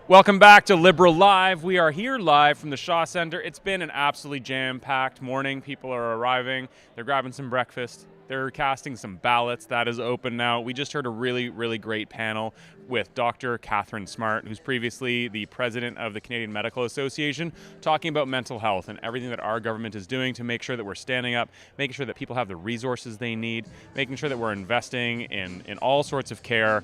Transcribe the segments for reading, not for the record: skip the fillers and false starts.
Welcome back to Liberal Live. We are here live from the Shaw Centre. It's been an absolutely jam-packed morning. People are arriving. They're grabbing some breakfast. They're casting some ballots. That is open now. We just heard a really, really great panel with Dr. Catherine Smart, who's previously the president of the Canadian Medical Association, talking about mental health and everything that our government is doing to make sure that we're standing up, making sure that people have the resources they need, making sure that we're investing in all sorts of care.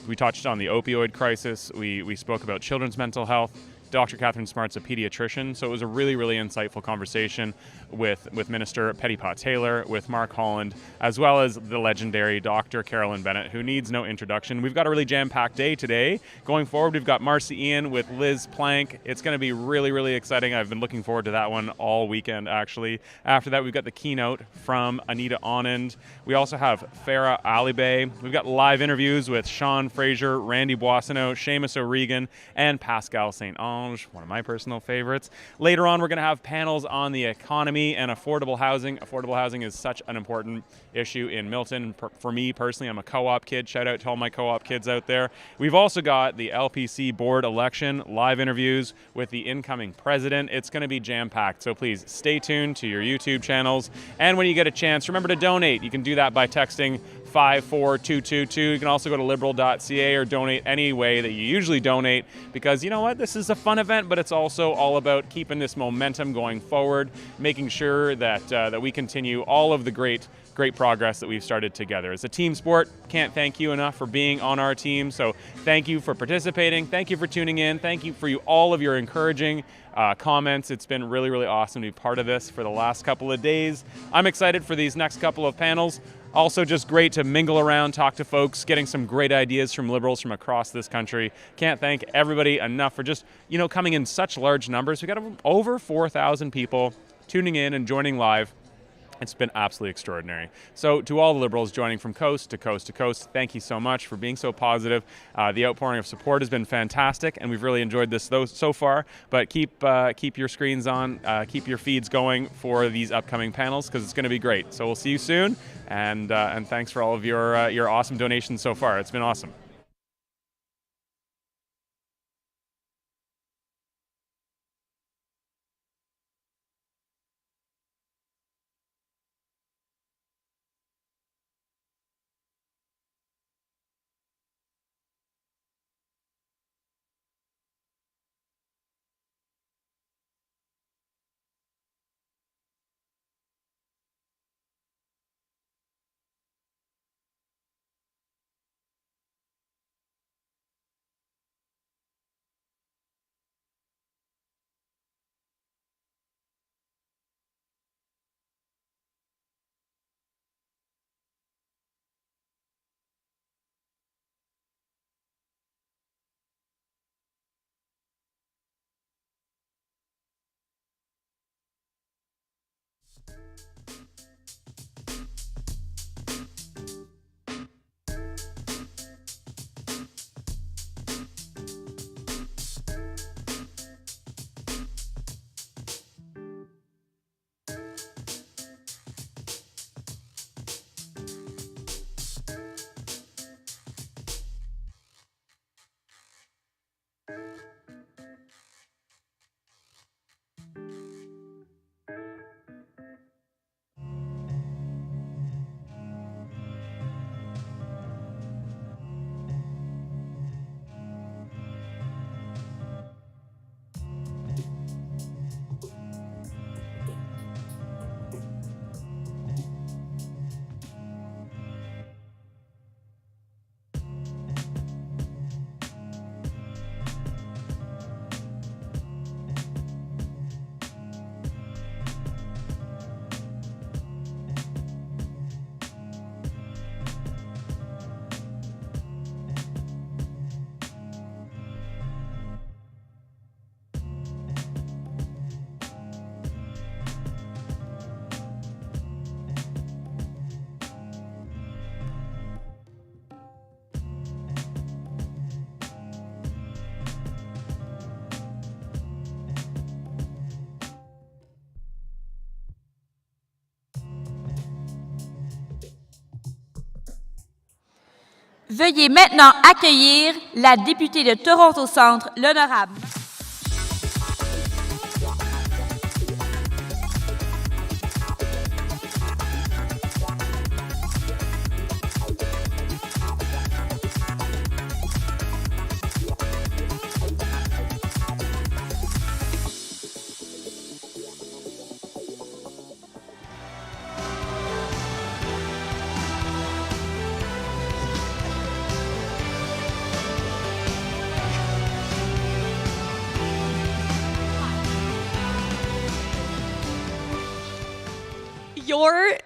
We touched on the opioid crisis. We spoke about children's mental health. Dr. Catherine Smart's a pediatrician, so it was a really, really insightful conversation with Minister Pettypot-Taylor, with Mark Holland, as well as the legendary Dr. Carolyn Bennett, who needs no introduction. We've got a really jam-packed day today. Going forward, we've got Marci in with Liz Plank. It's going to be really, really exciting. I've been looking forward to that one all weekend, actually. After that, we've got the keynote from Anita Anand. We also have Farah Alibay. We've got live interviews with Sean Fraser, Randy Boissonneau, Seamus O'Regan, and Pascale St-Onge, one of my personal favorites. Later on, we're going to have panels on the economy and affordable housing. Affordable housing is such an important issue in Milton. For me personally, I'm a co-op kid. Shout out to all my co-op kids out there. We've also got the LPC board election, live interviews with the incoming president. It's going to be jam-packed, so please stay tuned to your YouTube channels. And when you get a chance, remember to donate. You can do that by texting 54222. You can also go to liberal.ca or donate any way that you usually donate, because you know what, this is a fun event, but it's also all about keeping this momentum going forward, making sure that that we continue all of the great progress that we've started together. It's a team sport. Can't thank you enough for being on our team. So thank you for participating. Thank you for tuning in. Thank you for all of your encouraging comments. It's been really, really awesome to be part of this for the last couple of days. I'm excited for these next couple of panels. Also just great to mingle around, talk to folks, getting some great ideas from Liberals from across this country. Can't thank everybody enough for just, coming in such large numbers. We got over 4,000 people tuning in and joining live. It's been absolutely extraordinary. So to all the Liberals joining from coast to coast to coast, thank you so much for being so positive. The outpouring of support has been fantastic, and we've really enjoyed this so far. But keep your screens on, keep your feeds going for these upcoming panels, because it's going to be great. So we'll see you soon, and thanks for all of your awesome donations so far. It's been awesome. Veuillez maintenant accueillir la députée de Toronto Centre, l'honorable.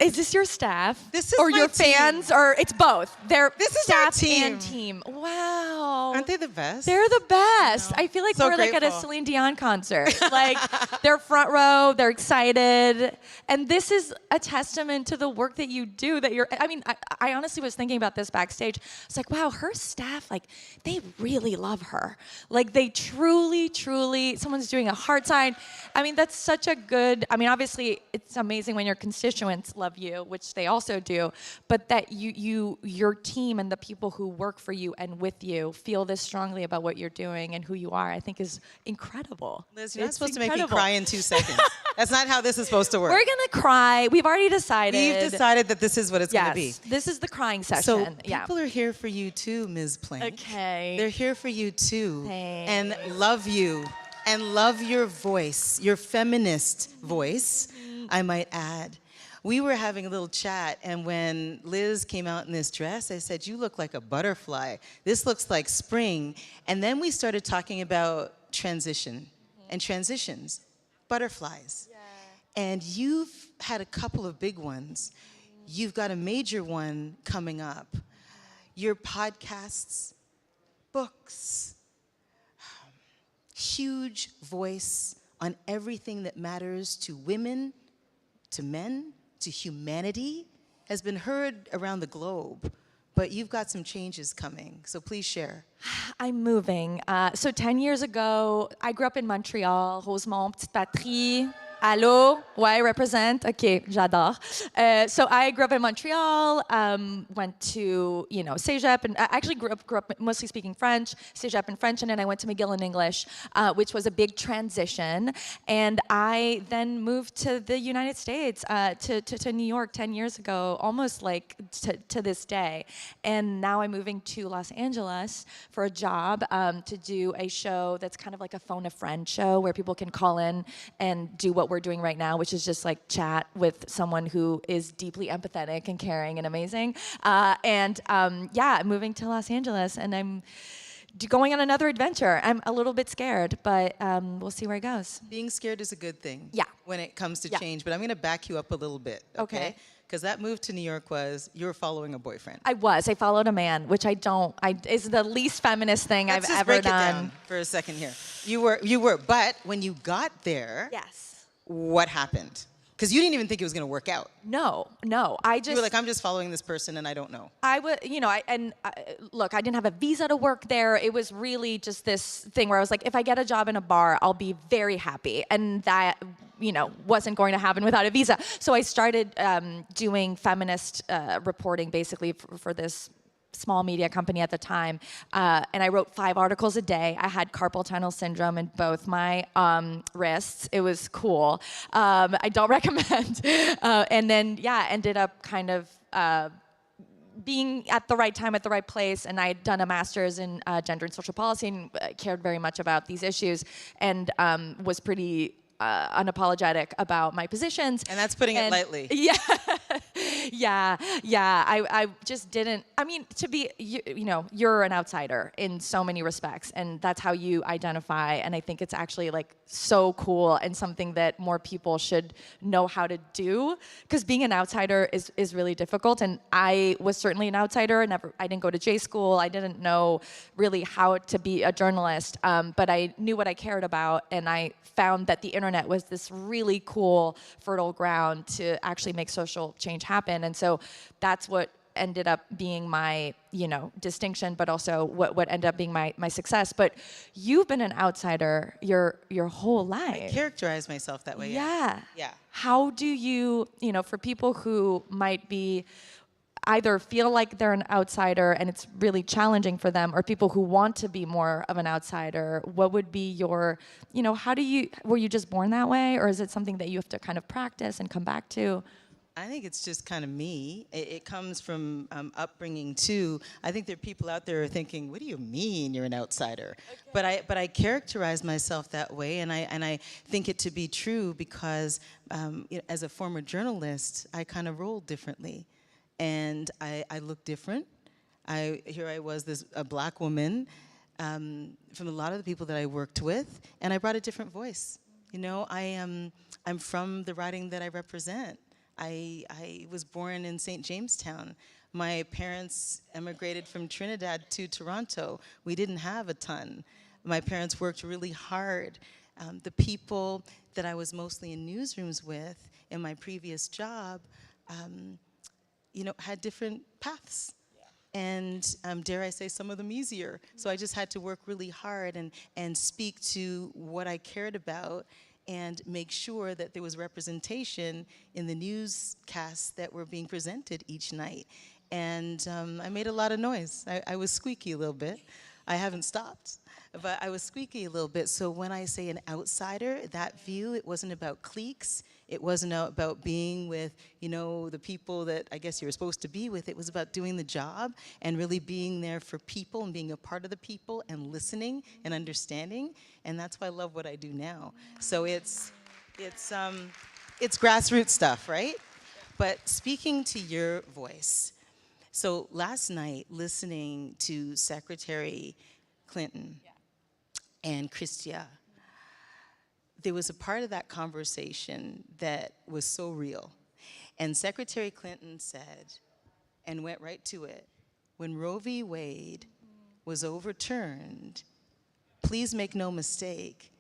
Is this your staff? This is or my your team. fans, or it's both? They're This is staff our team. and team. Wow. Aren't they the best? They're the best. I feel like So we're like at a grateful. Celine Dion concert. Like they're front row, they're excited. And this is a testament to the work that you do I honestly was thinking about this backstage. It's like, wow, her staff, like they really love her. Like they truly, someone's doing a heart sign. I mean, that's such a good, obviously it's amazing when your constituents love you, which they also do, but that your team and the people who work for you and with you feel this strongly about what you're doing and who you are, I think is incredible. Liz, you're not It's supposed to incredible. make me cry in 2 seconds. That's not how this is supposed to work. We're gonna cry. We've already decided. We've decided that this is what it's going to be. Yes, this is the crying session. So yeah. people are here for you too, Ms. Plank. Okay. They're here for you too. Thanks. And love you. And love your voice, your feminist voice, I might add. We were having a little chat, and when Liz came out in this dress, I said, you look like a butterfly. This looks like spring. And then we started talking about transition and transitions, butterflies. Yeah. And you've had a couple of big ones. You've got a major one coming up. Your podcasts, books, huge voice on everything that matters to women, to men, to humanity, has been heard around the globe. But you've got some changes coming, so please share. I'm moving. So 10 years ago, I grew up in Montreal, Rosemont, petite patrie. Allô? Ouais, represent. Okay, j'adore. So I grew up in Montreal, went to, Cégep, and I actually grew up mostly speaking French, Cégep in French, and then I went to McGill in English, which was a big transition. And I then moved to the United States, to New York 10 years ago, almost like to this day. And now I'm moving to Los Angeles for a job, to do a show that's kind of like a phone a friend show where people can call in and do what we're doing right now, which is just like chat with someone who is deeply empathetic and caring and amazing. Moving to Los Angeles, and I'm going on another adventure. I'm a little bit scared, but we'll see where it goes. Being scared is a good thing. Yeah. When it comes to Yeah. change, but I'm going to back you up a little bit. Okay. Because that move to New York was you were following a boyfriend. I followed a man, which is the least feminist thing Let's I've just ever break done. it down for a second here. You were, but when you got there, Yes. what happened? Because you didn't even think it was going to work out. No. You were like, I'm just following this person and I don't know. Look, I didn't have a visa to work there. It was really just this thing where I was like, if I get a job in a bar, I'll be very happy. And that, wasn't going to happen without a visa. So I started doing feminist reporting basically for this small media company at the time, and I wrote 5 articles a day. I had carpal tunnel syndrome in both my wrists. It was cool. I don't recommend. And then, ended up kind of being at the right time, at the right place, and I had done a master's in gender and social policy and cared very much about these issues, and was pretty unapologetic about my positions. And that's putting it lightly. Yeah. I just didn't. You're an outsider in so many respects, and that's how you identify. And I think it's actually like so cool and something that more people should know how to do. Because being an outsider is really difficult. And I was certainly an outsider. I didn't go to J school. I didn't know really how to be a journalist. But I knew what I cared about, and I found that the internet was this really cool, fertile ground to actually make social change happen. And so that's what ended up being my, distinction, but also what ended up being my success. But you've been an outsider your whole life. I characterize myself that way. Yeah. Yeah. How do you, for people who might be either feel like they're an outsider and it's really challenging for them, or people who want to be more of an outsider, what would be your, were you just born that way, or is it something that you have to kind of practice and come back to? I think it's just kind of me. It comes from upbringing too. I think there are people out there who are thinking, "What do you mean you're an outsider?" Okay. But I characterize myself that way, and I think it to be true because as a former journalist, I kind of rolled differently, and I look different. Here I was, a black woman from a lot of the people that I worked with, and I brought a different voice. I'm from the riding that I represent. I was born in St. Jamestown. My parents emigrated from Trinidad to Toronto. We didn't have a ton. My parents worked really hard. The people that I was mostly in newsrooms with in my previous job, had different paths. Yeah. And dare I say, some of them easier. So I just had to work really hard and speak to what I cared about and make sure that there was representation in the newscasts that were being presented each night. And I made a lot of noise. I was squeaky a little bit. I haven't stopped, but I was squeaky a little bit. So when I say an outsider, that view, it wasn't about cliques. It wasn't about being with, the people that I guess you were supposed to be with. It was about doing the job and really being there for people and being a part of the people and listening and understanding. And that's why I love what I do now. So it's grassroots stuff, right? But speaking to your voice, so last night, listening to Secretary Clinton and Chrystia, there was a part of that conversation that was so real. And Secretary Clinton said, and went right to it, when Roe v. Wade was overturned, please make no mistake,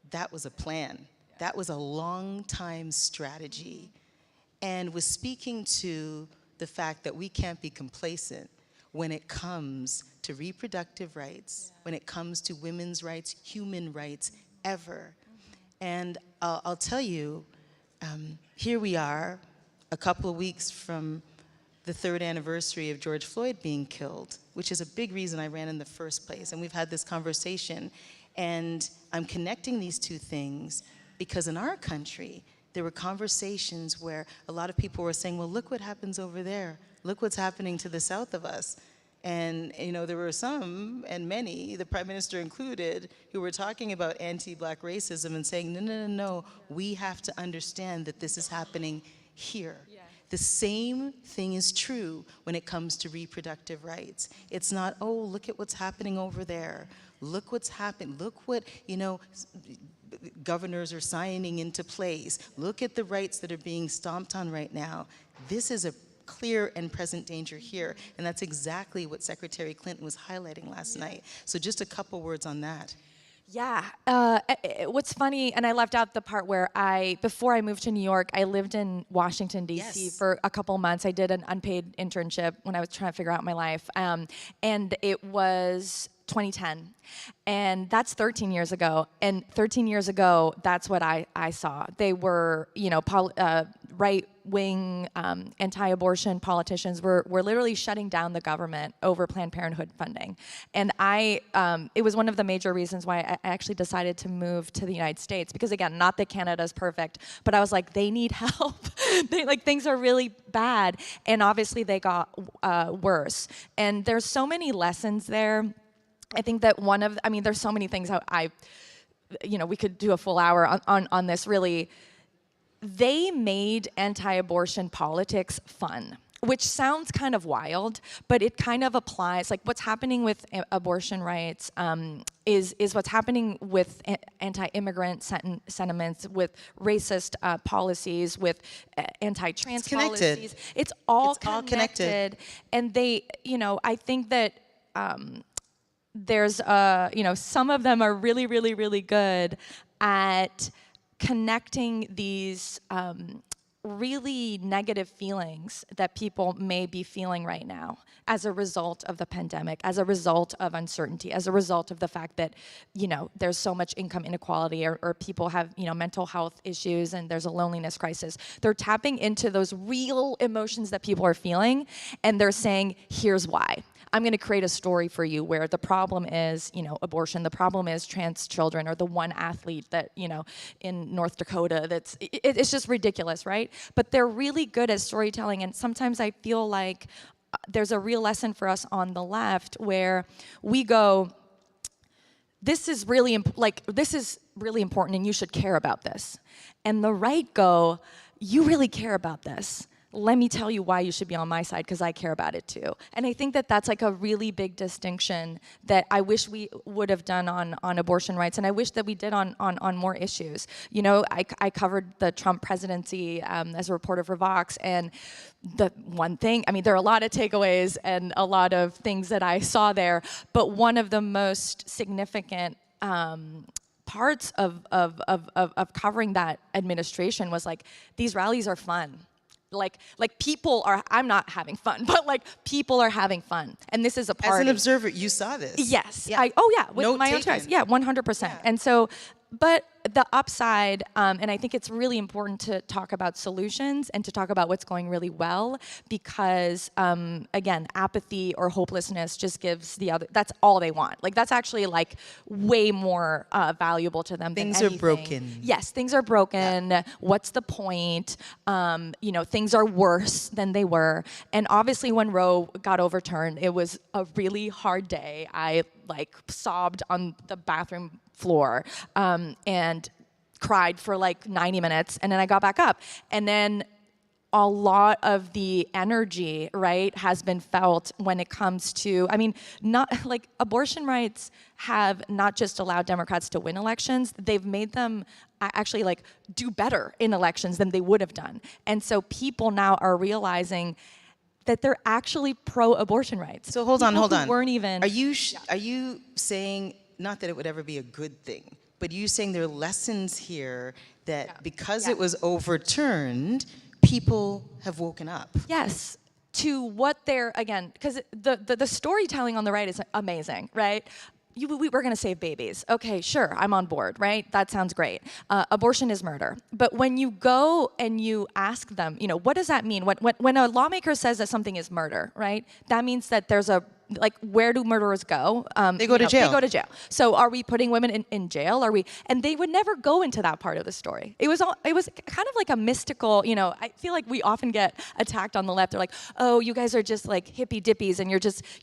that was a plan. That was a long time strategy. And was speaking to the fact that we can't be complacent when it comes to reproductive rights, when it comes to women's rights, human rights, ever. And I'll tell you, here we are, a couple of weeks from the 3rd anniversary of George Floyd being killed, which is a big reason I ran in the first place. And we've had this conversation. And I'm connecting these two things because in our country, there were conversations where a lot of people were saying, well, look what happens over there. Look what's happening to the south of us. And there were some, and many, the Prime Minister included, who were talking about anti-black racism and saying, no, we have to understand that this is happening here. Yeah. The same thing is true when it comes to reproductive rights. It's not, oh, look at what's happening over there. Look what's happened. Look what, governors are signing into place. Look at the rights that are being stomped on right now. This is a clear and present danger here, and that's exactly what Secretary Clinton was highlighting last night. So just a couple words on that. Yeah, what's funny, and I left out the part where before I moved to New York, I lived in Washington, D.C. for a couple months. I did an unpaid internship when I was trying to figure out my life, and it was 2010, and that's 13 years ago. And 13 years ago, that's what I saw. They were, right-wing anti-abortion politicians were literally shutting down the government over Planned Parenthood funding. And it was one of the major reasons why I actually decided to move to the United States, because again, not that Canada's perfect, but I was like, they need help. Things are really bad. And obviously they got worse. And there's so many lessons there. I think that there's so many things we could do a full hour on this really. They made anti-abortion politics fun, which sounds kind of wild, but it kind of applies. Like what's happening with abortion rights is what's happening with anti-immigrant sentiments, with racist policies, with anti-trans policies. It's all connected. And they, I think that there's, some of them are really, really, really good at connecting these really negative feelings that people may be feeling right now as a result of the pandemic, as a result of uncertainty, as a result of the fact that, there's so much income inequality, or people have, mental health issues, and there's a loneliness crisis. They're tapping into those real emotions that people are feeling, and they're saying, here's why. I'm going to create a story for you where the problem is, abortion. The problem is trans children, or the one athlete that, in North Dakota it's just ridiculous, right? But they're really good at storytelling, and sometimes I feel like there's a real lesson for us on the left where we go, this is really important, and you should care about this. And the right go, you really care about this. Let me tell you why you should be on my side, because I care about it too. And I think that that's like a really big distinction that I wish we would have done on abortion rights, and I wish that we did on more issues. I covered the Trump presidency as a reporter for Vox, and the one thing, there are a lot of takeaways and a lot of things that I saw there, but one of the most significant parts of covering that administration was like, these rallies are fun. Like people are, I'm not having fun, but like people are having fun. And this is a party. As an observer, you saw this. Yes. Yeah. With Note my own taken. eyes. Yeah, 100%. Yeah. And so, but the upside, and I think it's really important to talk about solutions and to talk about what's going really well, because again, apathy or hopelessness just gives the other, that's all they want. Like that's actually like way more valuable to them Things than anything. Are broken. Yes, things are broken. Yeah. What's the point? Things are worse than they were. And obviously when Roe got overturned, it was a really hard day. I sobbed on the bathroom floor and cried for 90 minutes, and then I got back up. And then a lot of the energy, right, has been felt when it comes to, abortion rights have not just allowed Democrats to win elections, they've made them actually do better in elections than they would have done. And so people now are realizing that they're actually pro-abortion rights. So hold on. Weren't even. Are you saying, not that it would ever be a good thing, but you saying there are lessons here that because it was overturned, people have woken up? Yes, to what they're, again, because the storytelling on the right is amazing, right? We're going to save babies. Okay, sure, I'm on board, right? That sounds great. Abortion is murder. But when you go and you ask them, what does that mean? When a lawmaker says that something is murder, right? That means that there's where do murderers go? They go to jail. They go to jail. So are we putting women in jail? And they would never go into that part of the story. It was kind of like a mystical, I feel like we often get attacked on the left. They're like, oh, you guys are just like hippy dippies, and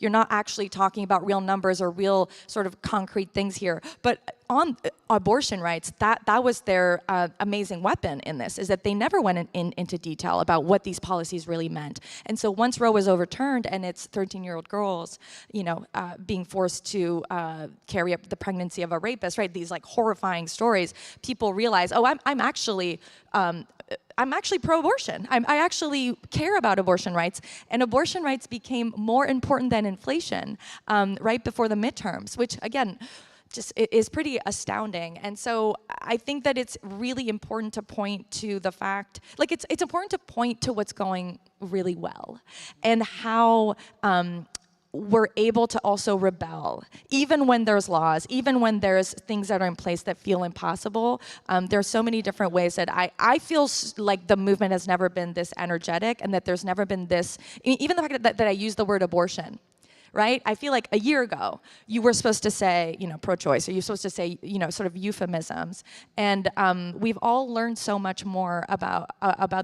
you're not actually talking about real numbers or real sort of concrete things here. But on abortion rights, that was their amazing weapon in this, is that they never went into detail about what these policies really meant. And so once Roe was overturned, and it's 13-year-old girls, being forced to carry up the pregnancy of a rapist, right? These horrifying stories. People realize, oh, I'm actually pro-abortion. I actually care about abortion rights, and abortion rights became more important than inflation right before the midterms, which again, just it is pretty astounding. And so I think that it's really important to point to the fact, it's important to point to what's going really well, and how we're able to also rebel, even when there's laws, even when there's things that are in place that feel impossible. There's so many different ways that I feel like the movement has never been this energetic, and that there's never been this, even the fact that I use the word abortion, right? I feel like a year ago, you were supposed to say, pro-choice, or you're supposed to say, sort of euphemisms. And we've all learned so much more about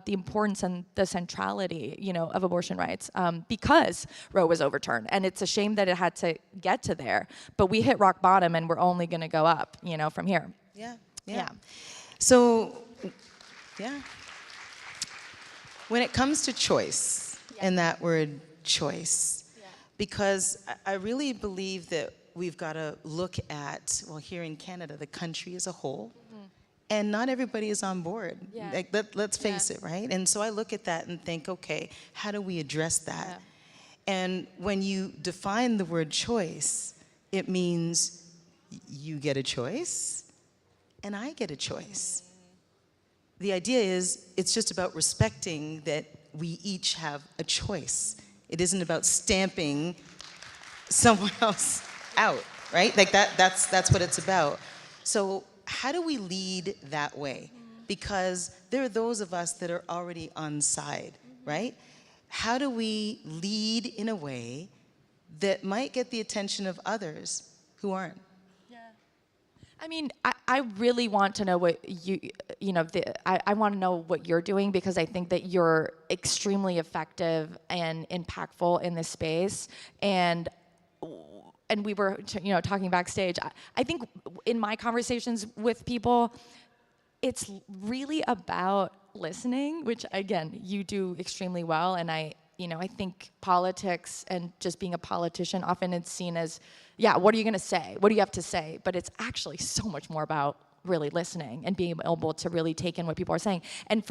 the importance and the centrality, of abortion rights because Roe was overturned. And it's a shame that it had to get to there. But we hit rock bottom, and we're only going to go up, from here. Yeah. So, when it comes to choice, and that word choice, because I really believe that we've got to look at, here in Canada, the country as a whole, and not everybody is on board. Yeah. Let's face it, right? And so I look at that and think, okay, how do we address that? Yeah. And when you define the word choice, it means you get a choice, and I get a choice. the idea is it's just about respecting that we each have a choice. It isn't about stamping someone else out, right? Like that's what it's about. So how do we lead that way? Because there are those of us that are already on side, right? How do we lead in a way that might get the attention of others who aren't? I mean, I really want to know what I want to know what you're doing, because I think that you're extremely effective and impactful in this space. And we were, talking backstage. I think in my conversations with people, it's really about listening, which again, you do extremely well. And I think politics and just being a politician, often it's seen as, what are you going to say? What do you have to say? But it's actually so much more about really listening and being able to really take in what people are saying. And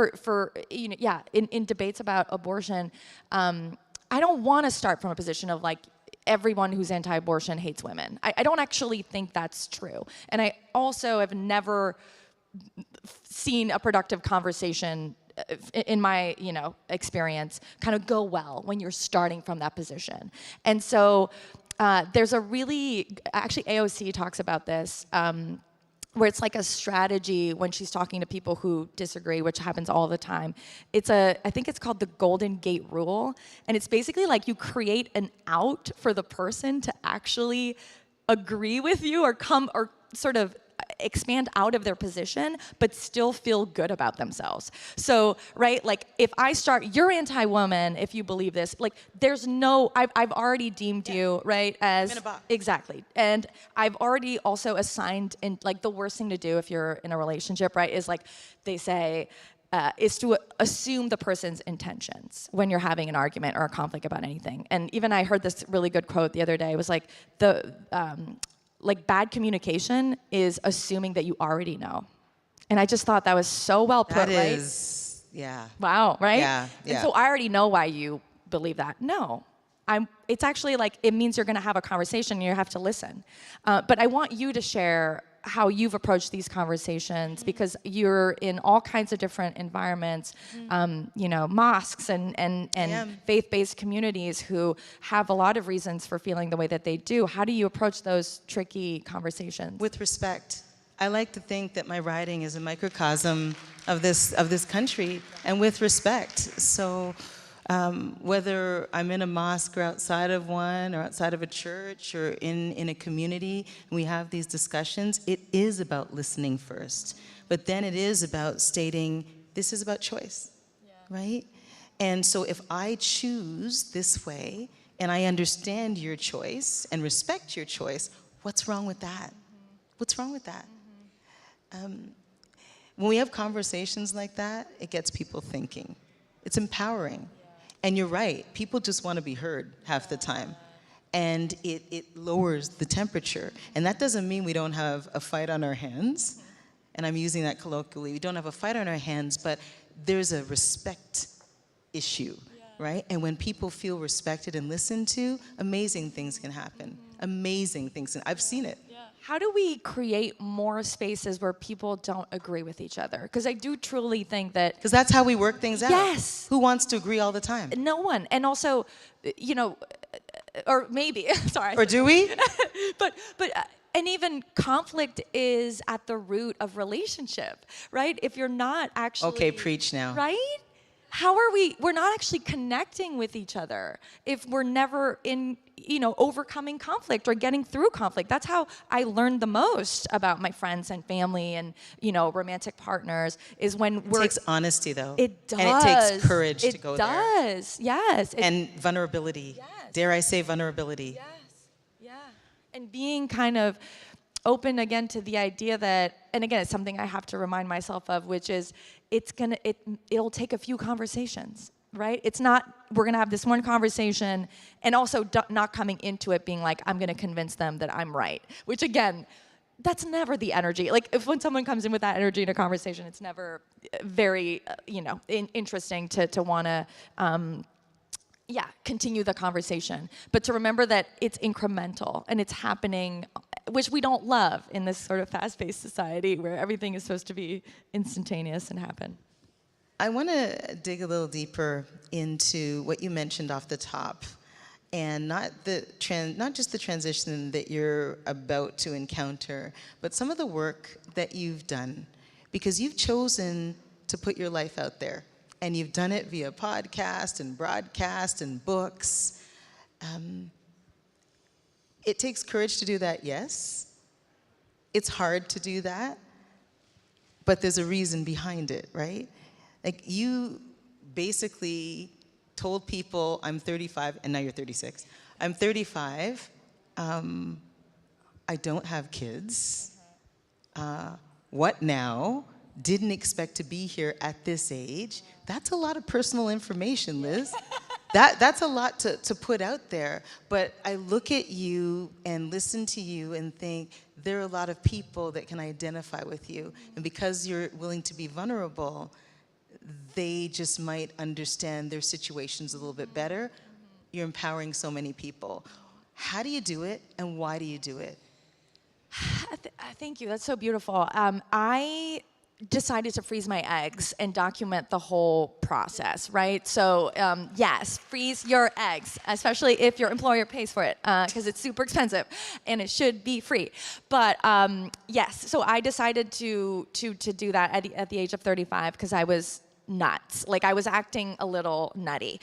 in debates about abortion, I don't want to start from a position of like, everyone who's anti-abortion hates women. I don't actually think that's true. And I also have never seen a productive conversation in my, experience kind of go well when you're starting from that position. And so there's actually AOC talks about this, where it's like a strategy when she's talking to people who disagree, which happens all the time. I think it's called the Golden Gate Rule. And it's basically like you create an out for the person to actually agree with you or sort of expand out of their position, but still feel good about themselves. So, right, like if I start, you're anti-woman if you believe this, like there's no, I've already deemed you, right, as, I'm in a box. Exactly. And I've already also assigned, in like the worst thing to do if you're in a relationship, right, is like they say, is to assume the person's intentions when you're having an argument or a conflict about anything. And even I heard this really good quote the other day. It was like, bad communication is assuming that you already know. And I just thought that was so well put, That right? is, yeah. Wow, right? Yeah. And so I already know why you believe that. No. It's actually like, it means you're gonna have a conversation and you have to listen. But I want you to share how you've approached these conversations, because you're in all kinds of different environments, mosques and faith-based communities who have a lot of reasons for feeling the way that they do. How do you approach those tricky conversations? With respect. I like to think that my writing is a microcosm of this country, and with respect. So whether I'm in a mosque or outside of one, or outside of a church, or in a community, and we have these discussions, it is about listening first. But then it is about stating, this is about choice, right? And so if I choose this way, and I understand your choice, and respect your choice, what's wrong with that? What's wrong with that? When we have conversations like that, it gets people thinking. It's empowering. And you're right, people just want to be heard half the time. And it lowers the temperature. And that doesn't mean we don't have a fight on our hands. And I'm using that colloquially. We don't have a fight on our hands, but there's a respect issue, right? And when people feel respected and listened to, amazing things can happen. Amazing things. I've seen it. How do we create more spaces where people don't agree with each other? Because I do truly think that... Because that's how we work things out. Yes. Who wants to agree all the time? No one. And also, or maybe, sorry. Or do we? but and even conflict is at the root of relationship, right? If you're not actually... Okay, preach now. Right? How are we're not actually connecting with each other if we're never in, overcoming conflict or getting through conflict. That's how I learned the most about my friends and family and, romantic partners, is when It takes honesty, though. It does. And it takes courage to go there. It does, yes. And vulnerability. Yes. Dare I say vulnerability? Yes, yeah. And being kind of open again to the idea that, and again, it's something I have to remind myself of, which is it'll take a few conversations, right? It's not, we're gonna have this one conversation, and also not coming into it being like, I'm gonna convince them that I'm right, which again, that's never the energy. Like when someone comes in with that energy in a conversation, it's never very, interesting to wanna, continue the conversation. But to remember that it's incremental and it's happening which we don't love in this sort of fast-paced society where everything is supposed to be instantaneous and happen. I want to dig a little deeper into what you mentioned off the top, and not just the transition that you're about to encounter, but some of the work that you've done, because you've chosen to put your life out there, and you've done it via podcast and broadcast and books. It takes courage to do that, yes. It's hard to do that, but there's a reason behind it, right? Like, you basically told people, I'm 35, and now you're 36. I'm 35, I don't have kids. What now? Didn't expect to be here at this age. That's a lot of personal information, Liz. That's a lot to put out there. But I look at you and listen to you and think, there are a lot of people that can identify with you. And because you're willing to be vulnerable, they just might understand their situations a little bit better. You're empowering so many people. How do you do it, and why do you do it? Thank you. That's so beautiful. I decided to freeze my eggs and document the whole process, right? So yes, freeze your eggs, especially if your employer pays for it, because it's super expensive and it should be free. But yes, so I decided to do that at the age of 35 because I was nuts. Like, I was acting a little nutty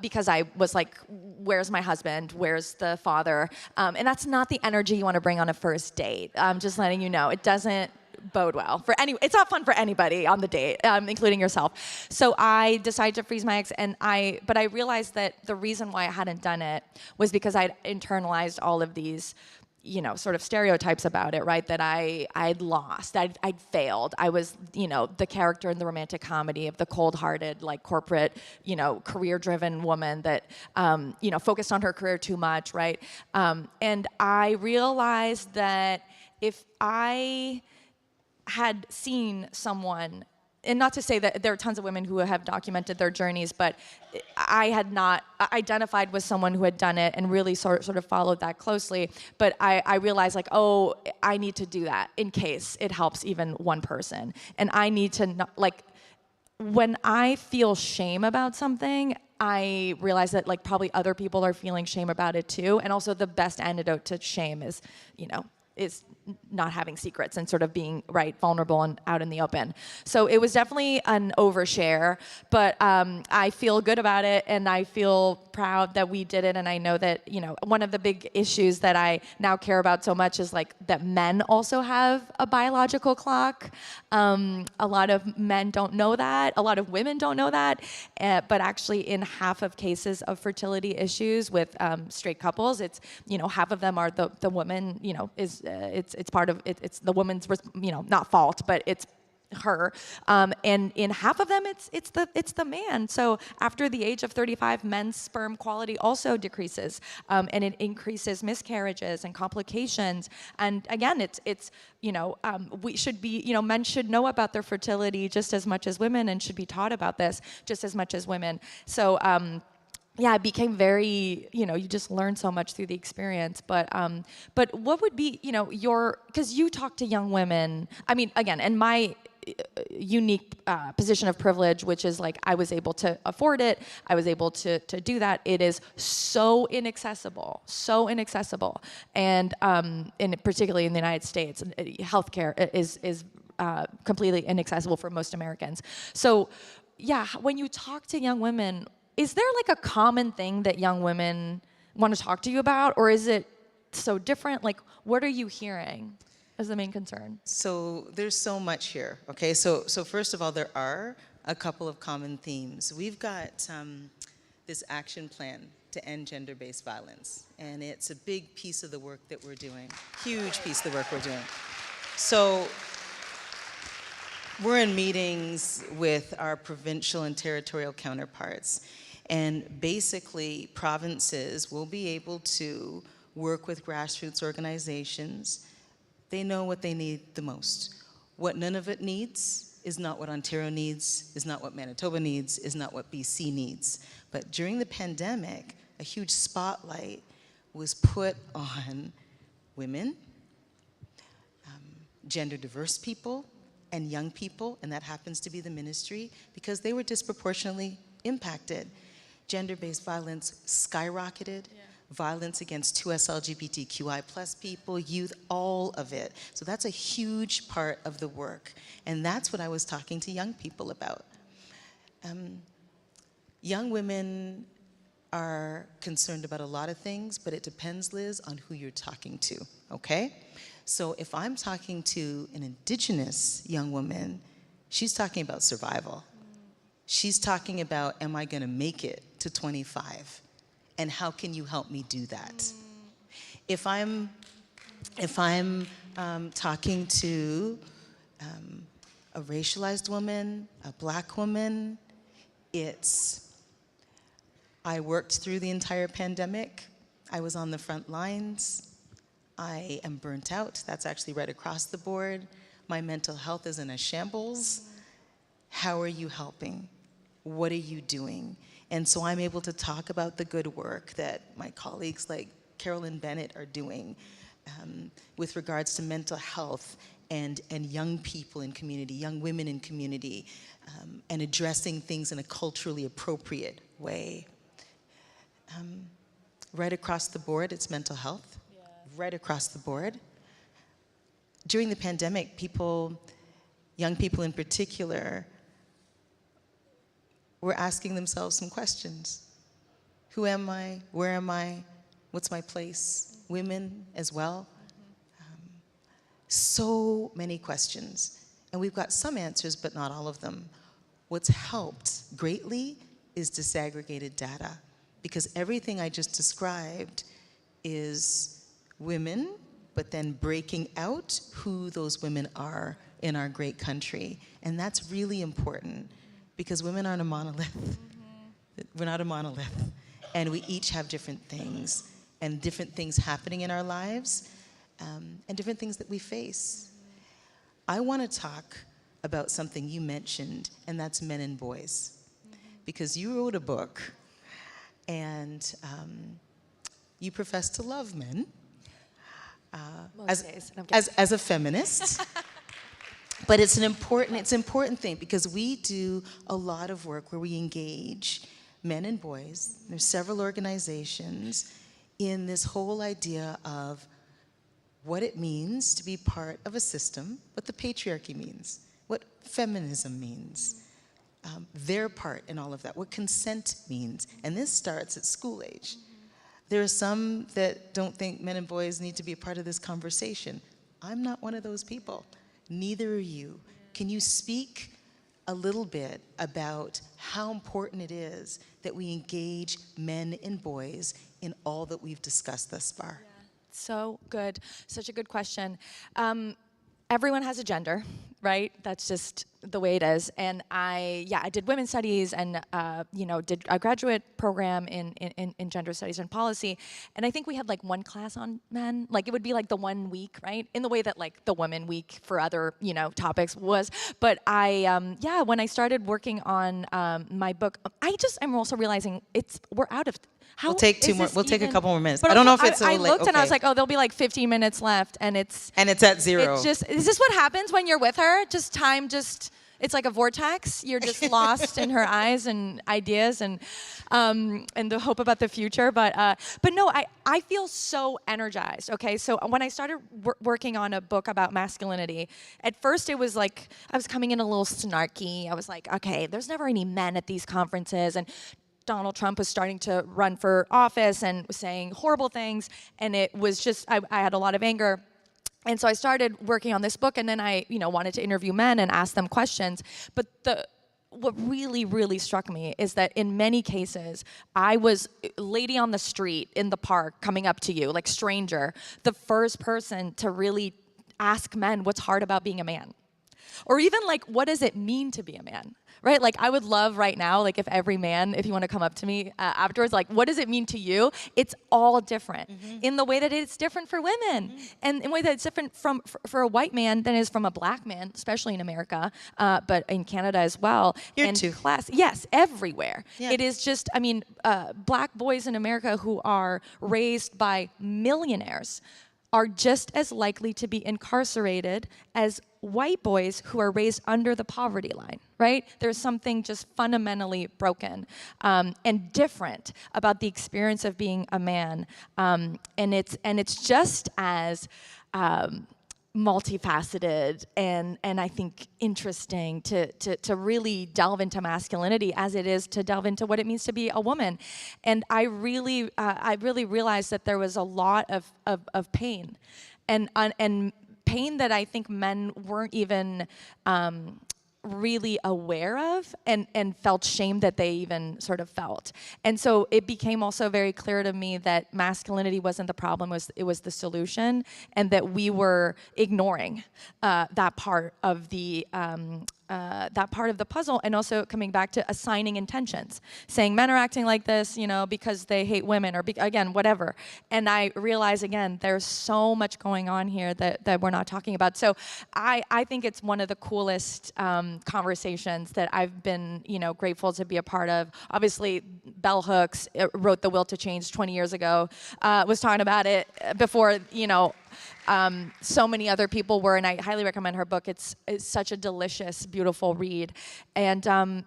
because I was like, where's my husband? Where's the father? And that's not the energy you want to bring on a first date. I'm just letting you know. It doesn't bode well for any. It's not fun for anybody on the date, including yourself. So I decided to freeze my eggs, but I realized that the reason why I hadn't done it was because I'd internalized all of these, sort of stereotypes about it, right? That I'd lost, I'd failed. I was, the character in the romantic comedy of the cold-hearted, like corporate, career-driven woman that, focused on her career too much, right? And I realized that if I had seen someone, and not to say that there are tons of women who have documented their journeys, but I had not identified with someone who had done it and really sort of followed that closely. But I realized, like, oh, I need to do that in case it helps even one person. And I need to, when I feel shame about something, I realize that, like, probably other people are feeling shame about it too. And also the best antidote to shame is, is not having secrets and sort of being vulnerable and out in the open. So it was definitely an overshare, but I feel good about it, and I feel proud that we did it. And I know that, one of the big issues that I now care about so much is that men also have a biological clock. A lot of men don't know that. A lot of women don't know that. But actually, in half of cases of fertility issues with straight couples, it's, half of them are the woman, is it's part of it, it's the woman's, not fault, but it's her, and in half of them it's the man. So after the age of 35, men's sperm quality also decreases, and it increases miscarriages and complications. And again, it's we should be, men should know about their fertility just as much as women, and should be taught about this just as much as women. So yeah, it became very, you just learn so much through the experience. But what would be, because you talk to young women, I mean, again, and my unique position of privilege, which is I was able to afford it, I was able to do that. It is so inaccessible, and particularly in the United States, healthcare is completely inaccessible for most Americans. So, yeah, when you talk to young women, is there a common thing that young women want to talk to you about, or is it so different? What are you hearing as the main concern? So there's so much here, okay? So first of all, there are a couple of common themes. We've got this action plan to end gender-based violence, and it's a big piece of the work that we're doing, huge piece of the work we're doing. So we're in meetings with our provincial and territorial counterparts, and basically provinces will be able to work with grassroots organizations. They know what they need the most. What Nunavut needs is not what Ontario needs, is not what Manitoba needs, is not what BC needs. But during the pandemic, a huge spotlight was put on women, gender diverse people and young people, and that happens to be the ministry, because they were disproportionately impacted. Gender-based violence skyrocketed. Violence against 2S LGBTQI plus people, youth, all of it. So that's a huge part of the work. And that's what I was talking to young people about. Young women are concerned about a lot of things, but it depends, Liz, on who you're talking to, okay? So if I'm talking to an Indigenous young woman, she's talking about survival. She's talking about, am I gonna make it to 25? And how can you help me do that? If I'm talking to a racialized woman, a Black woman, I worked through the entire pandemic. I was on the front lines. I am burnt out. That's actually right across the board. My mental health is in a shambles. How are you helping? What are you doing? And so I'm able to talk about the good work that my colleagues like Carolyn Bennett are doing with regards to mental health and young people in community, young women in community, and addressing things in a culturally appropriate way. Right across the board, it's mental health. Yeah. Right across the board. During the pandemic, young people in particular, were asking themselves some questions. Who am I? Where am I? What's my place? Women as well. So many questions. And we've got some answers, but not all of them. What's helped greatly is disaggregated data, because everything I just described is women, but then breaking out who those women are in our great country. And that's really important, because women aren't a monolith. We're not a monolith. And we each have different things, and different things happening in our lives, and different things that we face. I want to talk about something you mentioned, and that's men and boys. Because you wrote a book, and you profess to love men as a feminist. But it's an important thing, because we do a lot of work where we engage men and boys. There's several organizations in this whole idea of what it means to be part of a system, what the patriarchy means, what feminism means, their part in all of that, what consent means. And this starts at school age. There are some that don't think men and boys need to be a part of this conversation. I'm not one of those people. Neither are you. Can you speak a little bit about how important it is that we engage men and boys in all that we've discussed thus far? Yeah. So good. Such a good question. Everyone has a gender, right? That's just the way it is. And I did women's studies and, did a graduate program in gender studies and policy. And I think we had like one class on men. Like it would be like the 1 week, right? In the way that like the women week for other, topics was. But when I started working on my book, I'm also realizing we're out of. We'll take a couple more minutes. I don't know if it's I looked and I was like, there'll be like 15 minutes left, and it's at zero. Is this what happens when you're with her? It's like a vortex. You're just lost in her eyes and ideas and the hope about the future. But no, I feel so energized. Okay, so when I started working on a book about masculinity, at first it was like I was coming in a little snarky. I was like, okay, there's never any men at these conferences, and Donald Trump was starting to run for office and was saying horrible things, and it was just, I had a lot of anger. And so I started working on this book, and then I, wanted to interview men and ask them questions. But what really, really struck me is that in many cases, I was lady on the street, in the park, coming up to you, like stranger, the first person to really ask men what's hard about being a man. Or even like, what does it mean to be a man? Right? Like I would love right now, like if every man, if you want to come up to me afterwards, like what does it mean to you? It's all different in the way that it's different for women, and in a way that it's different for a white man than it is from a black man, especially in America, but in Canada as well. Class, yes, everywhere. Yeah. It is just, black boys in America who are raised by millionaires are just as likely to be incarcerated as white boys who are raised under the poverty line, right? There's something just fundamentally broken and different about the experience of being a man, and it's just as multifaceted and I think interesting to really delve into masculinity as it is to delve into what it means to be a woman. And I really realized that there was a lot of pain and pain that I think men weren't even really aware of and felt shame that they even sort of felt. And so it became also very clear to me that masculinity wasn't the problem, it was the solution, and that we were ignoring that part of the puzzle, and also coming back to assigning intentions, saying men are acting like this, because they hate women, or again, whatever. And I realize, again, there's so much going on here that we're not talking about. So I think it's one of the coolest conversations that I've been, grateful to be a part of. Obviously, Bell Hooks wrote The Will to Change 20 years ago, was talking about it before, so many other people were, and I highly recommend her book. It's such a delicious, beautiful read. And and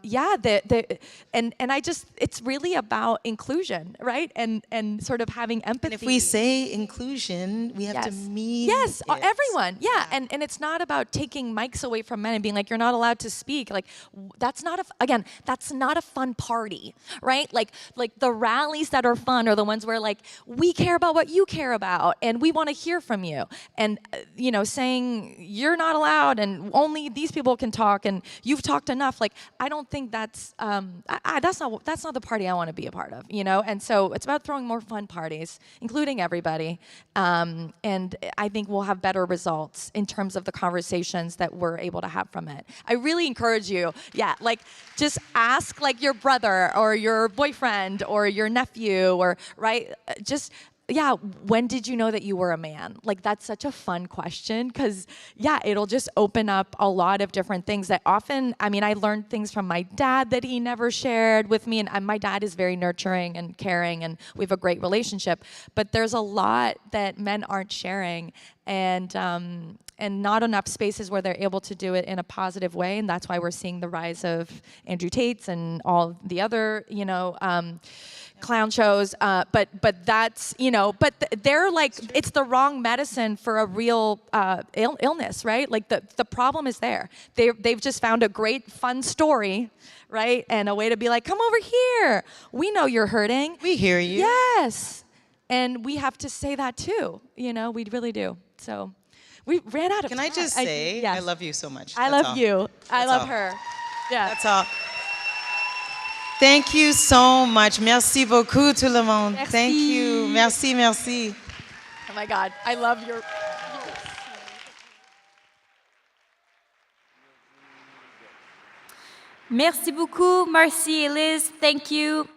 I just, it's really about inclusion, right? And sort of having empathy. And if we say inclusion, we have to mean yes, it. everyone, yeah. And it's not about taking mics away from men and being like, you're not allowed to speak. Like, that's not a fun party, right? Like the rallies that are fun are the ones where like, we care about what you care about, and we want to hear from you. And saying you're not allowed and only these people can talk and you've talked enough, like, I don't think that's that's not the party I want to be a part of, And so it's about throwing more fun parties, including everybody, and I think we'll have better results in terms of the conversations that we're able to have from it. I really encourage you, just ask like your brother or your boyfriend or your nephew, or when did you know that you were a man? Like, that's such a fun question, because, it'll just open up a lot of different things that often, I learned things from my dad that he never shared with me, and my dad is very nurturing and caring, and we have a great relationship, but there's a lot that men aren't sharing, and not enough spaces where they're able to do it in a positive way, and that's why we're seeing the rise of Andrew Tate's and all the other, clown shows, but that's, they're like, it's the wrong medicine for a real illness, right? Like the problem is there. They've just found a great fun story, right? And a way to be like, come over here. We know you're hurting. We hear you. Yes. And we have to say that too, we really do. So we ran out of time. Can I just say, yes. I love you so much. I love you. I love her. Yeah. That's all. Thank you so much. Merci beaucoup, tout le monde. Merci. Thank you. Merci, merci. Oh my God, I love your... Merci beaucoup, Marci et Liz. Thank you.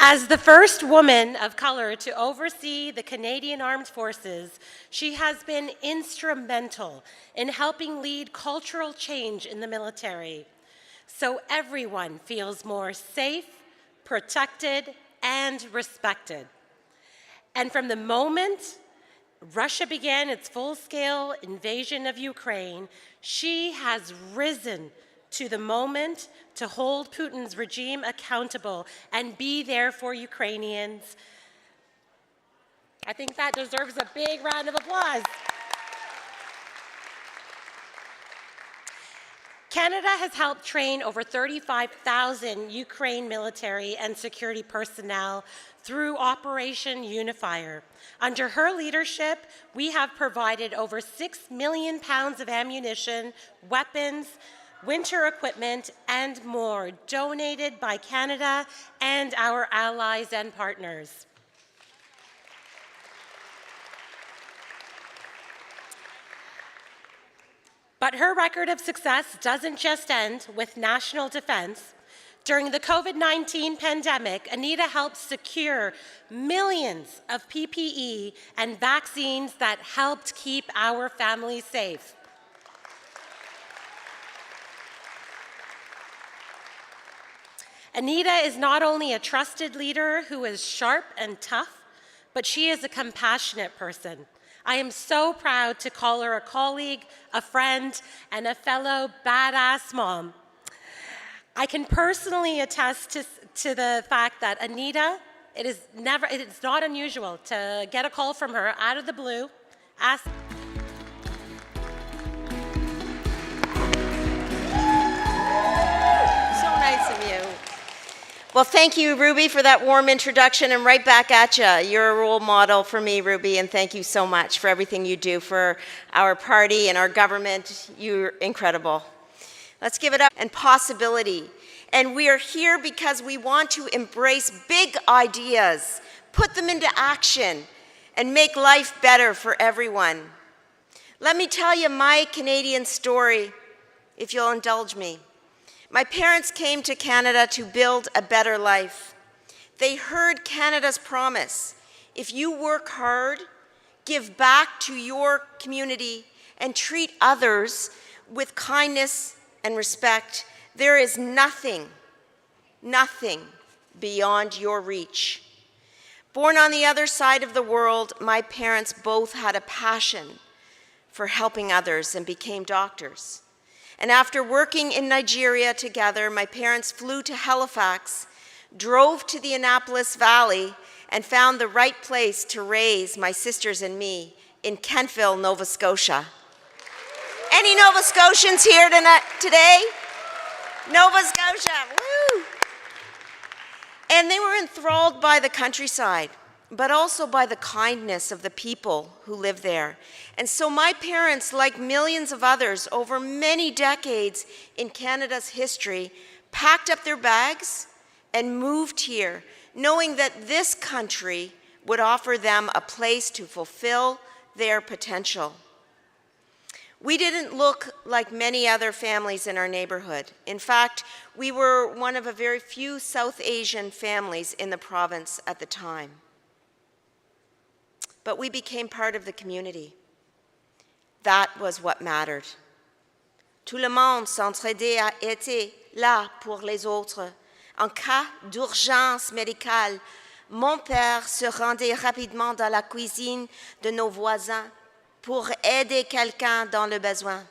As the first woman of color to oversee the Canadian Armed Forces, she has been instrumental in helping lead cultural change in the military, so everyone feels more safe, protected, and respected. And from the moment Russia began its full-scale invasion of Ukraine, she has risen to the moment to hold Putin's regime accountable and be there for Ukrainians. I think that deserves a big round of applause. Canada has helped train over 35,000 Ukraine military and security personnel through Operation Unifier. Under her leadership, we have provided over 6 million pounds of ammunition, weapons, winter equipment, and more donated by Canada and our allies and partners. But her record of success doesn't just end with national defense. During the COVID-19 pandemic, Anita helped secure millions of PPE and vaccines that helped keep our families safe. Anita is not only a trusted leader who is sharp and tough, but she is a compassionate person. I am so proud to call her a colleague, a friend, and a fellow badass mom. I can personally attest to the fact that Anita, it's not unusual to get a call from her out of the blue, ask. So nice of you. Well, thank you, Ruby, for that warm introduction, and right back at you. You're a role model for me, Ruby, and thank you so much for everything you do for our party and our government. You're incredible. Let's give it up. And possibility. And we are here because we want to embrace big ideas, put them into action, and make life better for everyone. Let me tell you my Canadian story, if you'll indulge me. My parents came to Canada to build a better life. They heard Canada's promise. If you work hard, give back to your community, and treat others with kindness and respect, there is nothing beyond your reach. Born on the other side of the world, my parents both had a passion for helping others and became doctors. And after working in Nigeria together, my parents flew to Halifax, drove to the Annapolis Valley, and found the right place to raise my sisters and me in Kentville, Nova Scotia. Any Nova Scotians here today? Nova Scotia, woo! And they were enthralled by the countryside, but also by the kindness of the people who live there. And so my parents, like millions of others over many decades in Canada's history, packed up their bags and moved here, knowing that this country would offer them a place to fulfill their potential. We didn't look like many other families in our neighborhood. In fact, we were one of a very few South Asian families in the province at the time. But we became part of the community. That was what mattered. Tout le monde s'entraidait à être là pour les autres. En cas d'urgence médicale, mon père se rendait rapidement dans la cuisine de nos voisins pour aider quelqu'un dans le besoin.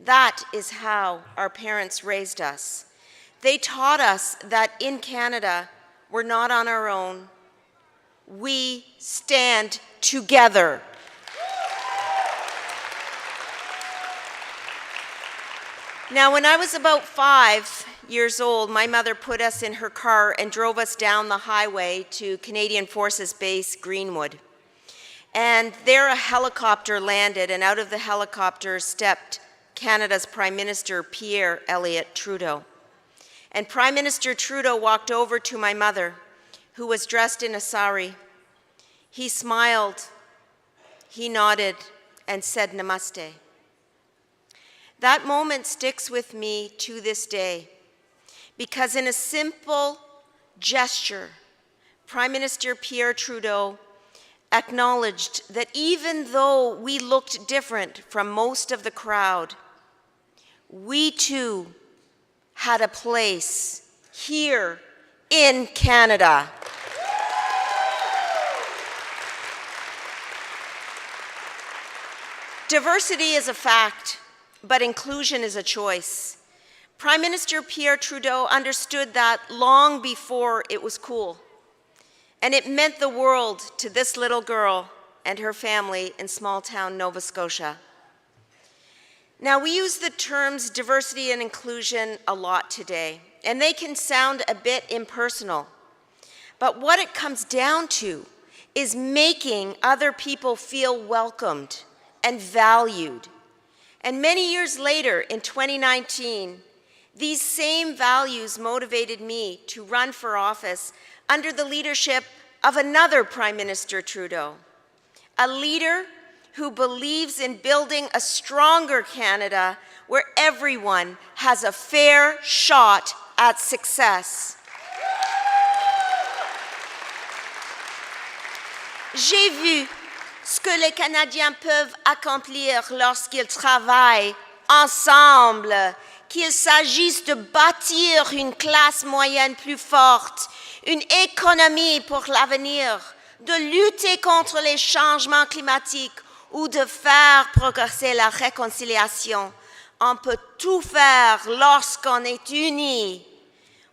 That is how our parents raised us. They taught us that in Canada, we're not on our own. We stand together. Now, when I was about 5 years old, my mother put us in her car and drove us down the highway to Canadian Forces Base Greenwood. And there a helicopter landed, and out of the helicopter stepped Canada's Prime Minister, Pierre Elliott Trudeau. And Prime Minister Trudeau walked over to my mother, who was dressed in a sari. He smiled, he nodded, and said namaste. That moment sticks with me to this day, because in a simple gesture, Prime Minister Pierre Trudeau acknowledged that even though we looked different from most of the crowd, we too had a place here in Canada. Diversity is a fact, but inclusion is a choice. Prime Minister Pierre Trudeau understood that long before it was cool, and it meant the world to this little girl and her family in small-town Nova Scotia. Now, we use the terms diversity and inclusion a lot today, and they can sound a bit impersonal, but what it comes down to is making other people feel welcomed and valued. And many years later, in 2019, these same values motivated me to run for office under the leadership of another Prime Minister Trudeau, a leader who believes in building a stronger Canada where everyone has a fair shot at success. J'ai vu ce que les Canadiens peuvent accomplir lorsqu'ils travaillent ensemble, qu'il s'agisse de bâtir une classe moyenne plus forte, une économie pour l'avenir, de lutter contre les changements climatiques ou de faire progresser la réconciliation. On peut tout faire lorsqu'on est unis.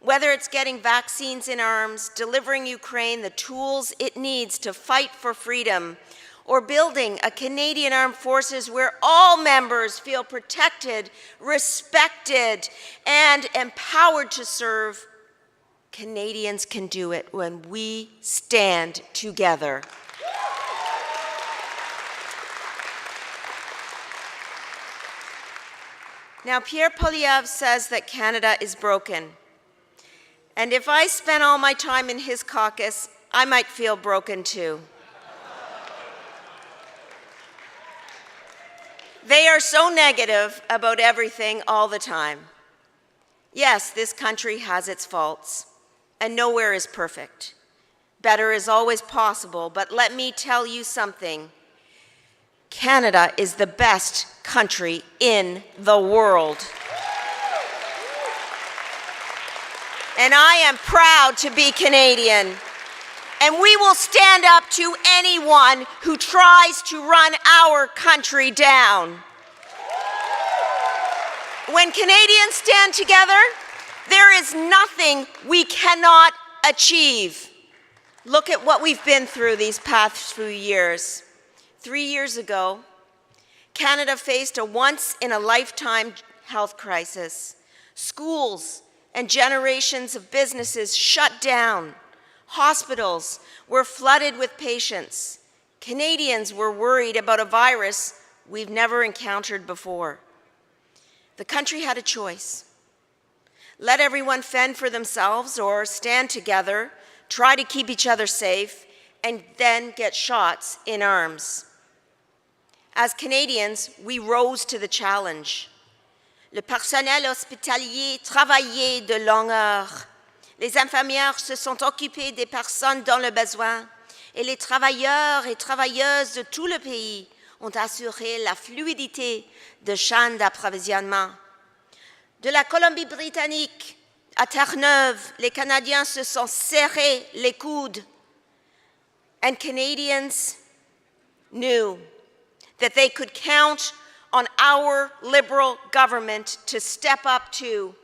Whether it's getting vaccines in arms, delivering Ukraine the tools it needs to fight for freedom, or building a Canadian Armed Forces where all members feel protected, respected, and empowered to serve, Canadians can do it when we stand together. Now, Pierre Poilievre says that Canada is broken. And if I spent all my time in his caucus, I might feel broken too. They are so negative about everything all the time. Yes, this country has its faults, and nowhere is perfect. Better is always possible, but let me tell you something. Canada is the best country in the world. And I am proud to be Canadian. And we will stand up to anyone who tries to run our country down. When Canadians stand together, there is nothing we cannot achieve. Look at what we've been through these past few years. 3 years ago, Canada faced a once-in-a-lifetime health crisis. Schools and generations of businesses shut down. Hospitals were flooded with patients. Canadians were worried about a virus we've never encountered before. The country had a choice. Let everyone fend for themselves or stand together, try to keep each other safe, and then get shots in arms. As Canadians, we rose to the challenge. Le personnel hospitalier travaillait de longues heures. Les infirmières se sont occupées des personnes dans le besoin et les travailleurs et travailleuses de tout le pays ont assuré la fluidité de chaînes d'approvisionnement. De la Colombie-Britannique à Terre-Neuve, les Canadiens se sont serrés les coudes. And Canadians knew that they could count on our Liberal government to step up to.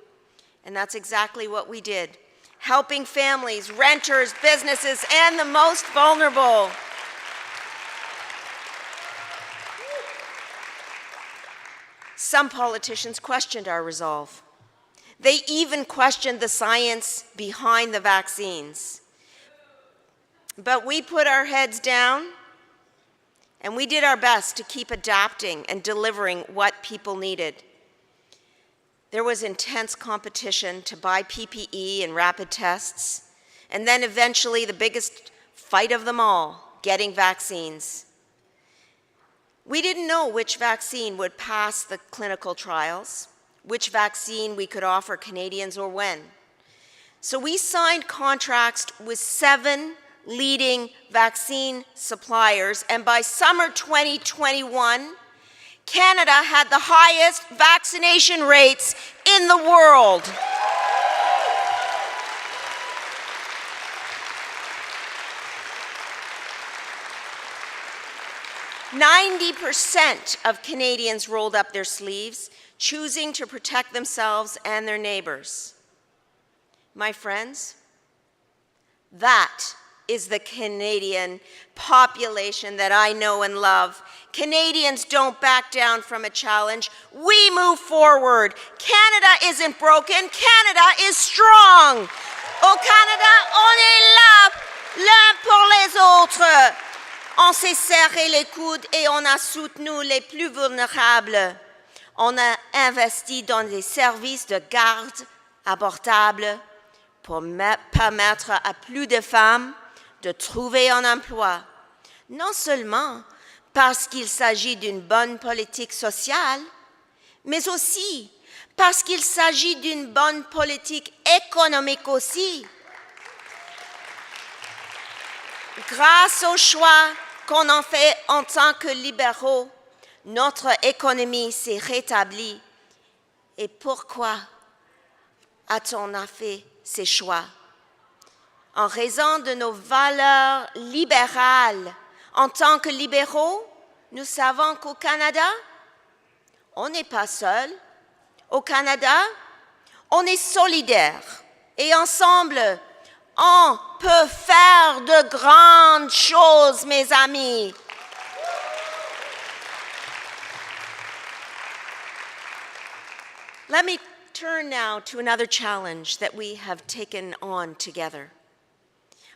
And that's exactly what we did, helping families, renters, businesses, and the most vulnerable. Some politicians questioned our resolve. They even questioned the science behind the vaccines. But we put our heads down, and we did our best to keep adapting and delivering what people needed. There was intense competition to buy PPE and rapid tests, and then eventually the biggest fight of them all, getting vaccines. We didn't know which vaccine would pass the clinical trials, which vaccine we could offer Canadians or when. So we signed contracts with 7 leading vaccine suppliers, and by summer 2021, Canada had the highest vaccination rates in the world. "90% of Canadians rolled up their sleeves, choosing to protect themselves and their neighbors." My friends, that is the Canadian population that I know and love. Canadians don't back down from a challenge. We move forward. Canada isn't broken. Canada is strong. Au Canada, on est là, l'un pour les autres. On s'est serré les coudes et on a soutenu les plus vulnérables. On a investi dans des services de garde abordables pour permettre à plus de femmes de trouver un emploi, non seulement parce qu'il s'agit d'une bonne politique sociale, mais aussi parce qu'il s'agit d'une bonne politique économique aussi. Grâce au choix qu'on en fait en tant que libéraux, notre économie s'est rétablie. Et pourquoi a-t-on fait ces choix? En raison de nos valeurs libérales. En tant que libéraux, nous savons qu'au Canada, on n'est pas seul. Au Canada, on est solidaires. Et ensemble, on peut faire de grandes choses, mes amis. Let me turn now to another challenge that we have taken on together.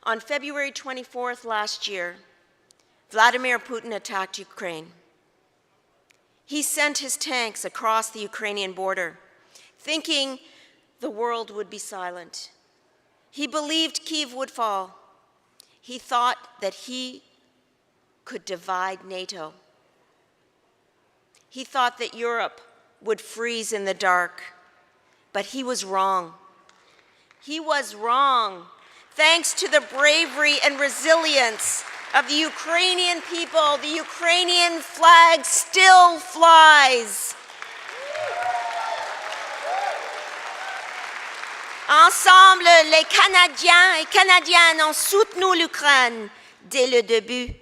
On February 24th last year, Vladimir Putin attacked Ukraine. He sent his tanks across the Ukrainian border, thinking the world would be silent. He believed Kyiv would fall. He thought that he could divide NATO. He thought that Europe would freeze in the dark, but he was wrong. He was wrong. Thanks to the bravery and resilience of the Ukrainian people, the Ukrainian flag still flies. Ensemble, les Canadiens et Canadiennes ont soutenu l'Ukraine dès le début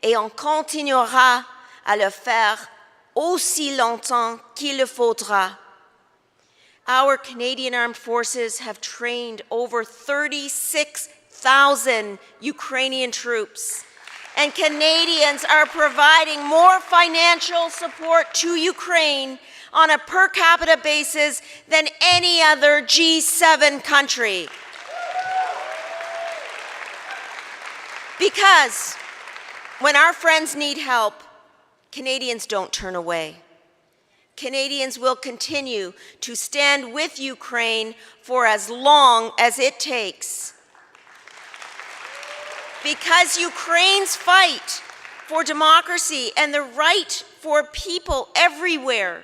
et on continuera à le faire aussi longtemps qu'il le faudra. Our Canadian Armed Forces have trained over 36,000 Ukrainian troops, and Canadians are providing more financial support to Ukraine on a per capita basis than any other G7 country. Because when our friends need help, Canadians don't turn away. Canadians will continue to stand with Ukraine for as long as it takes. Because Ukraine's fight for democracy and the right for people everywhere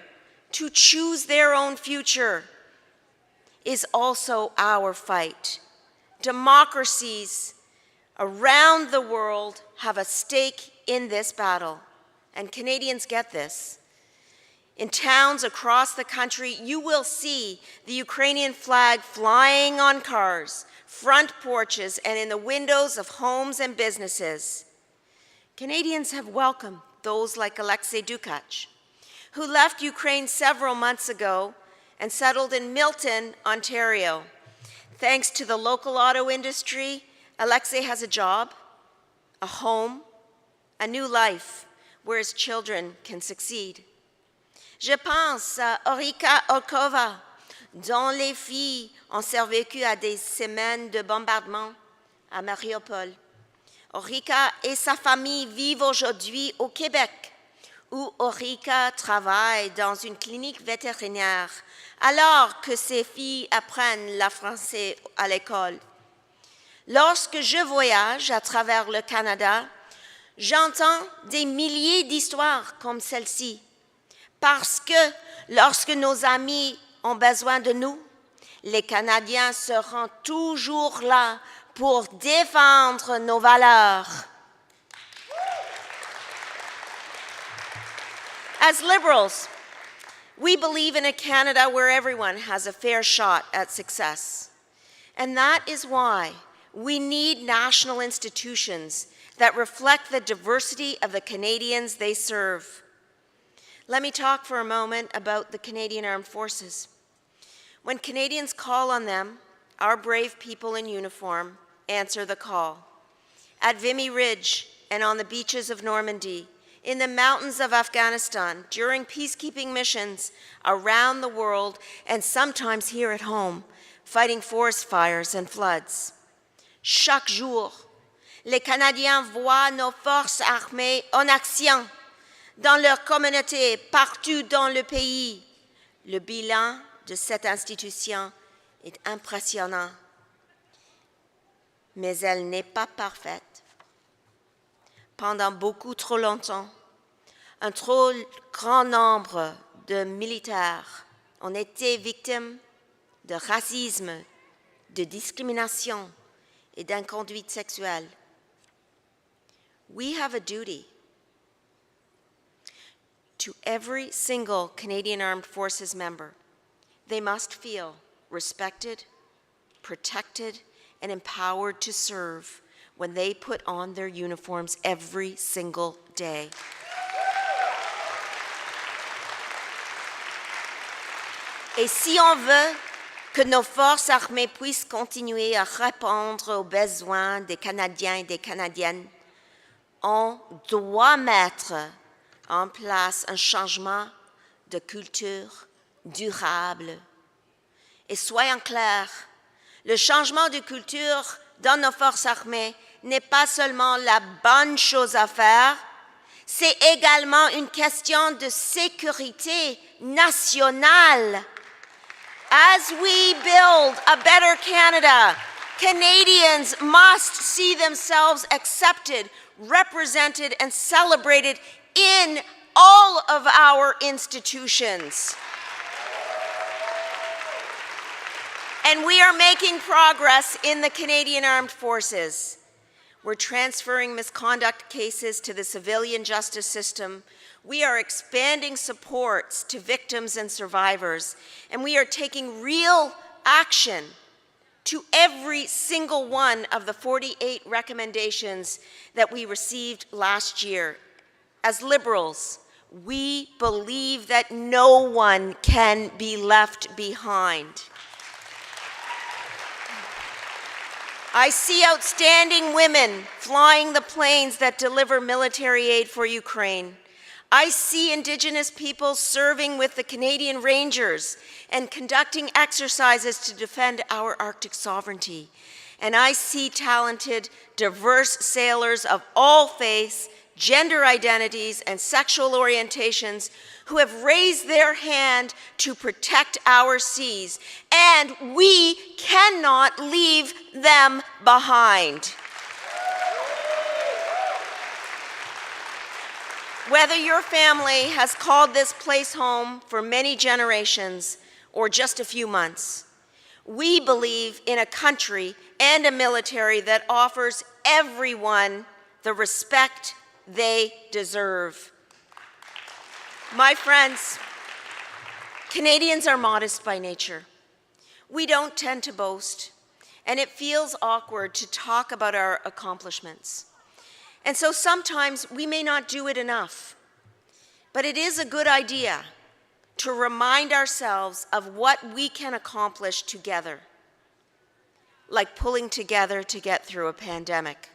to choose their own future is also our fight. Democracies around the world have a stake in this battle, and Canadians get this. In towns across the country, you will see the Ukrainian flag flying on cars, front porches, and in the windows of homes and businesses. Canadians have welcomed those like Alexei Dukach, who left Ukraine several months ago and settled in Milton, Ontario. Thanks to the local auto industry, Alexei has a job, a home, a new life where his children can succeed. Je pense à Orica Orkova, dont les filles ont survécu à des semaines de bombardement à Mariupol. Orica et sa famille vivent aujourd'hui au Québec, où Orica travaille dans une clinique vétérinaire, alors que ses filles apprennent le français à l'école. Lorsque je voyage à travers le Canada, j'entends des milliers d'histoires comme celle-ci. Parce que lorsque nos amis ont besoin de nous, les Canadiens seront toujours là pour défendre nos valeurs. As liberals, we believe in a Canada where everyone has a fair shot at success. And that is why we need national institutions that reflect the diversity of the Canadians they serve. Let me talk for a moment about the Canadian Armed Forces. When Canadians call on them, our brave people in uniform answer the call. At Vimy Ridge and on the beaches of Normandy, in the mountains of Afghanistan, during peacekeeping missions around the world, and sometimes here at home, fighting forest fires and floods. Chaque jour, les Canadiens voient nos forces armées en action dans leur communauté, partout dans le pays. Le bilan de cette institution est impressionnant, mais elle n'est pas parfaite. Pendant beaucoup trop longtemps, un trop grand nombre de militaires ont été victimes de racisme, de discrimination et d'inconduite sexuelle. We have a duty to every single Canadian Armed Forces member. They must feel respected, protected, and empowered to serve when they put on their uniforms every single day. Et si on veut que nos forces armées puissent continuer à répondre aux besoins des Canadiens et des Canadiennes, on doit mettre en place un changement de culture durable. Et soyons clairs, le changement de culture dans nos forces armées n'est pas seulement la bonne chose à faire, c'est également une question de sécurité nationale. As we build a better Canada, Canadians must see themselves accepted, represented, and celebrated in all of our institutions. And we are making progress in the Canadian Armed Forces. We're transferring misconduct cases to the civilian justice system. We are expanding supports to victims and survivors. And we are taking real action to every single one of the 48 recommendations that we received last year. As Liberals, we believe that no one can be left behind. I see outstanding women flying the planes that deliver military aid for Ukraine. I see Indigenous peoples serving with the Canadian Rangers and conducting exercises to defend our Arctic sovereignty. And I see talented, diverse sailors of all faiths, gender identities, and sexual orientations who have raised their hand to protect our seas, and we cannot leave them behind. Whether your family has called this place home for many generations or just a few months, we believe in a country and a military that offers everyone the respect they deserve. My friends, Canadians are modest by nature. We don't tend to boast, and it feels awkward to talk about our accomplishments. And so sometimes we may not do it enough, but it is a good idea to remind ourselves of what we can accomplish together, like pulling together to get through a pandemic,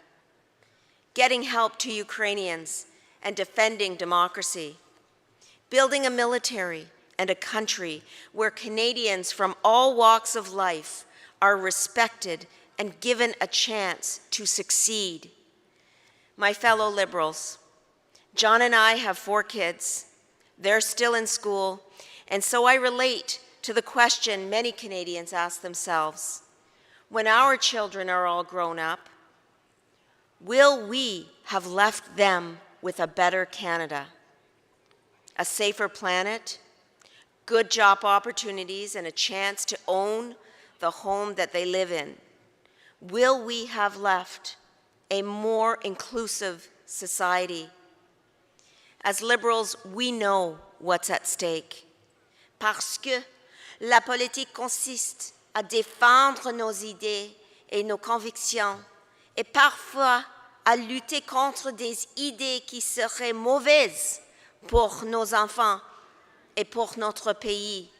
getting help to Ukrainians and defending democracy, building a military and a country where Canadians from all walks of life are respected and given a chance to succeed. My fellow Liberals, John and I have 4 kids. They're still in school, and so I relate to the question many Canadians ask themselves. When our children are all grown up, will we have left them with a better Canada? A safer planet, good job opportunities, and a chance to own the home that they live in? Will we have left a more inclusive society? As Liberals, we know what's at stake. Parce que la politique consiste à défendre nos idées et nos convictions, et parfois à lutter contre des idées qui seraient mauvaises pour nos enfants et pour notre pays.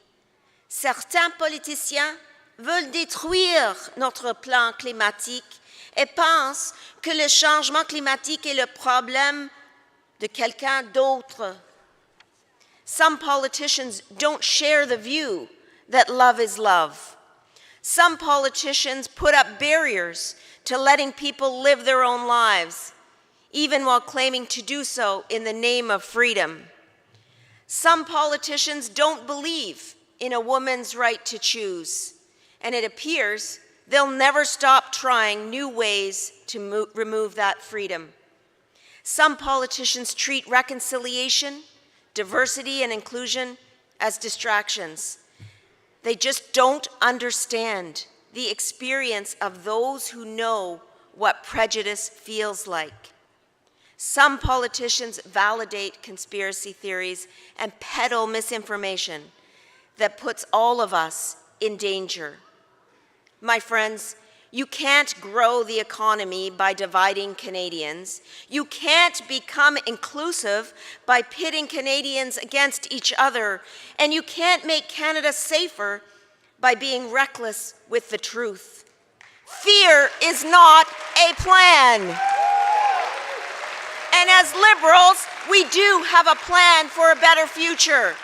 Certains politiciens veulent détruire notre plan climatique et pensent que le changement climatique est le problème de quelqu'un d'autre. Some politicians don't share the view that love is love. Some politicians put up barriers to letting people live their own lives, even while claiming to do so in the name of freedom. Some politicians don't believe in a woman's right to choose, and it appears they'll never stop trying new ways to remove that freedom. Some politicians treat reconciliation, diversity, and inclusion as distractions. They just don't understand the experience of those who know what prejudice feels like. Some politicians validate conspiracy theories and peddle misinformation that puts all of us in danger. My friends, you can't grow the economy by dividing Canadians. You can't become inclusive by pitting Canadians against each other. And you can't make Canada safer by being reckless with the truth. Fear is not a plan. And as Liberals, we do have a plan for a better future.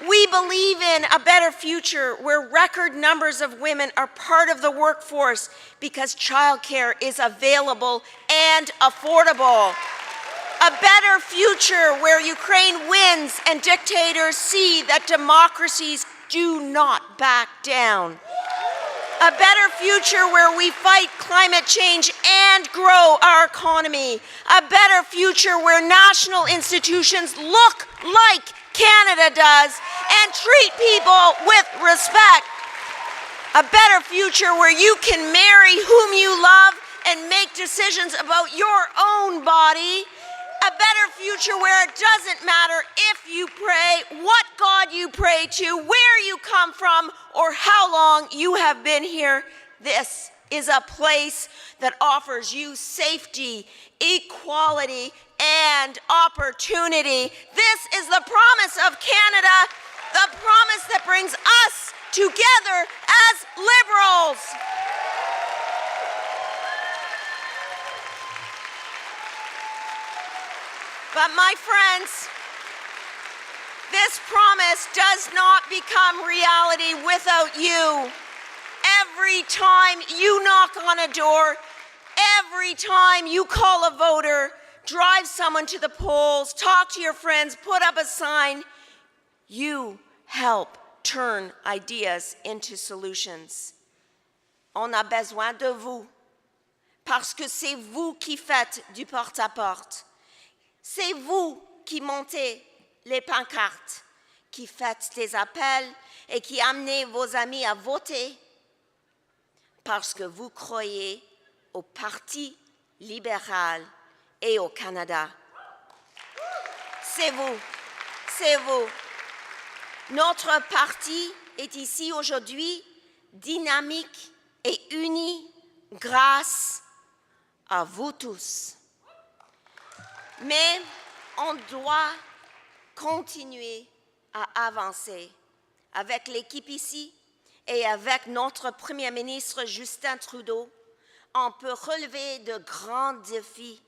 We believe in a better future where record numbers of women are part of the workforce because childcare is available and affordable. A better future where Ukraine wins and dictators see that democracies do not back down. A better future where we fight climate change and grow our economy. A better future where national institutions look like Canada does and treat people with respect. A better future where you can marry whom you love and make decisions about your own body. A better future where it doesn't matter if you pray, what God you pray to, where you come from, or how long you have been here. This is a place that offers you safety, equality, and opportunity. This is the promise of Canada, the promise that brings us together as Liberals. But my friends, this promise does not become reality without you. Every time you knock on a door, every time you call a voter, drive someone to the polls, talk to your friends, put up a sign, you help turn ideas into solutions. On a besoin de vous, parce que c'est vous qui faites du porte-à-porte. C'est vous qui montez les pancartes, qui faites des appels et qui amenez vos amis à voter parce que vous croyez au Parti libéral et au Canada. C'est vous, c'est vous. Notre parti est ici aujourd'hui dynamique et uni grâce à vous tous. Mais on doit continuer à avancer avec l'équipe ici et avec notre Premier ministre Justin Trudeau. On peut relever de grands défis.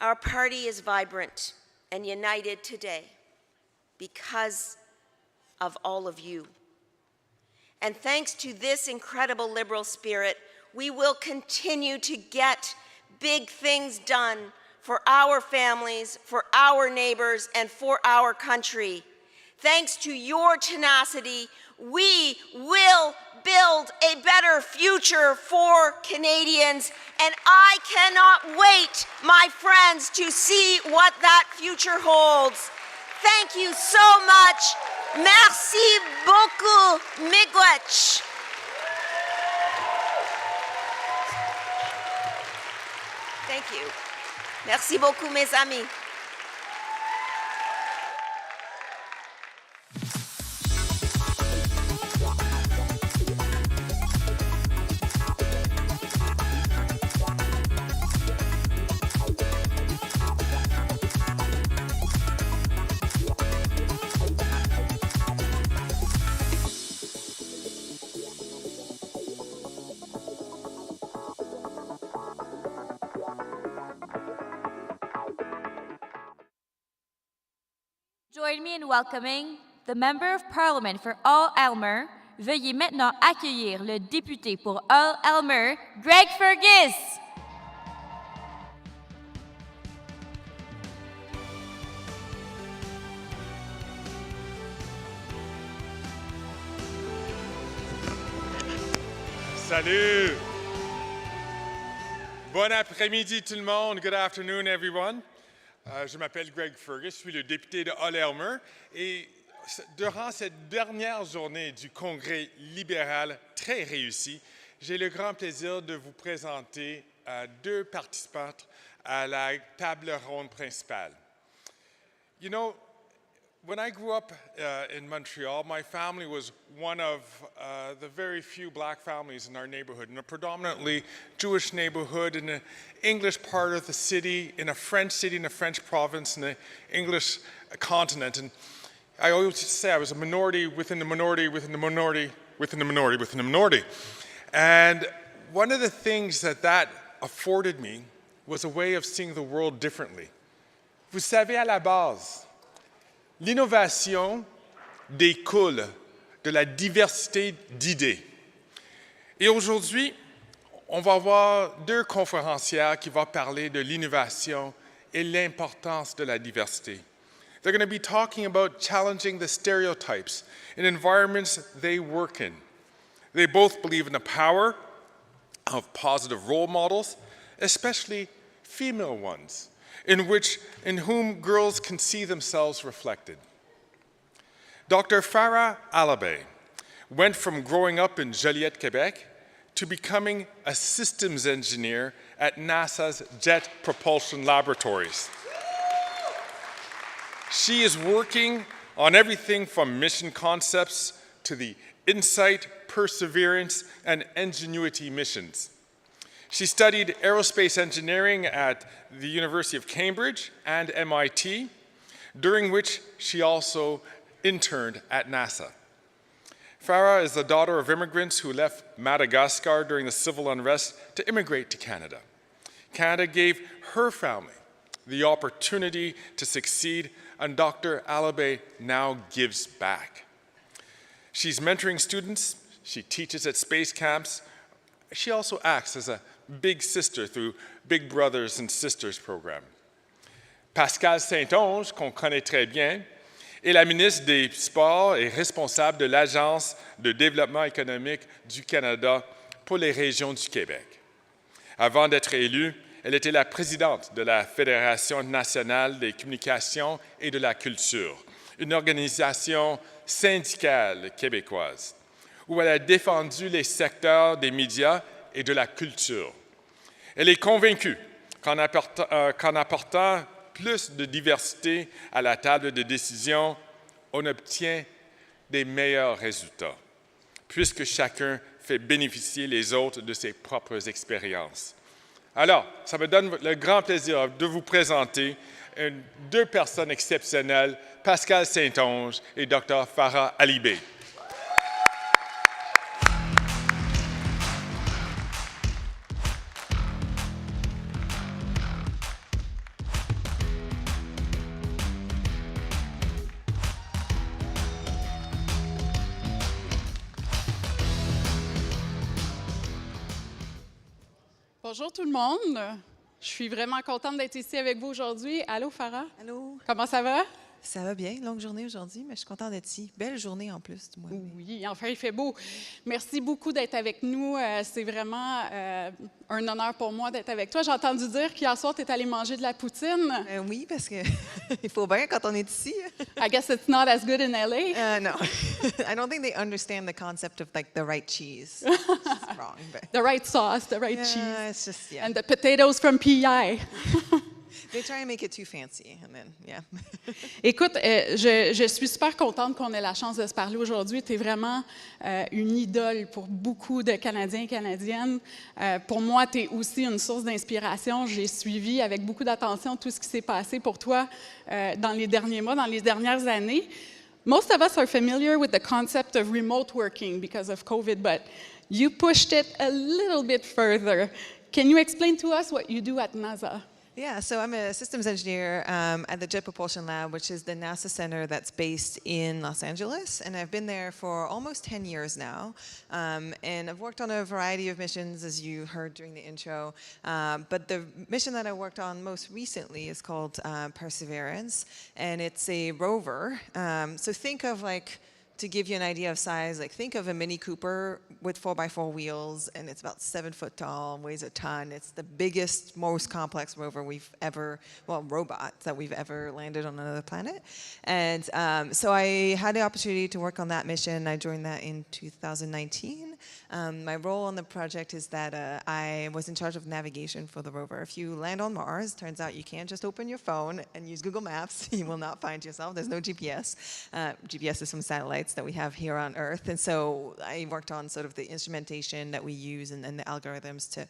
Our party is vibrant and united today because of all of you. And thanks to this incredible Liberal spirit, we will continue to get big things done for our families, for our neighbors, and for our country. Thanks to your tenacity, we will build a better future for Canadians, and I cannot wait, my friends, to see what that future holds. Thank you so much. Merci beaucoup, miigwech. Thank you. Merci beaucoup, mes amis. Join me in welcoming the Member of Parliament for Hull-Aylmer. Veuillez maintenant accueillir le député pour Hull-Aylmer, Greg Fergus. Salut! Bon après-midi tout le monde. Good afternoon, everyone. Je m'appelle Greg Fergus, je suis le député de Hull-Elmer et durant cette dernière journée du congrès libéral très réussi, j'ai le grand plaisir de vous présenter deux participantes à la table ronde principale. You know, when I grew up in Montreal, my family was one of the very few black families in our neighborhood, in a predominantly Jewish neighborhood, in the English part of the city, in a French province, in the English continent. And I always used to say I was a minority within the minority, within the minority, within the minority, within the minority. And one of the things that afforded me was a way of seeing the world differently. Vous savez, à la base, l'innovation découle de la diversité d'idées. Et aujourd'hui, on va avoir deux conférencières qui vont parler de l'innovation et l'importance de la diversité. They're going to be talking about challenging the stereotypes in environments they work in. They both believe in the power of positive role models, especially female ones, in whom girls can see themselves reflected. Dr. Farah Alibay went from growing up in Joliette, Quebec, to becoming a systems engineer at NASA's Jet Propulsion Laboratories. She is working on everything from mission concepts to the InSight, Perseverance, and Ingenuity missions. She studied aerospace engineering at the University of Cambridge and MIT, during which she also interned at NASA. Farah is the daughter of immigrants who left Madagascar during the civil unrest to immigrate to Canada. Canada gave her family the opportunity to succeed, and Dr. Alibay now gives back. She's mentoring students, she teaches at space camps, she also acts as a big sister through Big Brothers and Sisters program. Pascale St-Onge, qu'on connaît très bien, est la ministre des Sports et responsable de l'Agence de développement économique du Canada pour les régions du Québec. Avant d'être élue, elle était la présidente de la Fédération nationale des communications et de la culture, une organisation syndicale québécoise, où elle a défendu les secteurs des médias et de la culture. Elle est convaincue qu'en apportant plus de diversité à la table de décision, on obtient des meilleurs résultats, puisque chacun fait bénéficier les autres de ses propres expériences. Alors, ça me donne le grand plaisir de vous présenter deux personnes exceptionnelles, Pascale St-Onge et Dr. Farah Alibay. Bonjour tout le monde. Je suis vraiment contente d'être ici avec vous aujourd'hui. Allô, Farah? Allô? Comment ça va? Ça va bien, longue journée aujourd'hui, mais je suis contente d'être ici. Belle journée en plus, du moins. Oui, enfin, il fait beau. Merci beaucoup d'être avec nous. C'est vraiment un honneur pour moi d'être avec toi. J'ai entendu dire qu'hier soir, tu es allé manger de la poutine. Oui, parce que il faut bien quand on est ici. I guess it's not as good in LA. No, I don't think they understand the concept of like the right cheese. It's wrong, but The right sauce, the right cheese. it's just, yeah. And the potatoes from PI. They try and make it too fancy, and then, yeah. Écoute, je suis super contente qu'on ait la chance de se parler aujourd'hui. Tu es vraiment une idole pour beaucoup de Canadiens et Canadiennes. Pour moi, tu es aussi une source d'inspiration. J'ai suivi avec beaucoup d'attention tout ce qui s'est passé pour toi dans les derniers mois, dans les dernières années. Most of us are familiar with the concept of remote working because of COVID, but you pushed it a little bit further. Can you explain to us what you do at NASA? Yeah, so I'm a systems engineer at the Jet Propulsion Lab, which is the NASA center that's based in Los Angeles. And I've been there for almost 10 years now. And I've worked on a variety of missions, as you heard during the intro. But the mission that I worked on most recently is called Perseverance. And it's a rover. So think of like to give you an idea of size, like think of a Mini Cooper with 4x4 wheels, and it's about 7 foot tall, weighs a ton. It's the biggest, most complex rover we've ever, robot that we've ever landed on another planet. And so I had the opportunity to work on that mission. I joined that in 2019. My role on the project is that I was in charge of navigation for the rover. If you land on Mars, turns out you can't just open your phone and use Google Maps. You will not find yourself. There's no GPS. GPS is from satellites that we have here on Earth. And so I worked on sort of the instrumentation that we use and the algorithms to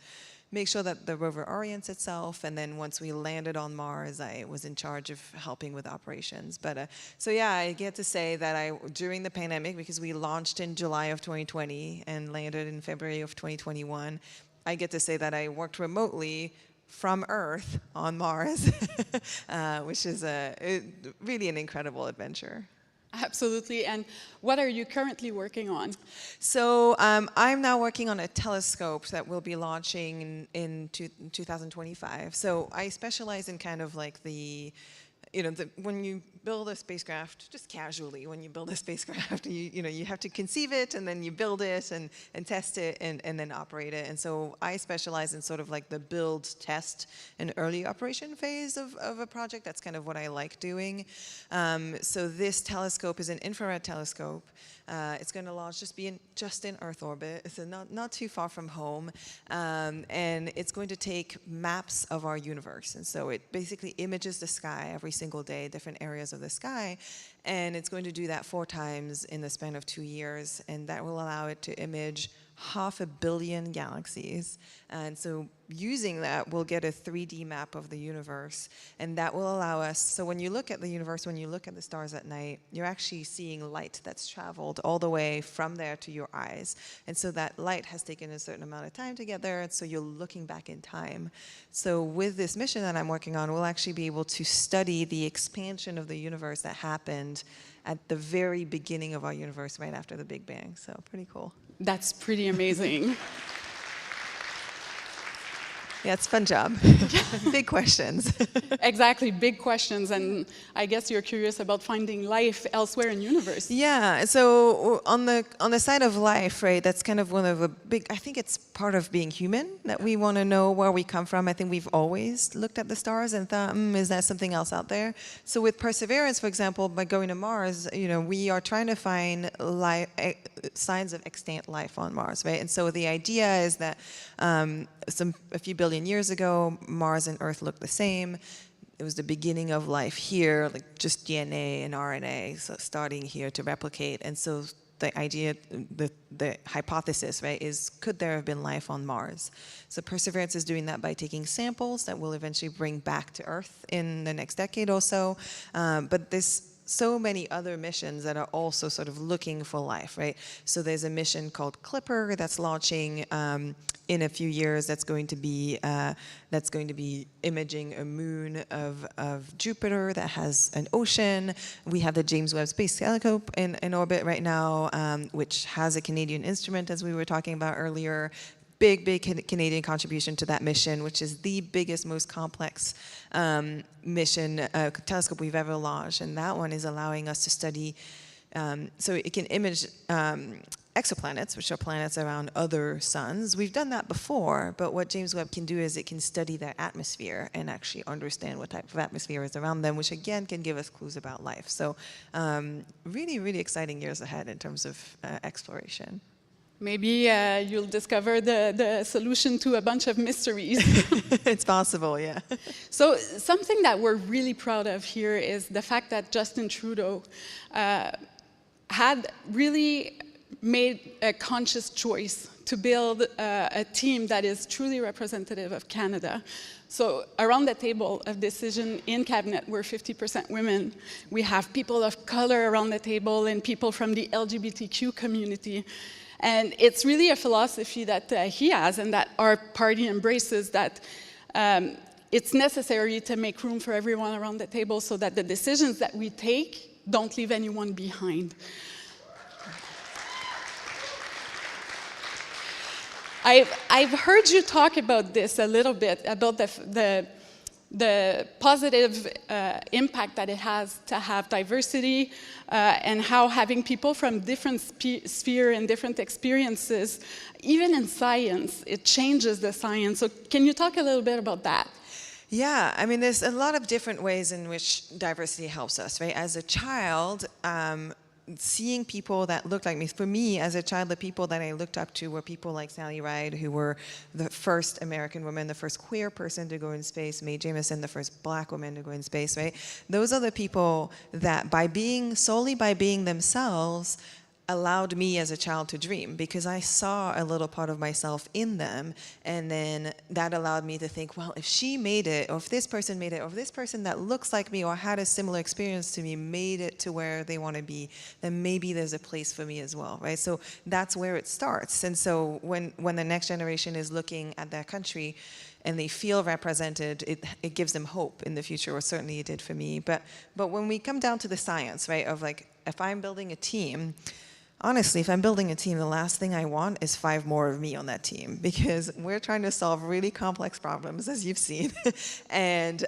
make sure that the rover orients itself. And then once we landed on Mars, I was in charge of helping with operations. But so yeah, I get to say that during the pandemic, because we launched in July of 2020 and landed in February of 2021, I get to say that I worked remotely from Earth on Mars, which is really an incredible adventure. Absolutely. And what are you currently working on? So I'm now working on a telescope that will be launching in 2025. So I specialize in kind of like when you build a spacecraft, just casually, when you build a spacecraft, you have to conceive it, and then you build it and test it and then operate it. And so I specialize in sort of like the build, test, and early operation phase of a project. That's kind of what I like doing. So this telescope is an infrared telescope. It's going to launch just in Earth orbit, so not too far from home, and it's going to take maps of our universe. And so it basically images the sky every single day, different areas of the sky, and it's going to do that 4 times in the span of 2 years, and that will allow it to image 500 million galaxies. And so using that, we'll get a 3D map of the universe, and that will allow us, so when you look at the universe, when you look at the stars at night, you're actually seeing light that's traveled all the way from there to your eyes. And so that light has taken a certain amount of time to get there, and so you're looking back in time. So with this mission that I'm working on, we'll actually be able to study the expansion of the universe that happened at the very beginning of our universe, right after the Big Bang. So pretty cool. That's pretty amazing. Yeah, it's a fun job. Big questions. Exactly, big questions, and I guess you're curious about finding life elsewhere in the universe. Yeah, so on the side of life, right, that's kind of one of the big, I think it's part of being human, that we want to know where we come from. I think we've always looked at the stars and thought, is there something else out there? So with Perseverance, for example, by going to Mars, we are trying to find signs of extant life on Mars, right? And so the idea is that a few billion years ago, Mars and Earth looked the same. It was the beginning of life here, like just DNA and RNA, so starting here to replicate. And so the idea, the hypothesis, right, is could there have been life on Mars? So Perseverance is doing that by taking samples that we'll eventually bring back to Earth in the next decade or so. But there's so many other missions that are also sort of looking for life, right? So there's a mission called Clipper that's launching in a few years. That's going to be imaging a moon of Jupiter that has an ocean. We have the James Webb Space Telescope in orbit right now, which has a Canadian instrument, as we were talking about earlier. Big Canadian contribution to that mission, which is the biggest, most complex mission telescope we've ever launched. And that one is allowing us to study, so it can image exoplanets, which are planets around other suns. We've done that before, but what James Webb can do is it can study their atmosphere and actually understand what type of atmosphere is around them, which again can give us clues about life. So really, really exciting years ahead in terms of exploration. Maybe you'll discover the solution to a bunch of mysteries. It's possible, yeah. So something that we're really proud of here is the fact that Justin Trudeau had really made a conscious choice to build a team that is truly representative of Canada. So around the table of decision in cabinet, we're 50% women. We have people of color around the table and people from the LGBTQ community. And it's really a philosophy that he has and that our party embraces, that it's necessary to make room for everyone around the table so that the decisions that we take don't leave anyone behind. I've heard you talk about this a little bit, about the positive impact that it has to have diversity and how having people from different spheres and different experiences, even in science, it changes the science. So can you talk a little bit about that? Yeah, I mean, there's a lot of different ways in which diversity helps us, right? As a child, seeing people that looked like me. For me, as a child, the people that I looked up to were people like Sally Ride, who were the first American woman, the first queer person to go in space, Mae Jemison, the first black woman to go in space, right? Those are the people that solely by being themselves, allowed me as a child to dream, because I saw a little part of myself in them, and then that allowed me to think, well, if she made it, or if this person made it, or if this person that looks like me or had a similar experience to me made it to where they want to be, then maybe there's a place for me as well, right? So that's where it starts. And so when the next generation is looking at their country and they feel represented, it gives them hope in the future, or certainly it did for me. But when we come down to the science, right, of like, if I'm building a team, honestly, if I'm building a team, the last thing I want is 5 more of me on that team, because we're trying to solve really complex problems, as you've seen. and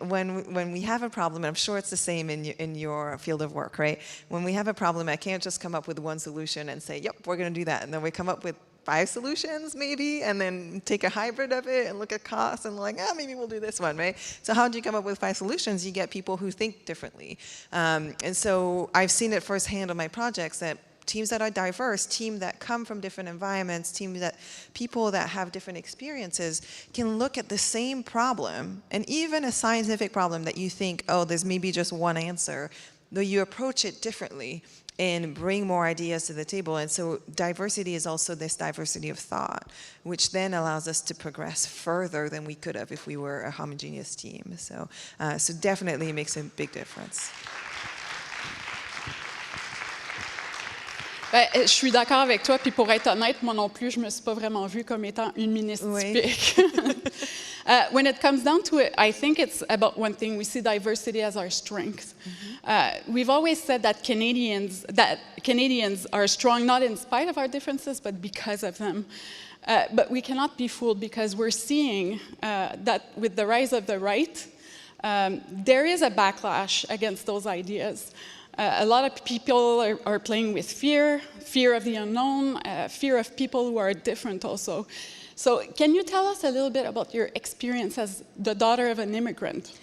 when we have a problem, and I'm sure it's the same in your field of work, right? When we have a problem, I can't just come up with one solution and say, yep, we're going to do that. And then we come up with 5 solutions maybe, and then take a hybrid of it and look at costs and like, maybe we'll do this one, right? So how do you come up with 5 solutions? You get people who think differently. And so I've seen it firsthand on my projects that teams that are diverse, teams that come from different environments, people that have different experiences can look at the same problem, and even a scientific problem that you think, oh, there's maybe just one answer, though you approach it differently and bring more ideas to the table. And so diversity is also this diversity of thought, which then allows us to progress further than we could have if we were a homogeneous team. So definitely it makes a big difference. Ben, je suis d'accord avec toi, puis pour être honnête, moi non plus, je me suis pas vraiment vue comme étant une ministre typique. When it comes down to it, I think it's about one thing. We see diversity as our strength. We've always said that Canadians are strong not in spite of our differences, but because of them. But we cannot be fooled, because we're seeing that with the rise of the right, there is a backlash against those ideas. A lot of people are playing with fear of the unknown, fear of people who are different also. So can you tell us a little bit about your experience as the daughter of an immigrant?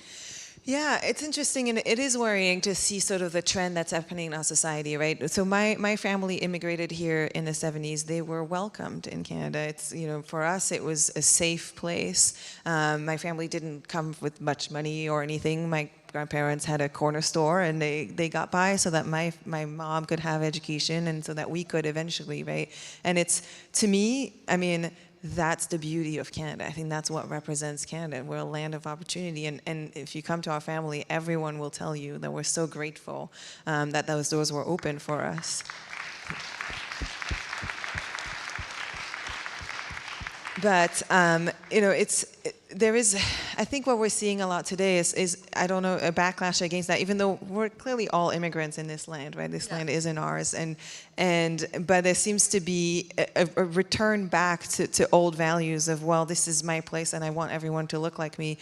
Yeah, it's interesting, and it is worrying to see sort of the trend that's happening in our society, right? So my family immigrated here in the 70s. They were welcomed in Canada. It's, for us, it was a safe place. My family didn't come with much money or anything. My grandparents had a corner store, and they got by so that my mom could have education, and so that we could eventually, right? And it's, to me, I mean, that's the beauty of Canada. I think that's what represents Canada. We're a land of opportunity, and if you come to our family, everyone will tell you that we're so grateful that those doors were open for us. But I think what we're seeing a lot today is I don't know, a backlash against that, even though we're clearly all immigrants in this land, right? This land isn't ours, but there seems to be a return back to old values of, well, this is my place and I want everyone to look like me.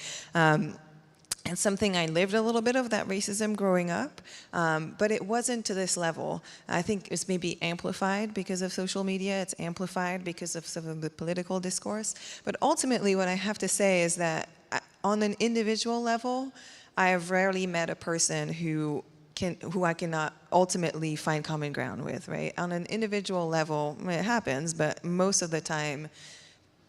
And something I lived a little bit of, that racism growing up, but it wasn't to this level. I think it's maybe amplified because of social media. It's amplified because of some of the political discourse. But ultimately, what I have to say is that on an individual level, I have rarely met a person who I cannot ultimately find common ground with, right? On an individual level, it happens, but most of the time,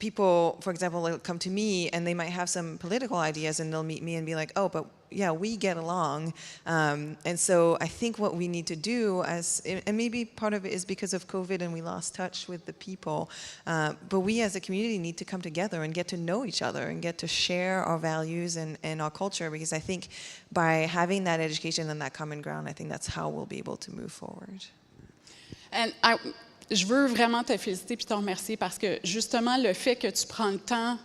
people, for example, will come to me and they might have some political ideas, and they'll meet me and be like, oh, but yeah, we get along. And so I think what we need to do, and maybe part of it is because of COVID and we lost touch with the people, but we as a community need to come together and get to know each other and get to share our values and our culture, because I think by having that education and that common ground, I think that's how we'll be able to move forward. And je veux vraiment te féliciter et te remercier, parce que justement, le fait que tu prends le temps,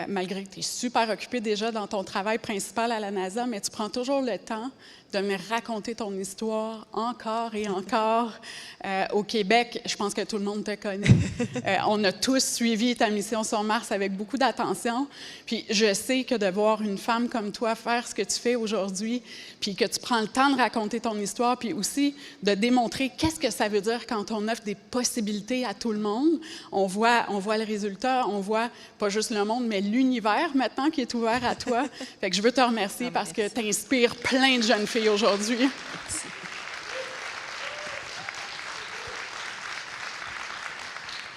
malgré que tu es super occupé déjà dans ton travail principal à la NASA, mais tu prends toujours le temps de venir raconter ton histoire encore et encore au Québec. Je pense que tout le monde te connaît. On a tous suivi ta mission sur Mars avec beaucoup d'attention. Puis je sais que de voir une femme comme toi faire ce que tu fais aujourd'hui, puis que tu prends le temps de raconter ton histoire, puis aussi de démontrer qu'est-ce que ça veut dire quand on offre des possibilités à tout le monde. On voit le résultat, on voit pas juste le monde, mais l'univers maintenant qui est ouvert à toi. Fait que je veux te remercier parce que tu inspires plein de jeunes filles aujourd'hui. Merci.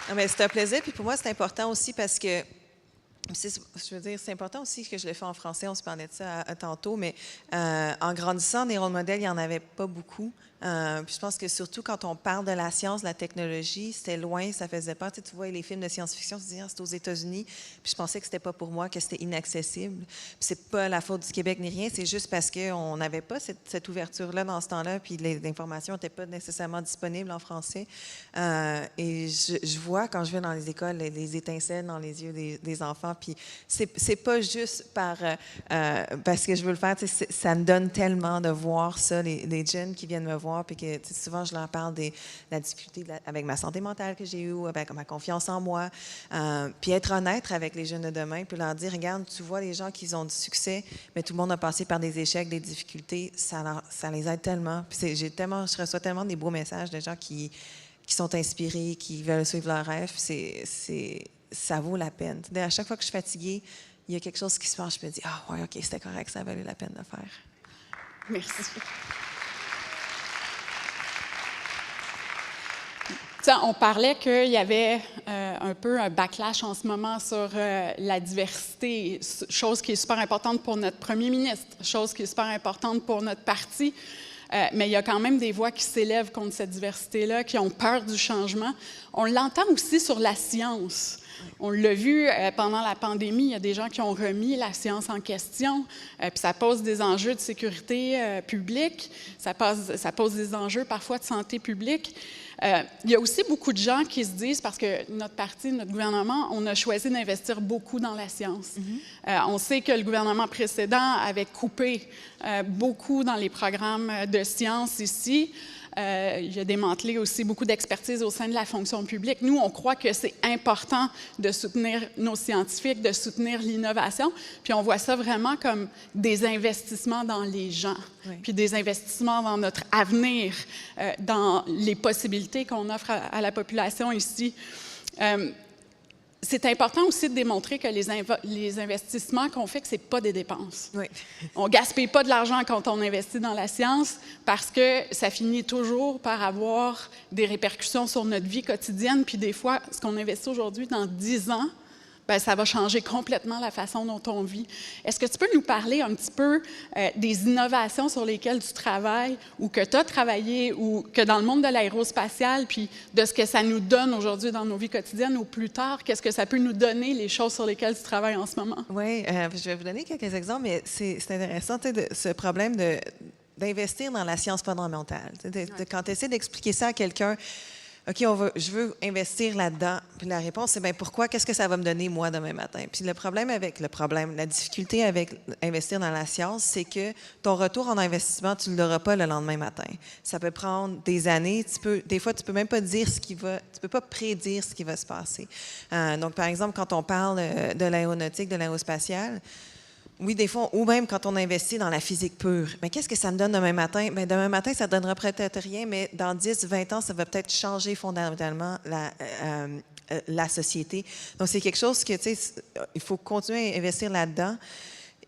Non, mais c'est un plaisir. Puis pour moi, c'est important aussi parce que, je veux dire, c'est important aussi que je le fais en français. On se parlait de ça tantôt, mais en grandissant, des rôles modèles, il n'y en avait pas beaucoup. Puis je pense que surtout quand on parle de la science, de la technologie, c'était loin, ça faisait peur. Tu vois, les films de science-fiction, tu te dis, c'est aux États-Unis. Puis je pensais que c'était pas pour moi, que c'était inaccessible. Puis c'est pas la faute du Québec ni rien, c'est juste parce qu'on n'avait pas cette ouverture-là dans ce temps-là, puis l'information n'était pas nécessairement disponible en français. Et je vois, quand je vais dans les écoles, les étincelles dans les yeux des enfants. Puis c'est pas juste parce que je veux le faire, ça me donne tellement de voir ça, les jeunes qui viennent me voir. Puis que souvent, je leur parle de la difficulté avec ma santé mentale que j'ai eue, avec ma confiance en moi. Puis être honnête avec les jeunes de demain, puis leur dire, regarde, tu vois les gens qui ont du succès, mais tout le monde a passé par des échecs, des difficultés, ça les aide tellement. Puis je reçois tellement des beaux messages de gens qui sont inspirés, qui veulent suivre leurs rêves. Ça vaut la peine. À chaque fois que je suis fatiguée, il y a quelque chose qui se passe, je me dis, ouais, OK, c'était correct, ça a valu la peine de faire. Merci. On parlait qu'il y avait un peu un backlash en ce moment sur la diversité, chose qui est super importante pour notre premier ministre, chose qui est super importante pour notre parti. Mais il y a quand même des voix qui s'élèvent contre cette diversité-là, qui ont peur du changement. On l'entend aussi sur la science. On l'a vu pendant la pandémie, il y a des gens qui ont remis la science en question, puis ça pose des enjeux de sécurité publique, ça pose des enjeux parfois de santé publique. Il y a aussi beaucoup de gens qui se disent, parce que notre parti, notre gouvernement, on a choisi d'investir beaucoup dans la science. On sait que le gouvernement précédent avait coupé beaucoup dans les programmes de science ici. Il a démantelé aussi beaucoup d'expertise au sein de la fonction publique. Nous, on croit que c'est important de soutenir nos scientifiques, de soutenir l'innovation, puis on voit ça vraiment comme des investissements dans les gens, puis des investissements dans notre avenir, dans les possibilités qu'on offre à la population ici. C'est important aussi de démontrer que les investissements qu'on fait, que ce n'est pas des dépenses. Oui. On ne gaspille pas de l'argent quand on investit dans la science parce que ça finit toujours par avoir des répercussions sur notre vie quotidienne. Puis des fois, ce qu'on investit aujourd'hui, dans 10 ans, bien, ça va changer complètement la façon dont on vit. Est-ce que tu peux nous parler un petit peu des innovations sur lesquelles tu travailles ou que tu as travaillé ou que dans le monde de l'aérospatiale, puis de ce que ça nous donne aujourd'hui dans nos vies quotidiennes ou plus tard, qu'est-ce que ça peut nous donner, les choses sur lesquelles tu travailles en ce moment? Oui, je vais vous donner quelques exemples, mais c'est intéressant, ce problème d'investir dans la science fondamentale. Quand tu essaies d'expliquer ça à quelqu'un, OK, je veux investir là-dedans. Puis la réponse, c'est bien, pourquoi? Qu'est-ce que ça va me donner, moi, demain matin? Puis la difficulté avec investir dans la science, c'est que ton retour en investissement, tu ne l'auras pas le lendemain matin. Ça peut prendre des années. Des fois, tu ne peux même pas dire tu peux pas prédire ce qui va se passer. Donc, par exemple, quand on parle de l'aéronautique, de l'aérospatiale, oui, des fois, ou même quand on investit dans la physique pure. Mais qu'est-ce que ça me donne demain matin? Bien, demain matin, ça ne donnera peut-être rien, mais dans 10, 20 ans, ça va peut-être changer fondamentalement la société. Donc, c'est quelque chose que, tu sais, il faut continuer à investir là-dedans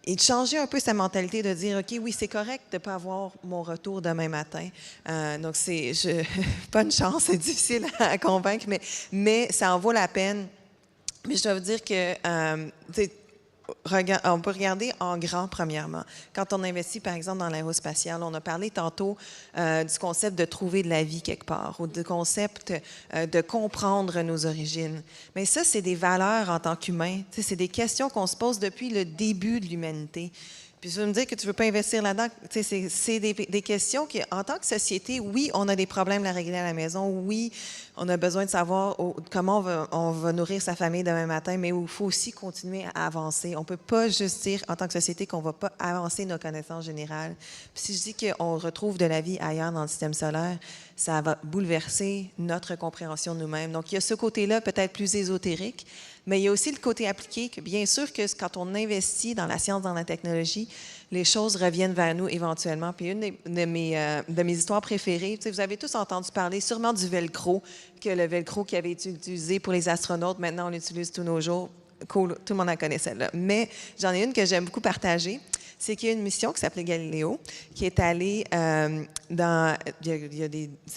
et de changer un peu sa mentalité, de dire, OK, oui, c'est correct de ne pas avoir mon retour demain matin. Donc, pas une chance, c'est difficile à convaincre, mais ça en vaut la peine. Mais je dois vous dire que, on peut regarder en grand, premièrement. Quand on investit, par exemple, dans l'aérospatiale, on a parlé tantôt du concept de trouver de la vie quelque part ou du concept de comprendre nos origines. Mais ça, c'est des valeurs en tant qu'humain. C'est des questions qu'on se pose depuis le début de l'humanité. Puis, tu veux me dire que tu ne veux pas investir là-dedans? C'est des questions qui, en tant que société, oui, on a des problèmes à régler à la maison. Oui, on a besoin de savoir comment on va nourrir sa famille demain matin, mais il faut aussi continuer à avancer. On ne peut pas juste dire, en tant que société, qu'on ne va pas avancer nos connaissances générales. Puis si je dis qu'on retrouve de la vie ailleurs dans le système solaire, ça va bouleverser notre compréhension de nous-mêmes. Donc, il y a ce côté-là peut-être plus ésotérique, mais il y a aussi le côté appliqué, que bien sûr que quand on investit dans la science, dans la technologie, les choses reviennent vers nous éventuellement. Puis une de mes histoires préférées, vous avez tous entendu parler sûrement du velcro, que le velcro qui avait été utilisé pour les astronautes, maintenant on l'utilise tous nos jours. Cool, tout le monde en connaît celle-là. Mais j'en ai une que j'aime beaucoup partager. C'est qu'il y a une mission qui s'appelait Galileo, qui est allée ça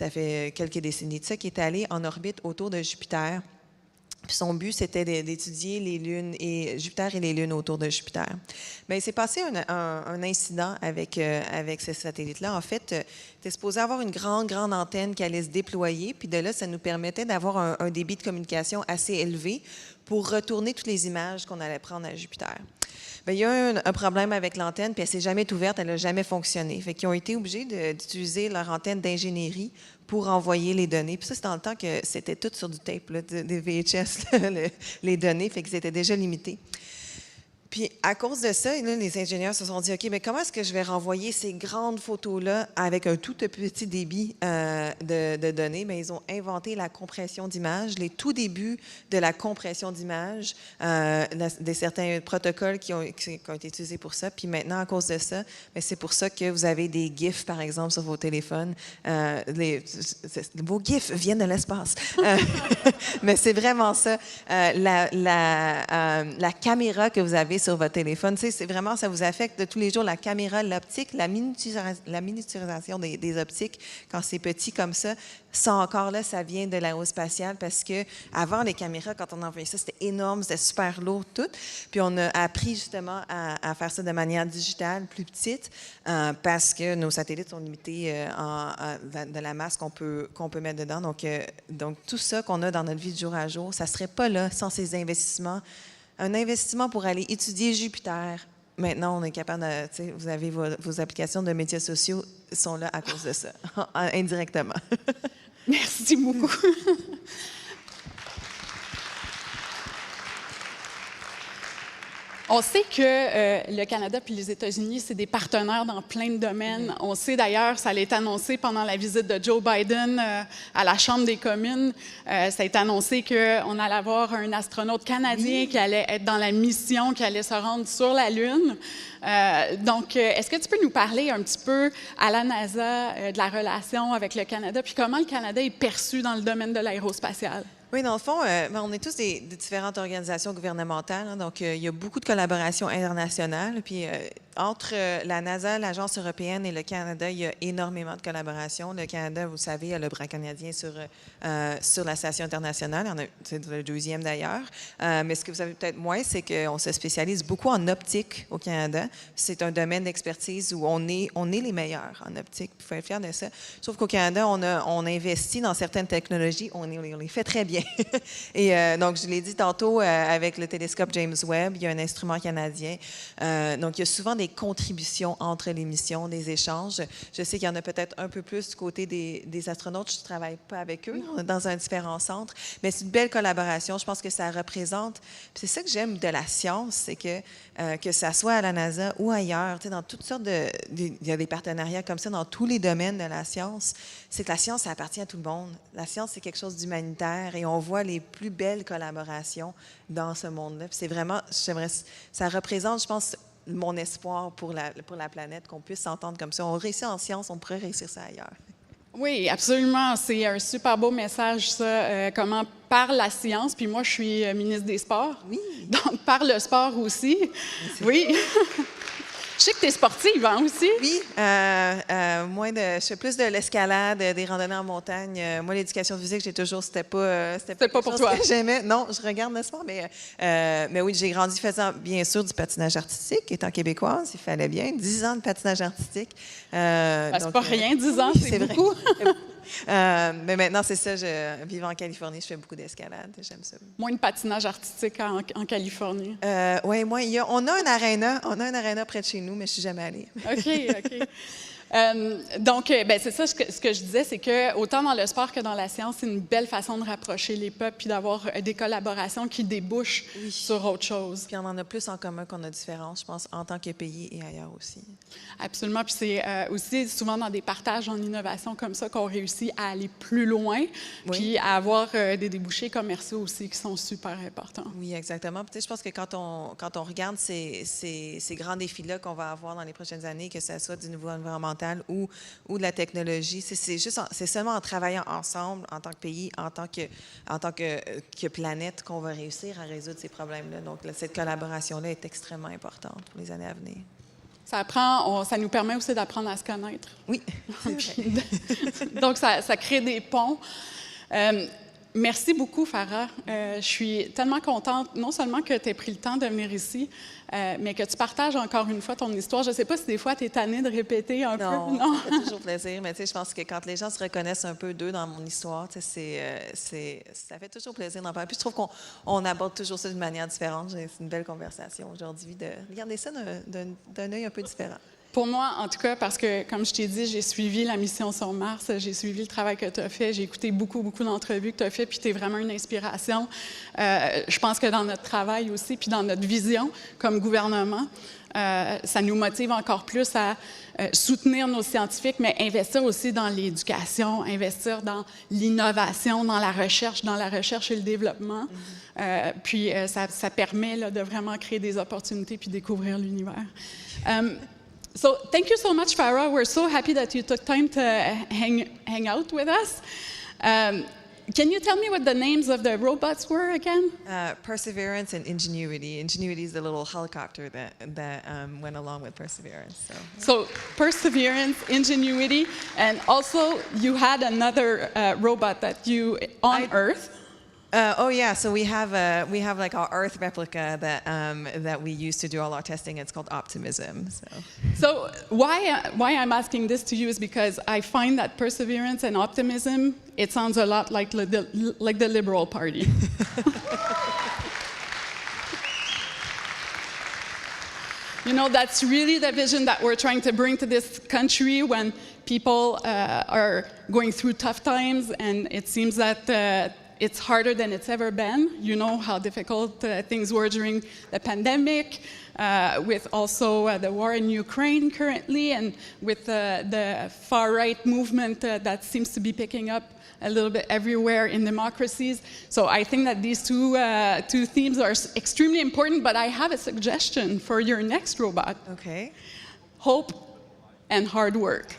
fait quelques décennies de ça, qui est allée en orbite autour de Jupiter. Puis son but, c'était d'étudier les lunes et Jupiter et les lunes autour de Jupiter. Bien, il s'est passé un incident avec ce satellite-là. En fait, c'était supposé avoir une grande antenne qui allait se déployer, puis de là, ça nous permettait d'avoir un débit de communication assez élevé pour retourner toutes les images qu'on allait prendre à Jupiter. Bien, il y a eu un problème avec l'antenne, puis elle ne s'est jamais ouverte, elle n'a jamais fonctionné. Fait qu'ils ont été obligés d'utiliser leur antenne d'ingénierie pour envoyer les données. Puis ça, c'est dans le temps que c'était tout sur du tape, là, des VHS, là, les données, fait qu'ils étaient déjà limités. Puis à cause de ça, là, les ingénieurs se sont dit, OK, mais comment est-ce que je vais renvoyer ces grandes photos-là avec un tout petit débit de données? Bien, ils ont inventé la compression d'images, les tout débuts de la compression d'images, des certains protocoles qui ont été utilisés pour ça. Puis maintenant, à cause de ça, bien, c'est pour ça que vous avez des GIFs, par exemple, sur vos téléphones. Vos GIFs viennent de l'espace. Mais c'est vraiment ça. La caméra que vous avez sur votre téléphone, c'est vraiment, ça vous affecte de tous les jours, la caméra, l'optique, la miniaturisation des optiques, quand c'est petit comme ça encore là, ça vient de l'aérospatiale parce que avant les caméras, quand on envoyait ça, c'était énorme, c'était super lourd, tout. Puis on a appris justement à faire ça de manière digitale, plus petite, parce que nos satellites sont limités de la masse qu'on peut mettre dedans. Donc tout ça qu'on a dans notre vie de jour à jour, ça ne serait pas là sans ces investissements. Un investissement pour aller étudier Jupiter. Maintenant, on est capable de, vous avez vos applications de médias sociaux sont là à cause de ça, indirectement. Merci beaucoup. On sait que le Canada puis les États-Unis, c'est des partenaires dans plein de domaines. On sait d'ailleurs, ça a été annoncé pendant la visite de Joe Biden à la Chambre des communes. Ça a été annoncé qu'on allait avoir un astronaute canadien qui allait être dans la mission, qui allait se rendre sur la Lune. Donc, est-ce que tu peux nous parler un petit peu à la NASA de la relation avec le Canada, puis comment le Canada est perçu dans le domaine de l'aérospatial? Oui, dans le fond, on est tous des différentes organisations gouvernementales, hein, donc il y a beaucoup de collaborations internationales. Puis entre la NASA, l'Agence européenne et le Canada, il y a énormément de collaborations. Le Canada, vous savez, a le bras canadien sur la station internationale. C'est le 2e d'ailleurs. Mais ce que vous savez peut-être moins, c'est qu'on se spécialise beaucoup en optique au Canada. C'est un domaine d'expertise où on est les meilleurs en optique. Il faut être fier de ça. Sauf qu'au Canada, on investit dans certaines technologies. On les fait très bien. Et donc, je l'ai dit tantôt, avec le télescope James Webb, il y a un instrument canadien. Donc, il y a souvent des contributions entre les missions, des échanges. Je sais qu'il y en a peut-être un peu plus du côté des astronautes. Je ne travaille pas avec eux, on est dans un différent centre. Mais c'est une belle collaboration. Je pense que ça représente... C'est ça que j'aime de la science, c'est que ça soit à la NASA ou ailleurs, tu sais, dans toutes sortes il y a des partenariats comme ça dans tous les domaines de la science. C'est que la science, ça appartient à tout le monde. La science, c'est quelque chose d'humanitaire et on voit les plus belles collaborations dans ce monde-là. Puis c'est vraiment, ça représente, je pense, mon espoir pour la planète, qu'on puisse s'entendre comme ça. On réussit en science, on pourrait réussir ça ailleurs. Oui, absolument. C'est un super beau message, ça. Comment par la science, puis moi, je suis ministre des Sports. Oui. Donc, par le sport aussi. Merci. Oui. Je sais que tu es sportive, hein, aussi? Oui. Je fais plus de l'escalade, des randonnées en montagne. Moi, l'éducation physique, c'était pas pour toi. Que j'aimais. Non, je regarde le sport, mais oui, j'ai grandi faisant, bien sûr, du patinage artistique. Étant québécoise, il fallait bien 10 ans de patinage artistique. C'est pas rien, 10 ans, c'est beaucoup. Mais maintenant, c'est ça, vivant en Californie, je fais beaucoup d'escalade, j'aime ça. Moins de patinage artistique en Californie. Oui, on a un aréna près de chez nous, mais je ne suis jamais allée. OK. Donc, c'est ça, ce que je disais, c'est que autant dans le sport que dans la science, c'est une belle façon de rapprocher les peuples puis d'avoir des collaborations qui débouchent sur autre chose. Puis on en a plus en commun qu'on a différence, je pense, en tant que pays et ailleurs aussi. Absolument. Puis c'est aussi souvent dans des partages en innovation comme ça qu'on réussit à aller plus loin, puis à avoir des débouchés commerciaux aussi qui sont super importants. Oui, exactement. Puis, je pense que quand on regarde ces grands défis-là qu'on va avoir dans les prochaines années, que ce soit du niveau environnemental ou de la technologie, c'est seulement en travaillant ensemble, en tant que pays, en tant que planète, qu'on va réussir à résoudre ces problèmes-là. Donc, cette collaboration-là est extrêmement importante pour les années à venir. Ça nous permet aussi d'apprendre à se connaître. Oui. Donc, ça crée des ponts. Merci beaucoup, Farah. Je suis tellement contente, non seulement que tu aies pris le temps de venir ici, mais que tu partages encore une fois ton histoire. Je ne sais pas si des fois tu es tannée de répéter un peu. Non, ça fait toujours plaisir. Mais je pense que quand les gens se reconnaissent un peu d'eux dans mon histoire, ça fait toujours plaisir d'en parler. Puis je trouve qu'on aborde toujours ça d'une manière différente. C'est une belle conversation aujourd'hui de regarder ça d'un œil un peu différent. Pour moi, en tout cas, parce que, comme je t'ai dit, j'ai suivi la mission sur Mars, j'ai suivi le travail que tu as fait, j'ai écouté beaucoup d'entrevues que tu as fait, puis tu es vraiment une inspiration. Je pense que dans notre travail aussi, puis dans notre vision comme gouvernement, ça nous motive encore plus à soutenir nos scientifiques, mais investir aussi dans l'éducation, investir dans l'innovation, dans la recherche et le développement. Puis ça permet là, de vraiment créer des opportunités puis découvrir l'univers. So thank you so much, Farah. We're so happy that you took time to hang out with us. Can you tell me what the names of the robots were again? Perseverance and Ingenuity. Ingenuity is the little helicopter that went along with Perseverance. So Perseverance, Ingenuity, and also you had another robot that you on Earth. So we have like our Earth replica that we use to do all our testing. It's called Optimism. So why I'm asking this to you is because I find that Perseverance and Optimism, it sounds a lot like the Liberal Party. You know, that's really the vision that we're trying to bring to this country when people are going through tough times, and it seems that it's harder than it's ever been. You know how difficult things were during the pandemic, with also the war in Ukraine currently, and with the far-right movement that seems to be picking up a little bit everywhere in democracies. So I think that these two themes are extremely important, but I have a suggestion for your next robot. Okay. Hope and hard work.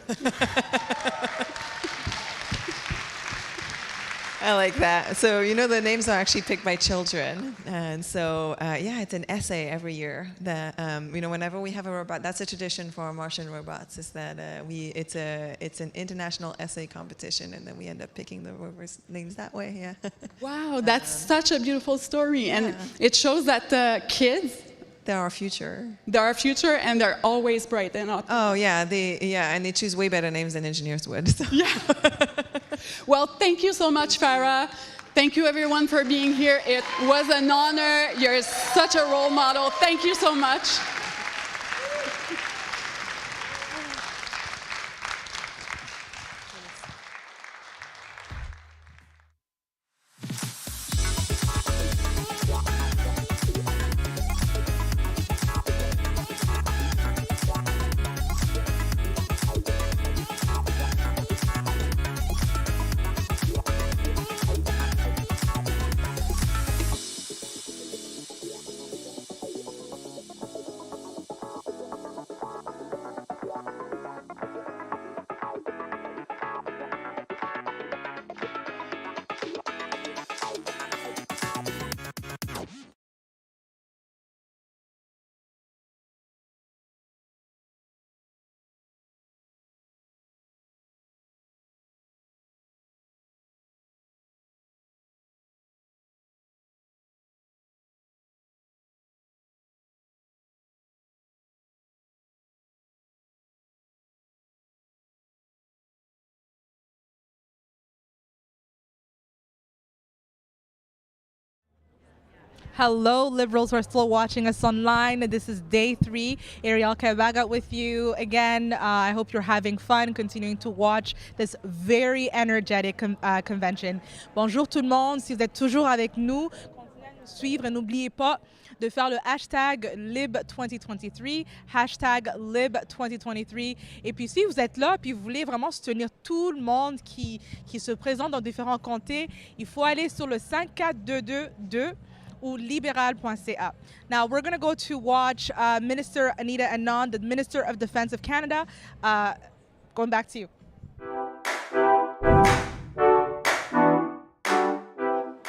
I like that. So, you know, the names are actually picked by children. And so, it's an essay every year that, whenever we have a robot, that's a tradition for Martian robots, is that it's an international essay competition, and then we end up picking the robots' names that way, yeah. Wow, that's such a beautiful story. And it shows that kids, they're our future. They're our future, and they're always bright and optimistic. Oh, yeah, and they choose way better names than engineers would. So. Yeah. Well, thank you so much, Farah. Thank you, everyone, for being here. It was an honor. You're such a role model. Thank you so much. Hello, liberals who are still watching us online. This is day 3. Ariel Kabaga with you again. I hope you're having fun continuing to watch this very energetic convention. Bonjour tout le monde. Si vous êtes toujours avec nous, continuez à nous suivre. N'oubliez pas de faire le hashtag Lib2023, hashtag Lib2023. Et puis si vous êtes là puis vous voulez vraiment soutenir tout le monde qui se présente dans différents comtés, il faut aller sur le 54222 ou libéral.ca. Now we're going to go to watch Minister Anita Anand, the Minister of Defense of Canada. Going back to you.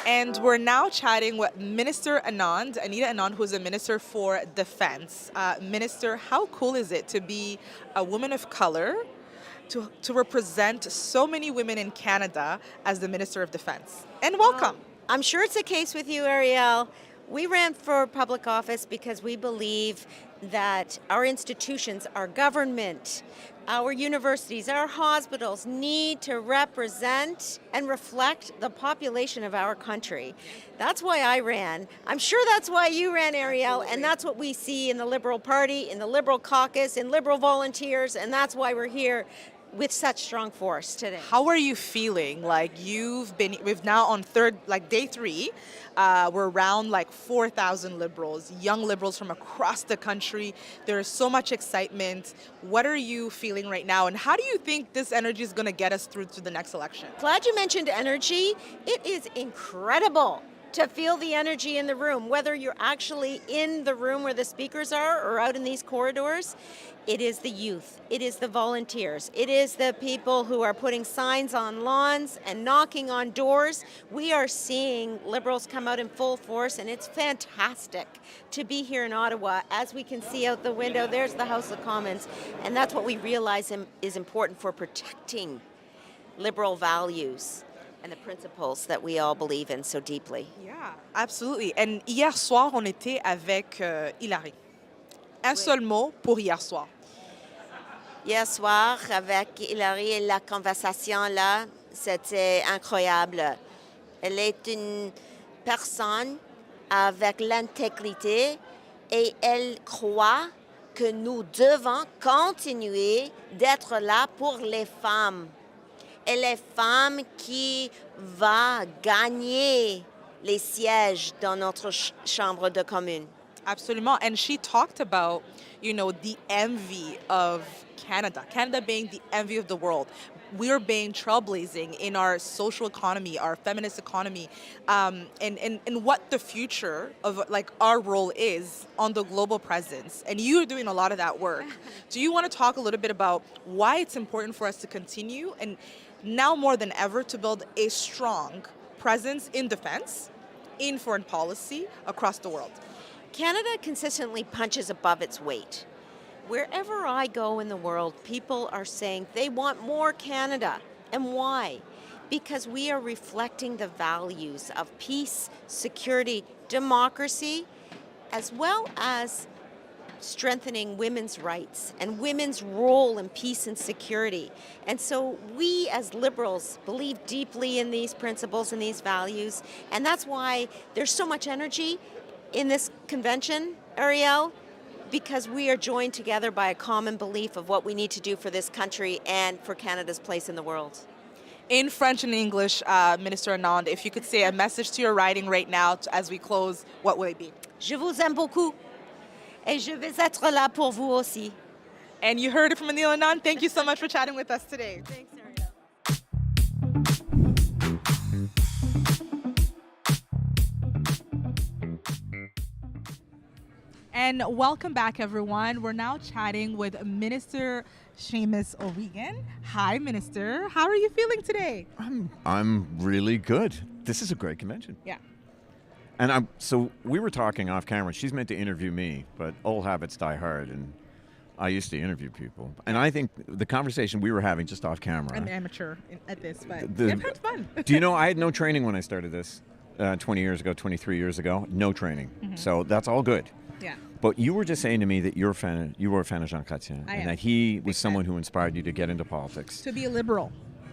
And we're now chatting with Minister Anand, Anita Anand, who's a Minister for Defense. Minister, how cool is it to be a woman of color, to represent so many women in Canada as the Minister of Defense? And welcome. I'm sure it's the case with you, Ariel. We ran for public office because we believe that our institutions, our government, our universities, our hospitals need to represent and reflect the population of our country. That's why I ran. I'm sure that's why you ran, Ariel, and that's what we see in the Liberal Party, in the Liberal caucus, in Liberal volunteers, and that's why we're here with such strong force today. How are you feeling? Like we've now on day 3, we're around 4,000 liberals, young liberals from across the country. There is so much excitement. What are you feeling right now? And how do you think this energy is going to get us through to the next election? Glad you mentioned energy. It is incredible to feel the energy in the room, whether you're actually in the room where the speakers are or out in these corridors. It is the youth, it is the volunteers, it is the people who are putting signs on lawns and knocking on doors. We are seeing Liberals come out in full force, and it's fantastic to be here in Ottawa. As we can see out the window, there's the House of Commons, and that's what we realize is important for protecting Liberal values and the principles that we all believe in so deeply. Yeah, absolutely. And hier soir, on était avec Hilary. Un seul mot pour hier soir. Hier soir, avec Hilary, la conversation là, c'était incroyable. Elle est une personne avec l'intégrité et elle croit que nous devons continuer d'être là pour les femmes. Et les femmes qui vont gagner les sièges dans notre chambre de commune. Absolument. And she talked about, the envy of Canada being the envy of the world. We're being trailblazing in our social economy, our feminist economy, and what the future of our role is on the global presence. And you're doing a lot of that work. Do you want to talk a little bit about why it's important for us to continue and now more than ever to build a strong presence in defense, in foreign policy across the world? Canada consistently punches above its weight. Wherever I go in the world, people are saying they want more Canada. And why? Because we are reflecting the values of peace, security, democracy, as well as strengthening women's rights and women's role in peace and security. And so we as Liberals believe deeply in these principles and these values, and that's why there's so much energy in this convention, Ariel, because we are joined together by a common belief of what we need to do for this country and for Canada's place in the world. In French and English, Minister Anand, if you could say a message to your riding right now as we close, what will it be? Je vous aime beaucoup, et je vais être là pour vous aussi. And you heard it from Anita Anand. Thank you so much for chatting with us today. Thanks, Ariel. And welcome back, everyone. We're now chatting with Minister Seamus O'Regan. Hi, Minister. How are you feeling today? I'm really good. This is a great convention. Yeah. And so we were talking off camera. She's meant to interview me, but old habits die hard, and I used to interview people. And I think the conversation we were having just off camera. I'm amateur at this, but I've had fun. Do you know, I had no training when I started this 20 years ago, 23 years ago. No training. Mm-hmm. So that's all good. Yeah. But you were just saying to me that you were a fan of Jean Chrétien, and that he was someone who inspired you to get into politics. To be a liberal,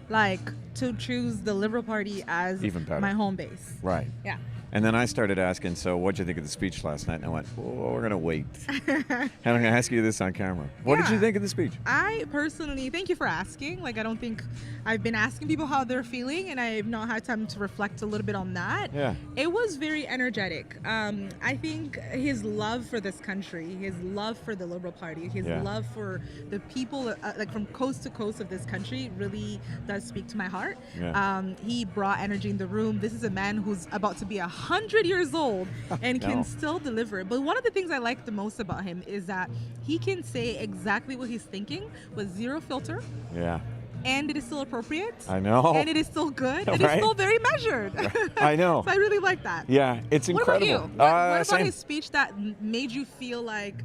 to choose the Liberal Party as even better. My home base. Right. Yeah. And then I started asking, so what'd you think of the speech last night? And I went, we're going to wait. And I'm going to ask you this on camera. What did you think of the speech? I personally, thank you for asking. Like, I don't think I've been asking people how they're feeling, and I've not had time to reflect a little bit on that. Yeah. It was very energetic. I think his love for this country, his love for the Liberal Party, his love for the people, like from coast to coast of this country, really does speak to my heart. Yeah. He brought energy in the room. This is a man who's about to be 100 years old and can still deliver. But one of the things I like the most about him is that he can say exactly what he's thinking with zero filter. Yeah. And it is still appropriate. I know. And it is still good. Right? It is still very measured. I know. So I really like that. Yeah, it's incredible. What about you? What about same. his speech that made you feel like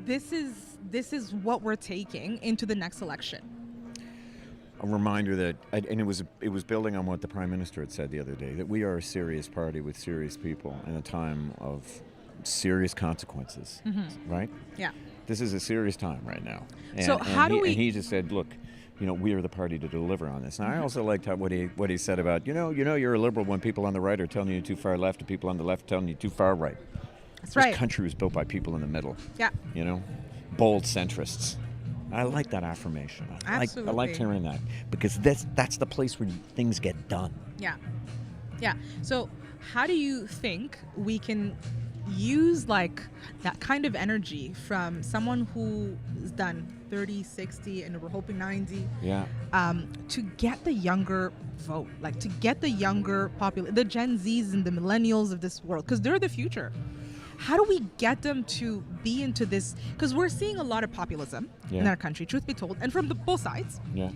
this is what we're taking into the next election? A reminder that, and it was building on what the Prime Minister had said the other day, that we are a serious party with serious people in a time of serious consequences, right? Yeah. This is a serious time right now. And, so how do we? And he just said, look, we are the party to deliver on this. And I also liked what he said about, you're a liberal when people on the right are telling you too far left, and people on the left telling you too far right. That's right. This country was built by people in the middle. Yeah. Bold centrists. I like that affirmation. I like hearing that, because that's the place where things get done. Yeah. Yeah. So how do you think we can use like that kind of energy from someone who's done 30, 60, and we're hoping 90, to get the younger vote, like to get the younger the Gen Zs and the millennials of this world, because they're the future. How do we get them to be into this? Because we're seeing a lot of populism in our country, truth be told, and from both sides. Yeah.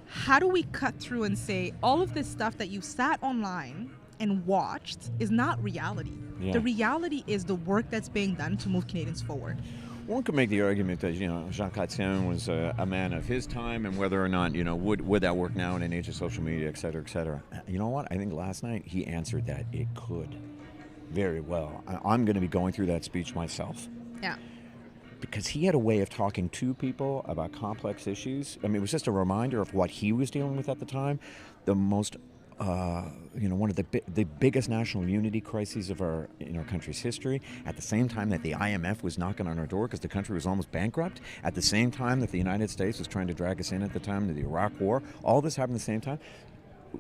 How do we cut through and say all of this stuff that you sat online and watched is not reality? Yeah. The reality is the work that's being done to move Canadians forward. One could make the argument that Jean Chrétien was a man of his time, and whether or not would that work now in an age of social media, et cetera, et cetera. You know what? I think last night he answered that it could very well. I'm going to be going through that speech myself. Yeah. Because he had a way of talking to people about complex issues. I mean, it was just a reminder of what he was dealing with at the time. The most one of the biggest national unity crises of our country's history, at the same time that the IMF was knocking on our door because the country was almost bankrupt, at the same time that the United States was trying to drag us in at the time of the Iraq War. All this happened at the same time.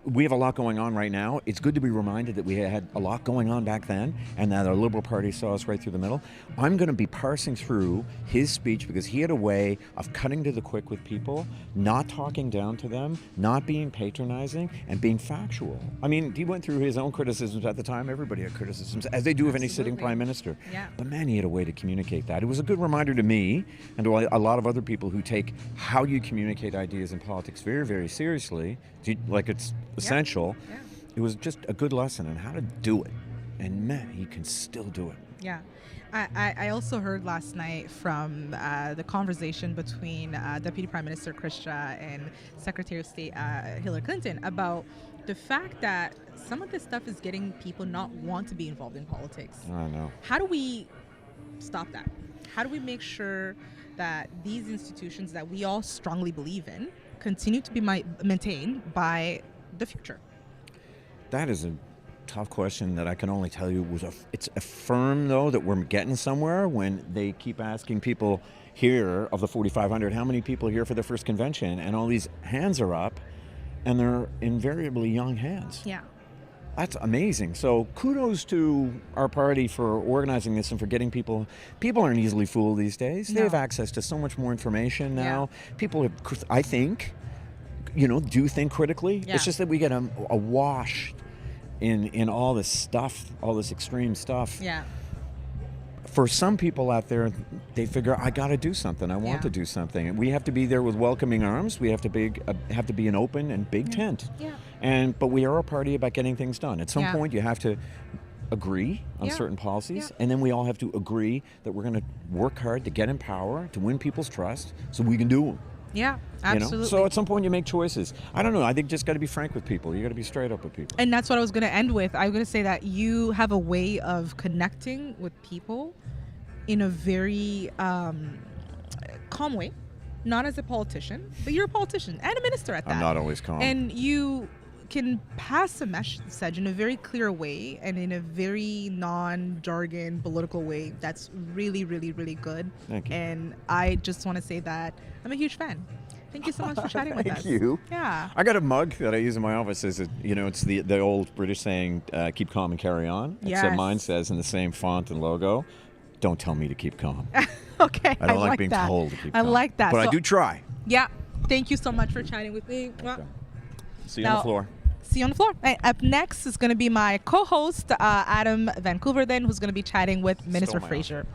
We have a lot going on right now. It's good to be reminded that we had a lot going on back then, and that our Liberal Party saw us right through the middle. I'm going to be parsing through his speech because he had a way of cutting to the quick with people, not talking down to them, not being patronizing, and being factual. I mean, he went through his own criticisms at the time. Everybody had criticisms, as they do of any sitting Prime Minister. Yeah. But man, he had a way to communicate that. It was a good reminder to me and to a lot of other people who take how you communicate ideas in politics very, very seriously, like it's essential. Yeah. It was just a good lesson on how to do it, and man, he can still do it. Yeah. I also heard last night from the conversation between Deputy Prime Minister Chrystia and Secretary of State Hillary Clinton about the fact that some of this stuff is getting people not want to be involved in politics. I know. How do we stop that? How do we make sure that these institutions that we all strongly believe in continue to be maintained by the future? That is a tough question that I can only tell you it's affirmed, though, that we're getting somewhere when they keep asking people here of the 4,500, how many people are here for the first convention? And all these hands are up, and they're invariably young hands. Yeah. That's amazing. So kudos to our party for organizing this and for getting people. People aren't easily fooled these days. They have access to so much more information now. Yeah. People, I think, do think critically. Yeah. It's just that we get a wash in all this stuff, all this extreme stuff. Yeah. For some people out there, they figure, I got to do something. I want to do something. And we have to be there with welcoming arms. We have to be an open and big tent. Yeah. But we are a party about getting things done. At some point, you have to agree on certain policies, and then we all have to agree that we're going to work hard to get in power, to win people's trust, so we can do them. Yeah, absolutely. So at some point you make choices. I don't know. I think just got to be frank with people. You got to be straight up with people. And that's what I was going to end with. I'm going to say that you have a way of connecting with people in a very calm way. Not as a politician, but you're a politician and a minister at that. I'm not always calm. And you can pass a message in a very clear way and in a very non-jargon political way, that's really, really, really good. Thank you. And I just want to say that I'm a huge fan. Thank you so much for chatting with us. Thank you. Yeah. I got a mug that I use in my office. It's the old British saying, keep calm and carry on. Yes. Except mine says in the same font and logo, don't tell me to keep calm. Okay. I don't like being that. told to keep I calm. like that. But I So- do try. Yeah. Thank you so much for chatting with me. See you on Now- the floor. See you on the floor. Up next is going to be my co-host, Adam Vancouver, then, who's going to be chatting with Minister my Fraser.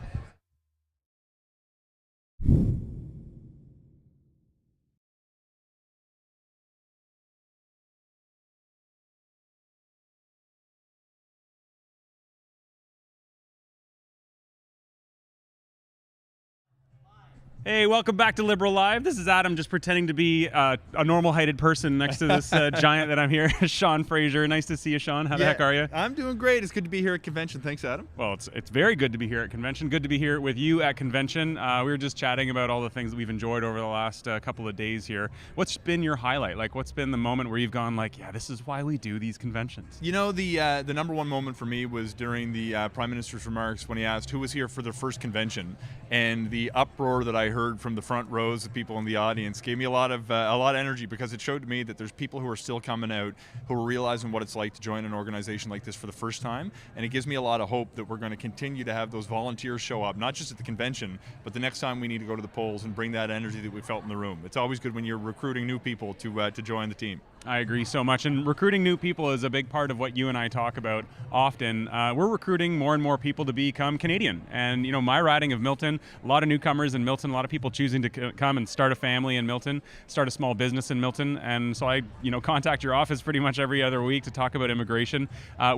Hey, welcome back to Liberal Live. This is Adam, just pretending to be a normal-heighted person next to this giant that I'm here, Sean Fraser. Nice to see you, Sean. How the heck are you? I'm doing great. It's good to be here at convention. Thanks, Adam. Well, it's very good to be here at convention. Good to be here with you at convention. We were just chatting about all the things that we've enjoyed over the last couple of days here. What's been your highlight? Like, what's been the moment where you've gone like, yeah, this is why we do these conventions? You know, the number one moment for me was during the Prime Minister's remarks when he asked who was here for their first convention, and the uproar that I heard from the front rows of people in the audience gave me a lot of energy, because it showed me that there's people who are still coming out who are realizing what it's like to join an organization like this for the first time, and it gives me a lot of hope that we're going to continue to have those volunteers show up, not just at the convention, but the next time we need to go to the polls and bring that energy that we felt in the room. It's always good when you're recruiting new people to join the team. I agree so much, and recruiting new people is a big part of what you and I talk about often. We're recruiting more and more people to become Canadian, and you know, my riding of Milton, a lot of newcomers in Milton, a lot of people choosing to come and start a family in Milton, start a small business in Milton, and so I contact your office pretty much every other week to talk about immigration.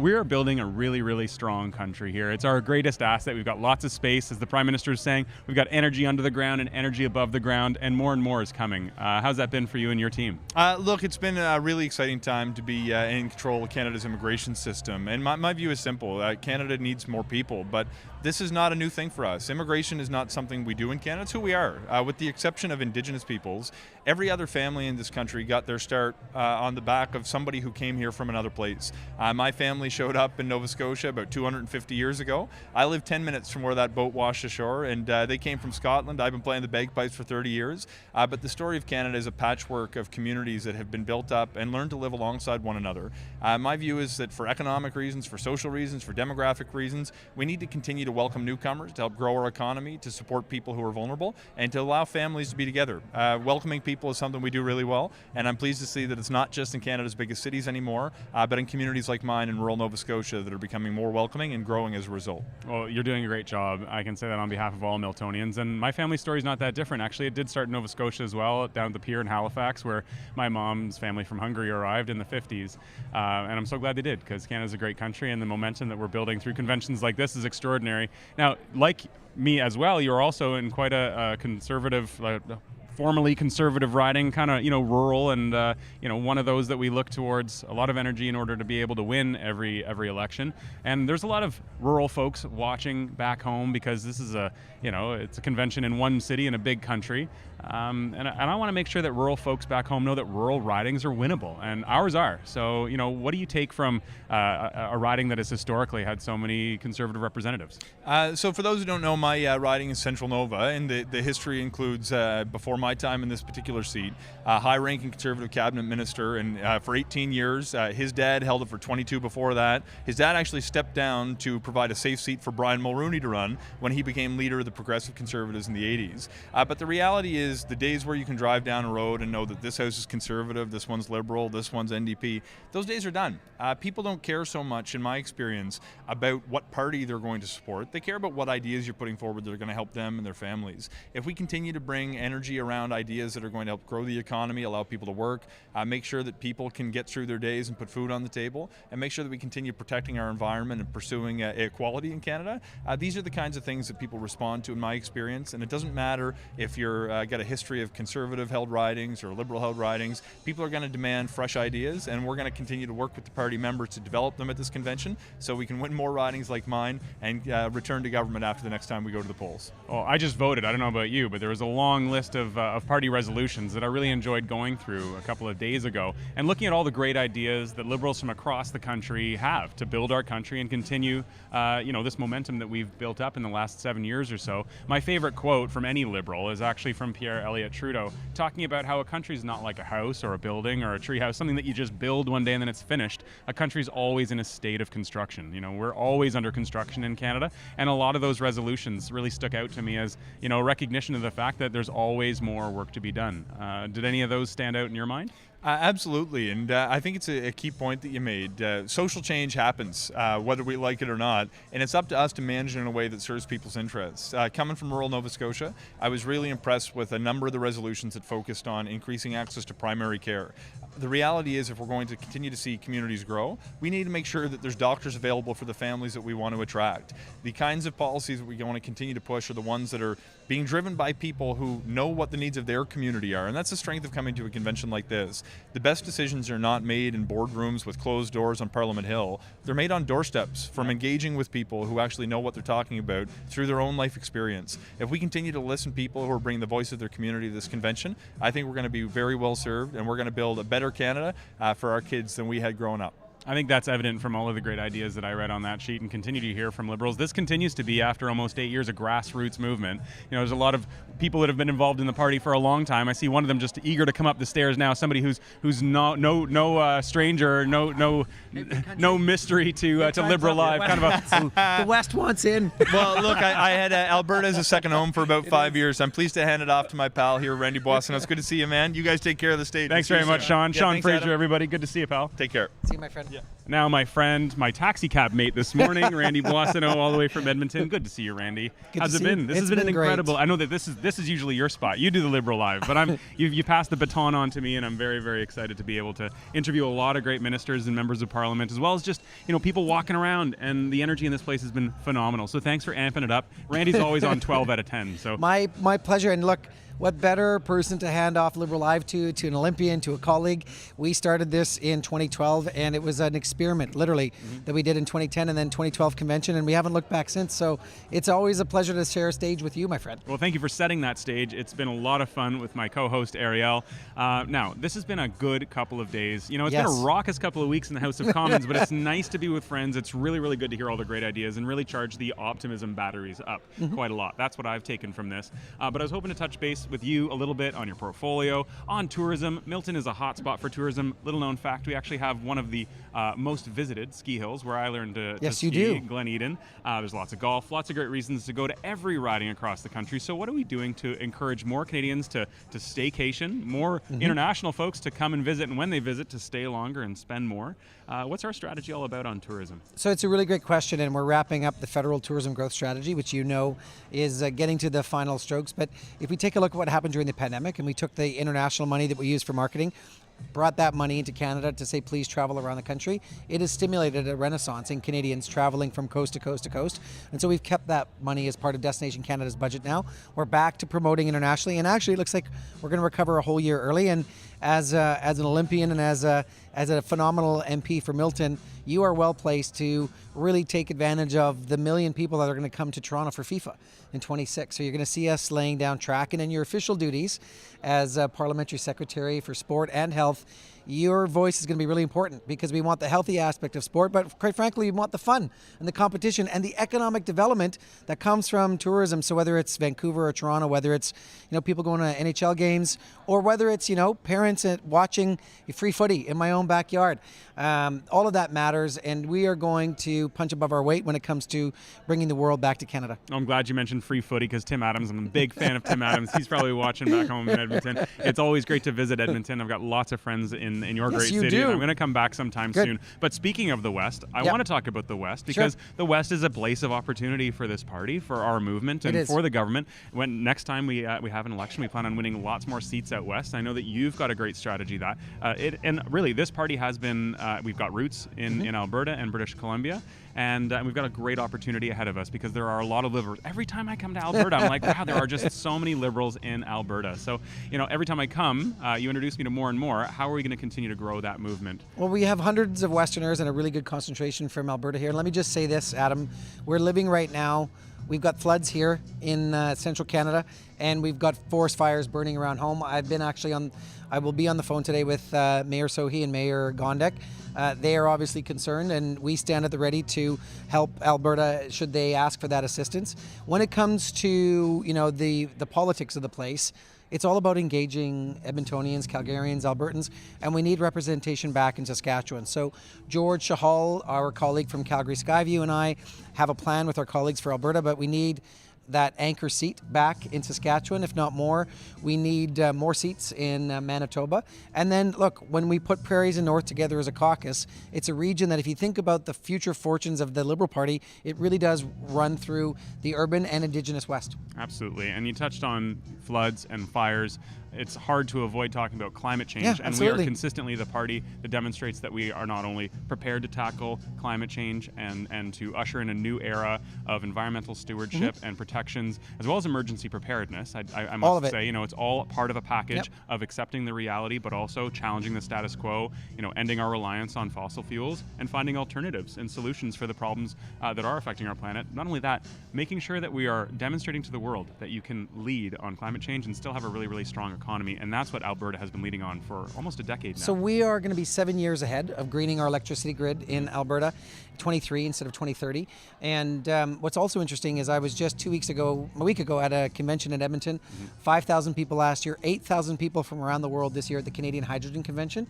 We are building a really, really strong country here. It's our greatest asset. We've got lots of space, as the Prime Minister is saying. We've got energy under the ground and energy above the ground, and more is coming. How's that been for you and your team? Look, it's been a really exciting time to be in control of Canada's immigration system. And my view is simple. Canada needs more people, but this is not a new thing for us. Immigration is not something we do in Canada. It's who we are. With the exception of Indigenous peoples, every other family in this country got their start on the back of somebody who came here from another place. My family showed up in Nova Scotia about 250 years ago. I live 10 minutes from where that boat washed ashore, and they came from Scotland. I've been playing the bagpipes for 30 years. But the story of Canada is a patchwork of communities that have been built up and learned to live alongside one another. My view is that for economic reasons, for social reasons, for demographic reasons, we need to continue to welcome newcomers to help grow our economy, to support people who are vulnerable, and to allow families to be together. Welcoming people is something we do really well, and I'm pleased to see that it's not just in Canada's biggest cities anymore, but in communities like mine in rural Nova Scotia that are becoming more welcoming and growing as a result. Well, you're doing a great job. I can say that on behalf of all Miltonians, and my family story is not that different. Actually, it did start in Nova Scotia as well, down at the pier in Halifax, where my mom's family from Hungary arrived in the 50s, and I'm so glad they did, because Canada's a great country, and the momentum that we're building through conventions like this is extraordinary. Now, like me as well, you're also in quite a conservative, formally conservative riding, kind of rural, and one of those that we look towards a lot of energy in order to be able to win every election. And there's a lot of rural folks watching back home, because this is it's a convention in one city in a big country, and I want to make sure that rural folks back home know that rural ridings are winnable, and ours are. So what do you take from a riding that has historically had so many conservative representatives? So for those who don't know, my riding is Central Nova, and the history includes, before my time in this particular seat, a high-ranking Conservative cabinet minister, and for 18 years, his dad held it for 22 before that. His dad actually stepped down to provide a safe seat for Brian Mulroney to run when he became leader of the Progressive Conservatives in the 80s. But the reality is, the days where you can drive down a road and know that this house is Conservative, this one's Liberal, this one's NDP, those days are done. People don't care so much, in my experience, about what party they're going to support. They care about what ideas you're putting forward that are going to help them and their families. If we continue to bring energy around ideas that are going to help grow the economy, allow people to work, make sure that people can get through their days and put food on the table, and make sure that we continue protecting our environment and pursuing equality in Canada, these are the kinds of things that people respond to, in my experience. And it doesn't matter if you're got a history of Conservative-held ridings or Liberal-held ridings. People are going to demand fresh ideas, and we're going to continue to work with the party members to develop them at this convention, so we can win more ridings like mine and return to government after the next time we go to the polls. Well, I just voted. I don't know about you, but there was a long list of of party resolutions that I really enjoyed going through a couple of days ago and looking at all the great ideas that Liberals from across the country have to build our country and continue, this momentum that we've built up in the last 7 years or so. My favorite quote from any Liberal is actually from Pierre Elliott Trudeau, talking about how a country's not like a house or a building or a treehouse, something that you just build one day and then it's finished. A country's always in a state of construction. We're always under construction in Canada, and a lot of those resolutions really stuck out to me as, a recognition of the fact that there's always more work to be done. Did any of those stand out in your mind? Absolutely, and I think it's a key point that you made. Social change happens, whether we like it or not, and it's up to us to manage it in a way that serves people's interests. Coming from rural Nova Scotia, I was really impressed with a number of the resolutions that focused on increasing access to primary care. The reality is, if we're going to continue to see communities grow, we need to make sure that there's doctors available for the families that we want to attract. The kinds of policies that we want to continue to push are the ones that are being driven by people who know what the needs of their community are, and that's the strength of coming to a convention like this. The best decisions are not made in boardrooms with closed doors on Parliament Hill. They're made on doorsteps from engaging with people who actually know what they're talking about through their own life experience. If we continue to listen to people who are bringing the voice of their community to this convention, I think we're going to be very well served, and we're going to build a better Canada for our kids than we had growing up. I think that's evident from all of the great ideas that I read on that sheet and continue to hear from Liberals. This continues to be, after almost 8 years, a grassroots movement. There's a lot of people that have been involved in the party for a long time. I see one of them just eager to come up the stairs now, somebody who's no stranger, no mystery to Liberal Live. Kind of the West wants in. Well, look, I had Alberta as a second home for about 5 years. I'm pleased to hand it off to my pal here, Randy Boissonneau. It's good to see you, man. You guys take care of the stage. Thanks very much, Sean. Yeah, Sean thanks, Fraser, Adam. everybody. Good to see you, pal. Take care. See you, my friend. Yeah. Now my friend, my taxi cab mate this morning, Randy Boissonneau, all the way from Edmonton. Good to see you, Randy. How's it been? This has been an incredible. I know that this is usually your spot. You do the Liberal Live, but you passed the baton on to me, and I'm very, very excited to be able to interview a lot of great ministers and members of Parliament, as well as just people walking around. And the energy in this place has been phenomenal. So thanks for amping it up. Randy's always on 12 out of 10. So my pleasure. And look, what better person to hand off Liberal Live to an Olympian, to a colleague. We started this in 2012, and it was an experiment, literally, that we did in 2010 and then 2012 convention, and we haven't looked back since. So it's always a pleasure to share a stage with you, my friend. Well, thank you for setting that stage. It's been a lot of fun with my co-host, Ariel. Now, this has been a good couple of days. It's been a raucous couple of weeks in the House of Commons, but it's nice to be with friends. It's really, really good to hear all the great ideas and really charge the optimism batteries up quite a lot. That's what I've taken from this. But I was hoping to touch base with you a little bit on your portfolio, on tourism. Milton is a hotspot for tourism. Little known fact, we actually have one of the most visited ski hills where I learned to ski, you do. Glen Eden. There's lots of golf, lots of great reasons to go to every riding across the country. So what are we doing to encourage more Canadians to staycation, more international folks to come and visit, and when they visit, to stay longer and spend more? What's our strategy all about on tourism? So it's a really great question, and we're wrapping up the Federal Tourism Growth Strategy, which is getting to the final strokes. But if we take a look at what happened during the pandemic, and we took the international money that we used for marketing, brought that money into Canada to say, please travel around the country, it has stimulated a renaissance in Canadians traveling from coast to coast to coast. And so we've kept that money as part of Destination Canada's budget now. We're back to promoting internationally, and actually it looks like we're going to recover a whole year early. And as an Olympian and as a phenomenal MP for Milton, you are well placed to really take advantage of the million people that are going to come to Toronto for FIFA in 26. So you're going to see us laying down track, and in your official duties as Parliamentary Secretary for Sport and Health, your voice is going to be really important, because we want the healthy aspect of sport, but quite frankly, we want the fun and the competition and the economic development that comes from tourism. So whether it's Vancouver or Toronto, whether it's people going to NHL games, or whether it's parents watching free footy in my own backyard, all of that matters, and we are going to punch above our weight when it comes to bringing the world back to Canada. I'm glad you mentioned free footy, because Tim Adams, I'm a big fan of Tim Adams. He's probably watching back home in Edmonton. It's always great to visit Edmonton. I've got lots of friends in your great city. Do. And I'm going to come back sometime soon. But speaking of the West, I want to talk about the West, because the West is a place of opportunity for this party, for our movement, and for the government. When next time we have an election, we plan on winning lots more seats out West. I know that you've got a great strategy that and really this party has been we've got roots in Alberta and British Columbia, and we've got a great opportunity ahead of us, because there are a lot of Liberals. Every time I come to Alberta, I'm like, wow, there are just so many Liberals in Alberta. So every time I come, you introduce me to more and more. How are we going to continue to grow that movement? Well, we have hundreds of Westerners and a really good concentration from Alberta here. And let me just say this, Adam, we're living right now we've got floods here in central Canada, and we've got forest fires burning around home. I will be on the phone today with Mayor Sohi and Mayor Gondek. They are obviously concerned, and we stand at the ready to help Alberta should they ask for that assistance. When it comes to the politics of the place, it's all about engaging Edmontonians, Calgarians, Albertans, and we need representation back in Saskatchewan. So George Shahal, our colleague from Calgary Skyview, and I have a plan with our colleagues for Alberta, but we need that anchor seat back in Saskatchewan, if not more. We need more seats in Manitoba. And then, look, when we put Prairies and North together as a caucus, it's a region that if you think about the future fortunes of the Liberal Party, it really does run through the urban and Indigenous West. Absolutely. And you touched on floods and fires. It's hard to avoid talking about climate change. Yeah, and absolutely. we are consistently the party that demonstrates that we are not only prepared to tackle climate change and to usher in a new era of environmental stewardship and protections, as well as emergency preparedness. I must say, it's all part of a package of accepting the reality, but also challenging the status quo, ending our reliance on fossil fuels and finding alternatives and solutions for the problems that are affecting our planet. Not only that, making sure that we are demonstrating to the world that you can lead on climate change and still have a really, really strong economy, and that's what Alberta has been leading on for almost a decade now. So we are going to be 7 years ahead of greening our electricity grid in Alberta, 23 instead of 2030. And what's also interesting is I was just a week ago at a convention in Edmonton, 5,000 people last year, 8,000 people from around the world this year at the Canadian Hydrogen Convention.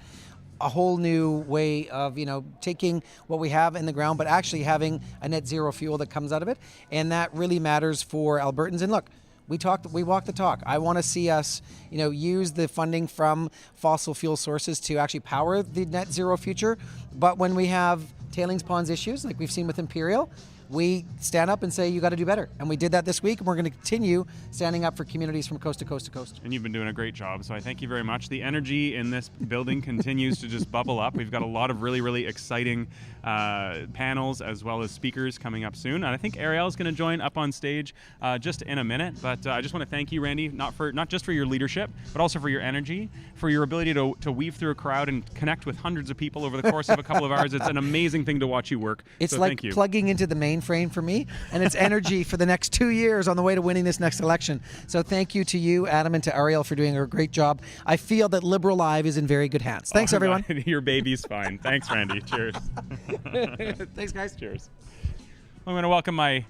A whole new way of, taking what we have in the ground, but actually having a net zero fuel that comes out of it. And that really matters for Albertans. And look, we walk the talk. I want to see us, use the funding from fossil fuel sources to actually power the net zero future. But when we have tailings ponds issues, like we've seen with Imperial, we stand up and say, you got to do better. And we did that this week, and we're going to continue standing up for communities from coast to coast to coast. And you've been doing a great job, so I thank you very much. The energy in this building continues to just bubble up. We've got a lot of really, really exciting panels as well as speakers coming up soon. And I think Ariel is going to join up on stage just in a minute. But I just want to thank you, Randy, not just for your leadership, but also for your energy, for your ability to weave through a crowd and connect with hundreds of people over the course of a couple of hours. It's an amazing thing to watch you work. It's so like thank you. Plugging into the mainframe for me, and it's energy for the next 2 years on the way to winning this next election. So thank you to you, Adam, and to Ariel for doing a great job. I feel that Liberal Live is in very good hands. Thanks, everyone. Your baby's fine. Thanks, Randy. Cheers. Thanks, guys. Cheers. I'm going to welcome my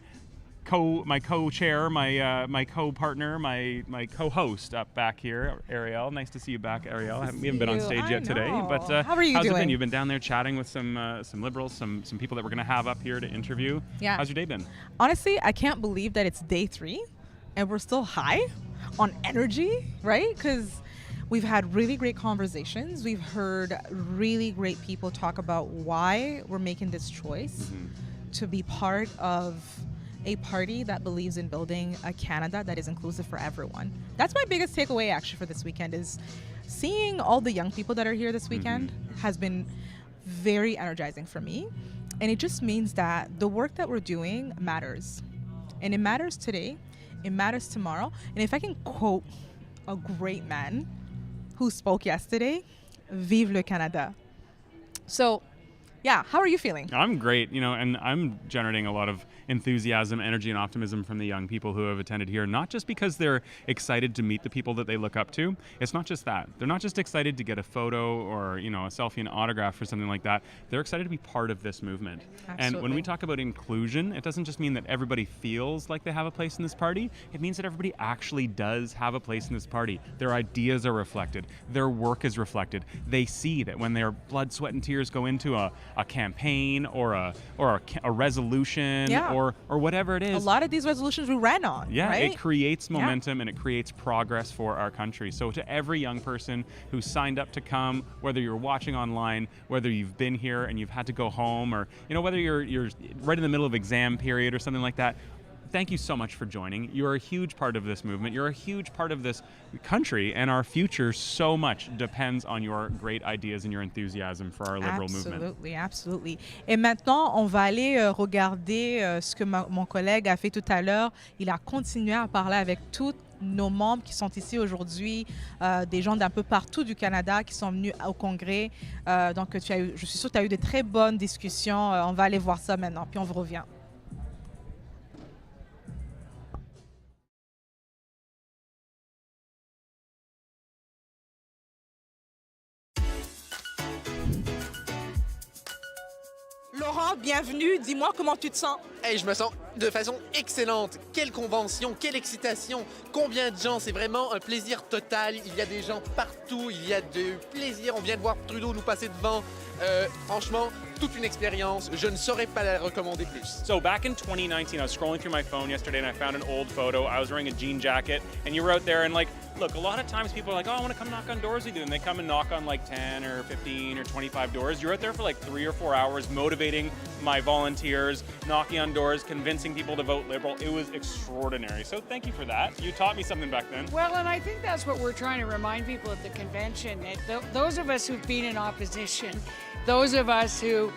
co-chair, my co-partner, my co-host up back here, Ariel. Nice to see you back, Ariel. We haven't been on stage yet today, but how are you how's doing? it been? You've been down there chatting with some Liberals, some people that we're going to have up here to interview. Yeah. How's your day been? Honestly, I can't believe that it's day 3 and we're still high on energy, right? Because we've had really great conversations. We've heard really great people talk about why we're making this choice to be part of a party that believes in building a Canada that is inclusive for everyone. That's my biggest takeaway actually for this weekend, is seeing all the young people that are here this weekend has been very energizing for me. And it just means that the work that we're doing matters. And it matters today, it matters tomorrow. And if I can quote a great man who spoke yesterday, Vive le Canada. So, yeah, how are you feeling? I'm great, and I'm generating a lot of enthusiasm, energy, and optimism from the young people who have attended here, not just because they're excited to meet the people that they look up to. It's not just that. They're not just excited to get a photo or, a selfie and autograph or something like that. They're excited to be part of this movement. Absolutely. And when we talk about inclusion, it doesn't just mean that everybody feels like they have a place in this party. It means that everybody actually does have a place in this party. Their ideas are reflected. Their work is reflected. They see that when their blood, sweat, and tears go into a campaign or a resolution or whatever it is. A lot of these resolutions we ran on, yeah, right? It creates momentum and it creates progress for our country. So to every young person who signed up to come, whether you're watching online, whether you've been here and you've had to go home, or whether you're right in the middle of exam period or something like that, thank you so much for joining. You're a huge part of this movement. You're a huge part of this country, and our future so much depends on your great ideas and your enthusiasm for our liberal movement. Absolutely, absolutely. Et maintenant, on va aller regarder ce que mon collègue a fait tout à l'heure. Il a continué à parler avec tous nos membres qui sont ici aujourd'hui, des gens d'un peu partout du Canada qui sont venus au congrès. Donc, je suis sûre que tu as eu de très bonnes discussions. On va aller voir ça maintenant, puis on vous revient. Laurent, bienvenue. Dis-moi comment tu te sens. Hey, je me sens de façon excellente. Quelle convention, quelle excitation. Combien de gens, c'est vraiment un plaisir total. Il y a des gens partout, il y a du plaisir. On vient de voir Trudeau nous passer devant. Franchement, toute une expérience. Je ne saurais pas la recommander plus. So back in 2019, I was scrolling through my phone yesterday and I found an old photo. I was wearing a jean jacket and you were out there and like, look, a lot of times people are like, oh, I want to come knock on doors with you. And they come and knock on like 10 or 15 or 25 doors. You're out there for like 3 or 4 hours motivating my volunteers, knocking on doors, convincing people to vote Liberal. It was extraordinary. So thank you for that. You taught me something back then. Well, and I think that's what we're trying to remind people at the convention. That those of us who've been in opposition, those of us who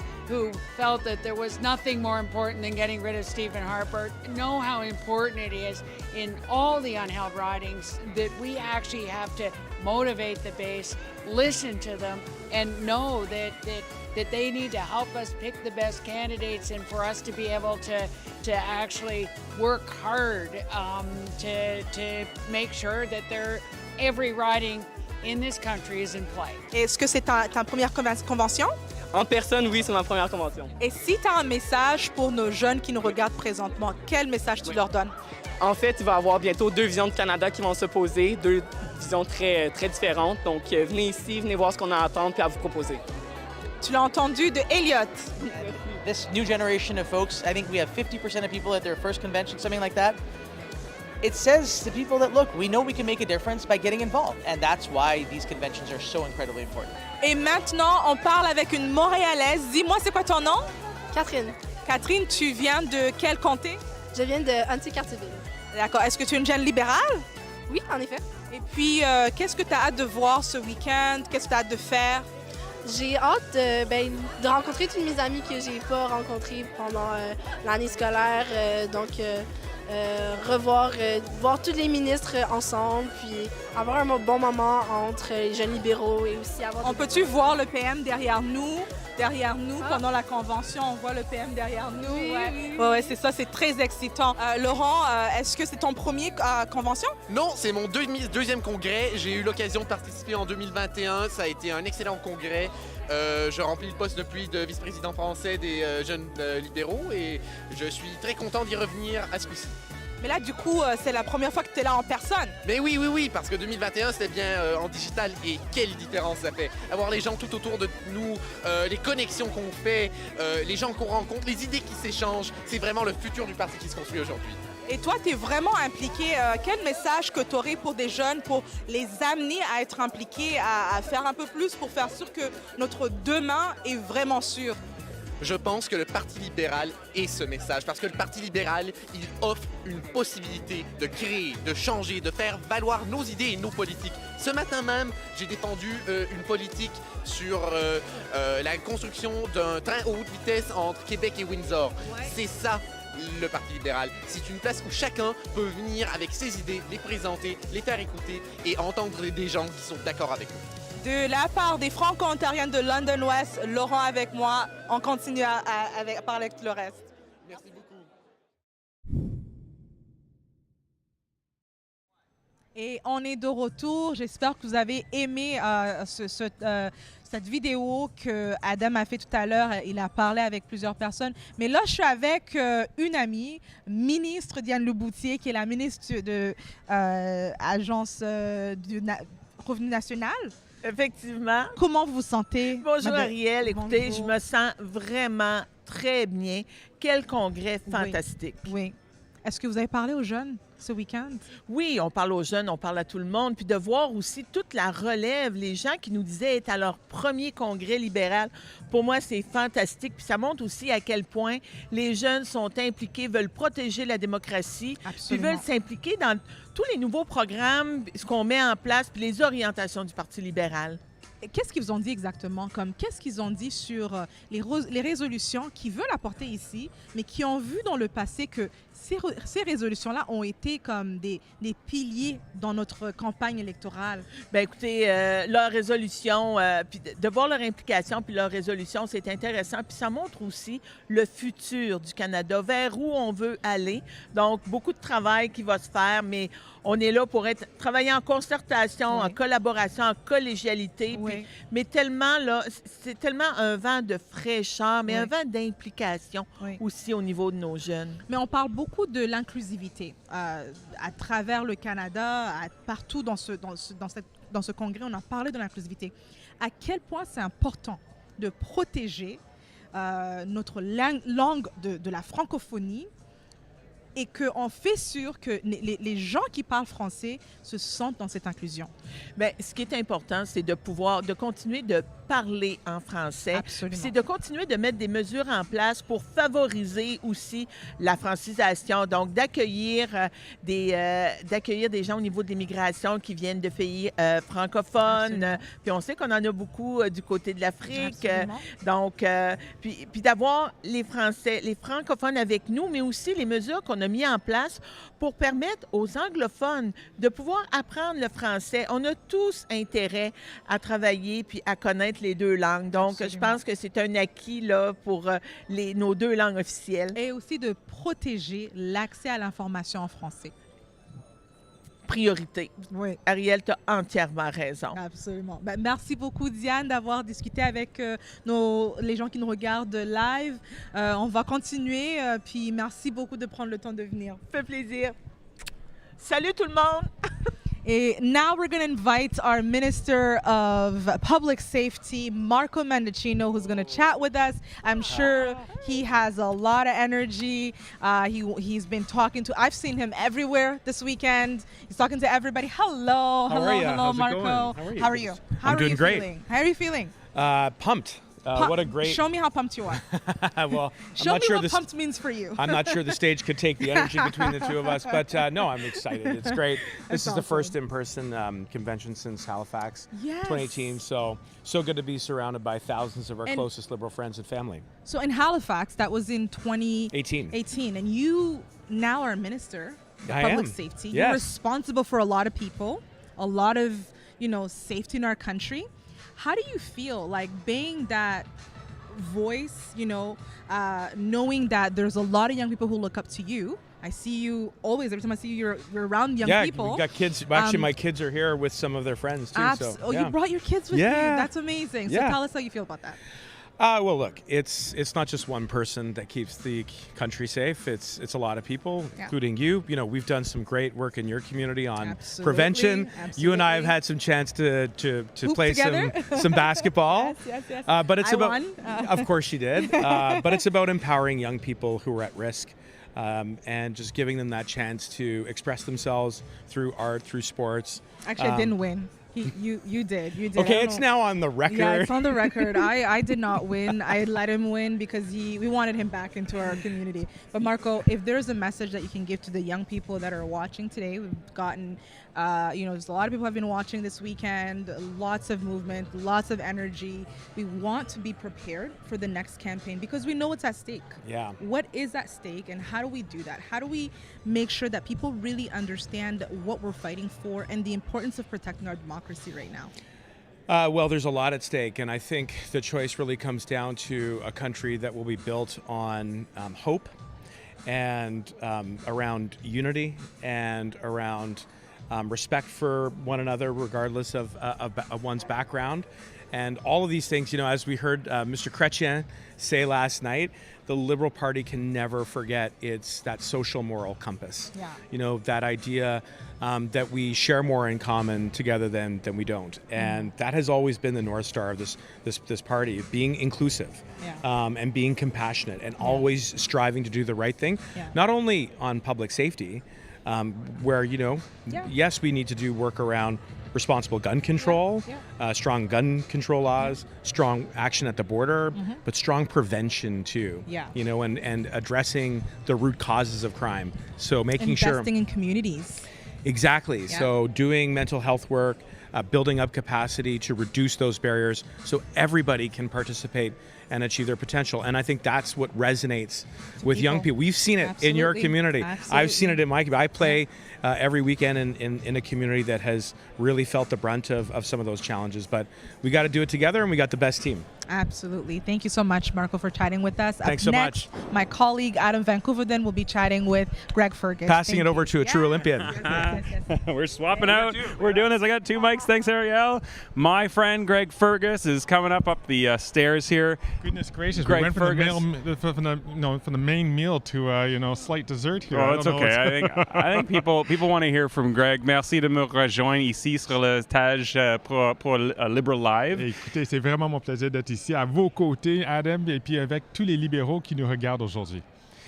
felt that there was nothing more important than getting rid of Stephen Harper know how important it is in all the unheld ridings that we actually have to motivate the base, listen to them, and know that they need to help us pick the best candidates and for us to be able to actually work hard to make sure that every riding in this country is in play. Est-ce que c'est ta première convention? En personne, oui, c'est ma première convention. Et si tu as un message pour nos jeunes qui nous regardent présentement, quel message tu leur donnes? En fait, il va y avoir bientôt 2 visions de Canada qui vont s'opposer, 2 visions très, très différentes. Donc, venez ici, venez voir ce qu'on a à attendre puis à vous proposer. Tu l'as entendu de Elliot. This new generation of folks, I think we have 50% of people at their first convention, something like that. It says to people that, look, we know we can make a difference by getting involved. And that's why these conventions are so incredibly important. Et maintenant, on parle avec une Montréalaise. Dis-moi, c'est quoi ton nom? Catherine. Catherine, tu viens de quel comté? Je viens de Anticartierville. D'accord. Est-ce que tu es une jeune libérale? Oui, en effet. Et puis, qu'est-ce que tu as hâte de voir ce week-end? Qu'est-ce que tu as hâte de faire? J'ai hâte de rencontrer tous mes amis que j'ai pas rencontrés pendant l'année scolaire. Voir tous les ministres ensemble, puis avoir un bon moment entre les jeunes libéraux et aussi avoir... On peut-tu voir le PM derrière nous? Pendant la convention, on voit le PM derrière nous. Oui. Ouais, c'est ça, c'est très excitant. Laurent, est-ce que c'est ton premier convention? Non, c'est mon deuxième congrès. J'ai eu l'occasion de participer en 2021. Ça a été un excellent congrès. Je remplis le poste depuis de vice-président français des jeunes libéraux et je suis très content d'y revenir à ce coup-ci. Mais là, du coup, c'est la première fois que tu es là en personne. Mais oui, parce que 2021, c'était bien en digital et quelle différence ça fait. Avoir les gens tout autour de nous, les connexions qu'on fait, les gens qu'on rencontre, les idées qui s'échangent, c'est vraiment le futur du parti qui se construit aujourd'hui. Et toi, tu es vraiment impliqué. Quel message que tu aurais pour des jeunes, pour les amener à être impliqués, à faire un peu plus, pour faire sûr que notre demain est vraiment sûr? Je pense que le Parti libéral est ce message, parce que le Parti libéral, il offre une possibilité de créer, de changer, de faire valoir nos idées et nos politiques. Ce matin même, j'ai défendu une politique sur la construction d'un train haute vitesse entre Québec et Windsor. Ouais. C'est ça, le Parti libéral. C'est une place où chacun peut venir avec ses idées, les présenter, les faire écouter et entendre des gens qui sont d'accord avec nous. De la part des Franco-Ontariennes de London West, Laurent avec moi, on continue à parler avec le reste. Merci beaucoup. Et on est de retour. J'espère que vous avez aimé cette vidéo que Adam a fait tout à l'heure. Il a parlé avec plusieurs personnes. Mais là, je suis avec une amie, ministre Diane Leboutier, qui est la ministre de l'Agence du Revenu national. Effectivement. Comment vous vous sentez? Bonjour Ariel. Écoutez, Bonjour. je me sens vraiment très bien. Quel congrès fantastique. Oui. Est-ce que vous avez parlé aux jeunes ce week-end? Oui, on parle aux jeunes, on parle à tout le monde. Puis de voir aussi toute la relève, les gens qui nous disaient être à leur premier congrès libéral. Pour moi, c'est fantastique. Puis ça montre aussi à quel point les jeunes sont impliqués, veulent protéger la démocratie. Absolument. Puis veulent s'impliquer dans tous les nouveaux programmes, ce qu'on met en place, puis les orientations du Parti libéral. Qu'est-ce qu'ils vous ont dit exactement? Qu'est-ce qu'ils ont dit sur les résolutions qu'ils veulent apporter ici, mais qui ont vu dans le passé que ces résolutions-là ont été comme des piliers dans notre campagne électorale. Bien, écoutez, leur résolution, puis de voir leur implication, puis leur résolution, c'est intéressant. Puis ça montre aussi le futur du Canada, vers où on veut aller. Donc, beaucoup de travail qui va se faire, mais on est là pour travailler en concertation, en collaboration, en collégialité. Puis, mais tellement, là, c'est tellement un vent de fraîcheur, mais un vent d'implication aussi au niveau de nos jeunes. Mais on parle beaucoup de l'inclusivité à travers le Canada, partout dans ce congrès, on a parlé de l'inclusivité. À quel point c'est important de protéger notre langue de la francophonie et qu'on fait sûr que les gens qui parlent français se sentent dans cette inclusion. Bien, ce qui est important, c'est de continuer de parler en français. Absolument. C'est de continuer de mettre des mesures en place pour favoriser aussi la francisation, donc d'accueillir des gens au niveau de l'immigration qui viennent de pays francophones. Puis on sait qu'on en a beaucoup du côté de l'Afrique. Donc, puis d'avoir les Français, les francophones avec nous, mais aussi les mesures qu'on a mis en place pour permettre aux anglophones de pouvoir apprendre le français. On a tous intérêt à travailler puis à connaître les deux langues. Donc, je pense que c'est un acquis là, pour nos deux langues officielles. Et aussi de protéger l'accès à l'information en français. Priorité. Oui. Ariel, tu as entièrement raison. Absolument. Ben, merci beaucoup, Diane, d'avoir discuté avec les gens qui nous regardent live. On va continuer, puis merci beaucoup de prendre le temps de venir. Ça fait plaisir. Salut tout le monde! And now we're going to invite our Minister of Public Safety, Marco Mendicino, who's going to chat with us. I'm sure he has a lot of energy. He's been talking to, I've seen him everywhere this weekend. He's talking to everybody. Hello, How are you? hello, How's it Marco. going? How are you? I'm doing great. Feeling? How are you feeling? Pumped. What a great... Show me how pumped you are. Well, Show me what pumped means for you. I'm not sure the stage could take the energy between the two of us, but no, I'm excited. It's great. This is the first in-person convention since Halifax, 2018. So good to be surrounded by thousands of our closest Liberal friends and family. So in Halifax, that was in 2018, and you now are a minister of public safety. Yes. You're responsible for a lot of people, a lot of safety in our country. How do you feel like being that voice, knowing that there's a lot of young people who look up to you? I see you always, every time I see you, you're around young people. Yeah, we got kids. Actually, my kids are here with some of their friends too. You brought your kids with you. That's amazing. So tell us how you feel about that. Well, look, it's not just one person that keeps the country safe. It's a lot of people, including you. We've done some great work in your community on prevention. You and I have had some chance to play some basketball. Yes. But it's I about, won. Of course you did. But it's about empowering young people who are at risk. And just giving them that chance to express themselves through art, through sports. Actually, I didn't win. You did. Okay, it's now on the record. Yeah, it's on the record. I did not win. I let him win because we wanted him back into our community. But Marco, if there's a message that you can give to the young people that are watching today, we've gotten, there's a lot of people have been watching this weekend, lots of movement, lots of energy. We want to be prepared for the next campaign because we know what's at stake. Yeah. What is at stake and how do we do that? How do we make sure that people really understand what we're fighting for and the importance of protecting our democracy right now? Well, there's a lot at stake, and I think the choice really comes down to a country that will be built on hope and around unity and around respect for one another, regardless of one's background. And all of these things, as we heard Mr. Chrétien say last night, the Liberal Party can never forget it's that social moral compass. Yeah. That idea that we share more in common together than we don't. And that has always been the North Star of this party, being inclusive and being compassionate and always striving to do the right thing, not only on public safety, where, yes, we need to do work around responsible gun control, strong gun control laws, strong action at the border, but strong prevention too. And addressing the root causes of crime. So making sure investing in communities. Exactly. So doing mental health work, building up capacity to reduce those barriers so everybody can participate and achieve their potential. And I think that's what resonates with young people. We've seen it in your community. I've seen it in my community. I play every weekend in a community that has really felt the brunt of some of those challenges. But we got to do it together, and we got the best team. Absolutely. Thank you so much, Marco, for chatting with us. Thanks so much. My colleague, Adam Vancouver, then will be chatting with Greg Fergus. Passing it over to a true Olympian. We're swapping out. We're doing this. I got two mics. Thanks, Ariel. My friend Greg Fergus is coming up the stairs here. Goodness gracious, Greg we went from the main meal to slight dessert here. Oh, it's okay. I think people want to hear from Greg. Merci de me rejoindre ici sur le stage pour Libéral Live. Écoutez, c'est vraiment mon plaisir d'être ici à vos côtés, Adam, et puis avec tous les libéraux qui nous regardent aujourd'hui.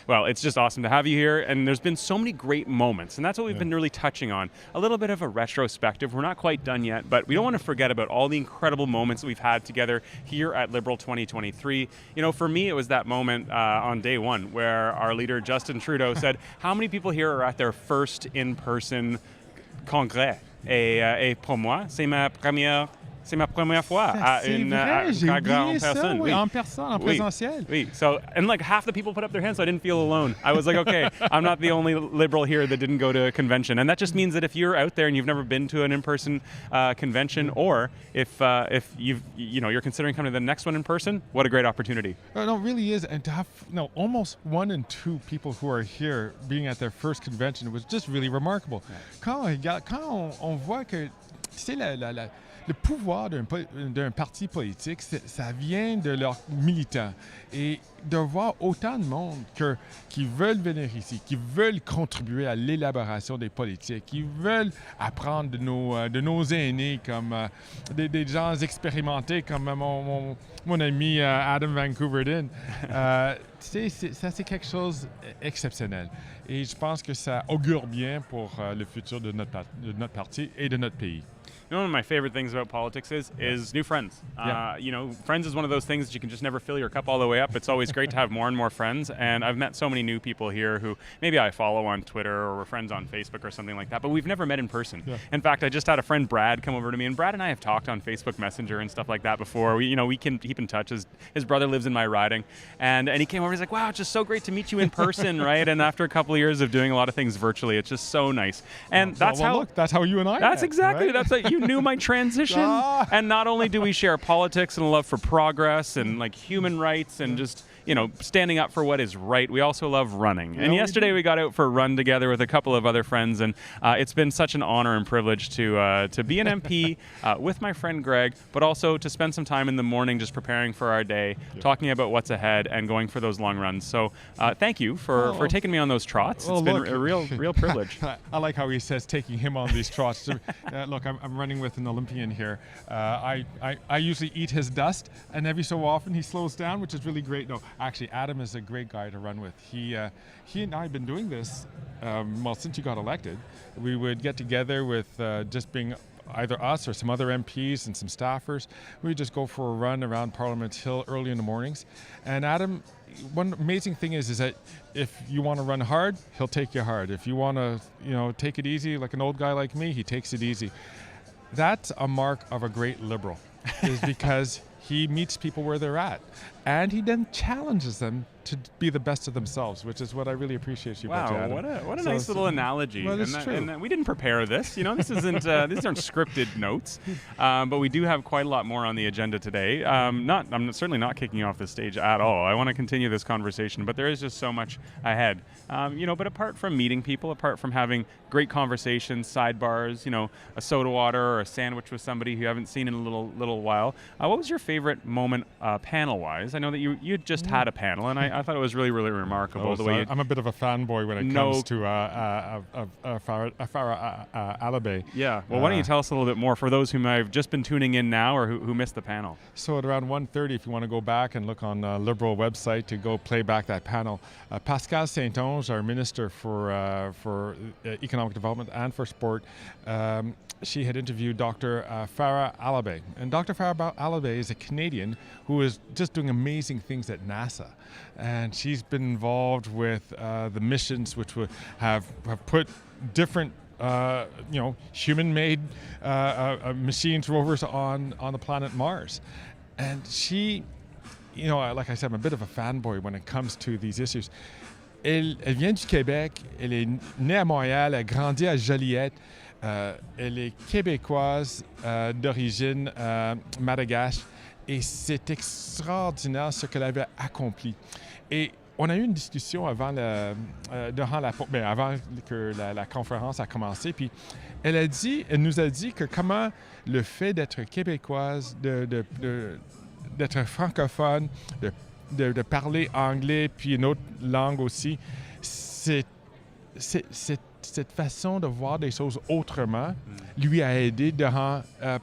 Well, it's just awesome to have you here, and there's been so many great moments, and that's what we've been really touching on. A little bit of a retrospective. We're not quite done yet, but we don't want to forget about all the incredible moments that we've had together here at Liberal 2023. You know, for me, it was that moment on day one where our leader, Justin Trudeau, said, how many people here are at their first in-person congrès? Et pour moi, c'est ma première fois à une congrès en personne. Oui, en personne, en présentiel. Oui. So, and like half the people put up their hands, so I didn't feel alone. I was like, okay, I'm not the only Liberal here that didn't go to a convention. And that just means that if you're out there and you've never been to an in-person convention, or if you're considering coming to the next one in person, what a great opportunity. No, it really is. And to have almost 1 in 2 people who are here being at their first convention was just really remarkable. Quand on voit que, tu sais, le pouvoir d'un parti politique, ça vient de leurs militants. Et de voir autant de monde qui veulent venir ici, qui veulent contribuer à l'élaboration des politiques, qui veulent apprendre de nos aînés, comme des gens expérimentés, comme mon ami Adam Vancouver. Ça, c'est quelque chose d'exceptionnel. Et je pense que ça augure bien pour le futur de notre parti et de notre pays. You know, one of my favorite things about politics is new friends. Friends is one of those things that you can just never fill your cup all the way up. It's always great to have more and more friends. And I've met so many new people here who maybe I follow on Twitter or we're friends on Facebook or something like that, but we've never met in person. Yeah. In fact, I just had a friend, Brad, come over to me, and Brad and I have talked on Facebook Messenger and stuff like that before. We can keep in touch. His brother lives in my riding. And he came over, he's like, wow, it's just so great to meet you in person, right? And after a couple of years of doing a lot of things virtually, it's just so nice. And that's how you and I That's met, exactly. Right? That's like, you knew my transition. And not only do we share politics and a love for progress and like human rights and just standing up for what is right, we also love running. And yesterday we got out for a run together with a couple of other friends, and it's been such an honor and privilege to be an MP with my friend Greg, but also to spend some time in the morning just preparing for our day, talking about what's ahead and going for those long runs. So thank you for taking me on those trots. It's been a real privilege. I like how he says taking him on these trots. Look, I'm running with an Olympian here. I usually eat his dust, and every so often he slows down, which is really great. No, actually, Adam is a great guy to run with. He and I have been doing this, since you got elected. We would get together with just being either us or some other MPs and some staffers. We would just go for a run around Parliament Hill early in the mornings. And Adam, one amazing thing is that if you want to run hard, he'll take you hard. If you want to, take it easy, like an old guy like me, he takes it easy. That's a mark of a great Liberal, is because he meets people where they're at, and he then challenges them to be the best of themselves, which is what I really appreciate you about Adam. What a nice little analogy. Well, it's true. And we didn't prepare this. This isn't these aren't scripted notes, but we do have quite a lot more on the agenda today. I'm certainly not kicking off the stage at all. I want to continue this conversation, but there is just so much ahead. But apart from meeting people, apart from having great conversations, sidebars, a soda water or a sandwich with somebody who you haven't seen in a little while, what was your favorite moment panel-wise? I know that you just had a panel, and I thought it was really, really remarkable. I'm a bit of a fanboy when it comes to Farah Alibay. Yeah. Well, why don't you tell us a little bit more for those who may have just been tuning in now or who missed the panel? So at around 1:30, if you want to go back and look on the Liberal website to go play back that panel, Pascale St-Onge, our Minister for Economic Development and for Sport, she had interviewed Dr. Farah Alibay. And Dr. Farah Alibay is a Canadian who is just doing amazing things at NASA. And she's been involved with the missions which have put different human-made machines, rovers on the planet Mars. And she, like I said, I'm a bit of a fanboy when it comes to these issues. Elle vient du Québec, elle est née à Montréal, elle a grandi à Joliette. Elle est québécoise d'origine madagascar et c'est extraordinaire ce qu'elle avait accompli. Et on a eu une discussion avant que la conférence a commencé, puis elle nous a dit que comment le fait d'être québécoise, d'être francophone, de parler anglais puis une autre langue aussi, c'est cette façon de voir des choses autrement lui a aidé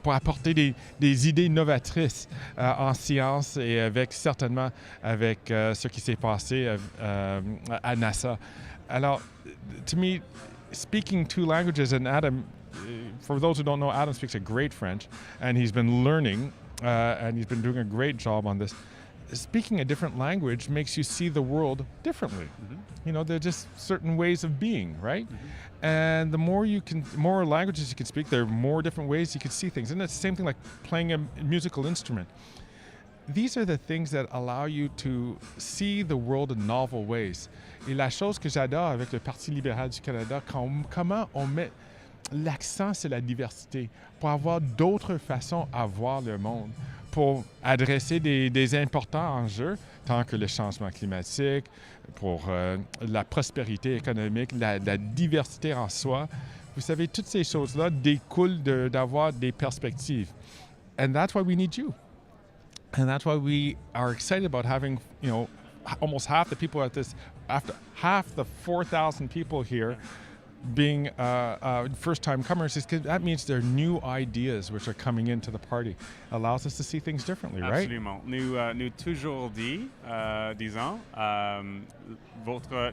pour apporter des idées novatrices en sciences et certainement avec ce qui s'est passé à NASA. Alors, to me, speaking two languages, and Adam, for those who don't know, Adam speaks a great French, and he's been learning, and he's been doing a great job on this. Speaking a different language makes you see the world differently. Mm-hmm. There are just certain ways of being, right? Mm-hmm. And the more languages you can speak, there are more different ways you can see things. And it's the same thing like playing a musical instrument. These are the things that allow you to see the world in novel ways. Et la chose que j'adore avec le Parti libéral du Canada, comment on met l'accent sur la diversité pour avoir d'autres façons à voir le monde, pour adresser des importants enjeux, tant que le changement climatique, pour la prospérité économique, la diversité en soi. Vous savez, toutes ces choses-là découlent d'avoir des perspectives. And that's why we need you. And that's why we are excited about having, almost half the people half the 4,000 people here being first-time comers, is that means there are new ideas which are coming into the party. Allows us to see things differently, right? Absolument. Nous toujours disons,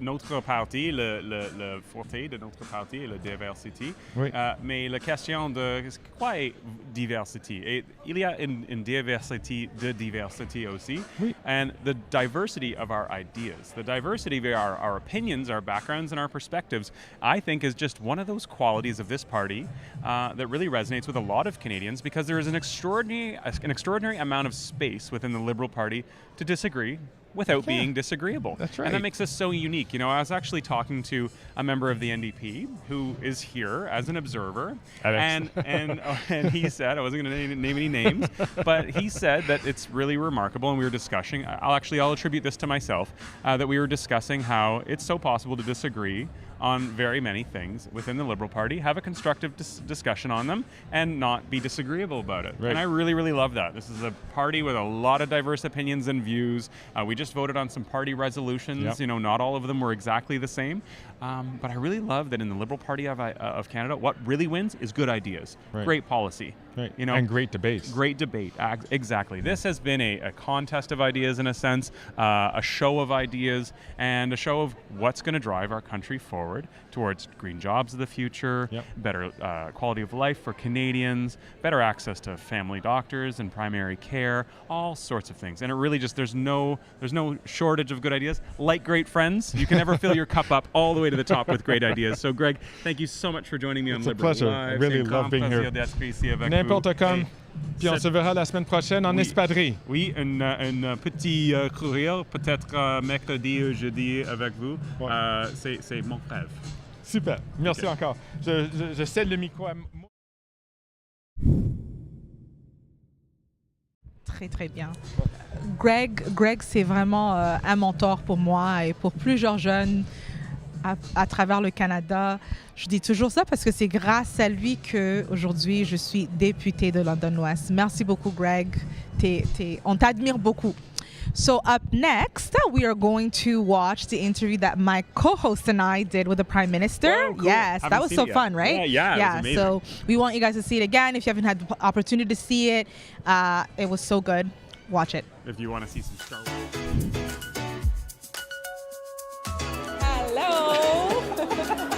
notre parti, le forté de notre parti est la diversité. Oui. Mais la question de quoi est diversité? Et il y a une diversité de diversité aussi. Oui. And the diversity of our ideas, the diversity of our opinions, our backgrounds, and our perspectives, I think is just one of those qualities of this party that really resonates with a lot of Canadians, because there is an extraordinary amount of space within the Liberal Party to disagree without being disagreeable. That's right. And that makes us so unique. I was actually talking to a member of the NDP who is here as an observer, and he said, I wasn't going to name any names, but he said that it's really remarkable, and we were discussing, I'll attribute this to myself, that we were discussing how it's so possible to disagree on very many things within the Liberal Party, have a constructive discussion on them, and not be disagreeable about it. Right. And I really, really love that. This is a party with a lot of diverse opinions and views. We just voted on some party resolutions. Yep. Not all of them were exactly the same. But I really love that in the Liberal Party of Canada, what really wins is good ideas, right. Great policy. Right. And great debates. Great debate, exactly. This has been a contest of ideas in a sense, a show of ideas, and a show of what's going to drive our country forward towards green jobs of the future, Yep. better quality of life for Canadians, better access to family doctors and primary care, all sorts of things. And it really just, there's no shortage of good ideas. Like great friends, you can never fill your cup up all the way to the top with great ideas. So Greg, thank you so much for joining me on It's a Liberal pleasure. Live. I really C'est love being here. d'être ici avec vous. N'importe quand. Et Puis on se verra la semaine prochaine en espadrille. Oui, un petit courriel, peut-être mercredi ou jeudi avec vous. Ouais. C'est mon rêve. Super. Merci encore. Je cède le micro à... Très, très bien. Greg, c'est vraiment un mentor pour moi et pour plusieurs jeunes à travers le Canada. Je dis toujours ça parce que c'est grâce à lui qu'aujourd'hui, je suis députée de London West. Merci beaucoup, Greg. On t'admire beaucoup. So up next, we are going to watch the interview that my co-host and I did with the Prime Minister. Oh, cool. Yes, that was so fun, right? Yeah, it was amazing. So we want you guys to see it again. If you haven't had the opportunity to see it, it was so good. Watch it. If you want to see some Star Wars. Hello.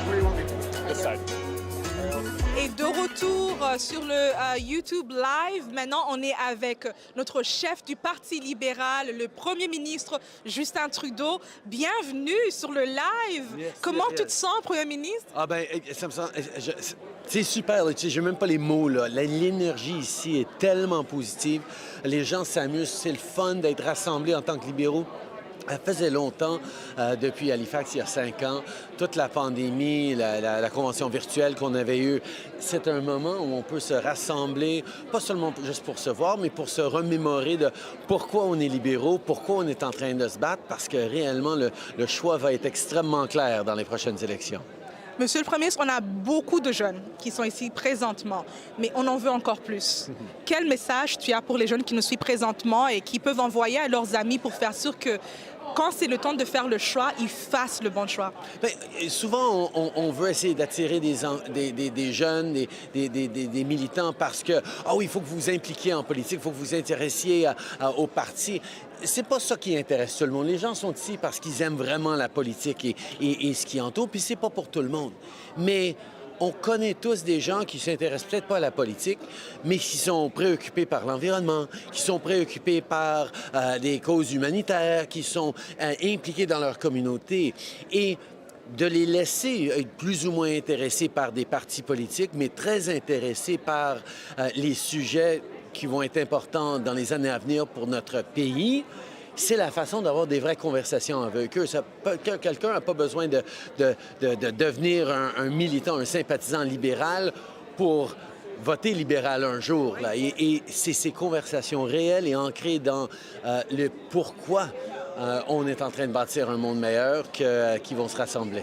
Where do you want me? This side. Et de retour sur le YouTube Live. Maintenant, on est avec notre chef du Parti libéral, le Premier ministre Justin Trudeau. Bienvenue sur le live. Yes, Comment yes, tu yes. te sens, Premier ministre? Ah ben, ça me sent... C'est super, là, tu sais, j'ai même pas les mots, là. L'énergie ici est tellement positive. Les gens s'amusent, c'est le fun d'être rassemblés en tant que libéraux. Ça faisait longtemps, depuis Halifax, il y a 5 ans, toute la pandémie, la convention virtuelle qu'on avait eue, c'est un moment où on peut se rassembler, pas seulement juste pour se voir, mais pour se remémorer de pourquoi on est libéraux, pourquoi on est en train de se battre, parce que réellement, le choix va être extrêmement clair dans les prochaines élections. Monsieur le Premier ministre, on a beaucoup de jeunes qui sont ici présentement, mais on en veut encore plus. Quel message tu as pour les jeunes qui nous suivent présentement et qui peuvent envoyer à leurs amis pour faire sûr que quand c'est le temps de faire le choix, ils fassent le bon choix? Bien, souvent, on veut essayer d'attirer des jeunes, des militants parce que, ah oui, il faut que vous vous impliquiez en politique, il faut que vous vous intéressiez au parti. C'est pas ça qui intéresse tout le monde. Les gens sont ici parce qu'ils aiment vraiment la politique et ce qui entoure, puis c'est pas pour tout le monde. Mais on connaît tous des gens qui s'intéressent peut-être pas à la politique, mais qui sont préoccupés par l'environnement, qui sont préoccupés par des causes humanitaires, qui sont impliqués dans leur communauté. Et de les laisser être plus ou moins intéressés par des partis politiques, mais très intéressés par les sujets qui vont être importants dans les années à venir pour notre pays, c'est la façon d'avoir des vraies conversations avec eux. Quelqu'un n'a pas besoin de devenir un militant, un sympathisant libéral pour voter libéral un jour. Là. Et c'est ces conversations réelles et ancrées dans le pourquoi on est en train de bâtir un monde meilleur qui vont se rassembler.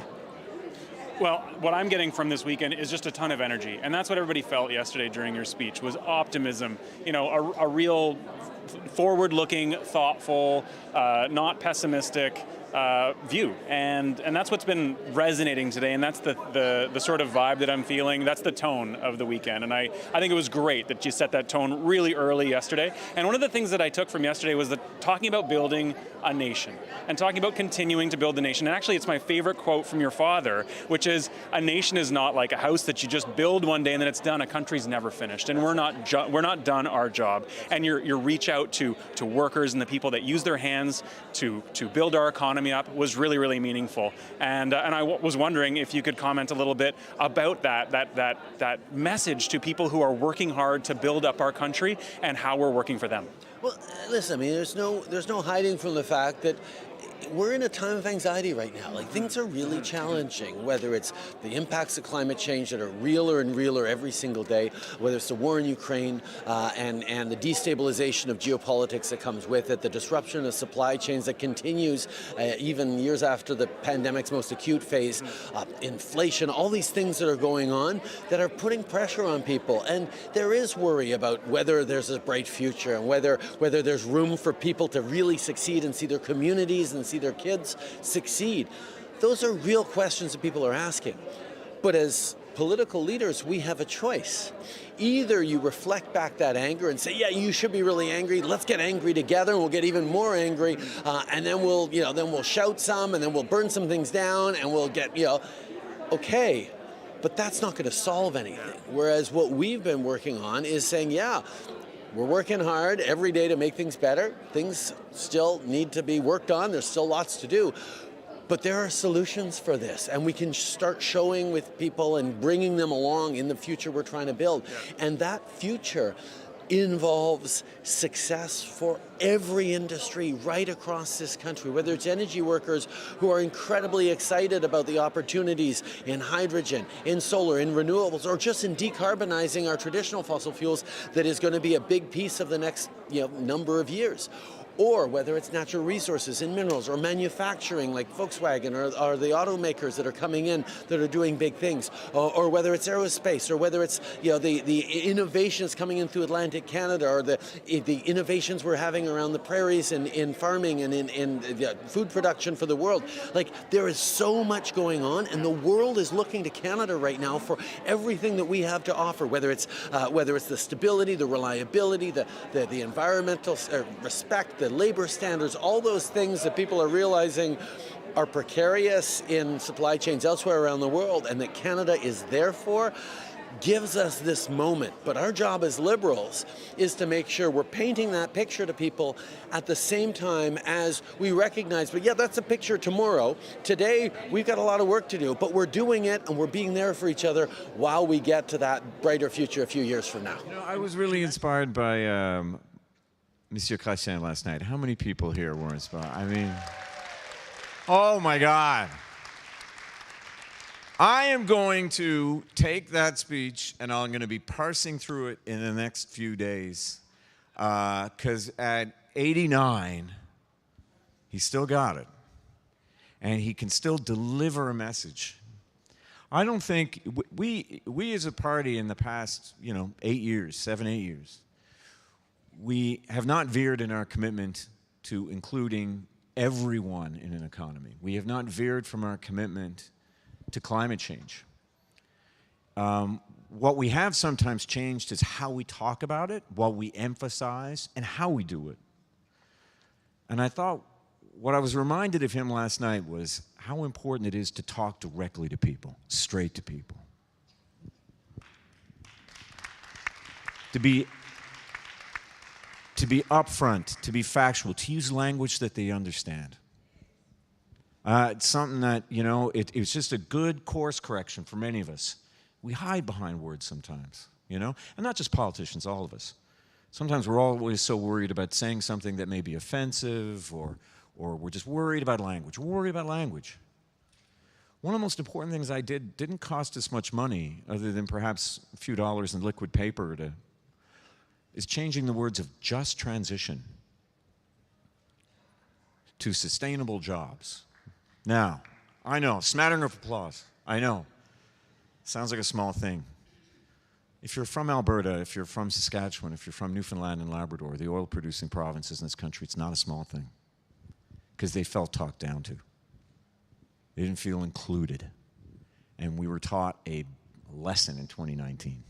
Well, what I'm getting from this weekend is just a ton of energy. And that's what everybody felt yesterday during your speech, was optimism. You know, a real forward-looking, thoughtful, not pessimistic view. And that's what's been resonating today, and that's the sort of vibe that I'm feeling. That's the tone of the weekend. And I think it was great that you set that tone really early yesterday. And one of the things that I took from yesterday was talking about building a nation and talking about continuing to build the nation. And actually, it's my favorite quote from your father, which is, a nation is not like a house that you just build one day and then it's done. A country's never finished, and we're not done our job. And your reach out to workers and the people that use their hands to build our economy up was really, really meaningful. And I was wondering if you could comment a little bit about that message to people who are working hard to build up our country and how we're working for them. Well, listen, I mean, there's no hiding from the fact that we're in a time of anxiety right now. Like, things are really challenging, whether it's the impacts of climate change that are realer and realer every single day, whether it's the war in Ukraine and the destabilization of geopolitics that comes with it, the disruption of supply chains that continues even years after the pandemic's most acute phase, inflation, all these things that are going on that are putting pressure on people. And there is worry about whether there's a bright future and whether there's room for people to really succeed and see their communities and see their kids succeed. Those are real questions that people are asking. But as political leaders, we have a choice. Either you reflect back that anger and say, yeah, you should be really angry. Let's get angry together and we'll get even more angry. And then we'll shout some and then we'll burn some things down and we'll get, okay. But that's not going to solve anything. Whereas what we've been working on is saying, yeah, we're working hard every day to make things better. Things still need to be worked on. There's still lots to do. But there are solutions for this, and we can start showing with people and bringing them along in the future we're trying to build. Yeah. And that future involves success for every industry right across this country, whether it's energy workers who are incredibly excited about the opportunities in hydrogen, in solar, in renewables, or just in decarbonizing our traditional fossil fuels that is going to be a big piece of the next number of years. Or whether it's natural resources in minerals or manufacturing like Volkswagen or the automakers that are coming in that are doing big things, or whether it's aerospace, or whether it's the innovations coming into Atlantic Canada, or the innovations we're having around the prairies in farming and in food production for the world. Like, there is so much going on, and the world is looking to Canada right now for everything that we have to offer, whether it's the stability, the reliability, the environmental respect, the labor standards, all those things that people are realizing are precarious in supply chains elsewhere around the world and that Canada is there for. gives us this moment. But our job as liberals is to make sure we're painting that picture to people at the same time as we recognize, but yeah, that's a picture tomorrow. Today, we've got a lot of work to do, but we're doing it and we're being there for each other while we get to that brighter future a few years from now. You know, I was really inspired by Monsieur Chrétien last night. How many people here were inspired? I mean, oh my God. I am going to take that speech and I'm going to be parsing through it in the next few days. Because at 89, he still got it. And he can still deliver a message. I don't think, we as a party in the past, 8 years, 7, 8 years, we have not veered in our commitment to including everyone in an economy. We have not veered from our commitment to climate change. What we have sometimes changed is how we talk about it, what we emphasize, and how we do it. And I thought, what I was reminded of him last night was how important it is to talk directly to people, straight to people. To be upfront, to be factual, to use language that they understand. It's something that, it was just a good course correction for many of us. We hide behind words sometimes, and not just politicians, all of us. Sometimes we're always so worried about saying something that may be offensive, or we're just worried about language. We're worried about language. One of the most important things I did didn't cost us much money, other than perhaps a few dollars in liquid paper, is changing the words of just transition to sustainable jobs. Now, I know, smattering of applause, I know. Sounds like a small thing. If you're from Alberta, if you're from Saskatchewan, if you're from Newfoundland and Labrador, the oil-producing provinces in this country, it's not a small thing. Because they felt talked down to. They didn't feel included. And we were taught a lesson in 2019.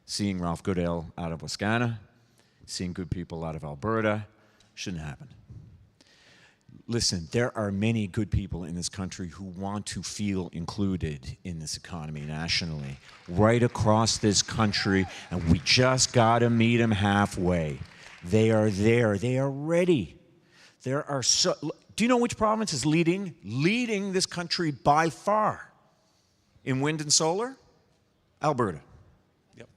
Seeing Ralph Goodale out of Wascana, seeing good people out of Alberta, shouldn't happen. Listen, there are many good people in this country who want to feel included in this economy nationally, right across this country, and we just got to meet them halfway. They are there. They are ready. There are do you know which province is leading this country by far in wind and solar? Alberta. Yep.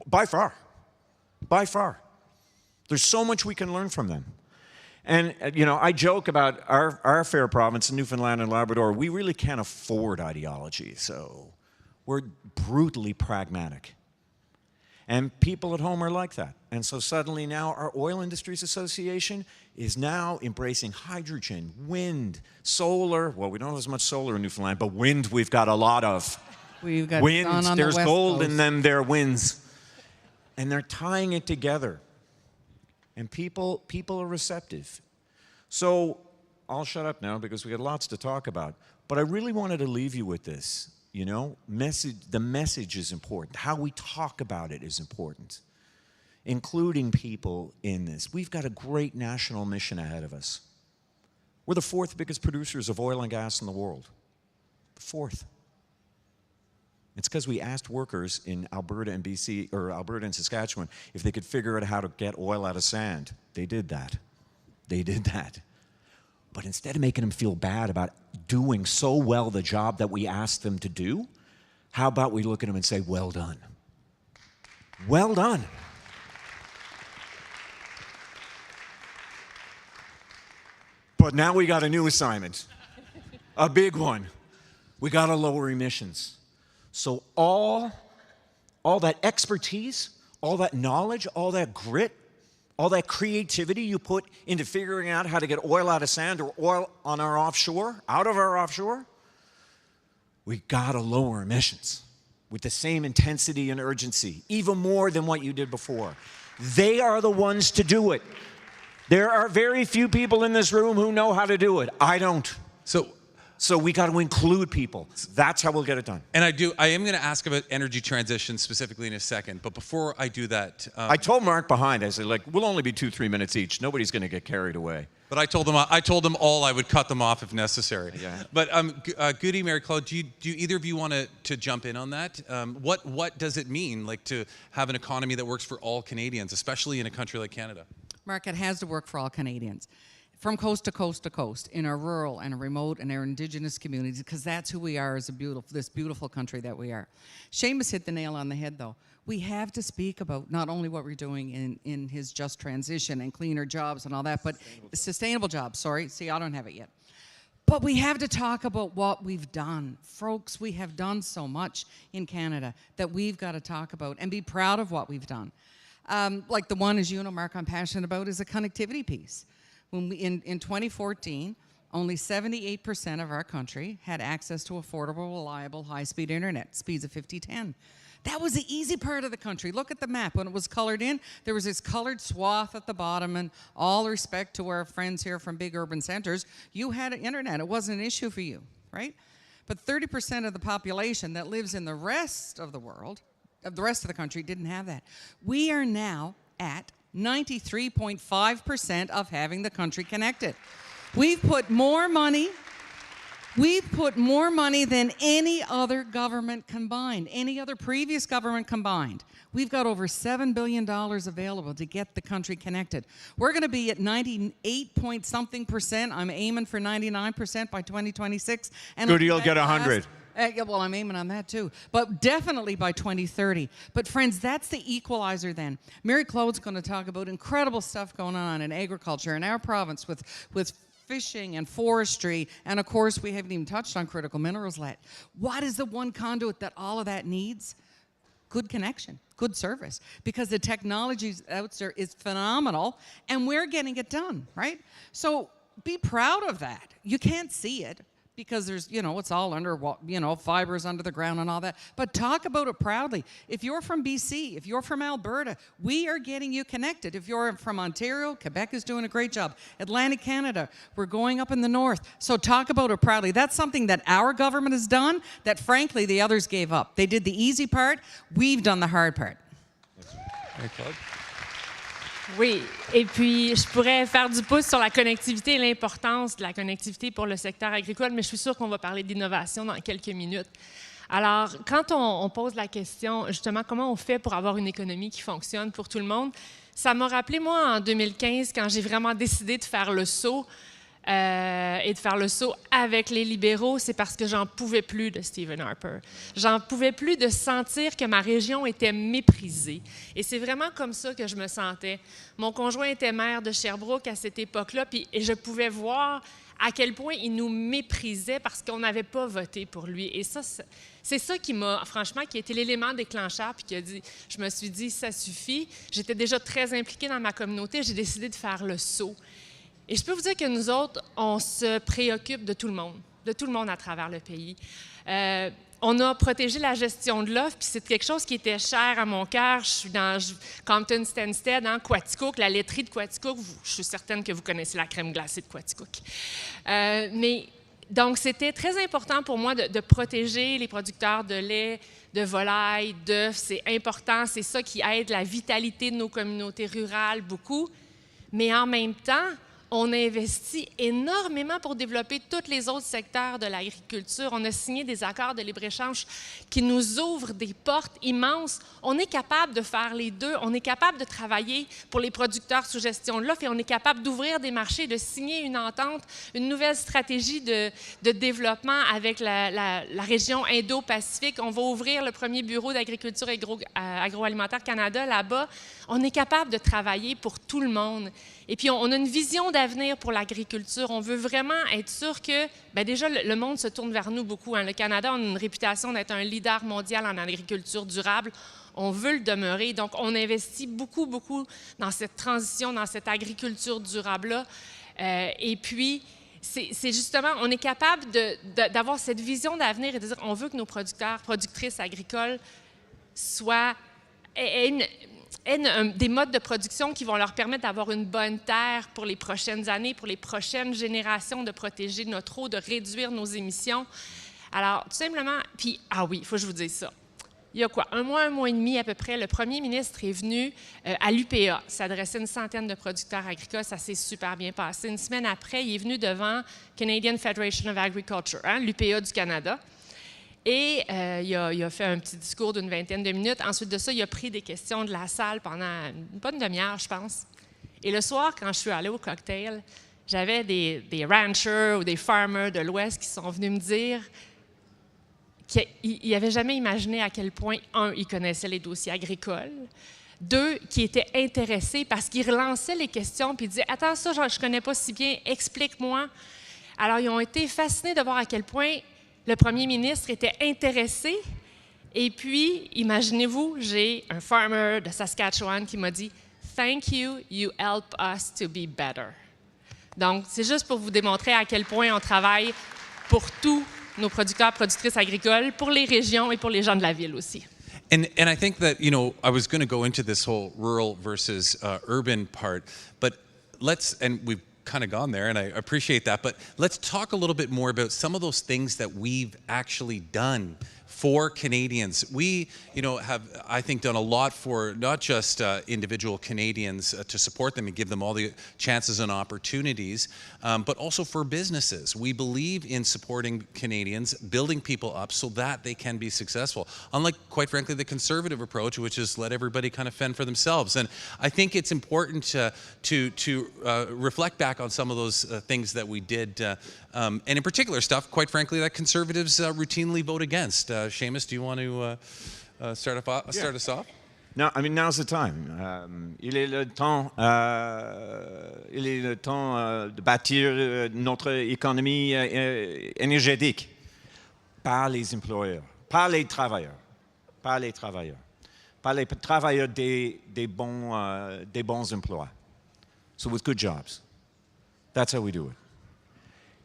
By far. By far. There's so much we can learn from them. And, I joke about our fair province in Newfoundland and Labrador. We really can't afford ideology, so we're brutally pragmatic. And people at home are like that. And so suddenly now our Oil Industries Association is now embracing hydrogen, wind, solar. Well, we don't have as much solar in Newfoundland, but wind we've got a lot of. We've got wind, on there's the West gold Coast. in them, there winds. And they're tying it together. And people are receptive. So I'll shut up now because we got lots to talk about. But I really wanted to leave you with this. The message is important. How we talk about it is important. Including people in this. We've got a great national mission ahead of us. We're the 4th biggest producers of oil and gas in the world. 4th. It's because we asked workers in Alberta and BC, or Alberta and Saskatchewan, if they could figure out how to get oil out of sand. They did that. They did that. But instead of making them feel bad about doing so well the job that we asked them to do, how about we look at them and say, well done. Well done. But now we got a new assignment, a big one. We got to lower emissions. So all that expertise, all that knowledge, all that grit, all that creativity you put into figuring out how to get oil out of sand or oil on our offshore, out of our offshore, we gotta lower emissions with the same intensity and urgency, even more than what you did before. They are the ones to do it. There are very few people in this room who know how to do it. I don't. So we got to include people. That's how we'll get it done. And I am going to ask about energy transition specifically in a second. But before I do that, I told Mark behind, I said, we'll only be 2-3 minutes each. Nobody's going to get carried away. But I told them all I would cut them off if necessary. Yeah. But Goody, Mary Claude, do either of you want to jump in on that? What does it mean, like, to have an economy that works for all Canadians, especially in a country like Canada? Mark, it has to work for all Canadians, from coast to coast to coast, in our rural and our remote and our Indigenous communities, because that's who we are as this beautiful country that we are. Seamus hit the nail on the head, though. We have to speak about not only what we're doing in his just transition and cleaner jobs and all that, but sustainable jobs, sorry. See, I don't have it yet. But we have to talk about what we've done. Folks, we have done so much in Canada that we've got to talk about and be proud of what we've done. Like the one, as you know, Mark, I'm passionate about, is a connectivity piece. When we, in 2014, only 78% of our country had access to affordable, reliable, high-speed internet, speeds of 50-10. That was the easy part of the country. Look at the map. When it was colored in, there was this colored swath at the bottom, and all respect to our friends here from big urban centers, you had internet. It wasn't an issue for you, right? But 30% of the population that lives in the rest of the world, the rest of the country, didn't have that. We are now at 93.5% of having the country connected. We've put more money than any other government combined, any other previous government combined. We've got over $7 billion available to get the country connected. We're going to be at 98-point-something%. I'm aiming for 99% by 2026. And Good, you'll get 100. Yeah, well, I'm aiming on that too, but definitely by 2030. But friends, that's the equalizer then. Mary Claude's going to talk about incredible stuff going on in agriculture in our province with fishing and forestry, and of course, we haven't even touched on critical minerals yet. What is the one conduit that all of that needs? Good connection, good service, because the technology out there is phenomenal, and we're getting it done, right? So be proud of that. You can't see it, because there's, it's all under, fibers under the ground and all that. But talk about it proudly. If you're from BC, if you're from Alberta, we are getting you connected. If you're from Ontario, Quebec is doing a great job. Atlantic Canada, we're going up in the north. So talk about it proudly. That's something that our government has done that, frankly, the others gave up. They did the easy part. We've done the hard part. Oui, et puis je pourrais faire du pouce sur la connectivité et l'importance de la connectivité pour le secteur agricole, mais je suis sûre qu'on va parler d'innovation dans quelques minutes. Alors, quand on pose la question, justement, comment on fait pour avoir une économie qui fonctionne pour tout le monde, ça m'a rappelé, moi, en 2015, quand j'ai vraiment décidé de faire le saut, et de faire le saut avec les libéraux, c'est parce que j'en pouvais plus de Stephen Harper. J'en pouvais plus de sentir que ma région était méprisée. Et c'est vraiment comme ça que je me sentais. Mon conjoint était maire de Sherbrooke à cette époque-là, et je pouvais voir à quel point il nous méprisait parce qu'on n'avait pas voté pour lui. Et ça, c'est ça qui m'a, franchement, qui a été l'élément déclencheur, puis qui a dit, je me suis dit, ça suffit. J'étais déjà très impliquée dans ma communauté, j'ai décidé de faire le saut. Et je peux vous dire que nous autres, on se préoccupe de tout le monde à travers le pays. On a protégé la gestion de l'offre, puis c'est quelque chose qui était cher à mon cœur. Je suis dans Compton-Stanstead, Quaticook, la laiterie de Quaticook. Je suis certaine que vous connaissez la crème glacée de Quaticook. Donc, c'était très important pour moi de protéger les producteurs de lait, de volaille, d'œufs. C'est important, c'est ça qui aide la vitalité de nos communautés rurales beaucoup. Mais en même temps, on a investi énormément pour développer tous les autres secteurs de l'agriculture. On a signé des accords de libre-échange qui nous ouvrent des portes immenses. On est capable de faire les deux. On est capable de travailler pour les producteurs sous gestion de l'offre et on est capable d'ouvrir des marchés, de signer une entente, une nouvelle stratégie de développement avec la région Indo-Pacifique. On va ouvrir le premier bureau d'agriculture agroalimentaire Canada là-bas. On est capable de travailler pour tout le monde. Et puis, on a une vision d'avenir pour l'agriculture. On veut vraiment être sûr que, déjà, le monde se tourne vers nous beaucoup. Le Canada, on a une réputation d'être un leader mondial en agriculture durable. On veut le demeurer. Donc, on investit beaucoup, beaucoup dans cette transition, dans cette agriculture durable-là. Et puis, c'est justement, on est capable d'avoir cette vision d'avenir et de dire, on veut que nos producteurs, productrices agricoles soient des modes de production qui vont leur permettre d'avoir une bonne terre pour les prochaines années, pour les prochaines générations, de protéger notre eau, de réduire nos émissions. Alors, tout simplement, puis, oui, il faut que je vous dise ça. il y a quoi, un mois et demi à peu près, le premier ministre est venu à l'UPA, s'adresser à une centaine de producteurs agricoles, ça s'est super bien passé. Une semaine après, il est venu devant Canadian Federation of Agriculture, l'UPA du Canada, et il a fait un petit discours d'une vingtaine de minutes. Ensuite de ça, il a pris des questions de la salle pendant une bonne demi-heure, je pense. Et le soir, quand je suis allée au cocktail, j'avais des ranchers ou des farmers de l'Ouest qui sont venus me dire qu'ils n'avaient jamais imaginé à quel point, un, ils connaissaient les dossiers agricoles, deux, qui étaient intéressés parce qu'ils relançaient les questions puis ils disaient « Attends, ça, je ne connais pas si bien, explique-moi ». Alors, ils ont été fascinés de voir à quel point le premier ministre était intéressé. Et puis, imaginez-vous, j'ai un farmer de Saskatchewan qui m'a dit « Thank you, you help us to be better ». Donc, c'est juste pour vous démontrer à quel point on travaille pour tous nos producteurs, productrices agricoles, pour les régions et pour les gens de la ville aussi. And I think that, you know, I was going to go into this whole rural versus urban part, but and we've kind of gone there, and I appreciate that, but let's talk a little bit more about some of those things that we've actually done for Canadians. We, you know, have, I think, done a lot for not just individual Canadians to support them and give them all the chances and opportunities, but also for businesses. We believe in supporting Canadians, building people up so that they can be successful. Unlike, quite frankly, the conservative approach, which is let everybody kind of fend for themselves. And I think it's important to reflect back on some of those things that we did, and in particular stuff, quite frankly, that conservatives routinely vote against. Seamus, do you want to start us off? No, I mean, now's the time. Il est le temps de bâtir notre économie énergétique par les employeurs, par les travailleurs, par les travailleurs des bons emplois. So with good jobs. That's how we do it.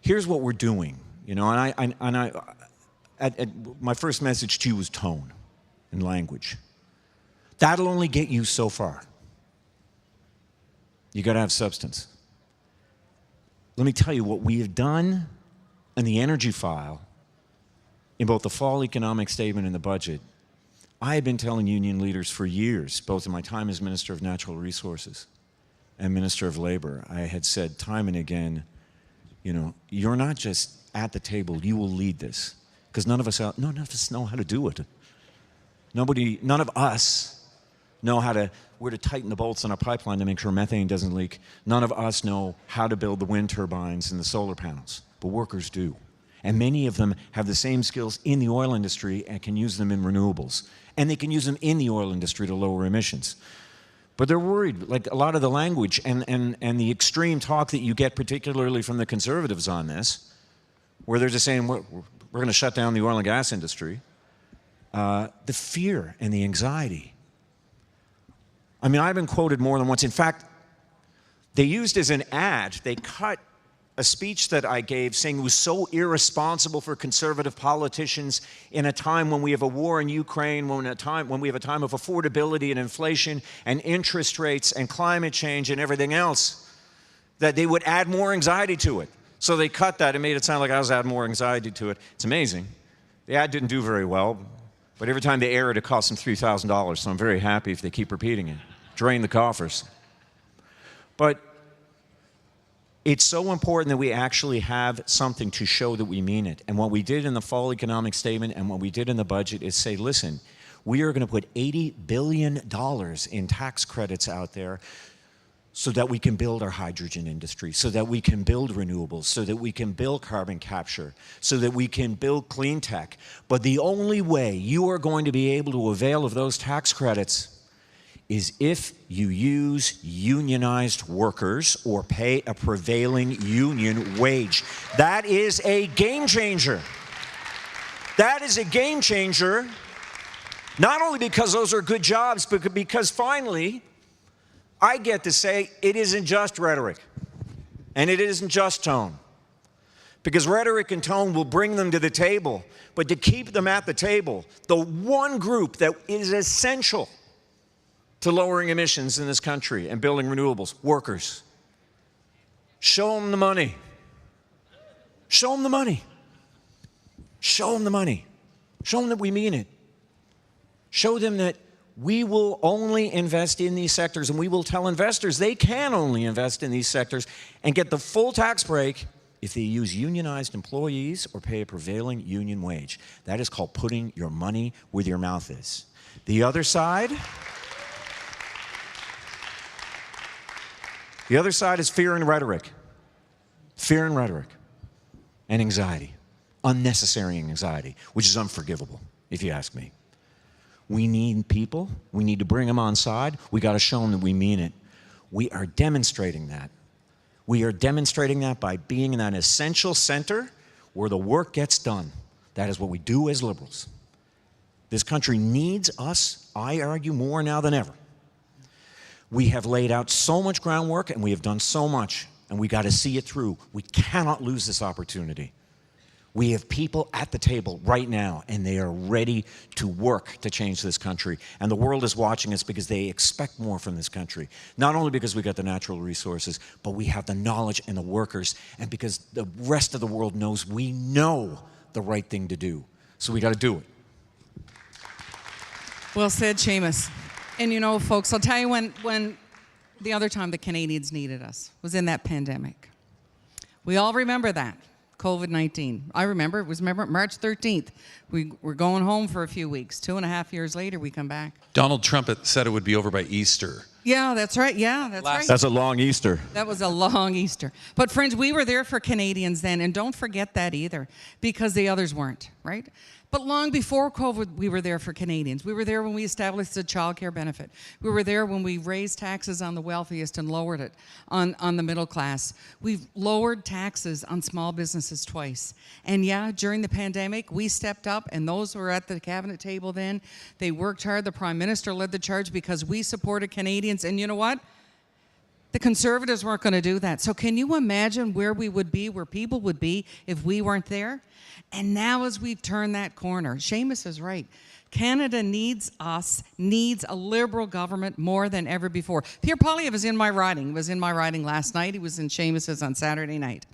Here's what we're doing, you know, my first message to you was tone and language. That'll only get you so far. You got to have substance. Let me tell you what we have done in the energy file, in both the fall economic statement and the budget. I have been telling union leaders for years, both in my time as Minister of Natural Resources and Minister of Labor, I had said time and again, you know, you're not just at the table, you will lead this. Because none of us know how to do it. None of us know where to tighten the bolts on a pipeline to make sure methane doesn't leak. None of us know how to build the wind turbines and the solar panels, but workers do. And many of them have the same skills in the oil industry and can use them in renewables. And they can use them in the oil industry to lower emissions. But they're worried, like a lot of the language and the extreme talk that you get, particularly from the conservatives on this, where they're just saying, we're going to shut down the oil and gas industry. The fear and the anxiety. I mean, I've been quoted more than once. In fact, they used as an ad, they cut a speech that I gave saying it was so irresponsible for conservative politicians in a time when we have a war in Ukraine, when we have a time of affordability and inflation and interest rates and climate change and everything else, that they would add more anxiety to it. So they cut that and made it sound like I was adding more anxiety to it. It's amazing. The ad didn't do very well, but every time they air it, it costs them $3,000, so I'm very happy if they keep repeating it. Drain the coffers. But it's so important that we actually have something to show that we mean it. And what we did in the fall economic statement and what we did in the budget is say, listen, we are going to put $80 billion in tax credits out there so that we can build our hydrogen industry, so that we can build renewables, so that we can build carbon capture, so that we can build clean tech. But the only way you are going to be able to avail of those tax credits is if you use unionized workers or pay a prevailing union wage. That is a game changer. That is a game changer, not only because those are good jobs, but because finally, I get to say it isn't just rhetoric, and it isn't just tone. Because rhetoric and tone will bring them to the table, but to keep them at the table, the one group that is essential to lowering emissions in this country and building renewables, workers. Show them the money. Show them the money. Show them the money. Show them that we mean it. Show them that we will only invest in these sectors, and we will tell investors they can only invest in these sectors and get the full tax break if they use unionized employees or pay a prevailing union wage. That is called putting your money where your mouth is. The other side is fear and rhetoric. Fear and rhetoric. And anxiety. Unnecessary anxiety, which is unforgivable, if you ask me. We need people. We need to bring them on side. We got to show them that we mean it. We are demonstrating that. We are demonstrating that by being in that essential center where the work gets done. That is what we do as liberals. This country needs us, I argue, more now than ever. We have laid out so much groundwork and we have done so much, and we got to see it through. We cannot lose this opportunity. We have people at the table right now, and they are ready to work to change this country. And the world is watching us because they expect more from this country. Not only because we got the natural resources, but we have the knowledge and the workers, and because the rest of the world knows we know the right thing to do. So we got to do it. Well said, Seamus. And you know, folks, I'll tell you when the other time the Canadians needed us was in that pandemic. We all remember that. COVID-19. I remember, it was March 13th. We were going home for a few weeks. 2.5 years later, we come back. Donald Trump said it would be over by Easter. Yeah, that's right. Yeah, that's right. That's a long Easter. That was a long Easter. But friends, we were there for Canadians then, and don't forget that either, because the others weren't, right? But long before COVID, we were there for Canadians. We were there when we established the child care benefit. We were there when we raised taxes on the wealthiest and lowered it on the middle class. We've lowered taxes on small businesses twice. And yeah, during the pandemic, we stepped up, and those who were at the cabinet table then, they worked hard. The Prime Minister led the charge because we supported Canadians. And you know what? The Conservatives weren't going to do that. So can you imagine where we would be, where people would be if we weren't there? And now as we've turned that corner, Seamus is right. Canada needs us, needs a Liberal government more than ever before. Pierre Poilievre was in my riding. He was in my riding last night. He was in Seamus's on Saturday night.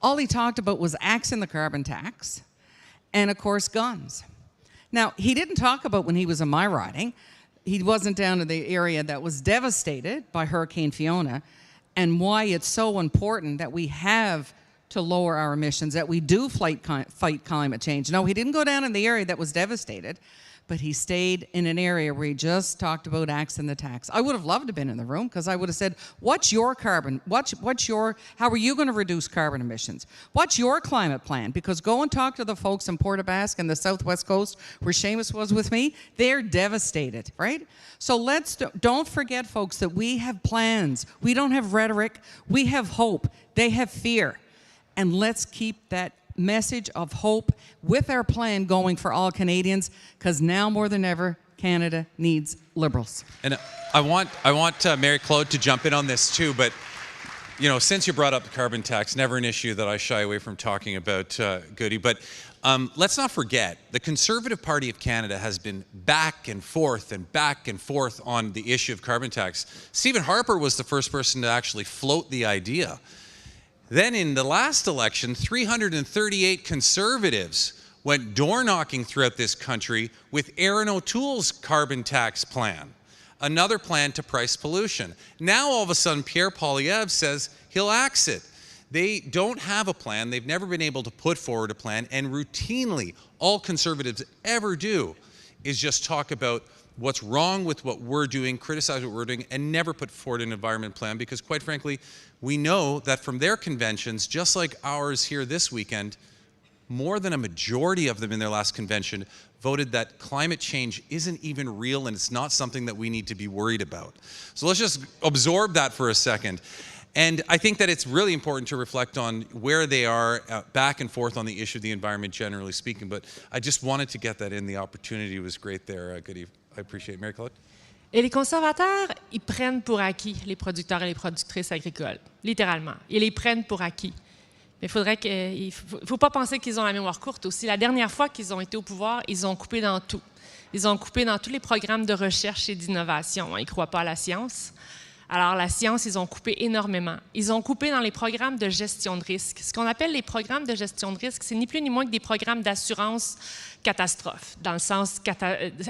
All he talked about was axing the carbon tax and, of course, guns. Now, he didn't talk about when he was in my riding. He wasn't down in the area that was devastated by Hurricane Fiona, and why it's so important that we have to lower our emissions, that we do fight climate change. No, he didn't go down in the area that was devastated, but he stayed in an area where he just talked about axing the tax. I would have loved to have been in the room, because I would have said, what's your carbon? How are you going to reduce carbon emissions? What's your climate plan? Because go and talk to the folks in Port aux Basques and the Southwest Coast, where Seamus was with me. They're devastated, right? So don't forget, folks, that we have plans. We don't have rhetoric. We have hope. They have fear. And let's keep that message of hope with our plan going for all Canadians, because now more than ever, Canada needs Liberals. And I want Mary Claude to jump in on this too, but you know, since you brought up the carbon tax, never an issue that I shy away from talking about, Goody, but let's not forget, the Conservative Party of Canada has been back and forth on the issue of carbon tax. Stephen Harper was the first person to actually float the idea. Then in the last election, 338 Conservatives went door-knocking throughout this country with Erin O'Toole's carbon tax plan, another plan to price pollution. Now all of a sudden, Pierre Poilievre says he'll axe it. They don't have a plan. They've never been able to put forward a plan, and routinely, all Conservatives ever do is just talk about what's wrong with what we're doing, criticize what we're doing, and never put forward an environment plan, because quite frankly, we know that from their conventions, just like ours here this weekend, more than a majority of them in their last convention voted that climate change isn't even real and it's not something that we need to be worried about. So let's just absorb that for a second. And I think that it's really important to reflect on where they are back and forth on the issue of the environment, generally speaking. But I just wanted to get that in. The opportunity was great there. Good evening. I appreciate it. Mary Claude? Et les conservateurs, ils prennent pour acquis les producteurs et les productrices agricoles, littéralement. Ils les prennent pour acquis. Mais il ne faut pas penser qu'ils ont la mémoire courte aussi. La dernière fois qu'ils ont été au pouvoir, ils ont coupé dans tout. Ils ont coupé dans tous les programmes de recherche et d'innovation. Ils ne croient pas à la science. Alors, la science, ils ont coupé énormément. Ils ont coupé dans les programmes de gestion de risque. Ce qu'on appelle les programmes de gestion de risque, c'est ni plus ni moins que des programmes d'assurance catastrophe, dans le sens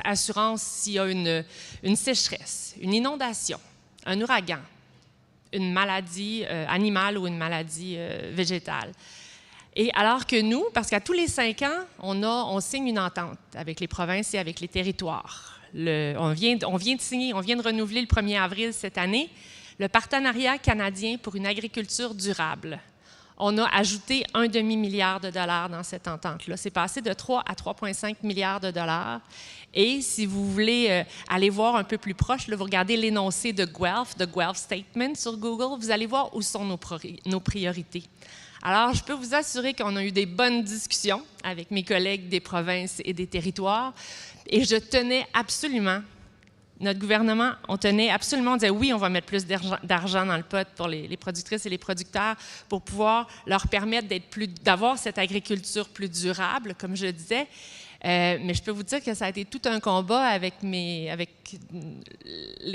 assurance s'il y a une sécheresse, une inondation, un ouragan, une maladie animale ou une maladie végétale. Et alors que nous, parce qu'à tous les 5 ans, on signe une entente avec les provinces et avec les territoires. On vient de renouveler le 1er avril cette année, le partenariat canadien pour une agriculture durable. On a ajouté un demi-milliard de dollars dans cette entente-là. C'est passé de 3 à 3,5 milliards de dollars. Et si vous voulez aller voir un peu plus proche, là, vous regardez l'énoncé de Guelph, de Guelph Statement sur Google, vous allez voir où sont nos priorités. Alors, je peux vous assurer qu'on a eu des bonnes discussions avec mes collègues des provinces et des territoires. Et je tenais absolument, notre gouvernement, on tenait absolument, on disait oui, on va mettre plus d'argent dans le pot pour les productrices et les producteurs pour pouvoir leur permettre d'avoir cette agriculture plus durable, comme je disais. Mais je peux vous dire que ça a été tout un combat avec les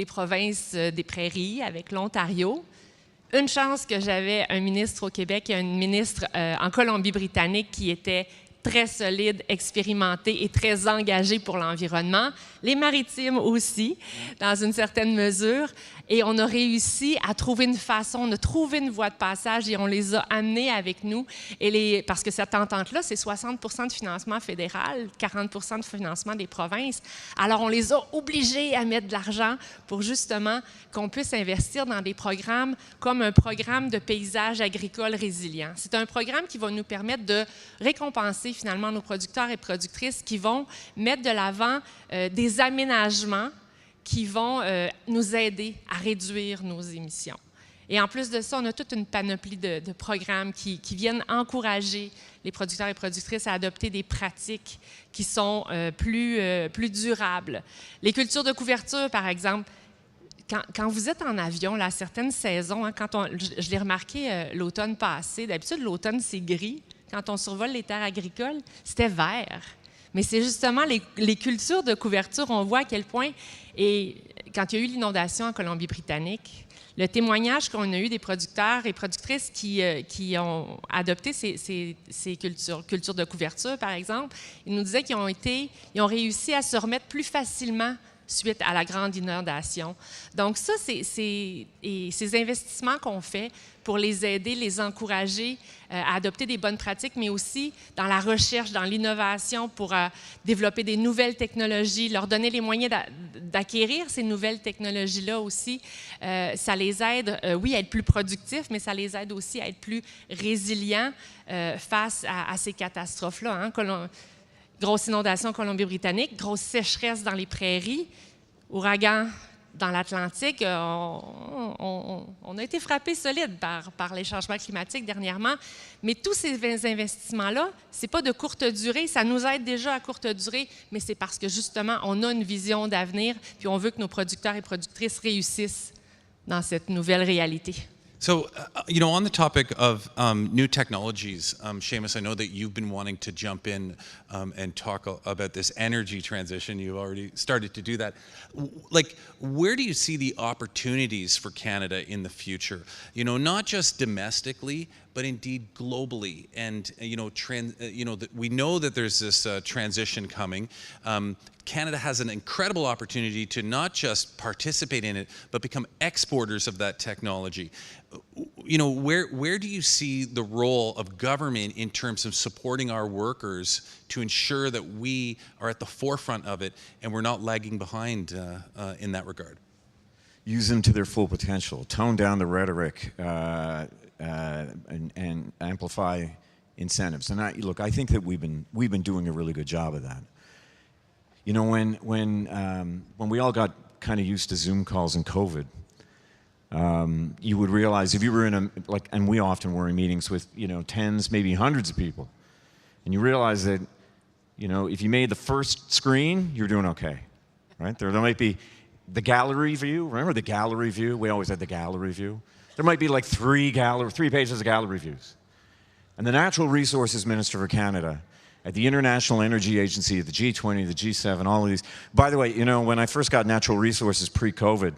provinces des prairies, avec l'Ontario. Une chance que j'avais un ministre au Québec et un ministre en Colombie-Britannique qui était très solide, expérimenté et très engagé pour l'environnement. Les maritimes aussi, dans une certaine mesure. Et on a réussi à trouver une façon, on a trouvé une voie de passage et on les a amenés avec nous. Parce que cette entente-là, c'est 60 % de financement fédéral, 40 % de financement des provinces. Alors, on les a obligés à mettre de l'argent pour justement qu'on puisse investir dans des programmes comme un programme de paysage agricole résilient. C'est un programme qui va nous permettre de récompenser finalement nos producteurs et productrices qui vont mettre de l'avant des aménagements qui vont nous aider à réduire nos émissions. Et en plus de ça, on a toute une panoplie de programmes qui viennent encourager les producteurs et productrices à adopter des pratiques qui sont plus durables. Les cultures de couverture, par exemple, quand vous êtes en avion, là, à certaines saisons, hein, je l'ai remarqué l'automne passé, d'habitude l'automne c'est gris, quand on survole les terres agricoles, c'était vert. Mais c'est justement les cultures de couverture, on voit à quel point, et quand il y a eu l'inondation en Colombie-Britannique, le témoignage qu'on a eu des producteurs et productrices qui ont adopté ces cultures de couverture, par exemple, ils nous disaient qu'ils ont réussi à se remettre plus facilement suite à la grande inondation. Donc ça, c'est ces investissements qu'on fait pour les aider, les encourager à adopter des bonnes pratiques, mais aussi dans la recherche, dans l'innovation pour développer des nouvelles technologies, leur donner les moyens d'acquérir ces nouvelles technologies-là aussi. Ça les aide, oui, à être plus productifs, mais ça les aide aussi à être plus résilients face à ces catastrophes-là. Hein. Grosse inondation en Colombie-Britannique, grosse sécheresse dans les prairies, ouragan dans l'Atlantique. On a été frappé solide par les changements climatiques dernièrement. Mais tous ces investissements-là, ce n'est pas de courte durée. Ça nous aide déjà à courte durée, mais c'est parce que justement, on a une vision d'avenir puis on veut que nos producteurs et productrices réussissent dans cette nouvelle réalité. So, on the topic of new technologies, Seamus, I know that you've been wanting to jump in and talk about this energy transition. You've already started to do that. Where do you see the opportunities for Canada in the future? Not just domestically, but indeed globally. And we know that there's this transition coming. Canada has an incredible opportunity to not just participate in it, but become exporters of that technology. Where do you see the role of government in terms of supporting our workers to ensure that we are at the forefront of it and we're not lagging behind in that regard? Use them to their full potential. Tone down the rhetoric and amplify incentives. And I think that we've been doing a really good job of that. When we all got kind of used to Zoom calls and COVID, you would realize if you were and we often were in meetings with, tens, maybe hundreds of people, and you realize that, if you made the first screen, you're doing okay, right? There might be the gallery view. Remember the gallery view? We always had the gallery view. There might be like three pages of gallery views. And the Natural Resources Minister for Canada at the International Energy Agency, the G20, the G7, all of these. By the way, when I first got natural resources pre-COVID,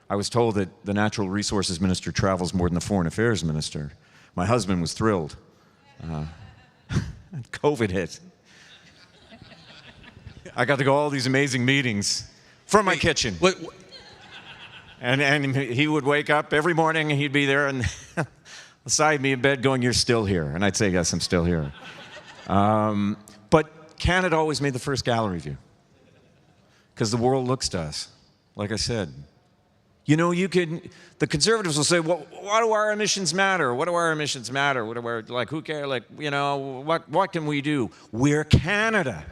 I was told that the Natural Resources Minister travels more than the Foreign Affairs Minister. My husband was thrilled. COVID hit. I got to go to all these amazing meetings from my kitchen. And he would wake up every morning and he'd be there and beside me in bed going, "You're still here." And I'd say, "Yes, I'm still here." But Canada always made the first gallery view because the world looks to us, like I said. You know, the Conservatives will say, "Well, why do our emissions matter? What do our emissions matter? Who cares? Like, you know, what can we do?" We're Canada.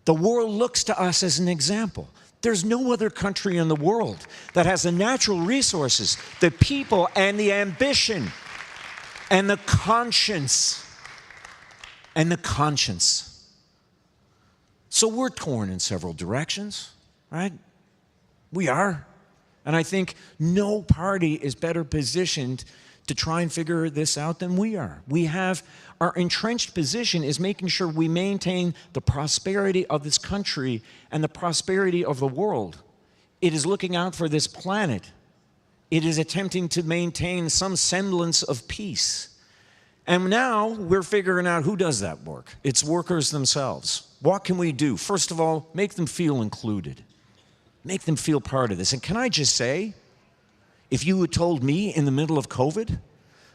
The world looks to us as an example. There's no other country in the world that has the natural resources, the people, and the ambition, and the conscience. So we're torn in several directions, right? We are. And I think no party is better positioned to try and figure this out than we are. Our entrenched position is making sure we maintain the prosperity of this country and the prosperity of the world. It is looking out for this planet. It is attempting to maintain some semblance of peace. And now we're figuring out who does that work. It's workers themselves. What can we do? First of all, make them feel included. Make them feel part of this. And can I just say, if you had told me in the middle of COVID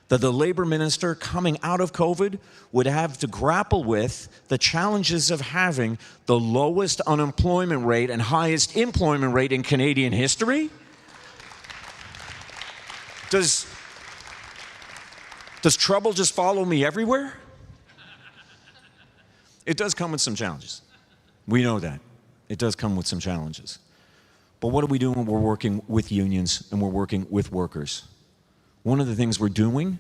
that the labor minister coming out of COVID would have to grapple with the challenges of having the lowest unemployment rate and highest employment rate in Canadian history, does trouble just follow me everywhere? It does come with some challenges. We know that. It does come with some challenges. But what are we doing? We're working with unions and we're working with workers. One of the things we're doing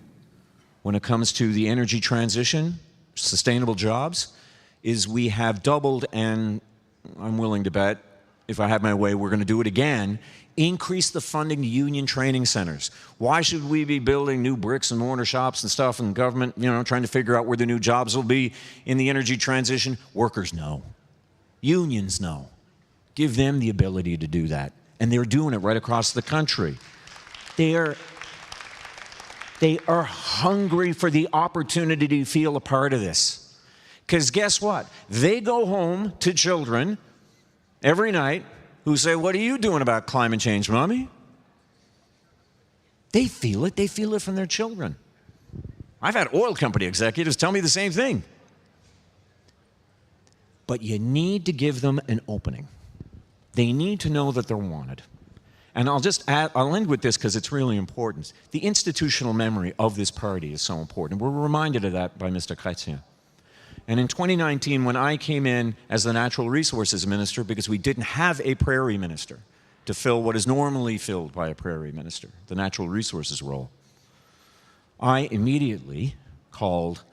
when it comes to the energy transition, sustainable jobs, is we have doubled, and I'm willing to bet, if I have my way, we're going to do it again, increase the funding to union training centers. Why should we be building new bricks and mortar shops and stuff in government, trying to figure out where the new jobs will be in the energy transition? Workers know. Unions know. Give them the ability to do that. And they're doing it right across the country. They are hungry for the opportunity to feel a part of this. Because guess what? They go home to children every night who say, "What are you doing about climate change, Mommy?" They feel it. They feel it from their children. I've had oil company executives tell me the same thing. But you need to give them an opening. They need to know that they're wanted. And I'll end with this because it's really important. The institutional memory of this party is so important. We're reminded of that by Mr. Chrétien. And in 2019, when I came in as the Natural Resources Minister, because we didn't have a Prairie Minister to fill what is normally filled by a Prairie Minister, the Natural Resources role, I immediately called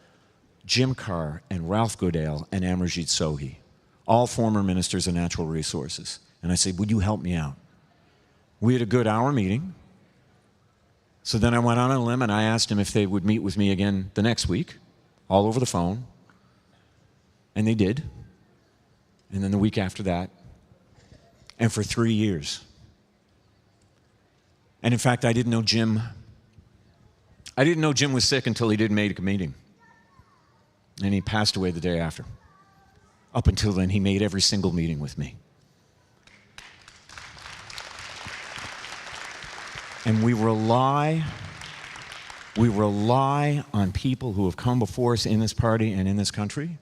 Jim Carr and Ralph Goodale and Amarjeet Sohi, all former ministers of natural resources. And I said, "Would you help me out?" We had a good hour meeting. So then I went on a limb and I asked them if they would meet with me again the next week, all over the phone. And they did. And then the week after that. And for 3 years. And in fact, I didn't know Jim was sick until he did make a meeting. And he passed away the day after. Up until then, he made every single meeting with me. And we rely on people who have come before us in this party and in this country.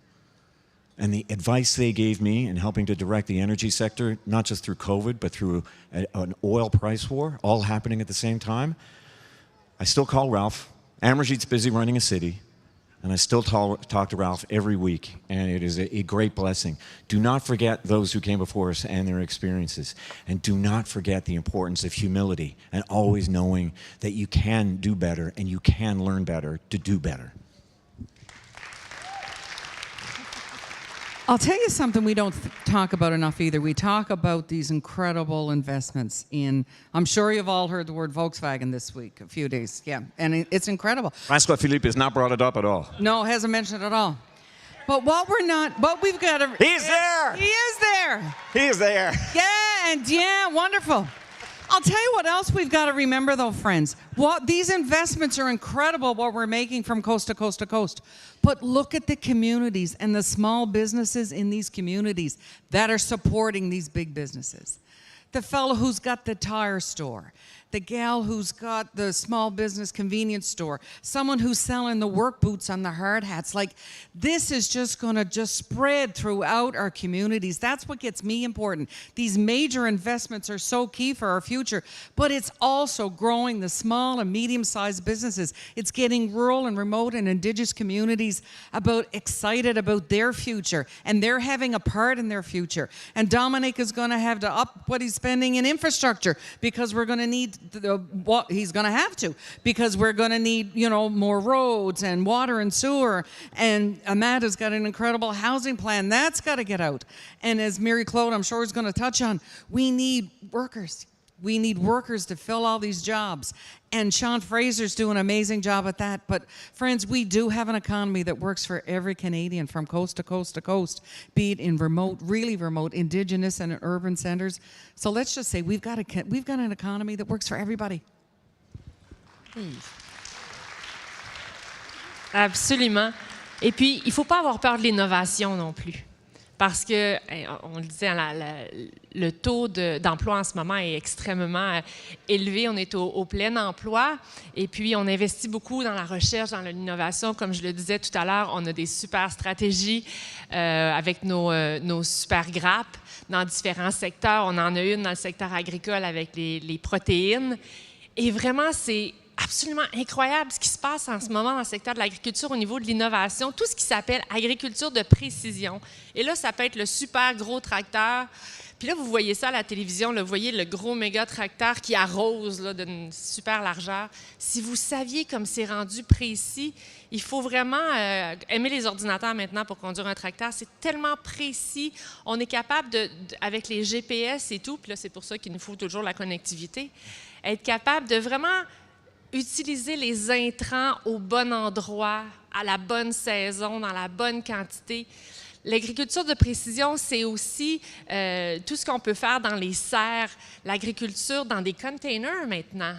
And the advice they gave me in helping to direct the energy sector, not just through COVID, but through an oil price war, all happening at the same time. I still call Ralph. Amarjeet's busy running a city. And I still talk to Ralph every week, and it is a great blessing. Do not forget those who came before us and their experiences. And do not forget the importance of humility and always knowing that you can do better and you can learn better to do better. I'll tell you something we don't talk about enough either. We talk about these incredible investments in, I'm sure you've all heard the word Volkswagen this week, a few days, yeah, and it's incredible. Francois Philippe has not brought it up at all. No, hasn't mentioned it at all. But we've got to... He's there! He is there! He is there! Yeah, wonderful. I'll tell you what else we've got to remember, though, friends. These investments are incredible, what we're making from coast to coast to coast. But look at the communities and the small businesses in these communities that are supporting these big businesses. The fellow who's got the tire store, the gal who's got the small business convenience store, someone who's selling the work boots on the hard hats. Like, this is just going to just spread throughout our communities. That's what gets me important. These major investments are so key for our future, but it's also growing the small and medium-sized businesses. It's getting rural and remote and indigenous communities excited about their future, and they're having a part in their future. And Dominic is going to have to up what he's spending in infrastructure, because we're going to need he's going to have to, because we're going to need, more roads and water and sewer. And Amanda's got an incredible housing plan. That's got to get out. And as Mary Claude, I'm sure, is going to touch on, we need workers. We need workers to fill all these jobs. And Sean Fraser's doing an amazing job at that. But friends, we do have an economy that works for every Canadian from coast to coast to coast, be it in remote, really remote, indigenous and urban centers. So let's just say we've got an economy that works for everybody. Absolument. Et puis, il ne faut pas avoir peur de l'innovation non plus. Parce que, on le disait, le taux d'emploi en ce moment est extrêmement élevé. On est au plein emploi. Et puis, on investit beaucoup dans la recherche, dans l'innovation. Comme je le disais tout à l'heure, on a des super stratégies avec nos super grappes dans différents secteurs. On en a une dans le secteur agricole avec les protéines. Et vraiment, c'est absolument incroyable ce qui se passe en ce moment dans le secteur de l'agriculture au niveau de l'innovation, tout ce qui s'appelle agriculture de précision. Et là, ça peut être le super gros tracteur. Puis là, vous voyez ça à la télévision, là, vous voyez le gros méga tracteur qui arrose d'une super largeur. Si vous saviez comme c'est rendu précis, il faut vraiment aimer les ordinateurs maintenant pour conduire un tracteur. C'est tellement précis. On est capable, avec les GPS et tout, puis là, c'est pour ça qu'il nous faut toujours la connectivité, être capable de vraiment utiliser les intrants au bon endroit, à la bonne saison, dans la bonne quantité. L'agriculture de précision, c'est aussi tout ce qu'on peut faire dans les serres, l'agriculture dans des containers maintenant,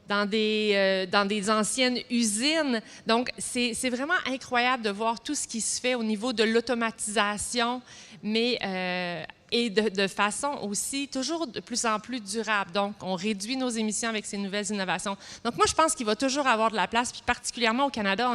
dans des anciennes usines. Donc, c'est vraiment incroyable de voir tout ce qui se fait au niveau de l'automatisation, mais et de façon aussi toujours de plus en plus durable. Donc, on réduit nos émissions avec ces nouvelles innovations. Donc, moi, je pense qu'il va toujours avoir de la place, puis particulièrement au Canada,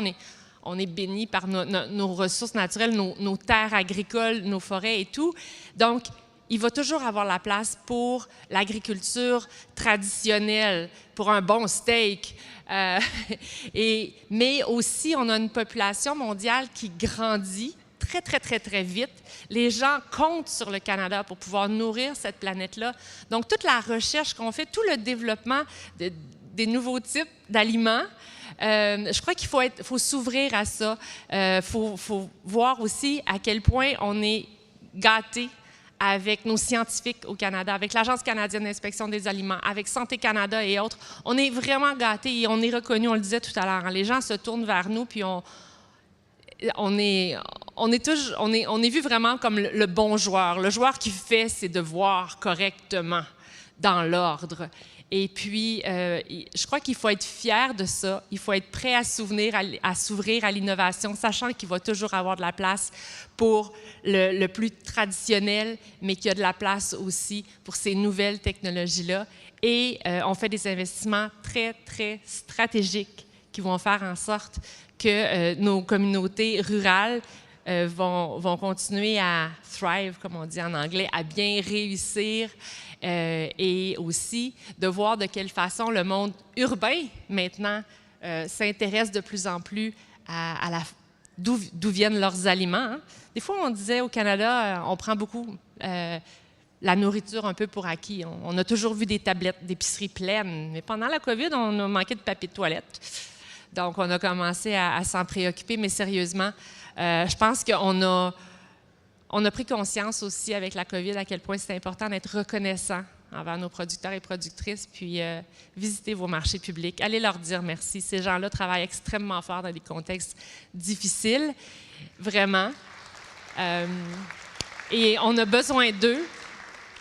on est béni par nos ressources naturelles, nos terres agricoles, nos forêts et tout. Donc, il va toujours avoir la place pour l'agriculture traditionnelle, pour un bon steak. Mais aussi, on a une population mondiale qui grandit très, très, très, très vite. Les gens comptent sur le Canada pour pouvoir nourrir cette planète-là. Donc, toute la recherche qu'on fait, tout le développement des nouveaux types d'aliments, je crois qu'il faut s'ouvrir à ça. Faut voir aussi à quel point on est gâtés avec nos scientifiques au Canada, avec l'Agence canadienne d'inspection des aliments, avec Santé Canada et autres. On est vraiment gâtés et on est reconnus, on le disait tout à l'heure. Les gens se tournent vers nous, puis on est vu vraiment comme le bon joueur. Le joueur qui fait ses devoirs correctement, dans l'ordre. Et puis, je crois qu'il faut être fier de ça. Il faut être prêt à s'ouvrir à l'innovation, sachant qu'il va toujours avoir de la place pour le plus traditionnel, mais qu'il y a de la place aussi pour ces nouvelles technologies-là. Et on fait des investissements très, très stratégiques qui vont faire en sorte que nos communautés rurales vont continuer à thrive, comme on dit en anglais, à bien réussir et aussi de voir de quelle façon le monde urbain, maintenant, s'intéresse de plus en plus d'où viennent leurs aliments. Hein. Des fois, on disait au Canada, on prend beaucoup la nourriture un peu pour acquis. On a toujours vu des tablettes d'épicerie pleines, mais pendant la COVID, on a manqué de papier de toilette. Donc, on a commencé à s'en préoccuper, mais sérieusement, je pense qu'on a pris conscience aussi avec la COVID à quel point c'est important d'être reconnaissant envers nos producteurs et productrices, puis visitez vos marchés publics, allez leur dire merci. Ces gens-là travaillent extrêmement fort dans des contextes difficiles, vraiment. Et on a besoin d'eux.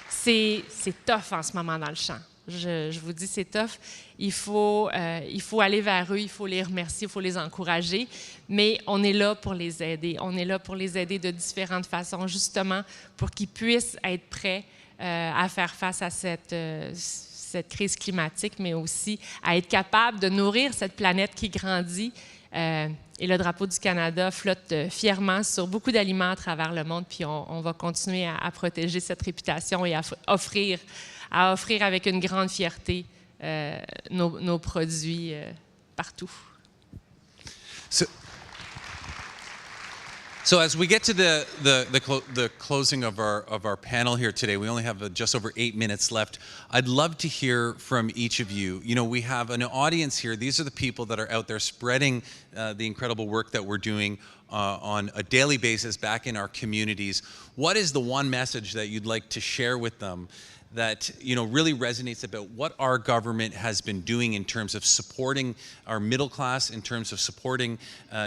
C'est tough en ce moment dans le champ. Je vous dis, c'est tough. Il faut aller vers eux, il faut les remercier, il faut les encourager, mais on est là pour les aider. On est là pour les aider de différentes façons, justement, pour qu'ils puissent être prêts à faire face à cette crise climatique, mais aussi à être capables de nourrir cette planète qui grandit. Et le drapeau du Canada flotte fièrement sur beaucoup d'aliments à travers le monde, puis on va continuer à protéger cette réputation et à offrir avec une grande fierté nos produits partout. So as we get to the closing of our panel here today, we only have just over 8 minutes left. I'd love to hear from each of you. You know, we have an audience here. These are the people that are out there spreading the incredible work that we're doing on a daily basis back in our communities. What is the one message that you'd like to share with them that, you know, really resonates about what our government has been doing in terms of supporting our middle class, in terms of supporting,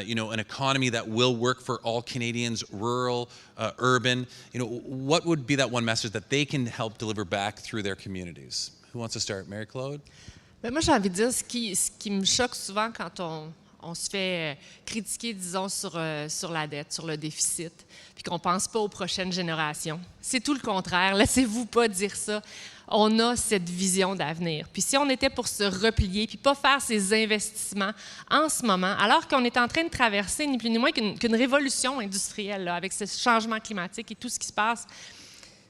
you know, an economy that will work for all Canadians, rural, urban? You know, what would be that one message that they can help deliver back through their communities? Who wants to start? Mary-Claude? Ben moi, j'ai envie de dire, ce qui me choque souvent quand on se fait critiquer, disons, sur la dette, sur le déficit, puis qu'on ne pense pas aux prochaines générations. C'est tout le contraire. Laissez-vous pas dire ça. On a cette vision d'avenir. Puis si on était pour se replier, puis pas faire ces investissements en ce moment, alors qu'on est en train de traverser ni plus ni moins qu'une révolution industrielle, là, avec ce changement climatique et tout ce qui se passe,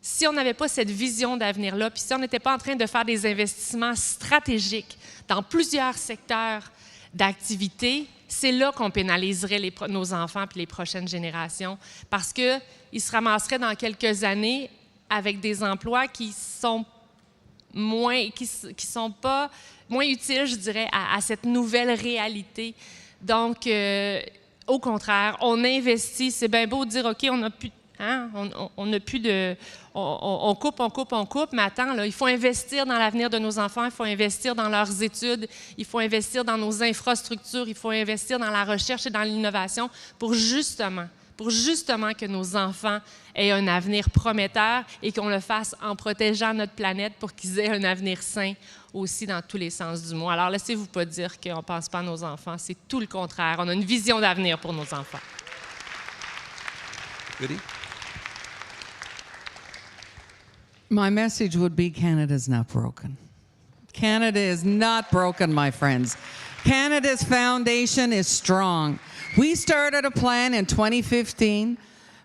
si on n'avait pas cette vision d'avenir-là, puis si on n'était pas en train de faire des investissements stratégiques dans plusieurs secteurs d'activité, c'est là qu'on pénaliserait nos enfants puis les prochaines générations, parce qu'ils se ramasseraient dans quelques années avec des emplois qui sont pas moins utiles, je dirais, à cette nouvelle réalité. Donc, au contraire, on investit. C'est bien beau de dire, OK, on n'a plus... Hein? On n'a plus de... On coupe, mais attends, là, il faut investir dans l'avenir de nos enfants, il faut investir dans leurs études, il faut investir dans nos infrastructures, il faut investir dans la recherche et dans l'innovation pour justement que nos enfants aient un avenir prometteur et qu'on le fasse en protégeant notre planète pour qu'ils aient un avenir sain aussi dans tous les sens du mot. Alors, laissez-vous pas dire qu'on ne pense pas à nos enfants, c'est tout le contraire. On a une vision d'avenir pour nos enfants. Goody? My message would be Canada's not broken. Canada is not broken, my friends. Canada's foundation is strong. We started a plan in 2015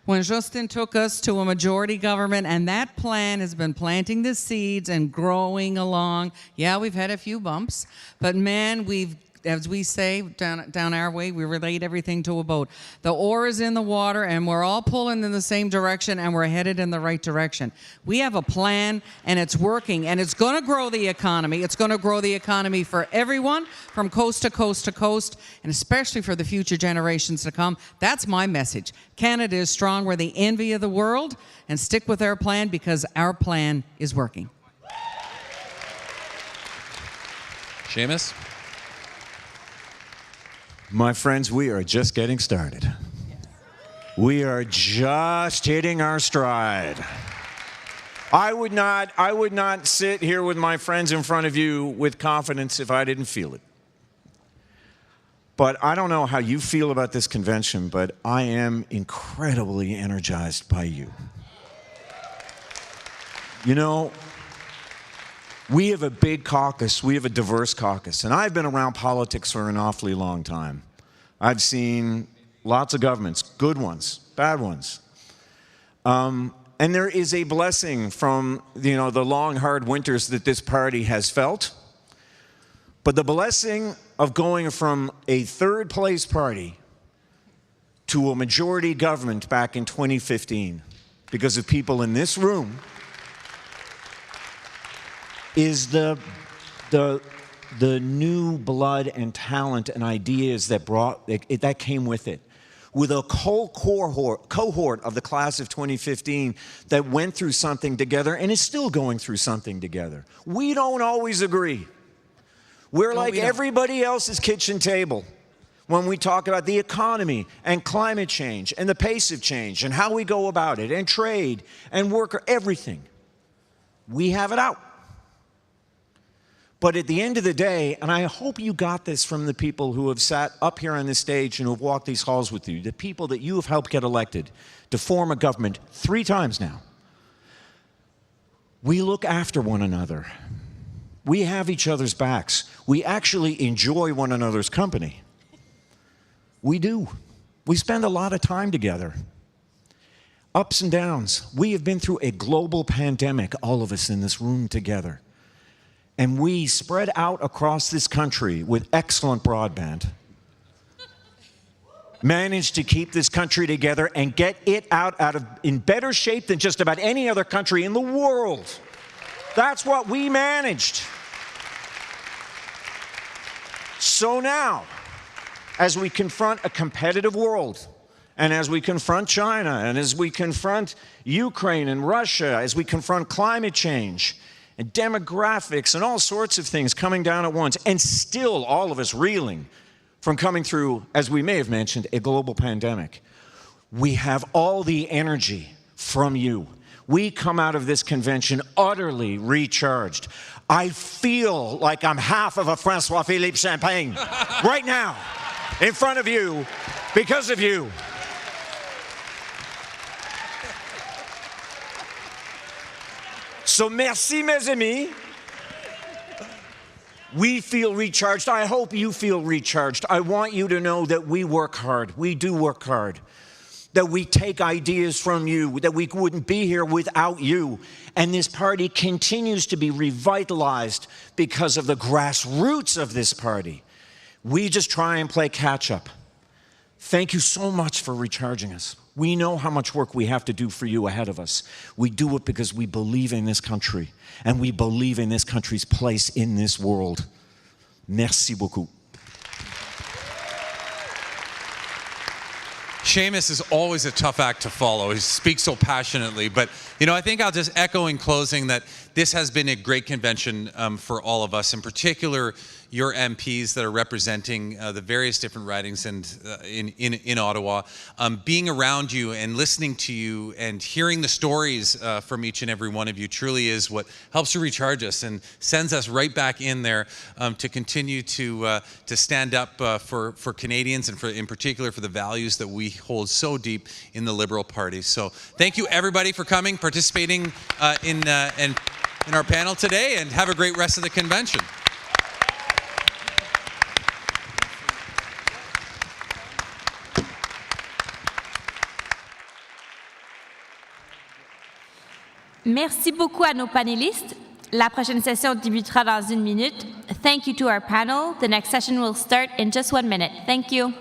when Justin took us to a majority government, and that plan has been planting the seeds and growing along. Yeah, we've had a few bumps, but man, we've, as we say down our way, we relate everything to a boat. The oar is in the water, and we're all pulling in the same direction, and we're headed in the right direction. We have a plan, and it's working, and it's going to grow the economy. It's going to grow the economy for everyone, from coast to coast to coast, and especially for the future generations to come. That's my message. Canada is strong. We're the envy of the world, and stick with our plan because our plan is working. Seamus? My friends, we are just getting started. We are just hitting our stride. I would not sit here with my friends in front of you with confidence if I didn't feel it. But I don't know how you feel about this convention, but I am incredibly energized by you. You know, we have a big caucus, we have a diverse caucus, and I've been around politics for an awfully long time. I've seen lots of governments, good ones, bad ones. And there is a blessing from, you know, the long, hard winters that this party has felt. But the blessing of going from a third-place party to a majority government back in 2015, because of people in this room, is the new blood and talent and ideas that came with it. With a whole cohort of the class of 2015 that went through something together and is still going through something together. We don't always agree. We're like everybody else's kitchen table when we talk about the economy and climate change and the pace of change and how we go about it and trade and work, everything. We have it out. But at the end of the day, and I hope you got this from the people who have sat up here on this stage and who have walked these halls with you, the people that you have helped get elected to form a government 3 times now. We look after one another. We have each other's backs. We actually enjoy one another's company. We do. We spend a lot of time together. Ups and downs. We have been through a global pandemic, all of us in this room together. And we spread out across this country with excellent broadband, managed to keep this country together and get it out in better shape than just about any other country in the world. That's what we managed. So now, as we confront a competitive world, and as we confront China, and as we confront Ukraine and Russia, as we confront climate change, and demographics and all sorts of things coming down at once, and still all of us reeling from coming through, as we may have mentioned, a global pandemic. We have all the energy from you. We come out of this convention utterly recharged. I feel like I'm half of a François-Philippe Champagne right now in front of you because of you. So merci, mes amis. We feel recharged. I hope you feel recharged. I want you to know that we work hard. We do work hard. That we take ideas from you, that we wouldn't be here without you. And this party continues to be revitalized because of the grassroots of this party. We just try and play catch up. Thank you so much for recharging us. We know how much work we have to do for you ahead of us. We do it because we believe in this country, and we believe in this country's place in this world. Merci beaucoup. Seamus is always a tough act to follow. He speaks so passionately. But, you know, I think I'll just echo in closing that this has been a great convention for all of us, in particular your MPs that are representing the various different ridings and in Ottawa. Being around you and listening to you and hearing the stories from each and every one of you truly is what helps to recharge us and sends us right back in there to continue to stand up for Canadians and in particular for the values that we hold so deep in the Liberal Party. So thank you everybody for coming, participating in our panel today, and have a great rest of the convention. Merci beaucoup à nos panélistes. La prochaine session débutera dans 1 minute. Thank you to our panel. The next session will start in just 1 minute. Thank you.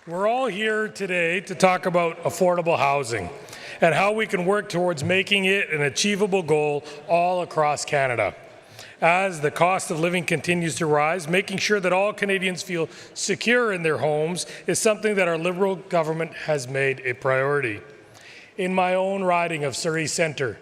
We're all here today to talk about affordable housing and how we can work towards making it an achievable goal all across Canada. As the cost of living continues to rise, making sure that all Canadians feel secure in their homes is something that our Liberal government has made a priority. In my own riding of Surrey Centre,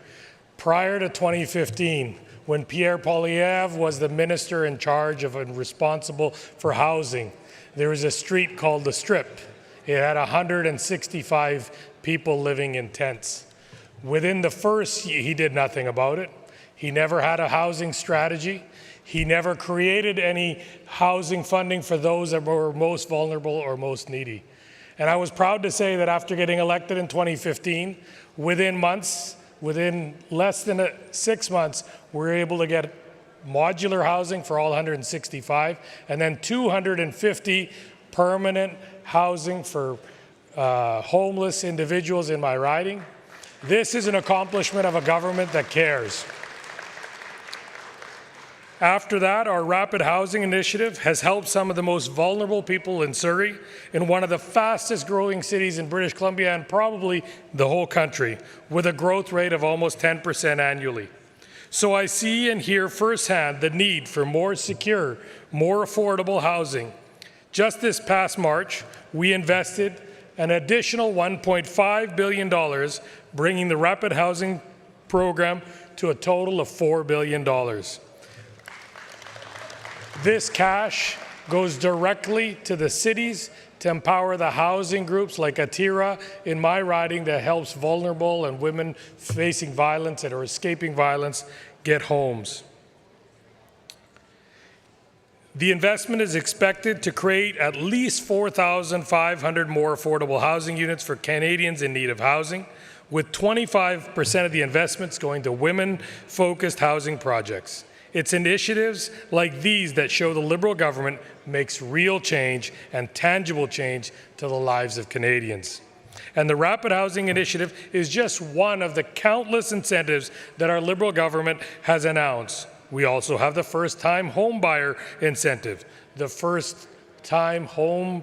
prior to 2015, when Pierre Poilievre was the minister in charge of and responsible for housing, there was a street called the Strip. It had 165 people living in tents. Within the first year, he did nothing about it. He never had a housing strategy. He never created any housing funding for those that were most vulnerable or most needy. And I was proud to say that after getting elected in 2015, within less than 6 months, we were able to get modular housing for all 165, and then 250 permanent housing for homeless individuals in my riding. This is an accomplishment of a government that cares. After that, our Rapid Housing Initiative has helped some of the most vulnerable people in Surrey, in one of the fastest growing cities in British Columbia and probably the whole country, with a growth rate of almost 10% annually. So I see and hear firsthand the need for more secure, more affordable housing. Just this past March, we invested an additional $1.5 billion, bringing the Rapid Housing Program to a total of $4 billion. This cash goes directly to the cities to empower the housing groups like Atira in my riding that helps vulnerable and women facing violence or escaping violence get homes. The investment is expected to create at least 4,500 more affordable housing units for Canadians in need of housing, with 25% of the investments going to women-focused housing projects. It's initiatives like these that show the Liberal government makes real change and tangible change to the lives of Canadians. And the Rapid Housing Initiative is just one of the countless incentives that our Liberal government has announced. We also have the first-time home buyer incentive, the first-time home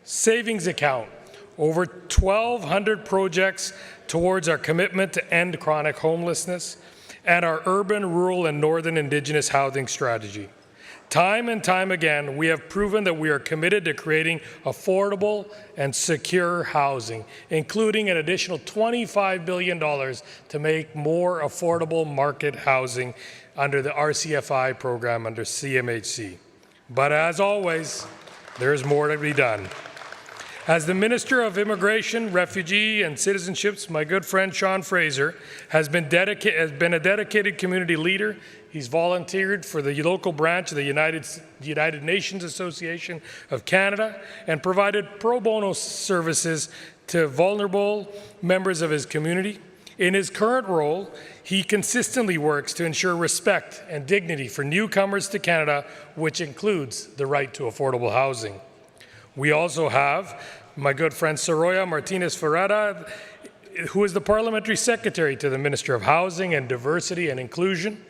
savings account, over 1,200 projects towards our commitment to end chronic homelessness, and our urban, rural, and northern Indigenous housing strategy. Time and time again, we have proven that we are committed to creating affordable and secure housing, including an additional $25 billion to make more affordable market housing under the RCFI program under CMHC. But as always, there's more to be done. As the Minister of Immigration, Refugee and Citizenships, my good friend Sean Fraser has been a dedicated community leader. He's volunteered for the local branch of the United Nations Association of Canada and provided pro bono services to vulnerable members of his community. In his current role, he consistently works to ensure respect and dignity for newcomers to Canada, which includes the right to affordable housing. We also have my good friend Soraya Martinez-Ferreira, who is the Parliamentary Secretary to the Minister of Housing and Diversity and Inclusion.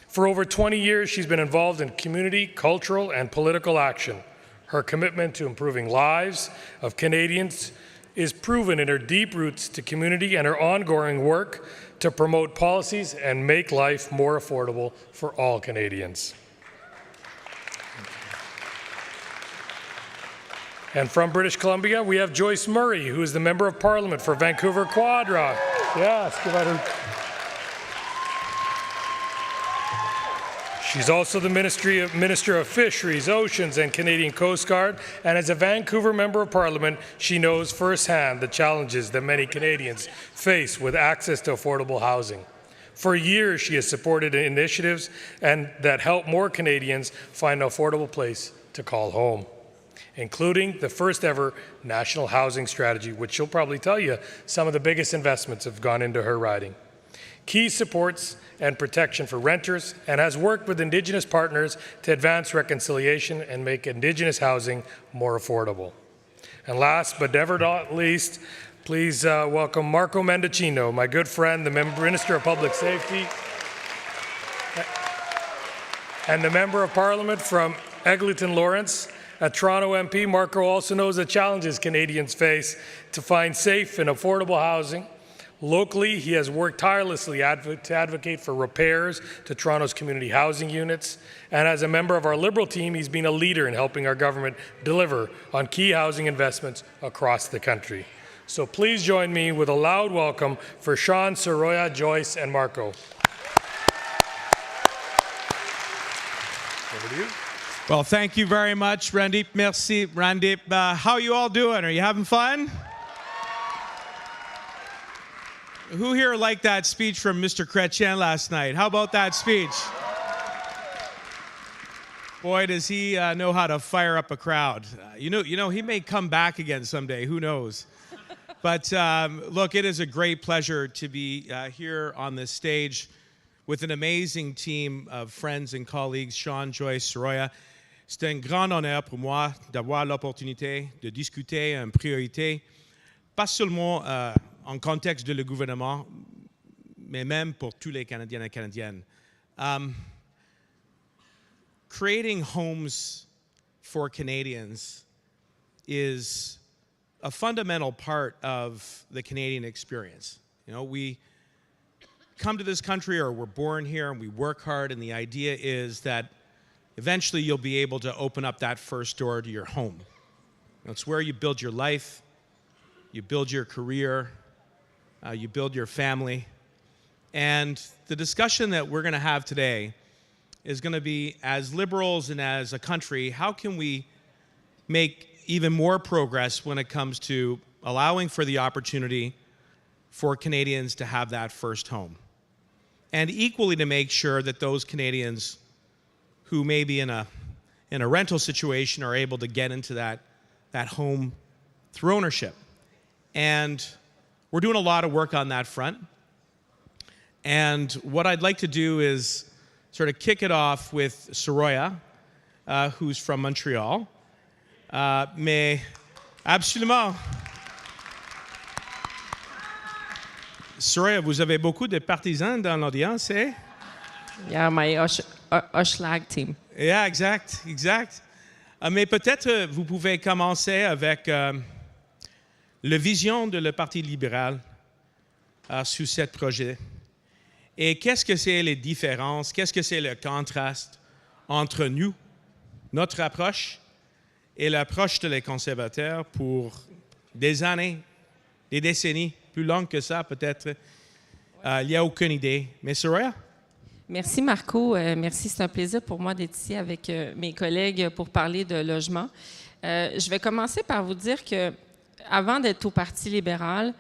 For over 20 years, she's been involved in community, cultural, and political action. Her commitment to improving lives of Canadians is proven in her deep roots to community and her ongoing work to promote policies and make life more affordable for all Canadians. And from British Columbia, we have Joyce Murray, who is the Member of Parliament for Vancouver Quadra. Yes, give out her. She's also the Minister of Fisheries, Oceans and Canadian Coast Guard, and as a Vancouver Member of Parliament, she knows firsthand the challenges that many Canadians face with access to affordable housing. For years, she has supported initiatives that help more Canadians find an affordable place to call home, including the first ever national housing strategy, which she'll probably tell you some of the biggest investments have gone into her riding. Key supports and protection for renters, and has worked with Indigenous partners to advance reconciliation and make Indigenous housing more affordable. And last but never not least, please welcome Marco Mendicino, my good friend, the Minister of Public Safety, and the Member of Parliament from Eglinton Lawrence. A Toronto MP, Marco also knows the challenges Canadians face to find safe and affordable housing. Locally, he has worked tirelessly to advocate for repairs to Toronto's community housing units. And as a member of our Liberal team, he's been a leader in helping our government deliver on key housing investments across the country. So please join me with a loud welcome for Sean, Soroya, Joyce, and Marco. Over to you. Well, thank you very much, Randeep. Merci, Randeep. How are you all doing? Are you having fun? Who here liked that speech from Mr. Chrétien last night? How about that speech? Boy, does he know how to fire up a crowd. You know, he may come back again someday. Who knows? But look, it is a great pleasure to be here on this stage with an amazing team of friends and colleagues, Sean, Joyce, Soroya. C'est un grand honneur pour moi d'avoir l'opportunité de discuter en priorité, pas seulement en contexte de le gouvernement, mais même pour tous les Canadiens et Canadiennes. Creating homes for Canadians is a fundamental part of the Canadian experience. You know, we come to this country, or we're born here, and we work hard, and the idea is that eventually you'll be able to open up that first door to your home. It's where you build your life, you build your career, you build your family. And the discussion that we're going to have today is going to be, as Liberals and as a country, how can we make even more progress when it comes to allowing for the opportunity for Canadians to have that first home? And equally to make sure that those Canadians who may be in a rental situation are able to get into that home through ownership. And we're doing a lot of work on that front. And what I'd like to do is sort of kick it off with Soroya, who's from Montreal. Mais absolument. Soroya, vous avez beaucoup de partisans dans l'audience, eh? Yeah, my Oshlag team. Yeah, exact. Mais peut-être vous pouvez commencer avec la vision de le Parti libéral sur ce projet. Et qu'est-ce que c'est les différences, qu'est-ce que c'est le contraste entre nous, notre approche, et l'approche des conservateurs pour des années, des décennies, plus longues que ça peut-être. Il n'y a aucune idée. Mais Soroya? Merci Marco. Merci, c'est un plaisir pour moi d'être ici avec mes collègues pour parler de logement. Je vais commencer par vous dire que avant d'être au Parti libéral,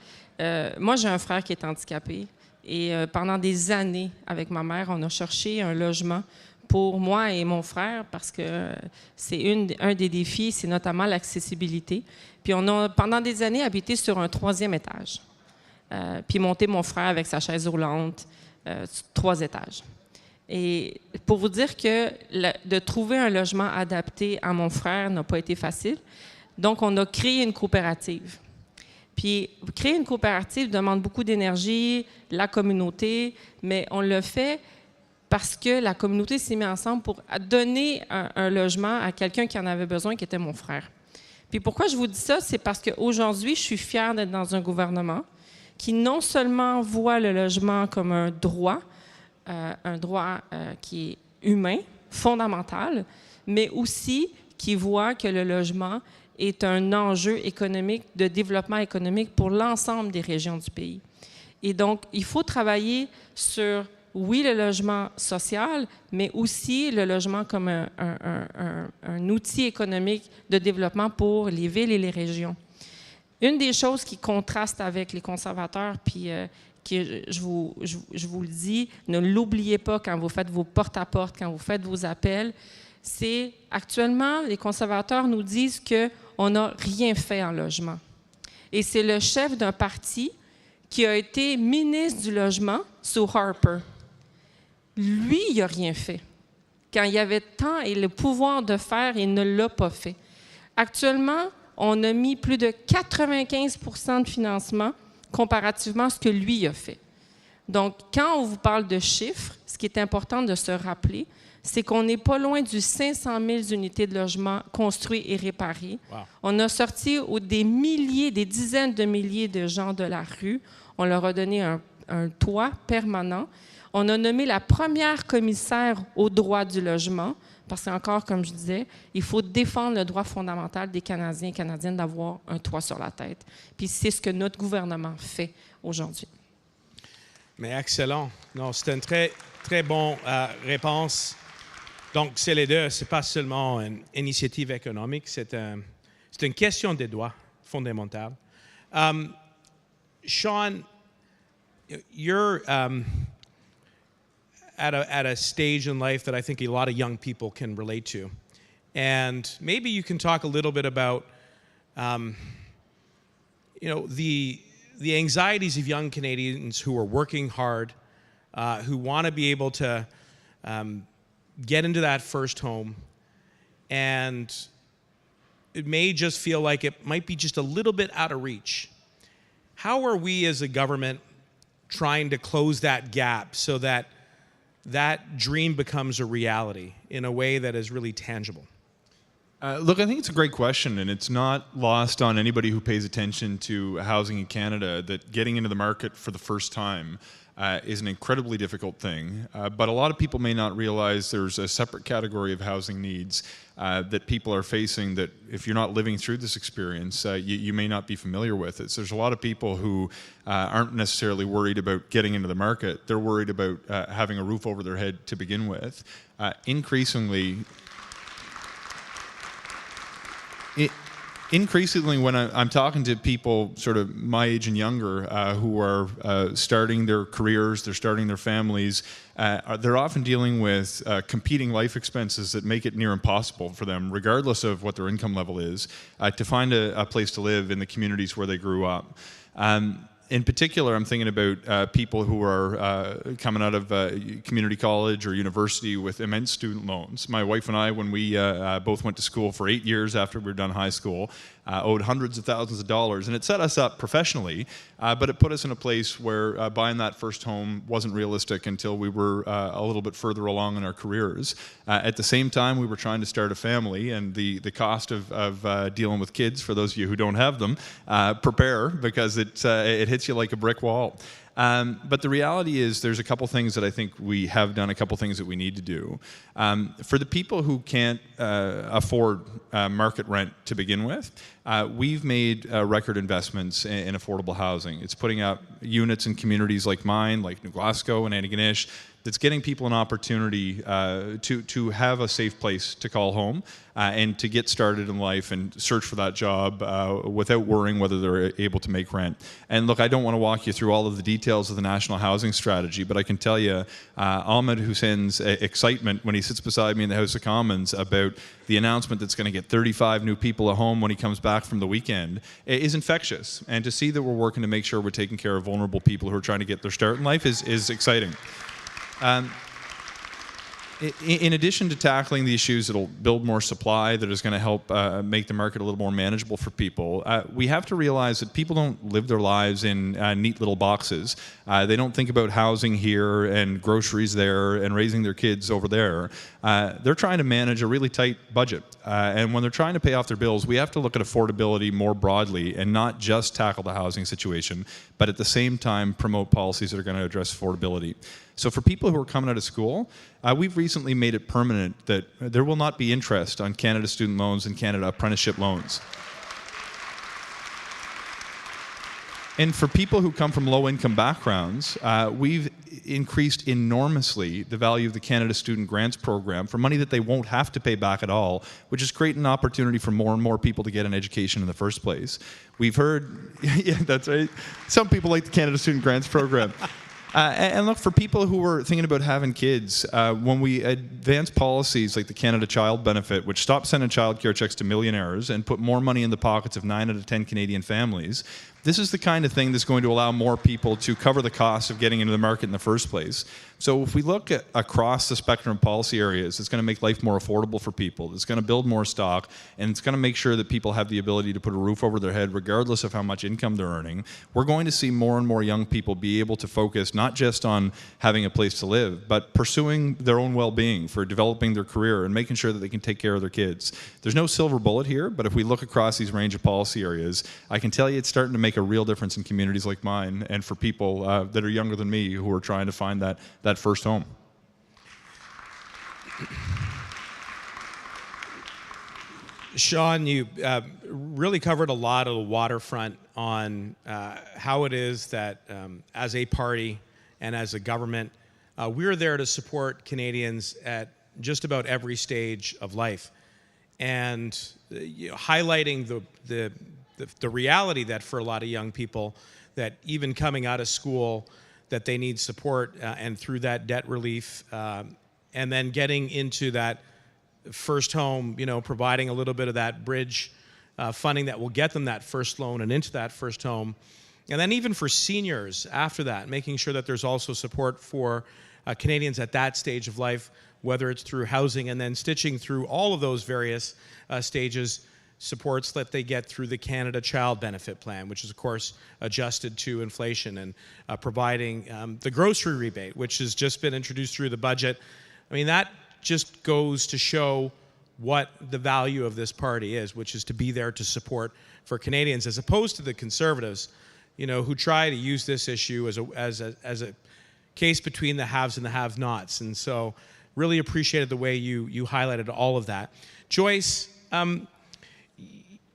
moi j'ai un frère qui est handicapé et pendant des années avec ma mère, on a cherché un logement pour moi et mon frère parce que c'est un des défis, c'est notamment l'accessibilité. Puis on a pendant des années habité sur un 3e étage, puis monté mon frère avec sa chaise roulante, 3 étages. Et pour vous dire que de trouver un logement adapté à mon frère n'a pas été facile, donc on a créé une coopérative. Puis créer une coopérative demande beaucoup d'énergie, la communauté, mais on le fait parce que la communauté s'est mise ensemble pour donner un logement à quelqu'un qui en avait besoin, qui était mon frère. Puis pourquoi je vous dis ça? C'est parce qu'aujourd'hui, je suis fière d'être dans un gouvernement qui non seulement voit le logement comme un droit qui est humain, fondamental, mais aussi qui voit que le logement est un enjeu économique, de développement économique pour l'ensemble des régions du pays. Et donc, il faut travailler sur, oui, le logement social, mais aussi le logement comme un outil économique de développement pour les villes et les régions. Une des choses qui contraste avec les conservateurs, puis je vous le dis, ne l'oubliez pas quand vous faites vos porte-à-porte, quand vous faites vos appels, c'est actuellement, les conservateurs nous disent qu'on n'a rien fait en logement. Et c'est le chef d'un parti qui a été ministre du logement sous Harper. Lui, il n'a rien fait. Quand il y avait le temps et le pouvoir de faire, il ne l'a pas fait. Actuellement, on a mis plus de 95% de financement comparativement à ce que lui a fait. Donc, quand on vous parle de chiffres, ce qui est important de se rappeler, c'est qu'on n'est pas loin du 500 000 unités de logement construites et réparées. Wow. On a sorti des milliers, des dizaines de milliers de gens de la rue. On leur a donné un toit permanent. On a nommé la première commissaire aux droits du logement, parce qu'encore, comme je disais, il faut défendre le droit fondamental des Canadiens et Canadiennes d'avoir un toit sur la tête. Puis c'est ce que notre gouvernement fait aujourd'hui. Mais excellent. Non, c'est une très, très bonne réponse. Donc, c'est les deux. Ce n'est pas seulement une initiative économique, c'est une question des droits fondamentaux. Sean, you're at a stage in life that I think a lot of young people can relate to. And maybe you can talk a little bit about, the anxieties of young Canadians who are working hard, who want to be able to get into that first home, and it may just feel like it might be just a little bit out of reach. How are we as a government trying to close that gap so that that dream becomes a reality in a way that is really tangible? Look, I think it's a great question, and it's not lost on anybody who pays attention to housing in Canada that getting into the market for the first time is an incredibly difficult thing. But a lot of people may not realize there's a separate category of housing needs that people are facing that if you're not living through this experience, you may not be familiar with it. So there's a lot of people who aren't necessarily worried about getting into the market. They're worried about having a roof over their head to begin with. Increasingly, when I'm talking to people sort of my age and younger who are starting their careers, they're starting their families, they're often dealing with competing life expenses that make it near impossible for them, regardless of what their income level is, to find a place to live in the communities where they grew up. In particular, I'm thinking about people who are coming out of community college or university with immense student loans. My wife and I, when we both went to school for 8 years after we were done high school, owed hundreds of thousands of dollars. And it set us up professionally, but it put us in a place where buying that first home wasn't realistic until we were a little bit further along in our careers. At the same time, we were trying to start a family, and the cost of dealing with kids, for those of you who don't have them, prepare, because it hits you like a brick wall. But the reality is there's a couple things that I think we have done, a couple things that we need to do. For the people who can't afford market rent to begin with, we've made record investments in affordable housing. It's putting up units in communities like mine, like New Glasgow and Antigonish, that's getting people an opportunity to have a safe place to call home and to get started in life and search for that job without worrying whether they're able to make rent. And look, I don't want to walk you through all of the details of the National Housing Strategy, but I can tell you Ahmed Hussein's excitement when he sits beside me in the House of Commons about the announcement that's going to get 35 new people at home when he comes back from the weekend is infectious. And to see that we're working to make sure we're taking care of vulnerable people who are trying to get their start in life is exciting. In addition to tackling the issues that'll build more supply, that is going to help make the market a little more manageable for people, we have to realize that people don't live their lives in neat little boxes. They don't think about housing here and groceries there and raising their kids over there. They're trying to manage a really tight budget. And when they're trying to pay off their bills, we have to look at affordability more broadly and not just tackle the housing situation, but at the same time promote policies that are going to address affordability. So for people who are coming out of school, we've recently made it permanent that there will not be interest on Canada student loans and Canada apprenticeship loans. And for people who come from low-income backgrounds, we've increased enormously the value of the Canada Student Grants Program for money that they won't have to pay back at all, which is creating an opportunity for more and more people to get an education in the first place. We've heard, yeah, that's right, some people like the Canada Student Grants Program. And look, for people who are thinking about having kids, when we advance policies like the Canada Child Benefit, which stops sending childcare checks to millionaires and put more money in the pockets of 9 out of 10 Canadian families, this is the kind of thing that's going to allow more people to cover the cost of getting into the market in the first place. So if we look at across the spectrum of policy areas, it's going to make life more affordable for people. It's going to build more stock, and it's going to make sure that people have the ability to put a roof over their head regardless of how much income they're earning. We're going to see more and more young people be able to focus not just on having a place to live, but pursuing their own well-being, for developing their career and making sure that they can take care of their kids. There's no silver bullet here, but if we look across these range of policy areas, I can tell you it's starting to make a real difference in communities like mine and for people that are younger than me who are trying to find that first home. Sean, you really covered a lot of the waterfront on how it is that as a party and as a government, we're there to support Canadians at just about every stage of life. And highlighting the reality that for a lot of young people, that even coming out of school, that they need support, and through that debt relief, and then getting into that first home, providing a little bit of that bridge funding that will get them that first loan and into that first home. And then even for seniors after that, making sure that there's also support for Canadians at that stage of life, whether it's through housing and then stitching through all of those various stages, supports that they get through the Canada Child Benefit Plan, which is, of course, adjusted to inflation, and providing the grocery rebate, which has just been introduced through the budget. I mean, that just goes to show what the value of this party is, which is to be there to support for Canadians, as opposed to the Conservatives, who try to use this issue as a case between the haves and the have-nots. And so really appreciated the way you highlighted all of that. Joyce,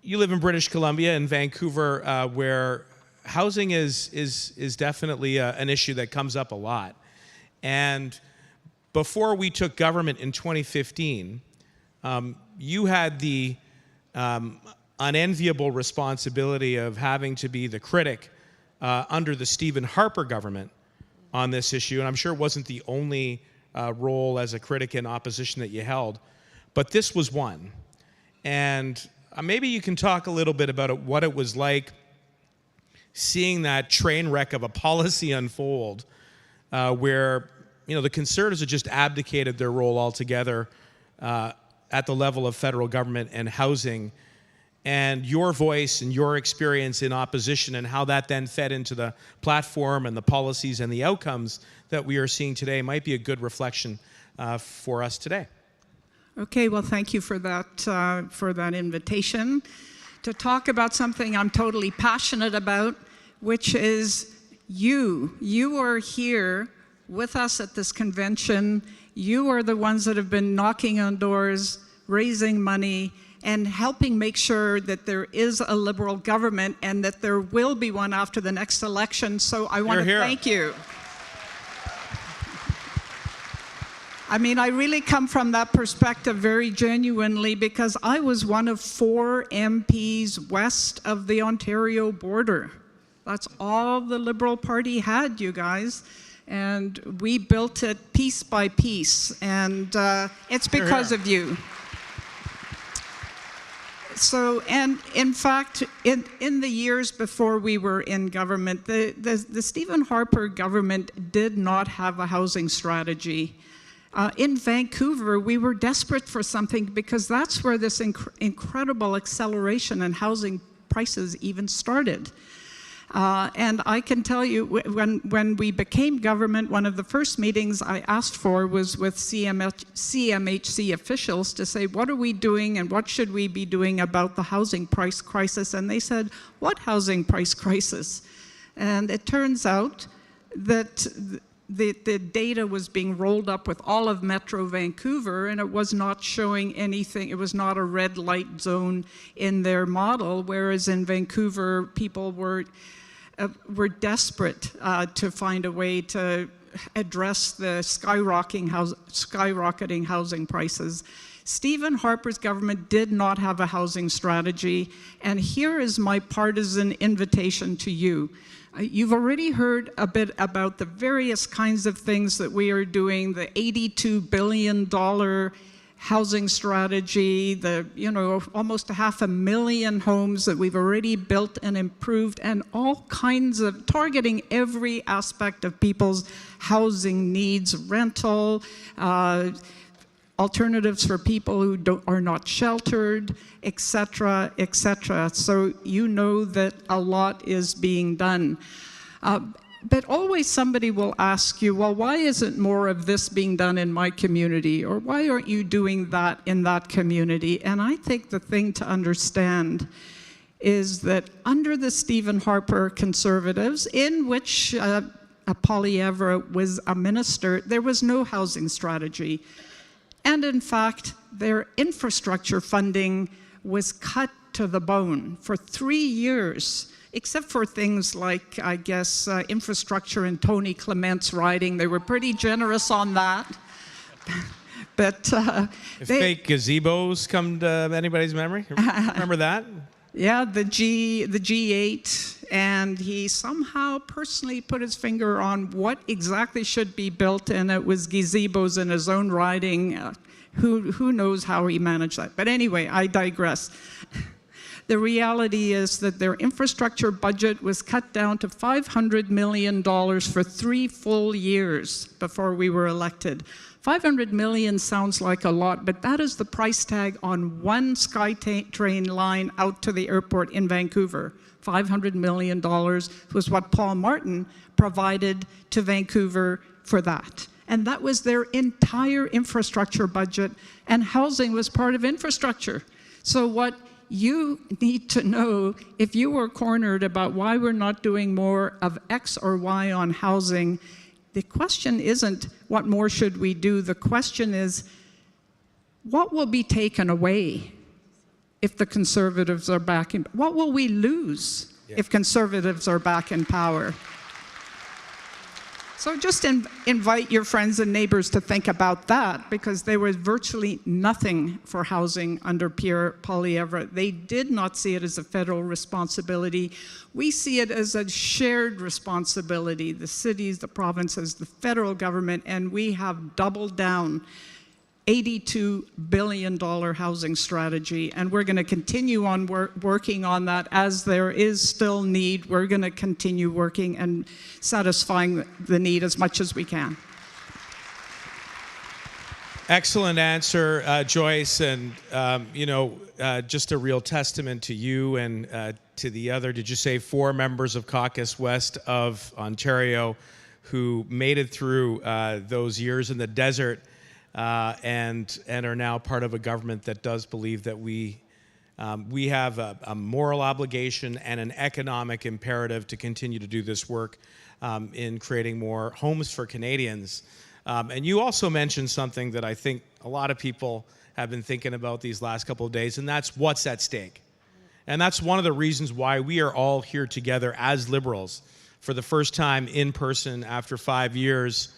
you live in British Columbia, in Vancouver, where housing is definitely an issue that comes up a lot. And before we took government in 2015, you had the unenviable responsibility of having to be the critic under the Stephen Harper government on this issue. And I'm sure it wasn't the only role as a critic in opposition that you held, but this was one. And maybe you can talk a little bit about what it was like seeing that train wreck of a policy unfold, where the Conservatives had just abdicated their role altogether at the level of federal government and housing, and your voice and your experience in opposition, and how that then fed into the platform and the policies and the outcomes that we are seeing today might be a good reflection for us today. Okay, well, thank you for that invitation to talk about something I'm totally passionate about, which is you. You are here with us at this convention. You are the ones that have been knocking on doors, raising money, and helping make sure that there is a Liberal government and that there will be one after the next election. So I want to thank you. I mean, I really come from that perspective very genuinely, because I was one of 4 MPs west of the Ontario border. That's all the Liberal Party had, you guys. And we built it piece by piece, and it's because of you. So, and in fact, in the years before we were in government, the Stephen Harper government did not have a housing strategy. In Vancouver, we were desperate for something, because that's where this incredible acceleration in housing prices even started. And I can tell you, when we became government, one of the first meetings I asked for was with CMHC officials to say, what are we doing and what should we be doing about the housing price crisis? And they said, what housing price crisis? And it turns out that the data was being rolled up with all of Metro Vancouver, and it was not showing anything. It was not a red light zone in their model, whereas in Vancouver, people were desperate to find a way to address the skyrocketing housing prices. Stephen Harper's government did not have a housing strategy, and here is my partisan invitation to you. You've already heard a bit about the various kinds of things that we are doing, the $82 billion housing strategy, almost 500,000 homes that we've already built and improved, and all kinds of targeting every aspect of people's housing needs, rental, alternatives for people who are not sheltered, etc., etc. So you know that a lot is being done. But always somebody will ask you, well, why isn't more of this being done in my community? Or why aren't you doing that in that community? And I think the thing to understand is that under the Stephen Harper Conservatives, in which Poilievre was a minister, there was no housing strategy. And in fact, their infrastructure funding was cut to the bone for 3 years. Except for things like, I guess, infrastructure in Tony Clement's riding. They were pretty generous on that. But fake gazebos come to anybody's memory? Remember that? Yeah, the G8. And he somehow personally put his finger on what exactly should be built, and it was gazebos in his own riding. Who knows how he managed that? But anyway, I digress. The reality is that their infrastructure budget was cut down to $500 million for 3 full years before we were elected. $500 million sounds like a lot, but that is the price tag on one SkyTrain line out to the airport in Vancouver. $500 million was what Paul Martin provided to Vancouver for that. And that was their entire infrastructure budget, and housing was part of infrastructure. So what you need to know, if you were cornered about why we're not doing more of X or Y on housing, the question isn't what more should we do, the question is what will be taken away if the Conservatives are back in, what will we lose if Conservatives are back in power? So just invite your friends and neighbors to think about that, because there was virtually nothing for housing under Pierre Poilievre. They did not see it as a federal responsibility. We see it as a shared responsibility, the cities, the provinces, the federal government, and we have doubled down. $82 billion housing strategy, and we're going to continue on working on that as there is still need. We're going to continue working and satisfying the need as much as we can. Excellent answer, Joyce, and just a real testament to you and to the other, did you say 4 members of caucus west of Ontario who made it through those years in the desert and are now part of a government that does believe that we have a moral obligation and an economic imperative to continue to do this work in creating more homes for Canadians. And you also mentioned something that I think a lot of people have been thinking about these last couple of days, and that's what's at stake. And that's one of the reasons why we are all here together as Liberals for the first time in person after 5 years,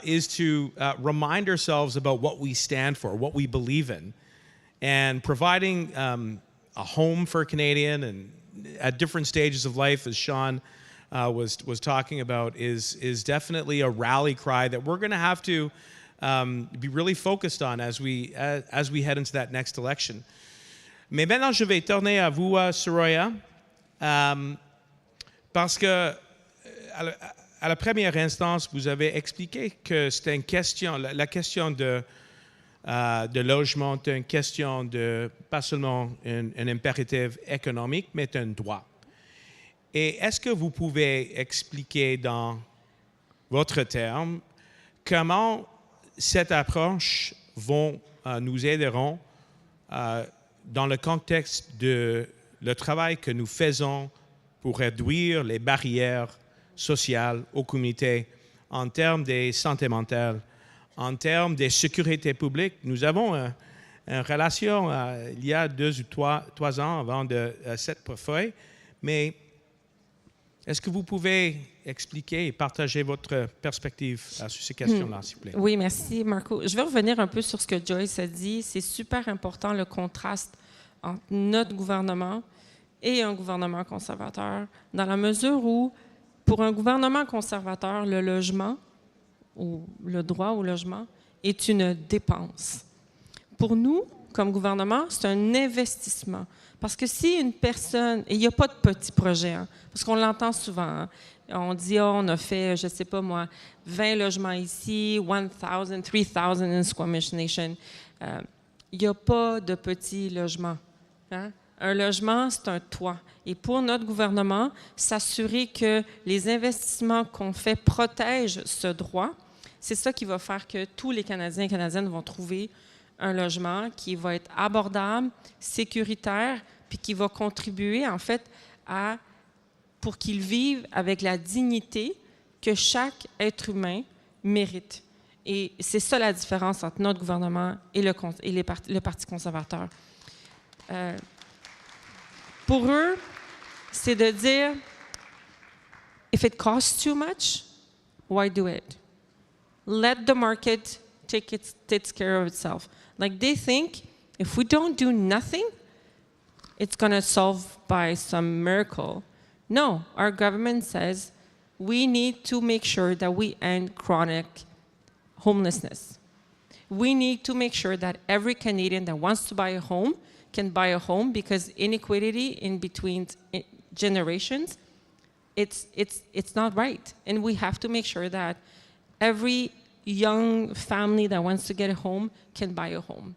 is to remind ourselves about what we stand for, what we believe in, and providing a home for a Canadian and at different stages of life, as Sean was talking about, is definitely a rally cry that we're going to have to be really focused on as we head into that next election. Mais maintenant, je vais tourner à vous, Soraya, parce que à la première instance, vous avez expliqué que c'est une question, la question de logement est une question de, pas seulement un impératif économique, mais un droit. Et est-ce que vous pouvez expliquer dans votre terme comment cette approche nous aideront dans le contexte de le travail que nous faisons pour réduire les barrières sociales aux communautés en termes de santé mentale, en termes de sécurité publique? Nous avons une relation il y a 2 ou 3 ans avant de cette portefeuille, mais est-ce que vous pouvez expliquer et partager votre perspective sur ces questions-là, s'il vous plaît? Oui, merci, Marco. Je vais revenir un peu sur ce que Joyce a dit. C'est super important, le contraste entre notre gouvernement et un gouvernement conservateur, dans la mesure où, pour un gouvernement conservateur, le logement, ou le droit au logement, est une dépense. pour nous, comme gouvernement, c'est un investissement. Parce que si une personne, et il n'y a pas de petits projets, hein, parce qu'on l'entend souvent, hein, on dit, oh, on a fait, je ne sais pas moi, 20 logements ici, 1,000, 3,000 in Squamish Nation. Il n'y a pas de petits logements. Hein? Un logement, c'est un toit. Et pour notre gouvernement, s'assurer que les investissements qu'on fait protègent ce droit, c'est ça qui va faire que tous les Canadiens et Canadiennes vont trouver un logement qui va être abordable, sécuritaire, puis qui va contribuer, en fait, pour qu'ils vivent avec la dignité que chaque être humain mérite. Et c'est ça la différence entre notre gouvernement et le Parti conservateur. Pour eux, c'est de dire, if it costs too much, why do it? Let the market takes care of itself. Like they think, if we don't do nothing, it's going to solve by some miracle. No, our government says we need to make sure that we end chronic homelessness. We need to make sure that every Canadian that wants to buy a home can buy a home, because inequality in between generations, it's not right. And we have to make sure that every young family that wants to get a home can buy a home.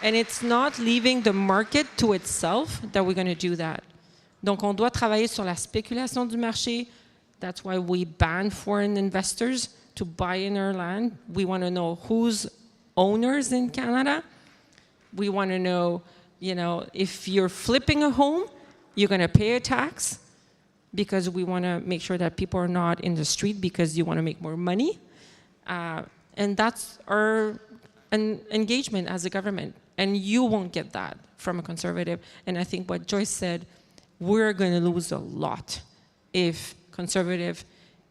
And it's not leaving the market to itself that we're going to do that. Donc, on doit travailler sur la spéculation du marché. That's why we ban foreign investors to buy in our land. We want to know who's owners in Canada. We want to know, if you're flipping a home, you're going to pay a tax, because we want to make sure that people are not in the street because you want to make more money. And that's our engagement as a government. And you won't get that from a conservative. And I think what Joyce said, we're going to lose a lot if conservatives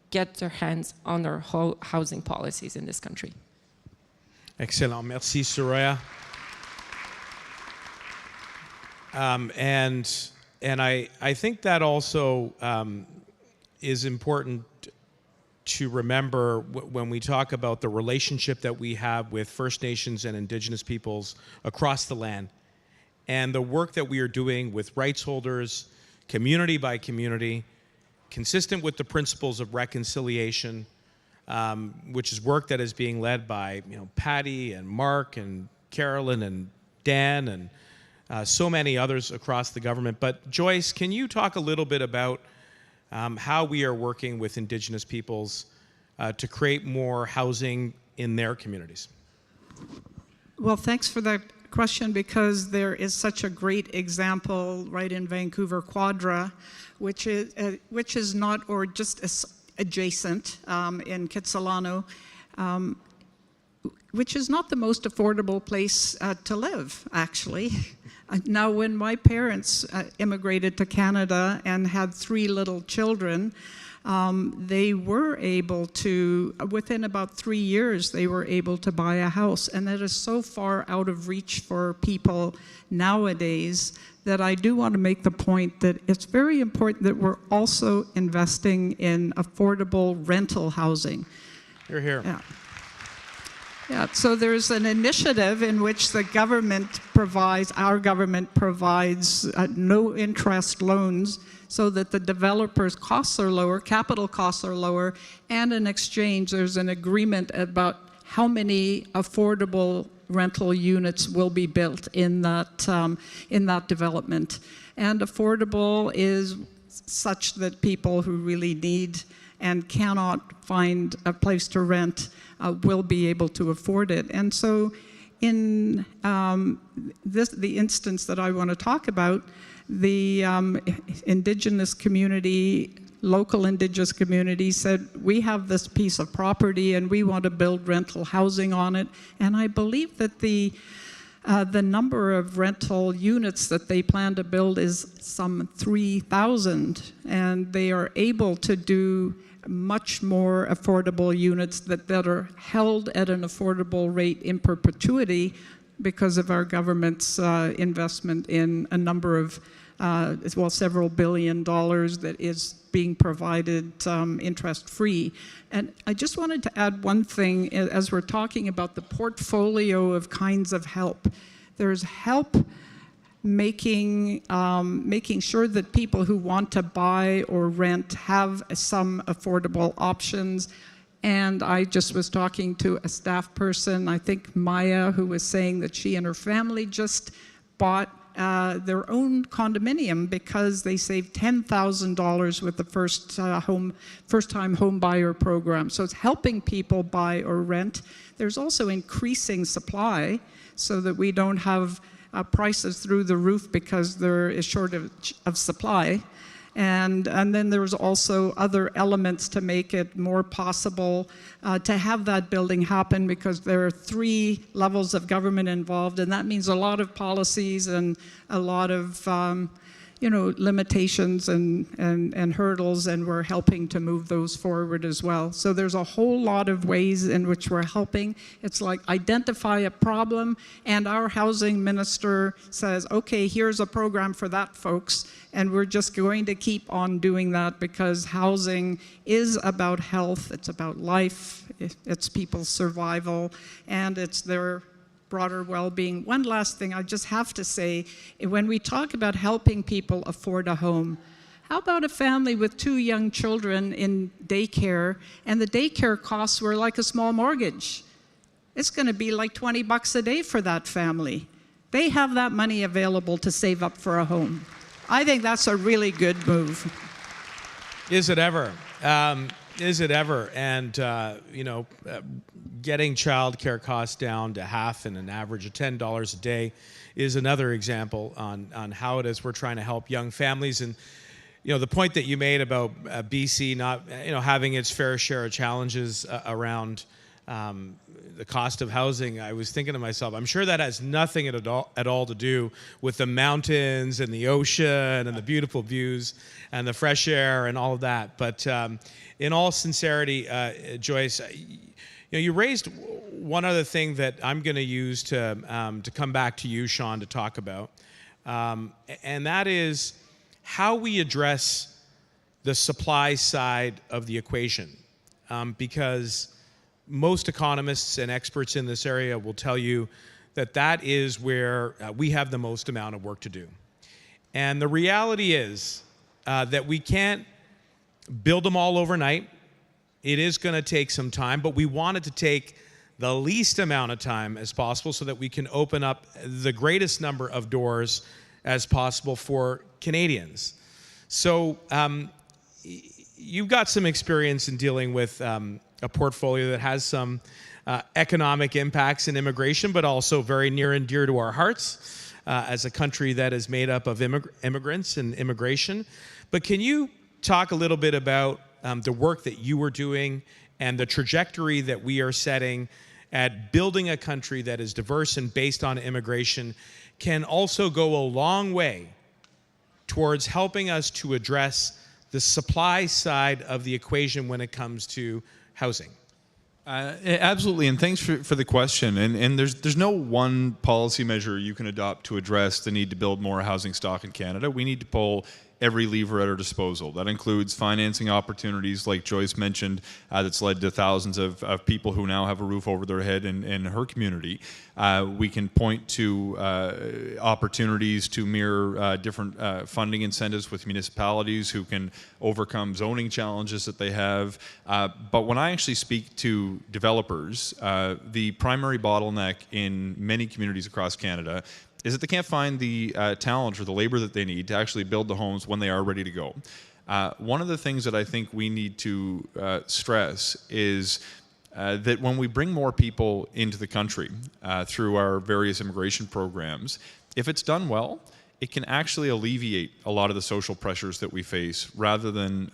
get their hands on our housing policies in this country. Excellent. Merci, Soraya. And I think that also is important to remember when we talk about the relationship that we have with First Nations and Indigenous peoples across the land, and the work that we are doing with rights holders, community by community, consistent with the principles of reconciliation, which is work that is being led by Patty and Mark and Carolyn and Dan and so many others across the government. But Joyce, can you talk a little bit about how we are working with Indigenous peoples to create more housing in their communities? Well, thanks for that question, because there is such a great example right in Vancouver Quadra, which is not, or just adjacent in Kitsilano, which is not the most affordable place to live, actually. Now, when my parents immigrated to Canada and had 3 little children, they were able to, within about 3 years, they were able to buy a house. And that is so far out of reach for people nowadays that I do want to make the point that it's very important that we're also investing in affordable rental housing. You're here. Yeah. Yeah, so there's an initiative in which the government provides, our government provides no interest loans so that the developers' costs are lower, capital costs are lower, and in exchange there's an agreement about how many affordable rental units will be built in that development. And affordable is such that people who really need and cannot find a place to rent will be able to afford it. And so in the instance that I want to talk about, the Indigenous community, local Indigenous community said, we have this piece of property and we want to build rental housing on it. And I believe that the number of rental units that they plan to build is some 3,000, and they are able to do much more affordable units that are held at an affordable rate in perpetuity because of our government's investment in a number of well, several $billion that is being provided interest-free. And I just wanted to add one thing as we're talking about the portfolio of kinds of help. There's help making sure that people who want to buy or rent have some affordable options. And I just was talking to a staff person, I think Maya, who was saying that she and her family just bought their own condominium because they saved $10,000 with the first-time home buyer program. So it's helping people buy or rent. There's also increasing supply so that we don't have prices through the roof because there is shortage of supply. And then there's also other elements to make it more possible to have that building happen, because there are 3 levels of government involved, and that means a lot of policies and a lot of limitations and hurdles, and we're helping to move those forward as well. So there's a whole lot of ways in which we're helping. It's like identify a problem, and our housing minister says, okay, here's a program for that, folks. And we're just going to keep on doing that, because housing is about health, it's about life, it's people's survival, and it's their broader well-being. One last thing I just have to say, when we talk about helping people afford a home, how about a family with 2 young children in daycare, and the daycare costs were like a small mortgage? It's going to be like $20 a day for that family. They have that money available to save up for a home. I think that's a really good move. Is it ever? Is it ever? And, getting childcare costs down to half and an average of $10 a day is another example on how it is we're trying to help young families. And, the point that you made about BC not, having its fair share of challenges around the cost of housing, I was thinking to myself, I'm sure that has nothing at all to do with the mountains and the ocean and the beautiful views and the fresh air and all of that. But in all sincerity, Joyce, you raised one other thing that I'm going to use to come back to you, Sean, to talk about, and that is how we address the supply side of the equation, because most economists and experts in this area will tell you that that is where we have the most amount of work to do. And the reality is that we can't build them all overnight. It is going to take some time, but we want it to take the least amount of time as possible so that we can open up the greatest number of doors as possible for Canadians. So you've got some experience in dealing with a portfolio that has some economic impacts in immigration, but also very near and dear to our hearts as a country that is made up of immigrants and immigration. But can you talk a little bit about the work that you were doing and the trajectory that we are setting at building a country that is diverse and based on immigration can also go a long way towards helping us to address the supply side of the equation when it comes to housing? Absolutely, and thanks for the question. And there's no one policy measure you can adopt to address the need to build more housing stock in Canada. We need to pull every lever at our disposal. That includes financing opportunities, like Joyce mentioned, that's led to thousands of people who now have a roof over their head in her community. We can point to opportunities to mirror different funding incentives with municipalities who can overcome zoning challenges that they have. But when I actually speak to developers, the primary bottleneck in many communities across Canada is that they can't find the talent or the labor that they need to actually build the homes when they are ready to go. One of the things that I think we need to stress is that when we bring more people into the country through our various immigration programs, if it's done well, it can actually alleviate a lot of the social pressures that we face rather than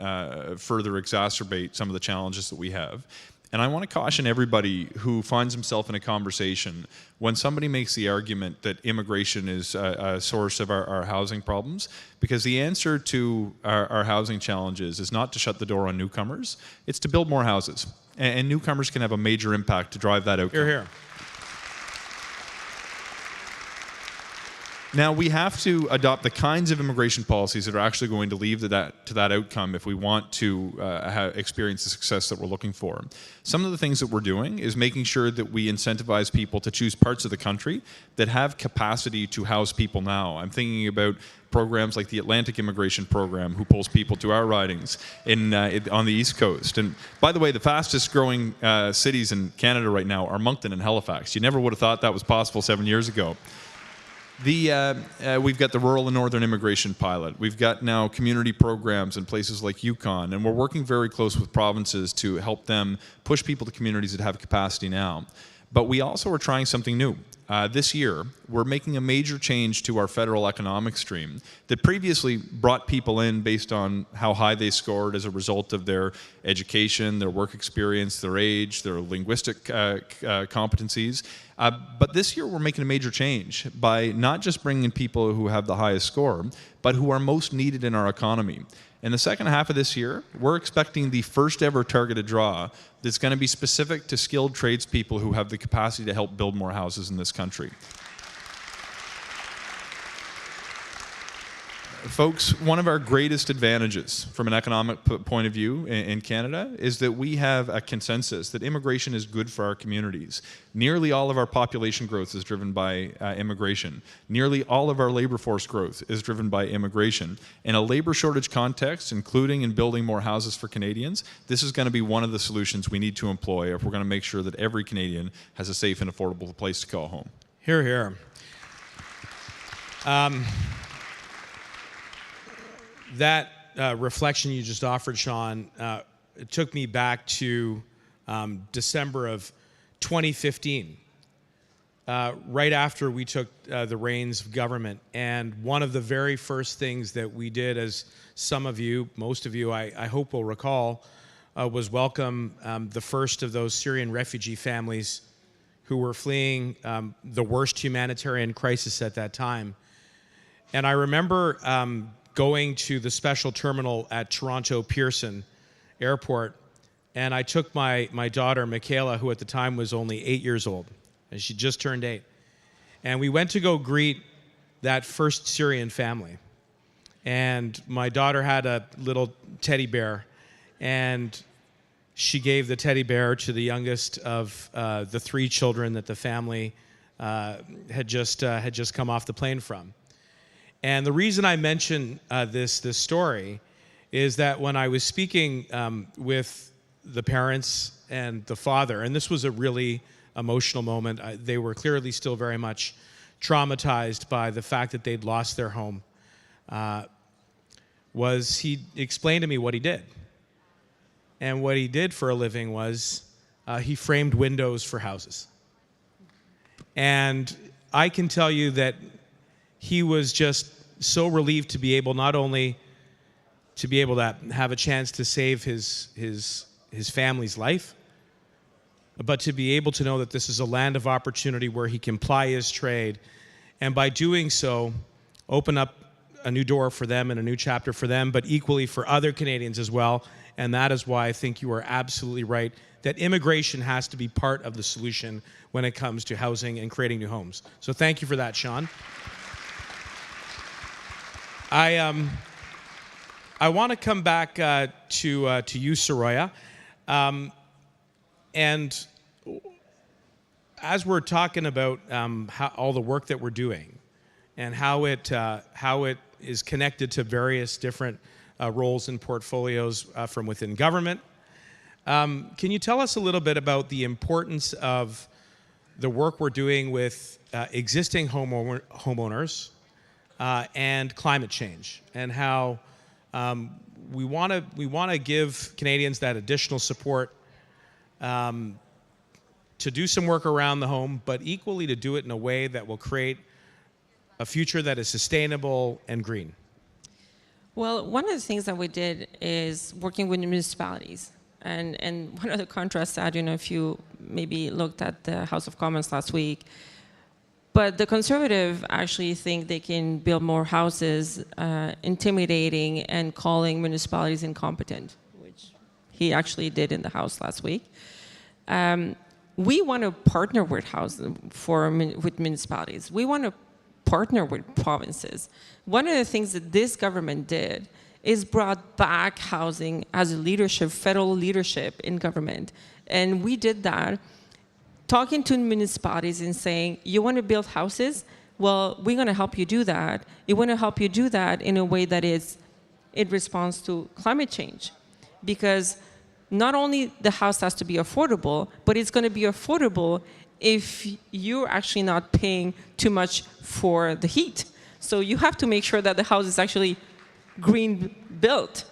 further exacerbate some of the challenges that we have. And I want to caution everybody who finds himself in a conversation when somebody makes the argument that immigration is a source of our housing problems, because the answer to our housing challenges is not to shut the door on newcomers, it's to build more houses. And newcomers can have a major impact to drive that outcome. Hear, hear. Now, we have to adopt the kinds of immigration policies that are actually going to lead to that outcome if we want to experience the success that we're looking for. Some of the things that we're doing is making sure that we incentivize people to choose parts of the country that have capacity to house people now. I'm thinking about programs like the Atlantic Immigration Program, who pulls people to our ridings on the East Coast. And by the way, the fastest growing cities in Canada right now are Moncton and Halifax. You never would have thought that was possible 7 years ago. We've got the Rural and Northern Immigration Pilot. We've got now community programs in places like Yukon, and we're working very close with provinces to help them push people to communities that have capacity now. But we also are trying something new. This year, we're making a major change to our federal economic stream that previously brought people in based on how high they scored as a result of their education, their work experience, their age, their linguistic competencies. But this year, we're making a major change by not just bringing in people who have the highest score, but who are most needed in our economy. In the second half of this year, we're expecting the first ever targeted draw that's going to be specific to skilled tradespeople who have the capacity to help build more houses in this country. Folks, one of our greatest advantages from an economic point of view in Canada is that we have a consensus that immigration is good for our communities. Nearly all of our population growth is driven by immigration. Nearly all of our labor force growth is driven by immigration. In a labor shortage context, including in building more houses for Canadians, this is going to be one of the solutions we need to employ if we're going to make sure that every Canadian has a safe and affordable place to call home. Hear, hear. That reflection you just offered, Sean, it took me back to December of 2015, right after we took the reins of government. And one of the very first things that we did, as some of you, most of you, I hope will recall, was welcome the first of those Syrian refugee families who were fleeing the worst humanitarian crisis at that time. And I remember going to the special terminal at Toronto Pearson Airport, and I took my daughter, Michaela, who at the time was only 8 years old, and she just turned 8. And we went to go greet that first Syrian family. And my daughter had a little teddy bear, and she gave the teddy bear to the youngest of the 3 children that the family had just come off the plane from. And the reason I mention this story is that when I was speaking with the parents and the father, and this was a really emotional moment, they were clearly still very much traumatized by the fact that they'd lost their home, he explained to me what he did. And what he did for a living was he framed windows for houses. And I can tell you that he was just so relieved to be able not only to be able to have a chance to save his family's life, but to be able to know that this is a land of opportunity where he can ply his trade, and by doing so, open up a new door for them and a new chapter for them, but equally for other Canadians as well. And that is why I think you are absolutely right that immigration has to be part of the solution when it comes to housing and creating new homes. So thank you for that, Sean. I want to come back to you, Soraya, and as we're talking about all the work that we're doing and how it is connected to various different roles and portfolios from within government, can you tell us a little bit about the importance of the work we're doing with existing homeowners and climate change, and how we want to give Canadians that additional support to do some work around the home, but equally to do it in a way that will create a future that is sustainable and green? Well, one of the things that we did is working with municipalities. And one of the contrasts, I don't know if you maybe looked at the House of Commons last week, but the Conservative actually think they can build more houses, intimidating and calling municipalities incompetent, which he actually did in the House last week. We want to partner with municipalities. We want to partner with provinces. One of the things that this government did is brought back housing as a leadership, federal leadership in government. And we did that, talking to municipalities and saying, you want to build houses? Well, we're going to help you do that. We want to help you do that in a way that it responds to climate change. Because not only the house has to be affordable, but it's going to be affordable if you're actually not paying too much for the heat. So you have to make sure that the house is actually green built.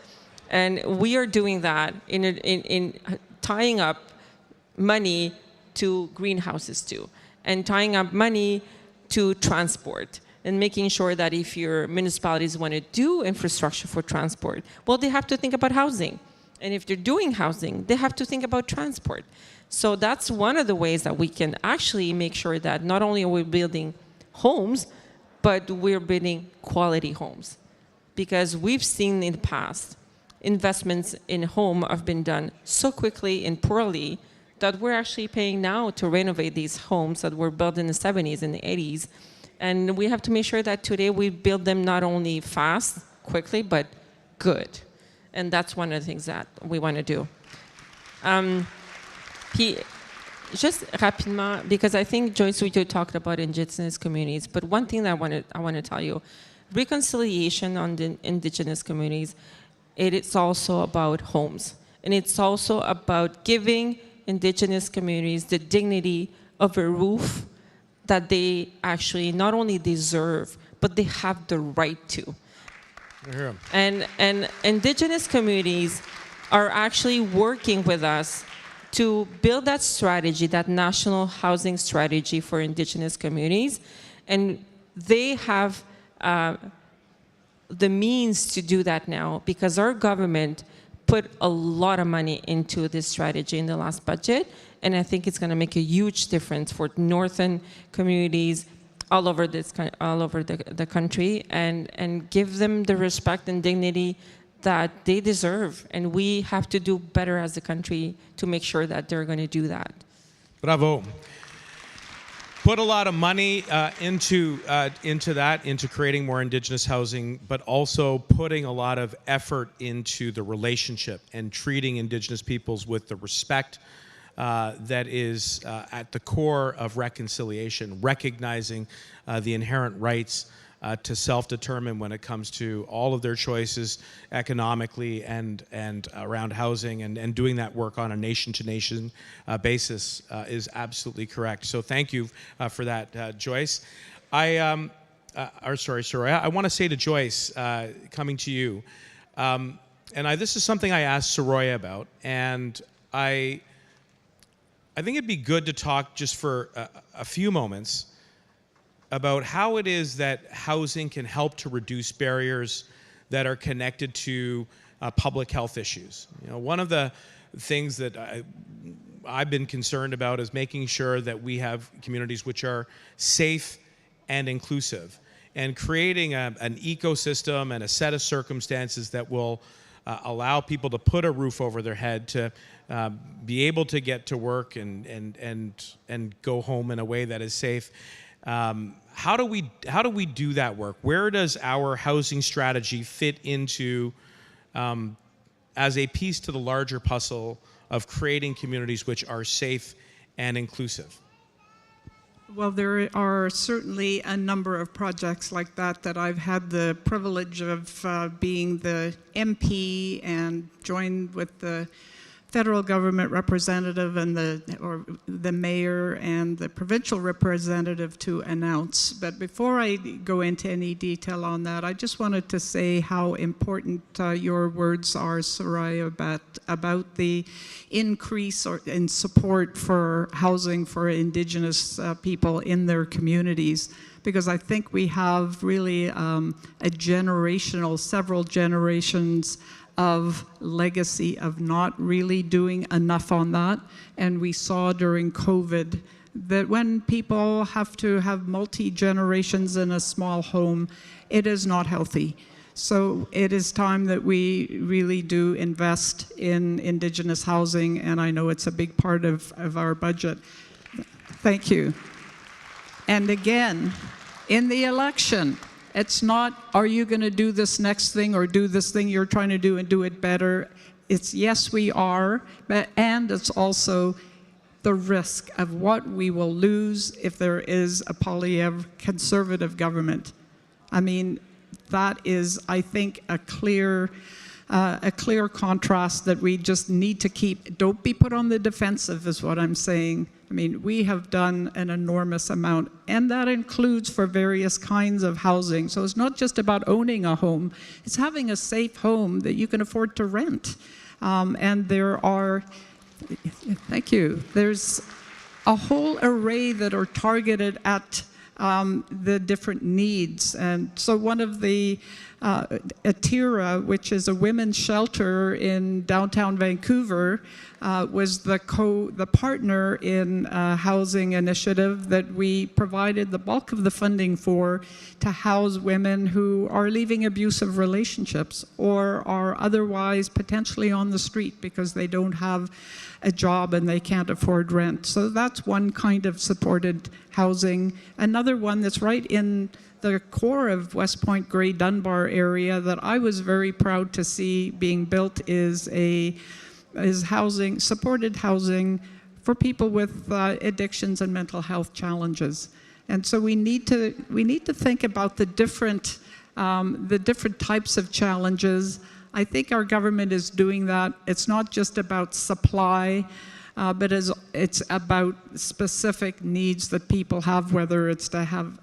And we are doing that in tying up money to greenhouses too, and tying up money to transport, and making sure that if your municipalities want to do infrastructure for transport, well, they have to think about housing. And if they're doing housing, they have to think about transport. So that's one of the ways that we can actually make sure that not only are we building homes, but we're building quality homes. Because we've seen in the past, investments in home have been done so quickly and poorly that we're actually paying now to renovate these homes that were built in the 70s and the 80s. And we have to make sure that today we build them not only fast, quickly, but good. And that's one of the things that we want to do. Just rapidement, because I think Joyce, we talked about Indigenous communities, but one thing that I want to tell you, reconciliation on the Indigenous communities, it's also about homes. And it's also about giving Indigenous communities the dignity of a roof that they actually not only deserve, but they have the right to. And Indigenous communities are actually working with us to build that strategy, that national housing strategy for Indigenous communities. And they have the means to do that now because our government put a lot of money into this strategy in the last budget. And I think it's going to make a huge difference for northern communities all over the country, and give them the respect and dignity that they deserve. And we have to do better as a country to make sure that they're going to do that. Bravo. Put a lot of money into that, into creating more Indigenous housing, but also putting a lot of effort into the relationship and treating Indigenous peoples with the respect that is at the core of reconciliation, recognizing the inherent rights to self-determine when it comes to all of their choices economically and around housing, and doing that work on a nation-to-nation basis is absolutely correct. So thank you for that, Joyce. Soraya, I want to say to Joyce, coming to you, and this is something I asked Soraya about, and I think it'd be good to talk just for a few moments about how it is that housing can help to reduce barriers that are connected to public health issues. You know, one of the things that I've been concerned about is making sure that we have communities which are safe and inclusive, and creating an ecosystem and a set of circumstances that will allow people to put a roof over their head, to be able to get to work and go home in a way that is safe. How do we do that work? Where does our housing strategy fit into as a piece to the larger puzzle of creating communities which are safe and inclusive? Well, there are certainly a number of projects like that I've had the privilege of being the MP and joined with the federal government representative and the mayor and the provincial representative to announce. But before I go into any detail on that, I just wanted to say how important your words are, Soraya, about the increase in support for housing for Indigenous people in their communities. Because I think we have really several generations of legacy of not really doing enough on that. And we saw during COVID that when people have to have multi-generations in a small home, it is not healthy. So it is time that we really do invest in Indigenous housing, and I know it's a big part of our budget. Thank you. And again, in the election. It's not, are you going to do this next thing or do this thing you're trying to do and do it better? It's yes, we are, and it's also the risk of what we will lose if there is a Poilievre conservative government. I mean, that is, I think, a clear contrast that we just need to keep. Don't be put on the defensive is what I'm saying. I mean, we have done an enormous amount, and that includes for various kinds of housing. So it's not just about owning a home, it's having a safe home that you can afford to rent. And there are, thank you, there's a whole array that are targeted at the different needs. And so one of the, Atira, which is a women's shelter in downtown Vancouver, was the partner in a housing initiative that we provided the bulk of the funding for to house women who are leaving abusive relationships or are otherwise potentially on the street because they don't have a job and they can't afford rent. So that's one kind of supported housing. Another one that's right in the core of West Point Grey Dunbar area that I was very proud to see being built is housing, supported housing for people with addictions and mental health challenges. And so we need to think about the different types of challenges. I think our government is doing that. It's not just about supply, but it's about specific needs that people have, whether it's to have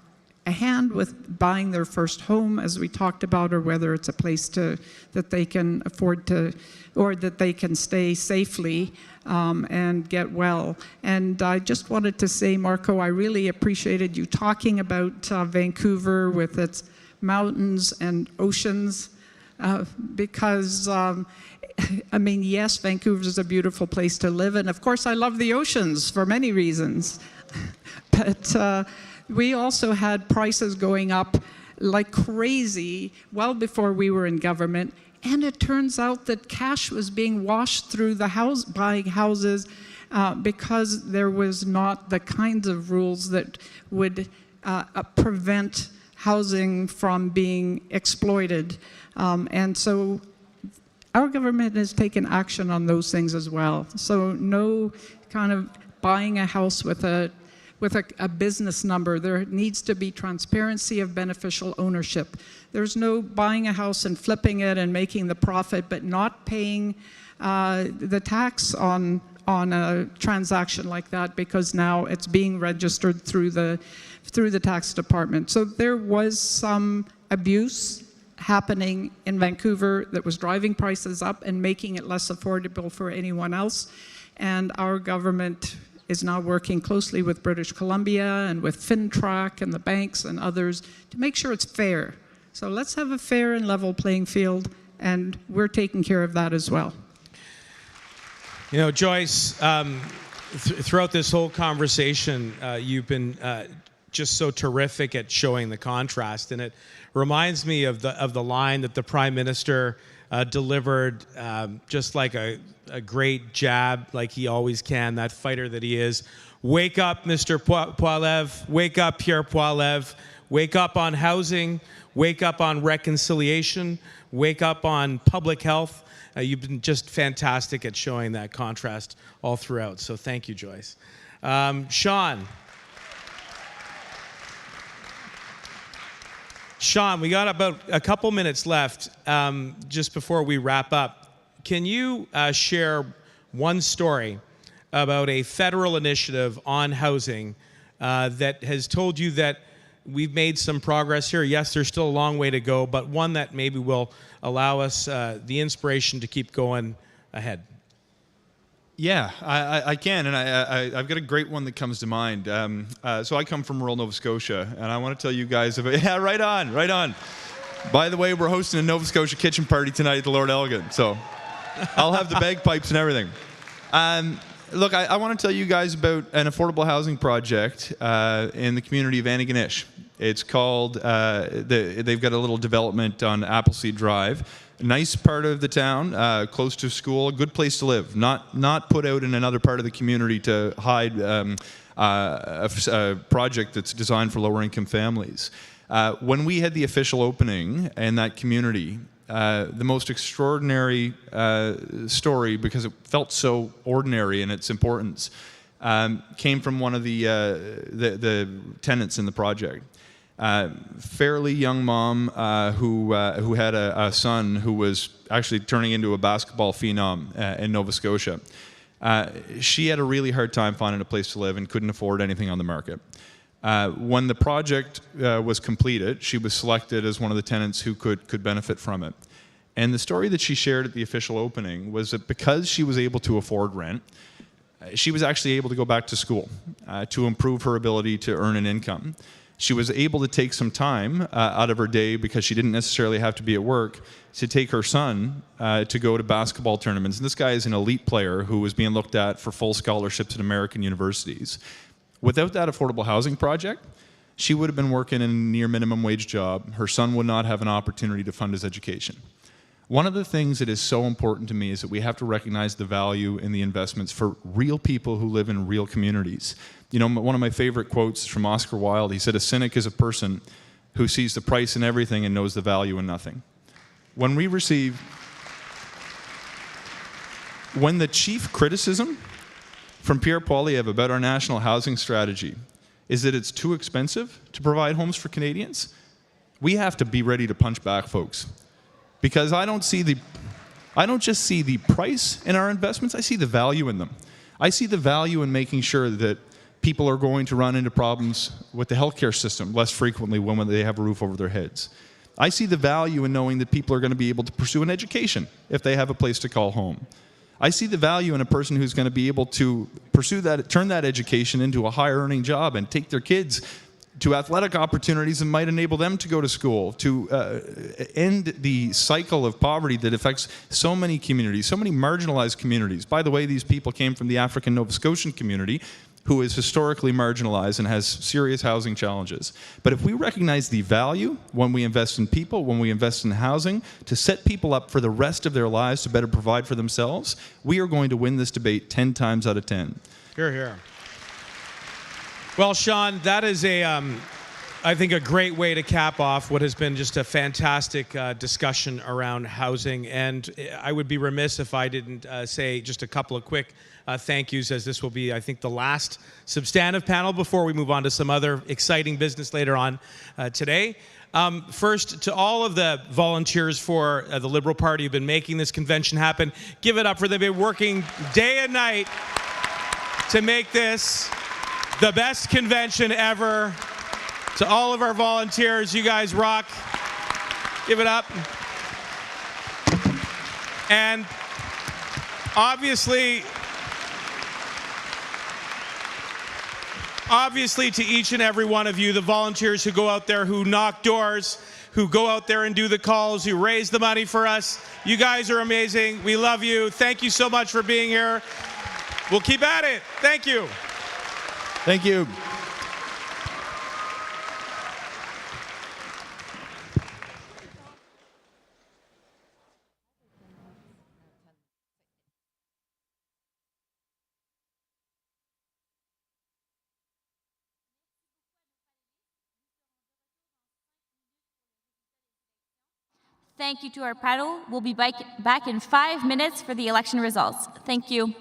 a hand with buying their first home, as we talked about, or whether it's a place that they can afford to, or that they can stay safely and get well. And I just wanted to say, Marco, I really appreciated you talking about Vancouver with its mountains and oceans, because I mean, yes, Vancouver is a beautiful place to live, and of course I love the oceans for many reasons, but we also had prices going up like crazy well before we were in government, and it turns out that cash was being washed through the buying houses because there was not the kinds of rules that would prevent housing from being exploited. And so our government has taken action on those things as well. So no kind of buying a house with a business number. There needs to be transparency of beneficial ownership. There's no buying a house and flipping it and making the profit, but not paying the tax on a transaction like that, because now it's being registered through the tax department. So there was some abuse happening in Vancouver that was driving prices up and making it less affordable for anyone else. And our government is now working closely with British Columbia and with FinTrack and the banks and others to make sure it's fair. So let's have a fair and level playing field, and we're taking care of that as well. You know, Joyce, throughout this whole conversation, you've been just so terrific at showing the contrast, and it reminds me of the line that the Prime Minister delivered, just like a great jab, like he always can, that fighter that he is. Wake up, Mr. Poilievre. Wake up, Pierre Poilievre. Wake up on housing. Wake up on reconciliation. Wake up on public health. You've been just fantastic at showing that contrast all throughout. So thank you, Joyce. Sean, we got about a couple minutes left just before we wrap up. Can you share one story about a federal initiative on housing that has told you that we've made some progress here? Yes, there's still a long way to go, but one that maybe will allow us the inspiration to keep going ahead. Yeah, I can, and I've got a great one that comes to mind. So I come from rural Nova Scotia, and I want to tell you guys about, yeah, right on. By the way, we're hosting a Nova Scotia kitchen party tonight at the Lord Elgin, so I'll have the bagpipes and everything. Look, I want to tell you guys about an affordable housing project in the community of Antigonish. It's called, they've got a little development on Appleseed Drive. nice part of the town, close to school, a good place to live, not put out in another part of the community to hide a project that's designed for lower income families. When we had the official opening in that community, the most extraordinary story, because it felt so ordinary in its importance, came from one of the tenants in the project. Fairly young mom who had a son who was actually turning into a basketball phenom in Nova Scotia. She had a really hard time finding a place to live and couldn't afford anything on the market. When the project was completed, she was selected as one of the tenants who could benefit from it. And the story that she shared at the official opening was that because she was able to afford rent, she was actually able to go back to school to improve her ability to earn an income. She was able to take some time out of her day, because she didn't necessarily have to be at work, to take her son to go to basketball tournaments. And this guy is an elite player who was being looked at for full scholarships at American universities. Without that affordable housing project, she would have been working in a near minimum wage job. Her son would not have an opportunity to fund his education. One of the things that is so important to me is that we have to recognize the value in the investments for real people who live in real communities. You know, one of my favorite quotes is from Oscar Wilde. He said, "A cynic is a person who sees the price in everything and knows the value in nothing." When the chief criticism from Pierre Poilievre about our national housing strategy is that it's too expensive to provide homes for Canadians, we have to be ready to punch back, folks. Because I don't just see the price in our investments, I see the value in them. I see the value in making sure that people are going to run into problems with the healthcare system less frequently when they have a roof over their heads. I see the value in knowing that people are going to be able to pursue an education if they have a place to call home. I see the value in a person who's going to be able to pursue that, turn that education into a higher earning job and take their kids to athletic opportunities that might enable them to go to school, to end the cycle of poverty that affects so many communities, so many marginalized communities. By the way, these people came from the African Nova Scotian community, who is historically marginalized and has serious housing challenges. But if we recognize the value when we invest in people, when we invest in housing, to set people up for the rest of their lives to better provide for themselves, we are going to win this debate 10 times out of 10. Hear, hear. Well, Sean, that is I think a great way to cap off what has been just a fantastic discussion around housing. And I would be remiss if I didn't say just a couple of quick thank yous, as this will be, I think, the last substantive panel before we move on to some other exciting business later on today. First, to all of the volunteers for the Liberal Party who've been making this convention happen, give it up for them. They've been working day and night to make this the best convention ever. To all of our volunteers, you guys rock. Give it up. And obviously to each and every one of you, the volunteers who go out there, who knock doors, who go out there and do the calls, who raise the money for us. You guys are amazing. We love you. Thank you so much for being here. We'll keep at it. Thank you. Thank you. Thank you to our panel. We'll be back in 5 minutes for the election results. Thank you.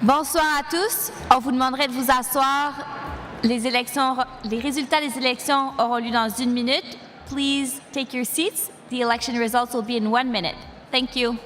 Bonsoir à tous. On vous demanderait de vous asseoir. Les résultats des élections auront lieu dans 1 minute. Please take your seats. The election results will be in 1 minute. Thank you.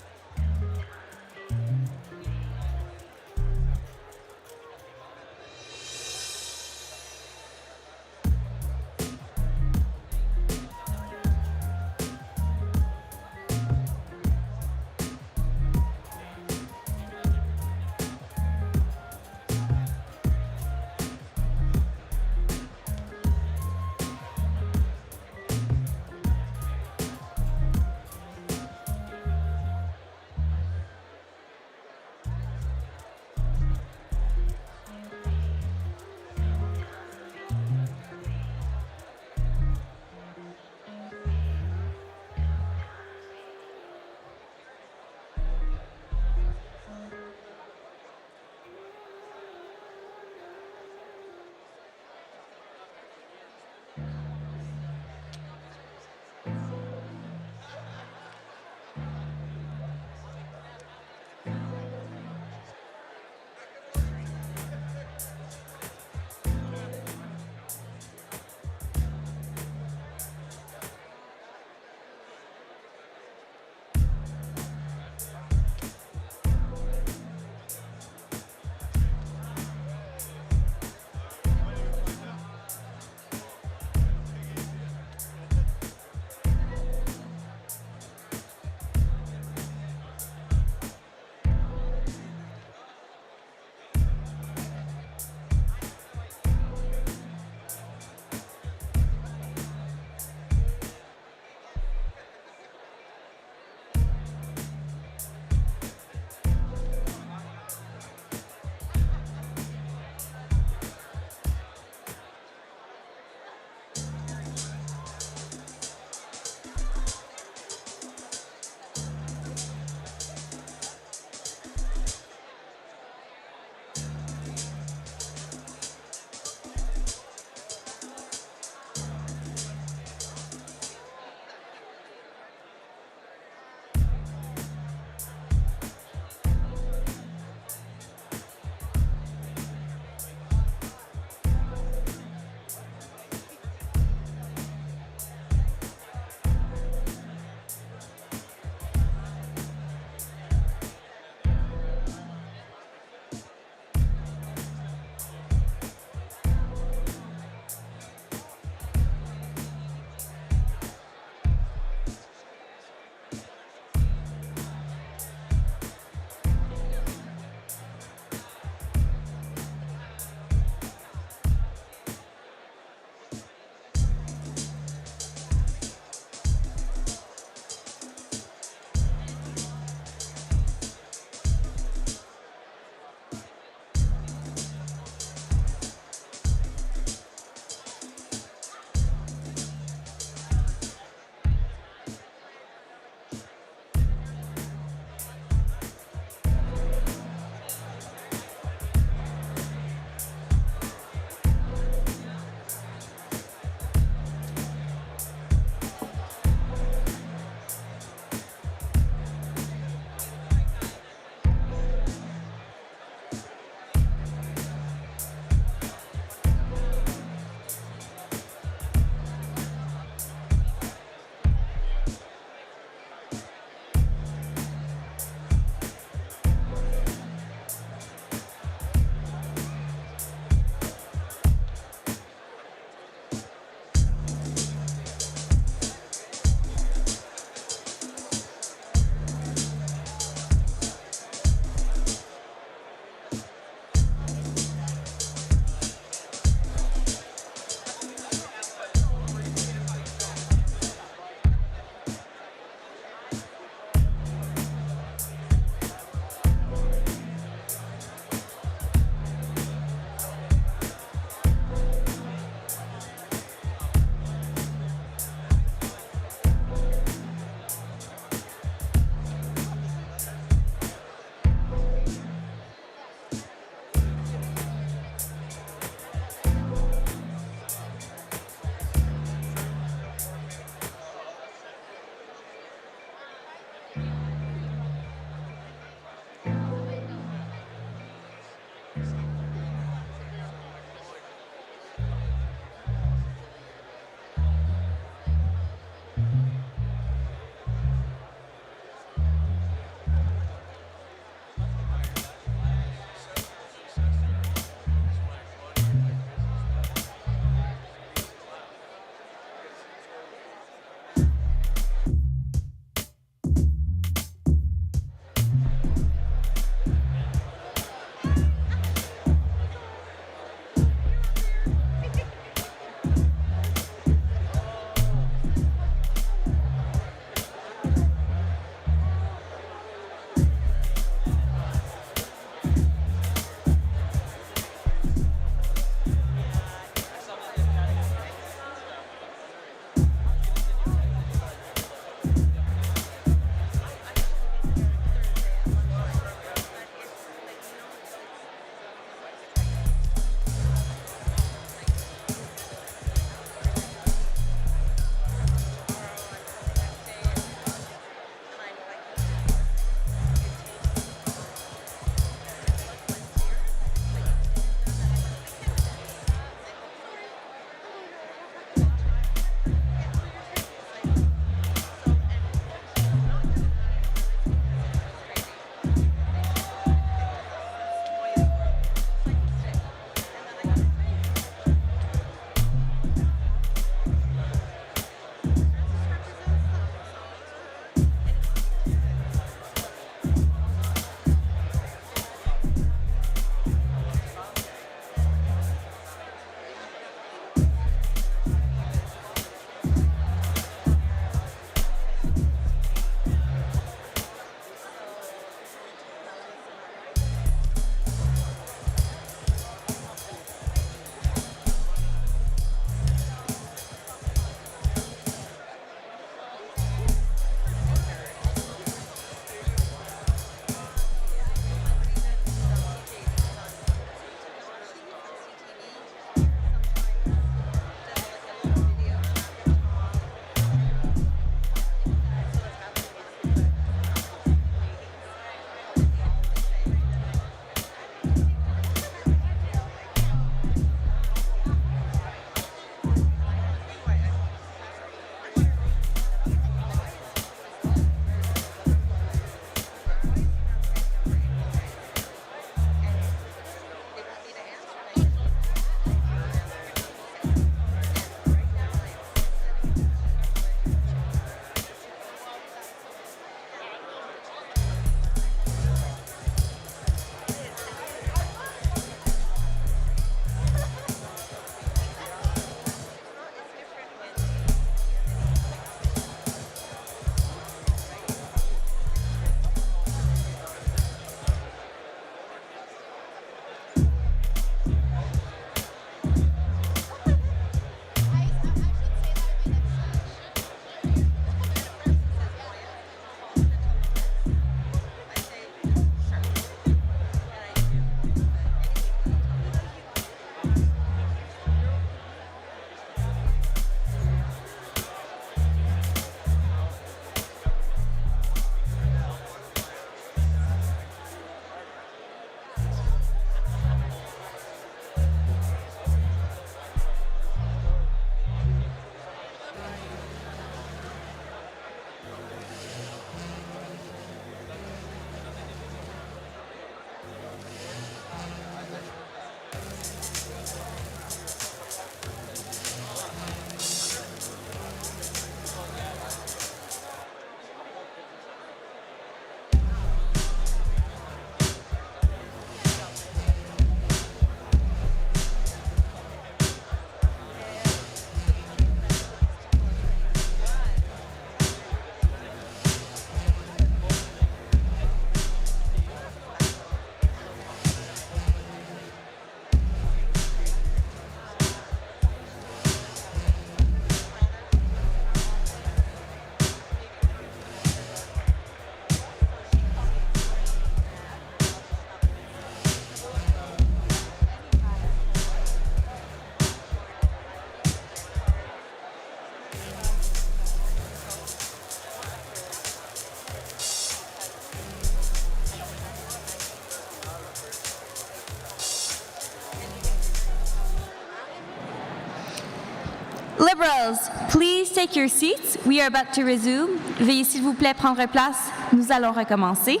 Liberals, please take your seats. We are about to resume. Veuillez s'il vous plaît prendre place. Nous allons recommencer.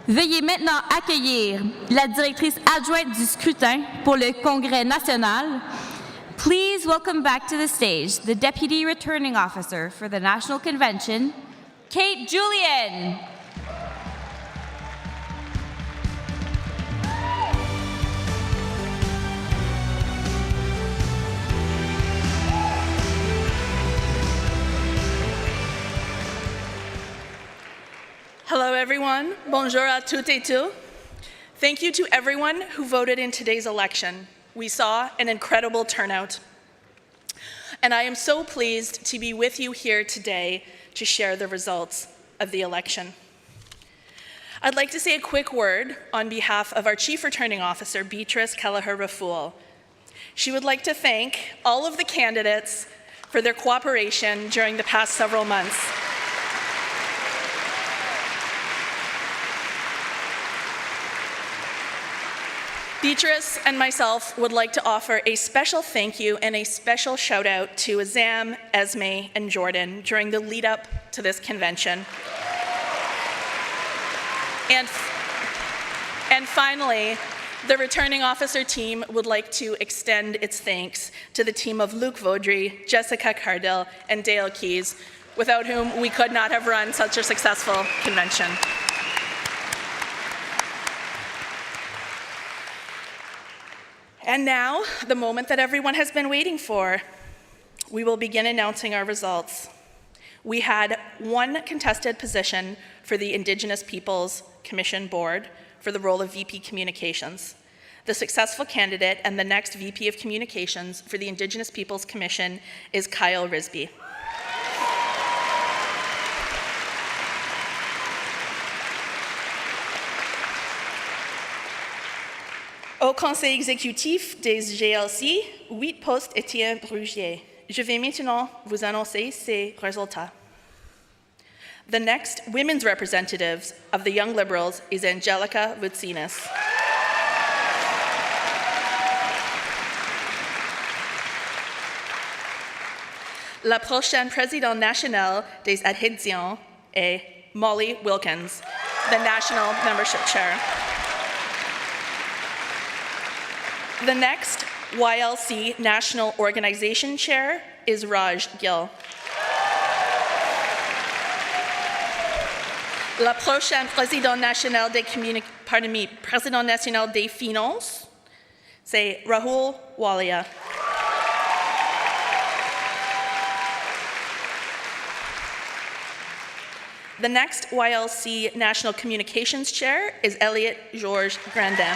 Veuillez maintenant accueillir la directrice adjointe du scrutin pour le Congrès national. Please welcome back to the stage the Deputy Returning Officer for the National Convention, Kate Julian. Hello, everyone. Bonjour à toutes et tous. Thank you to everyone who voted in today's election. We saw an incredible turnout. And I am so pleased to be with you here today to share the results of the election. I'd like to say a quick word on behalf of our Chief Returning Officer, Beatrice Kelleher-Raffoul. She would like to thank all of the candidates for their cooperation during the past several months. Beatrice and myself would like to offer a special thank you and a special shout out to Azam, Esme, and Jordan during the lead up to this convention. And finally, the returning officer team would like to extend its thanks to the team of Luc Vaudry, Jessica Cardell, and Dale Keyes, without whom we could not have run such a successful convention. And now, the moment that everyone has been waiting for. We will begin announcing our results. We had one contested position for the Indigenous Peoples Commission Board for the role of VP Communications. The successful candidate and the next VP of Communications for the Indigenous Peoples Commission is Kyle Risby. Au Conseil exécutif des GLC, 8 postes étaient brûlés. Je vais maintenant vous annoncer ces résultats. The next women's representative of the Young Liberals is Angelica Voutsinas. La prochaine présidente nationale des adhésions est Molly Wilkins, the National Membership Chair. The next YLC National Organization Chair is Raj Gill. La prochaine présidente nationale président national des finances, c'est Rahul Walia. The next YLC National Communications Chair is Elliot Georges Grandin.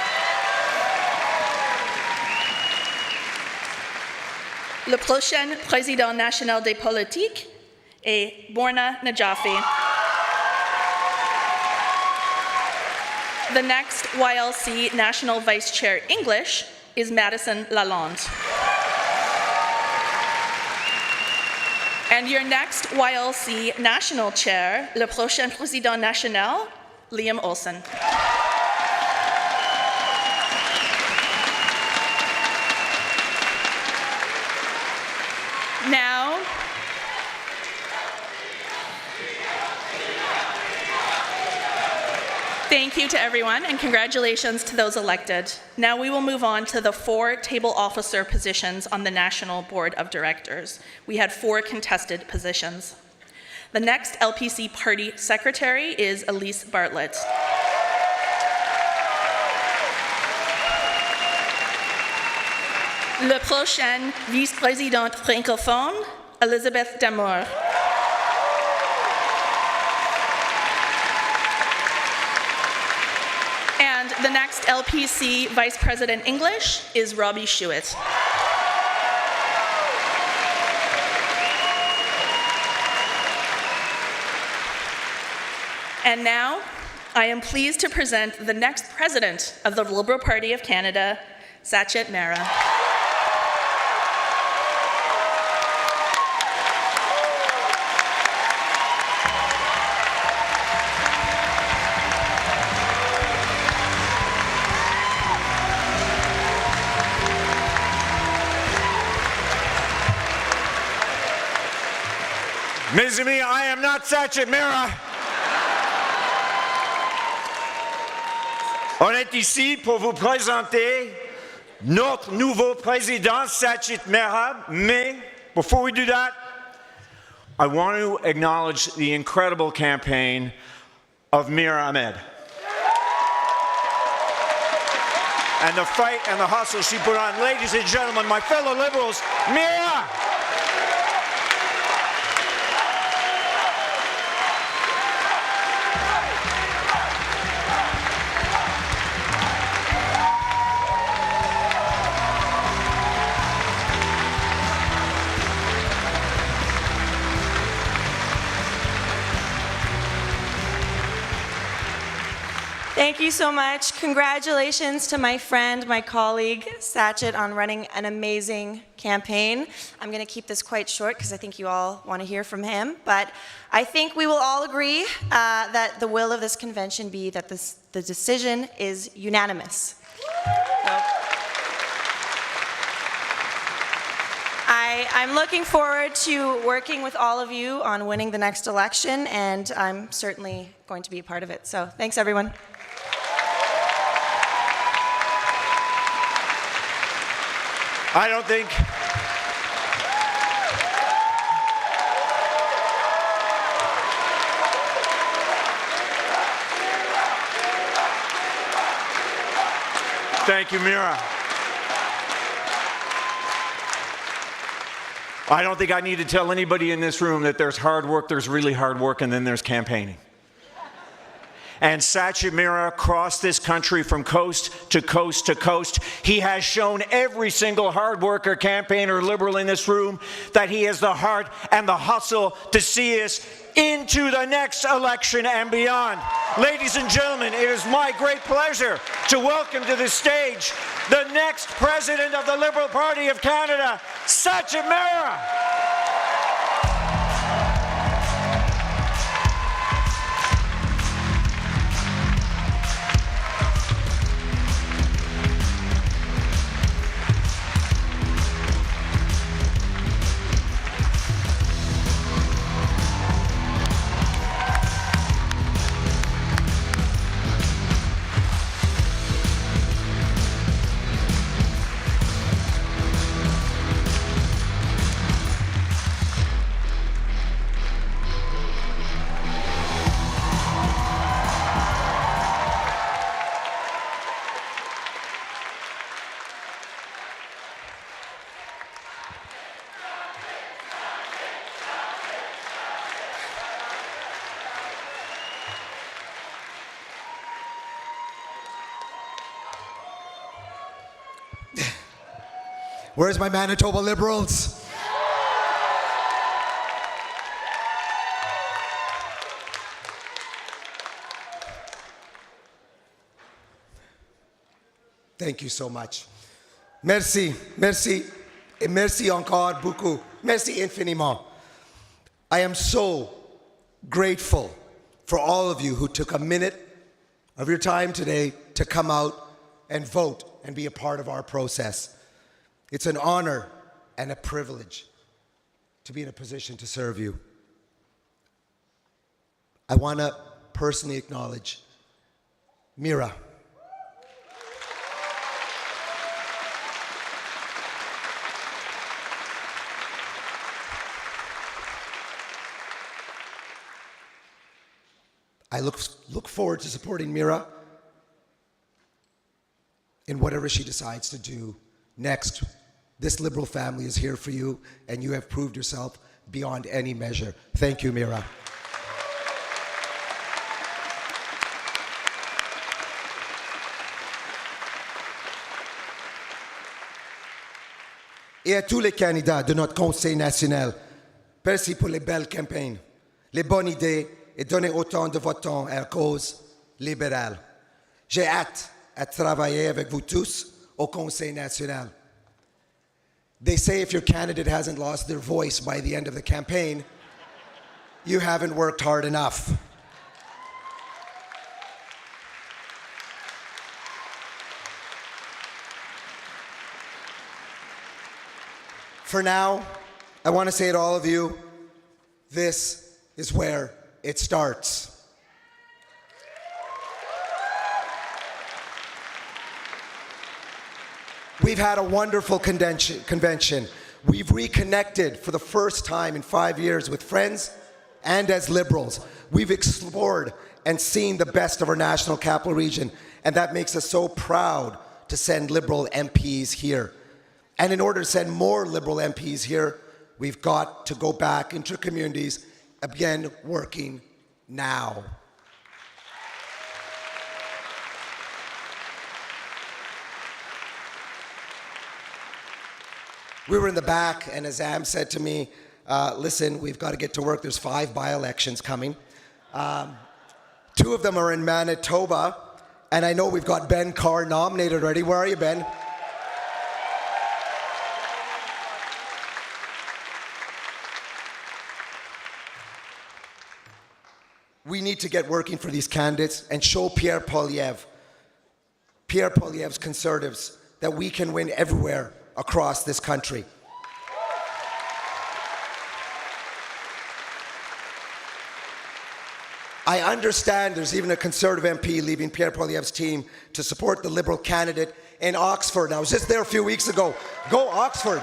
Le prochain président national des politiques est Borna Najafi. The next YLC National Vice Chair English is Madison Lalonde. And your next YLC National Chair, le prochain président national, Liam Olsen. Now, thank you to everyone and congratulations to those elected. Now we will move on to the 4 table officer positions on the National Board of Directors. We had 4 contested positions. The next LPC party secretary is Elise Bartlett. Le prochain vice-présidente francophone, Elizabeth Damour. And the next LPC Vice President English is Robbie Schuett. And now, I am pleased to present the next president of the Liberal Party of Canada, Sachet Mehra. Mes amis, I am not Sachet Mera. On est ici pour vous présenter notre nouveau président, Sachet Mera. Mais before we do that, I want to acknowledge the incredible campaign of Mira Ahmed. And the fight and the hustle she put on. Ladies and gentlemen, my fellow Liberals, Mira! Thank you so much. Congratulations to my friend, my colleague, Sachet, on running an amazing campaign. I'm going to keep this quite short because I think you all want to hear from him. But I think we will all agree that the will of this convention be that the decision is unanimous. So, I'm looking forward to working with all of you on winning the next election, and I'm certainly going to be a part of it. So thanks, everyone. I don't think Thank you, Mira. I don't think I need to tell anybody in this room that there's hard work, there's really hard work, and then there's campaigning. And Sachet Mera crossed this country from coast to coast to coast. He has shown every single hard worker, campaigner, Liberal in this room that he has the heart and the hustle to see us into the next election and beyond. Ladies and gentlemen, it is my great pleasure to welcome to the stage the next President of the Liberal Party of Canada, Sachet Mera. Where's my Manitoba Liberals? Thank you so much. Merci, merci, et merci encore beaucoup. Merci infiniment. I am so grateful for all of you who took a minute of your time today to come out and vote and be a part of our process. It's an honor and a privilege to be in a position to serve you. I want to personally acknowledge Mira. I look forward to supporting Mira in whatever she decides to do next. This Liberal family is here for you, and you have proved yourself beyond any measure. Thank you, Mira. Et à tous les candidats de notre Conseil national, merci pour les belles campagnes, les bonnes idées et donner autant de votants à la cause libérale. J'ai hâte à travailler avec vous tous au Conseil national. They say if your candidate hasn't lost their voice by the end of the campaign, you haven't worked hard enough. For now, I want to say to all of you, This is where it starts. We've had a wonderful convention. We've reconnected for the first time in 5 years with friends and as Liberals. We've explored and seen the best of our national capital region, and that makes us so proud to send Liberal MPs here. And in order to send more Liberal MPs here, we've got to go back into communities, again, working now. We were in the back, and Azam said to me, listen, we've got to get to work. There's 5 by-elections coming. 2 of them are in Manitoba, and I know we've got Ben Carr nominated already. Where are you, Ben? We need to get working for these candidates and show Pierre Poilievre's Conservatives that we can win everywhere across this country. I understand there's even a Conservative MP leaving Pierre Poilievre's team to support the Liberal candidate in Oxford. I was just there a few weeks ago. Go Oxford.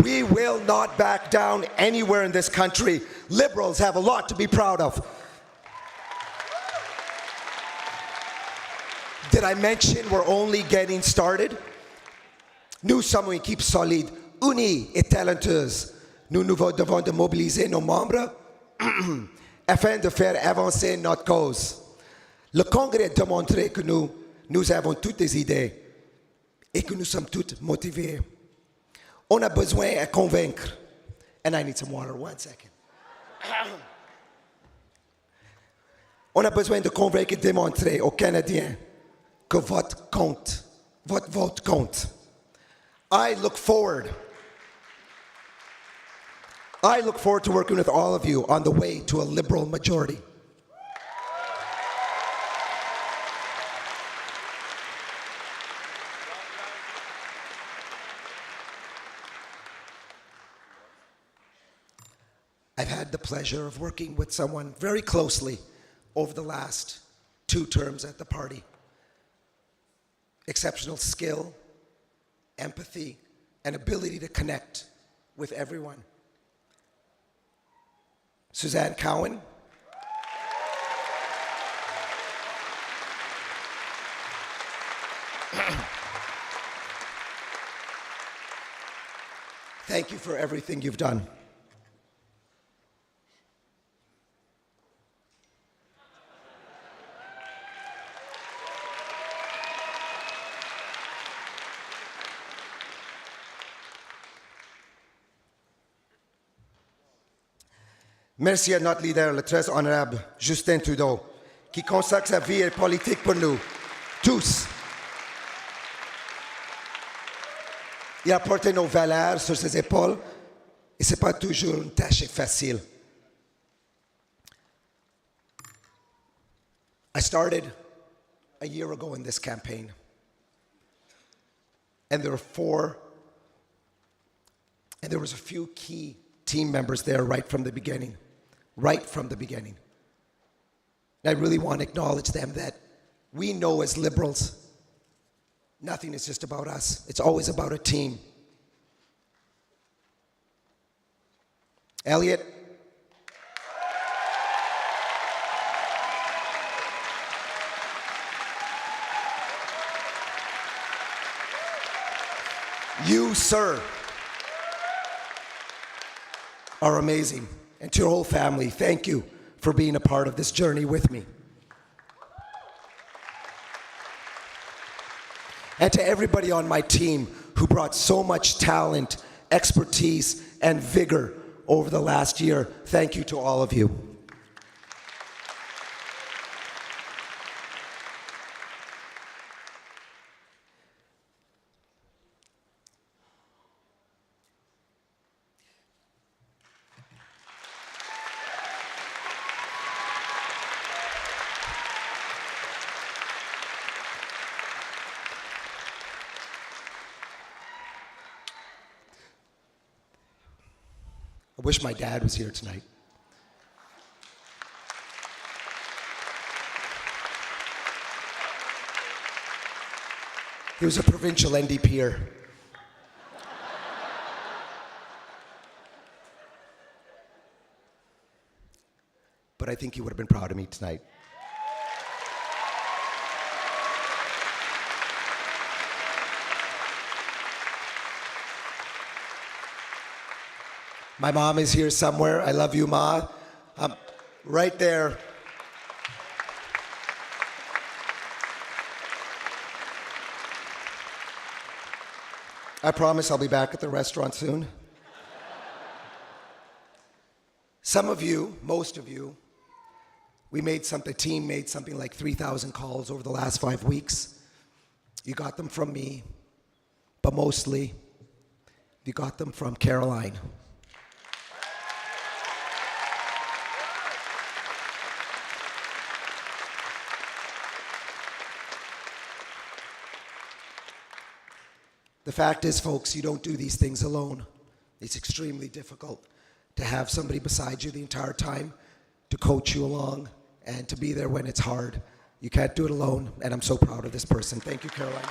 We will not back down anywhere in this country. Liberals have a lot to be proud of. Did I mention we're only getting started? Nous sommes une équipe solide, unie et talentueuse. Nous devons de mobiliser nos membres afin de faire avancer notre cause. Le congrès a démontré que nous avons toutes des idées et que nous sommes toutes motivés. On a besoin de convaincre. And I need some water, 1 second. On a besoin de convaincre et démontrer aux Canadiens que votre vote compte. I look forward to working with all of you on the way to a Liberal majority. I've had the pleasure of working with someone very closely over the last 2 terms at the party. Exceptional skill, empathy, and ability to connect with everyone. Suzanne Cowan. Thank you for everything you've done. Merci à notre leader, le très honorable Justin Trudeau, qui consacre sa vie politique pour nous, tous. Il a porté nos valeurs sur ses épaules, et ce n'est pas toujours une tâche facile. I started a year ago in this campaign, and there was a few key team members there right from the beginning. And I really want to acknowledge them that we know as Liberals, nothing is just about us. It's always about a team. Elliot. You, sir, are amazing. And to your whole family, thank you for being a part of this journey with me. And to everybody on my team who brought so much talent, expertise, and vigor over the last year, thank you to all of you. wish my dad was here tonight. He was a provincial NDPer. But I think he would have been proud of me tonight. My mom is here somewhere. I love you, Ma. Right there. I promise I'll be back at the restaurant soon. Some of you, most of you, the team made something like 3,000 calls over the last 5 weeks. You got them from me, but mostly you got them from Caroline. The fact is, folks, you don't do these things alone. It's extremely difficult to have somebody beside you the entire time, to coach you along, and to be there when it's hard. You can't do it alone, and I'm so proud of this person. Thank you, Caroline.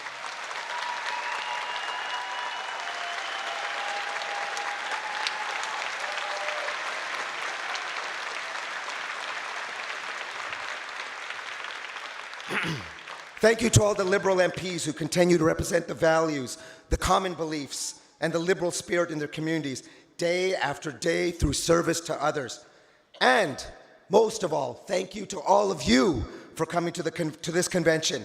Thank you to all the Liberal MPs who continue to represent the values, the common beliefs, and the Liberal spirit in their communities, day after day through service to others. And most of all, thank you to all of you for coming to this convention.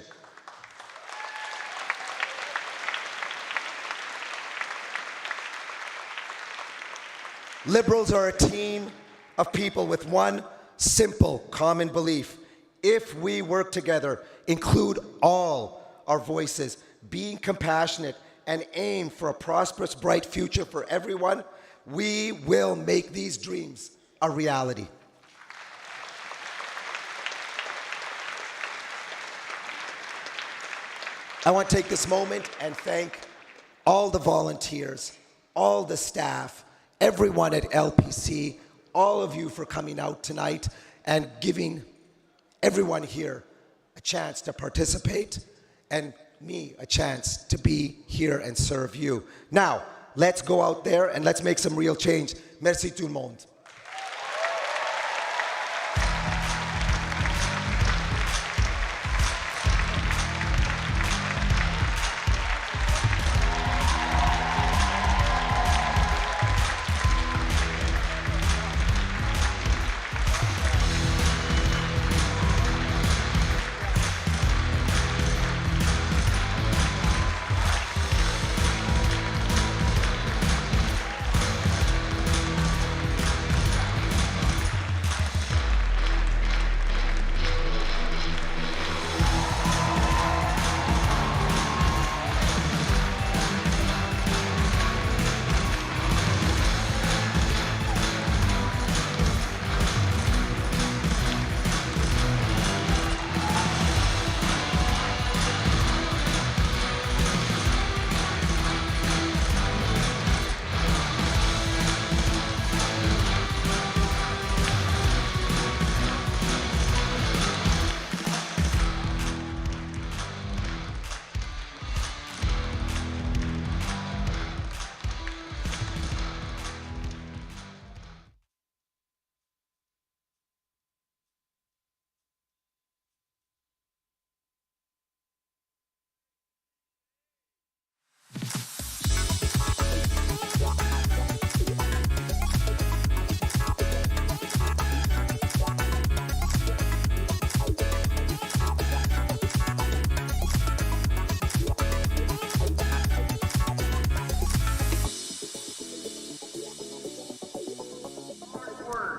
Liberals are a team of people with one simple common belief. If we work together, include all our voices, being compassionate, and aim for a prosperous, bright future for everyone, we will make these dreams a reality. I want to take this moment and thank all the volunteers, all the staff, everyone at LPC, all of you for coming out tonight and giving everyone here a chance to participate and me a chance to be here and serve you. Now, let's go out there and let's make some real change. Merci tout le monde.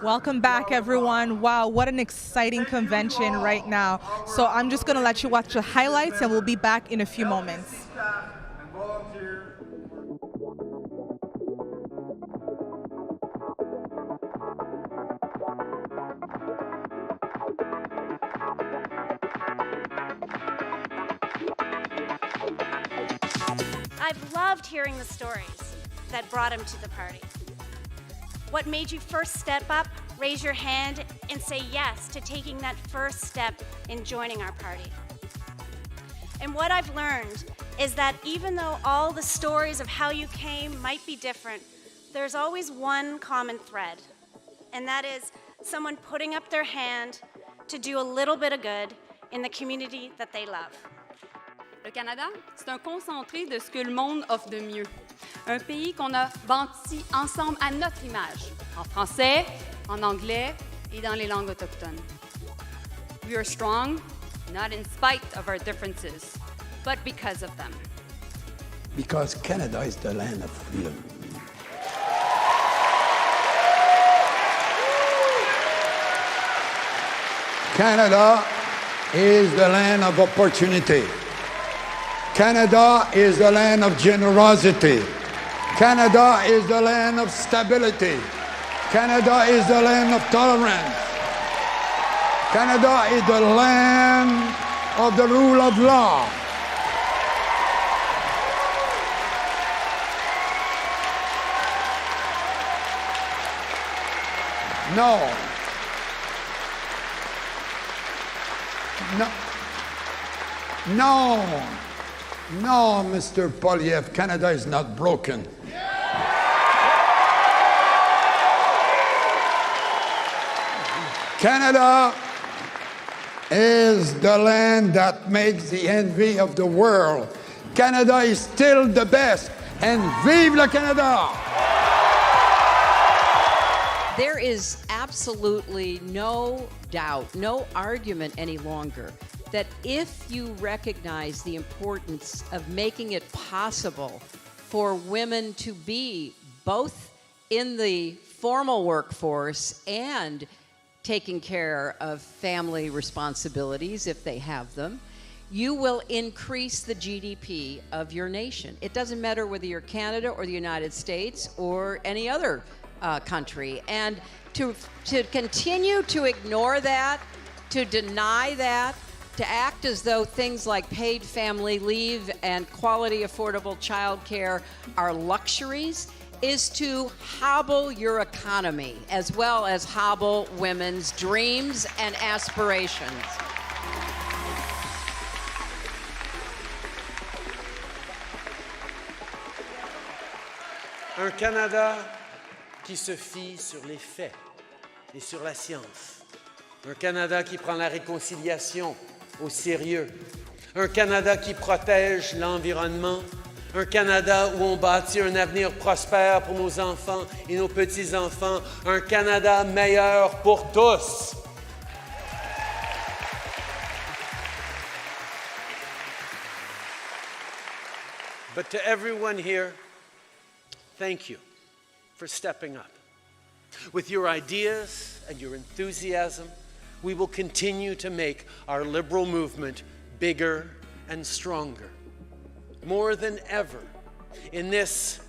Welcome back, everyone. Wow, what an exciting convention right now. So I'm just going to let you watch the highlights, and we'll be back in a few moments. I've loved hearing the stories that brought him to the party. What made you first step up, raise your hand, and say yes to taking that first step in joining our party? And what I've learned is that even though all the stories of how you came might be different, there's always one common thread, and that is someone putting up their hand to do a little bit of good in the community that they love. Le Canada, c'est un concentré de ce que le monde offre de mieux. Un pays qu'on a bâti ensemble à notre image, en français, en anglais et dans les langues autochtones. We are strong, not in spite of our differences, but because of them. Because Canada is the land of freedom. Canada is the land of opportunity. Canada is the land of generosity. Canada is the land of stability. Canada is the land of tolerance. Canada is the land of the rule of law. No. No, Mr. Polyev, Canada is not broken. Canada is the land that makes the envy of the world. Canada is still the best, and vive le Canada! There is absolutely no doubt, no argument any longer that if you recognize the importance of making it possible for women to be both in the formal workforce and taking care of family responsibilities if they have them, you will increase the GDP of your nation. It doesn't matter whether you're Canada or the United States or any other country. And to continue to ignore that, to deny that, to act as though things like paid family leave and quality affordable childcare are luxuries is to hobble your economy as well as hobble women's dreams and aspirations. Un Canada qui se fie sur les faits et sur la science. Un Canada qui prend la réconciliation au sérieux. Un Canada qui protège l'environnement. Un Canada où on bâtit un avenir prospère pour nos enfants et nos petits-enfants. Un Canada meilleur pour tous. But to everyone here, thank you for stepping up. With your ideas and your enthusiasm, we will continue to make our liberal movement bigger and stronger. More than ever, in this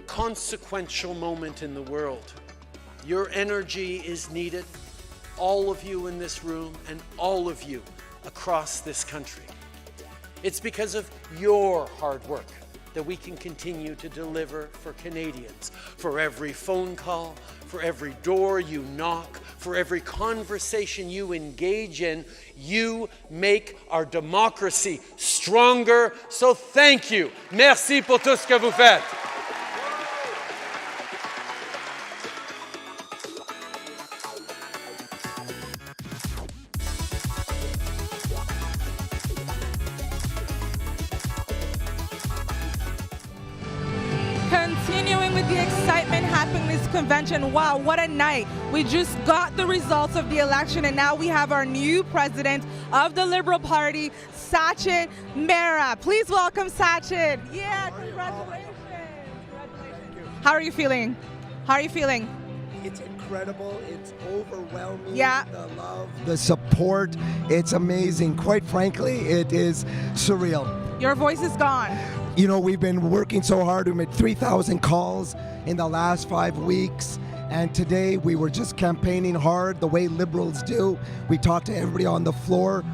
consequential moment in the world, your energy is needed, all of you in this room and all of you across this country. It's because of your hard work that we can continue to deliver for Canadians. For every phone call, for every door you knock, for every conversation you engage in, you make our democracy stronger. So thank you. Merci pour tout ce que vous faites. Continuing with the excitement happening in this convention. Wow, what a night. We just got the results of the election, and now we have our new president of the Liberal Party, Sachin Mehra. Please welcome Sachin. Yeah, congratulations. Congratulations. How are you feeling? How are you feeling? It's incredible. It's overwhelming. Yeah. The love, the support. It's amazing. Quite frankly, it is surreal. Your voice is gone. You know, we've been working so hard. We made 3,000 calls in the last 5 weeks. And today we were just campaigning hard the way liberals do. We talked to everybody on the floor.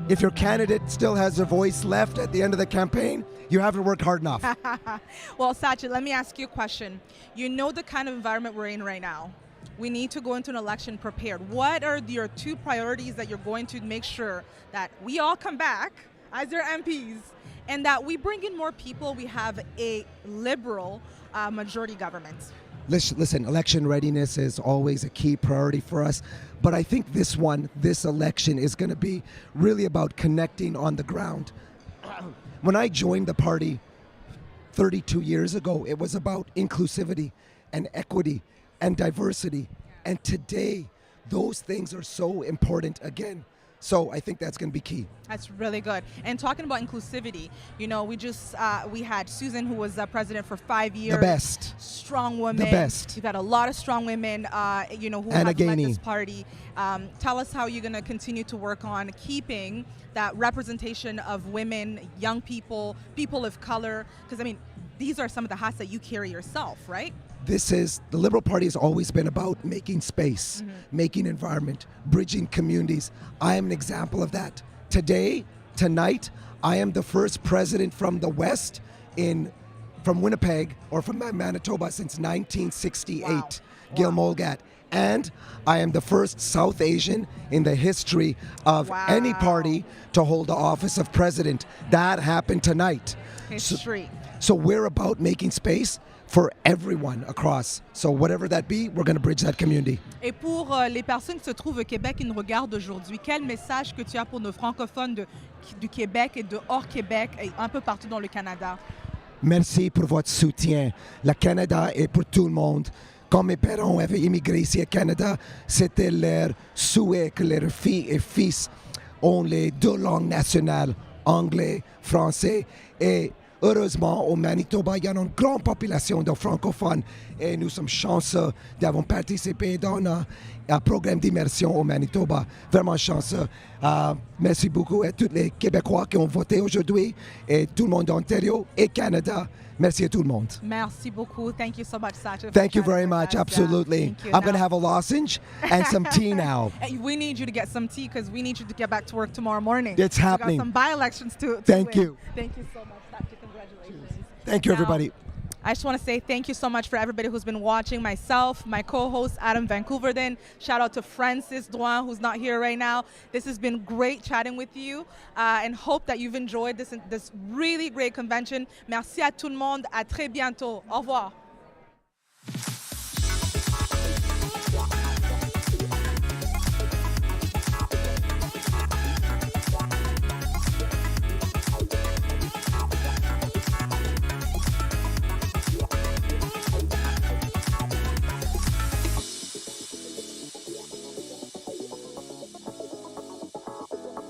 if your candidate still has a voice left at the end of the campaign, you haven't worked hard enough. Well, Sachin, let me ask you a question. You know the kind of environment we're in right now. We need to go into an election prepared. What are your 2 priorities that you're going to make sure that we all come back as your MPs and that we bring in more people? We have a liberal majority government. Listen, election readiness is always a key priority for us, but I think this election is going to be really about connecting on the ground. When I joined the party 32 years ago, it was about inclusivity and equity and diversity, and today those things are so important again. So I think that's going to be key. That's really good. And talking about inclusivity, you know, we had Susan, who was president for 5 years. The best. Strong woman. The best. You've got a lot of strong women, you know, who Anna have led Gainey. this party. Tell us how you're going to continue to work on keeping that representation of women, young people, people of color, because, I mean, these are some of the hats that you carry yourself, right? The Liberal Party has always been about making space, making environment, bridging communities. I am an example of that. Tonight, I am the first president from the West from Winnipeg or from Manitoba since 1968, wow. Gil Molgat. And I am the first South Asian in the history of any party to hold the office of president. That happened tonight. History. So we're about making space for everyone across. So whatever that be, we're going to bridge that community. Et pour les personnes qui se trouvent au Québec et nous regardent aujourd'hui, quel message que tu as pour nos francophones du Québec et de hors Québec et un peu partout dans le Canada? Merci pour votre soutien. Le Canada est pour tout le monde. Quand mes parents avaient immigré ici au Canada, c'était leur souhait que leurs filles et fils ont les 2 langues nationales, anglais, français. Et heureusement, au Manitoba, il y a une grande population de francophones et nous sommes chanceux d'avoir participé dans un programme d'immersion au Manitoba. Vraiment chanceux. Merci beaucoup à tous les Québécois qui ont voté aujourd'hui et tout le monde d'Ontario et Canada. Merci à tout le monde. Merci beaucoup. Thank you so much, Sacha. Thank you very much. Absolutely. Thank you. I'm going to have a lozenge and some tea now. We need you to get some tea because we need you to get back to work tomorrow morning. It's happening. We got some by-elections to Thank win. you. Thank you so much, Sacha. Congratulations. Thank you, everybody. I just want to say thank you so much for everybody who's been watching. Myself, my co-host, Adam Vancouverden. Shout out to Francis Drouin, who's not here right now. This has been great chatting with you and hope that you've enjoyed this really great convention. Merci à tout le monde. À très bientôt. Au revoir.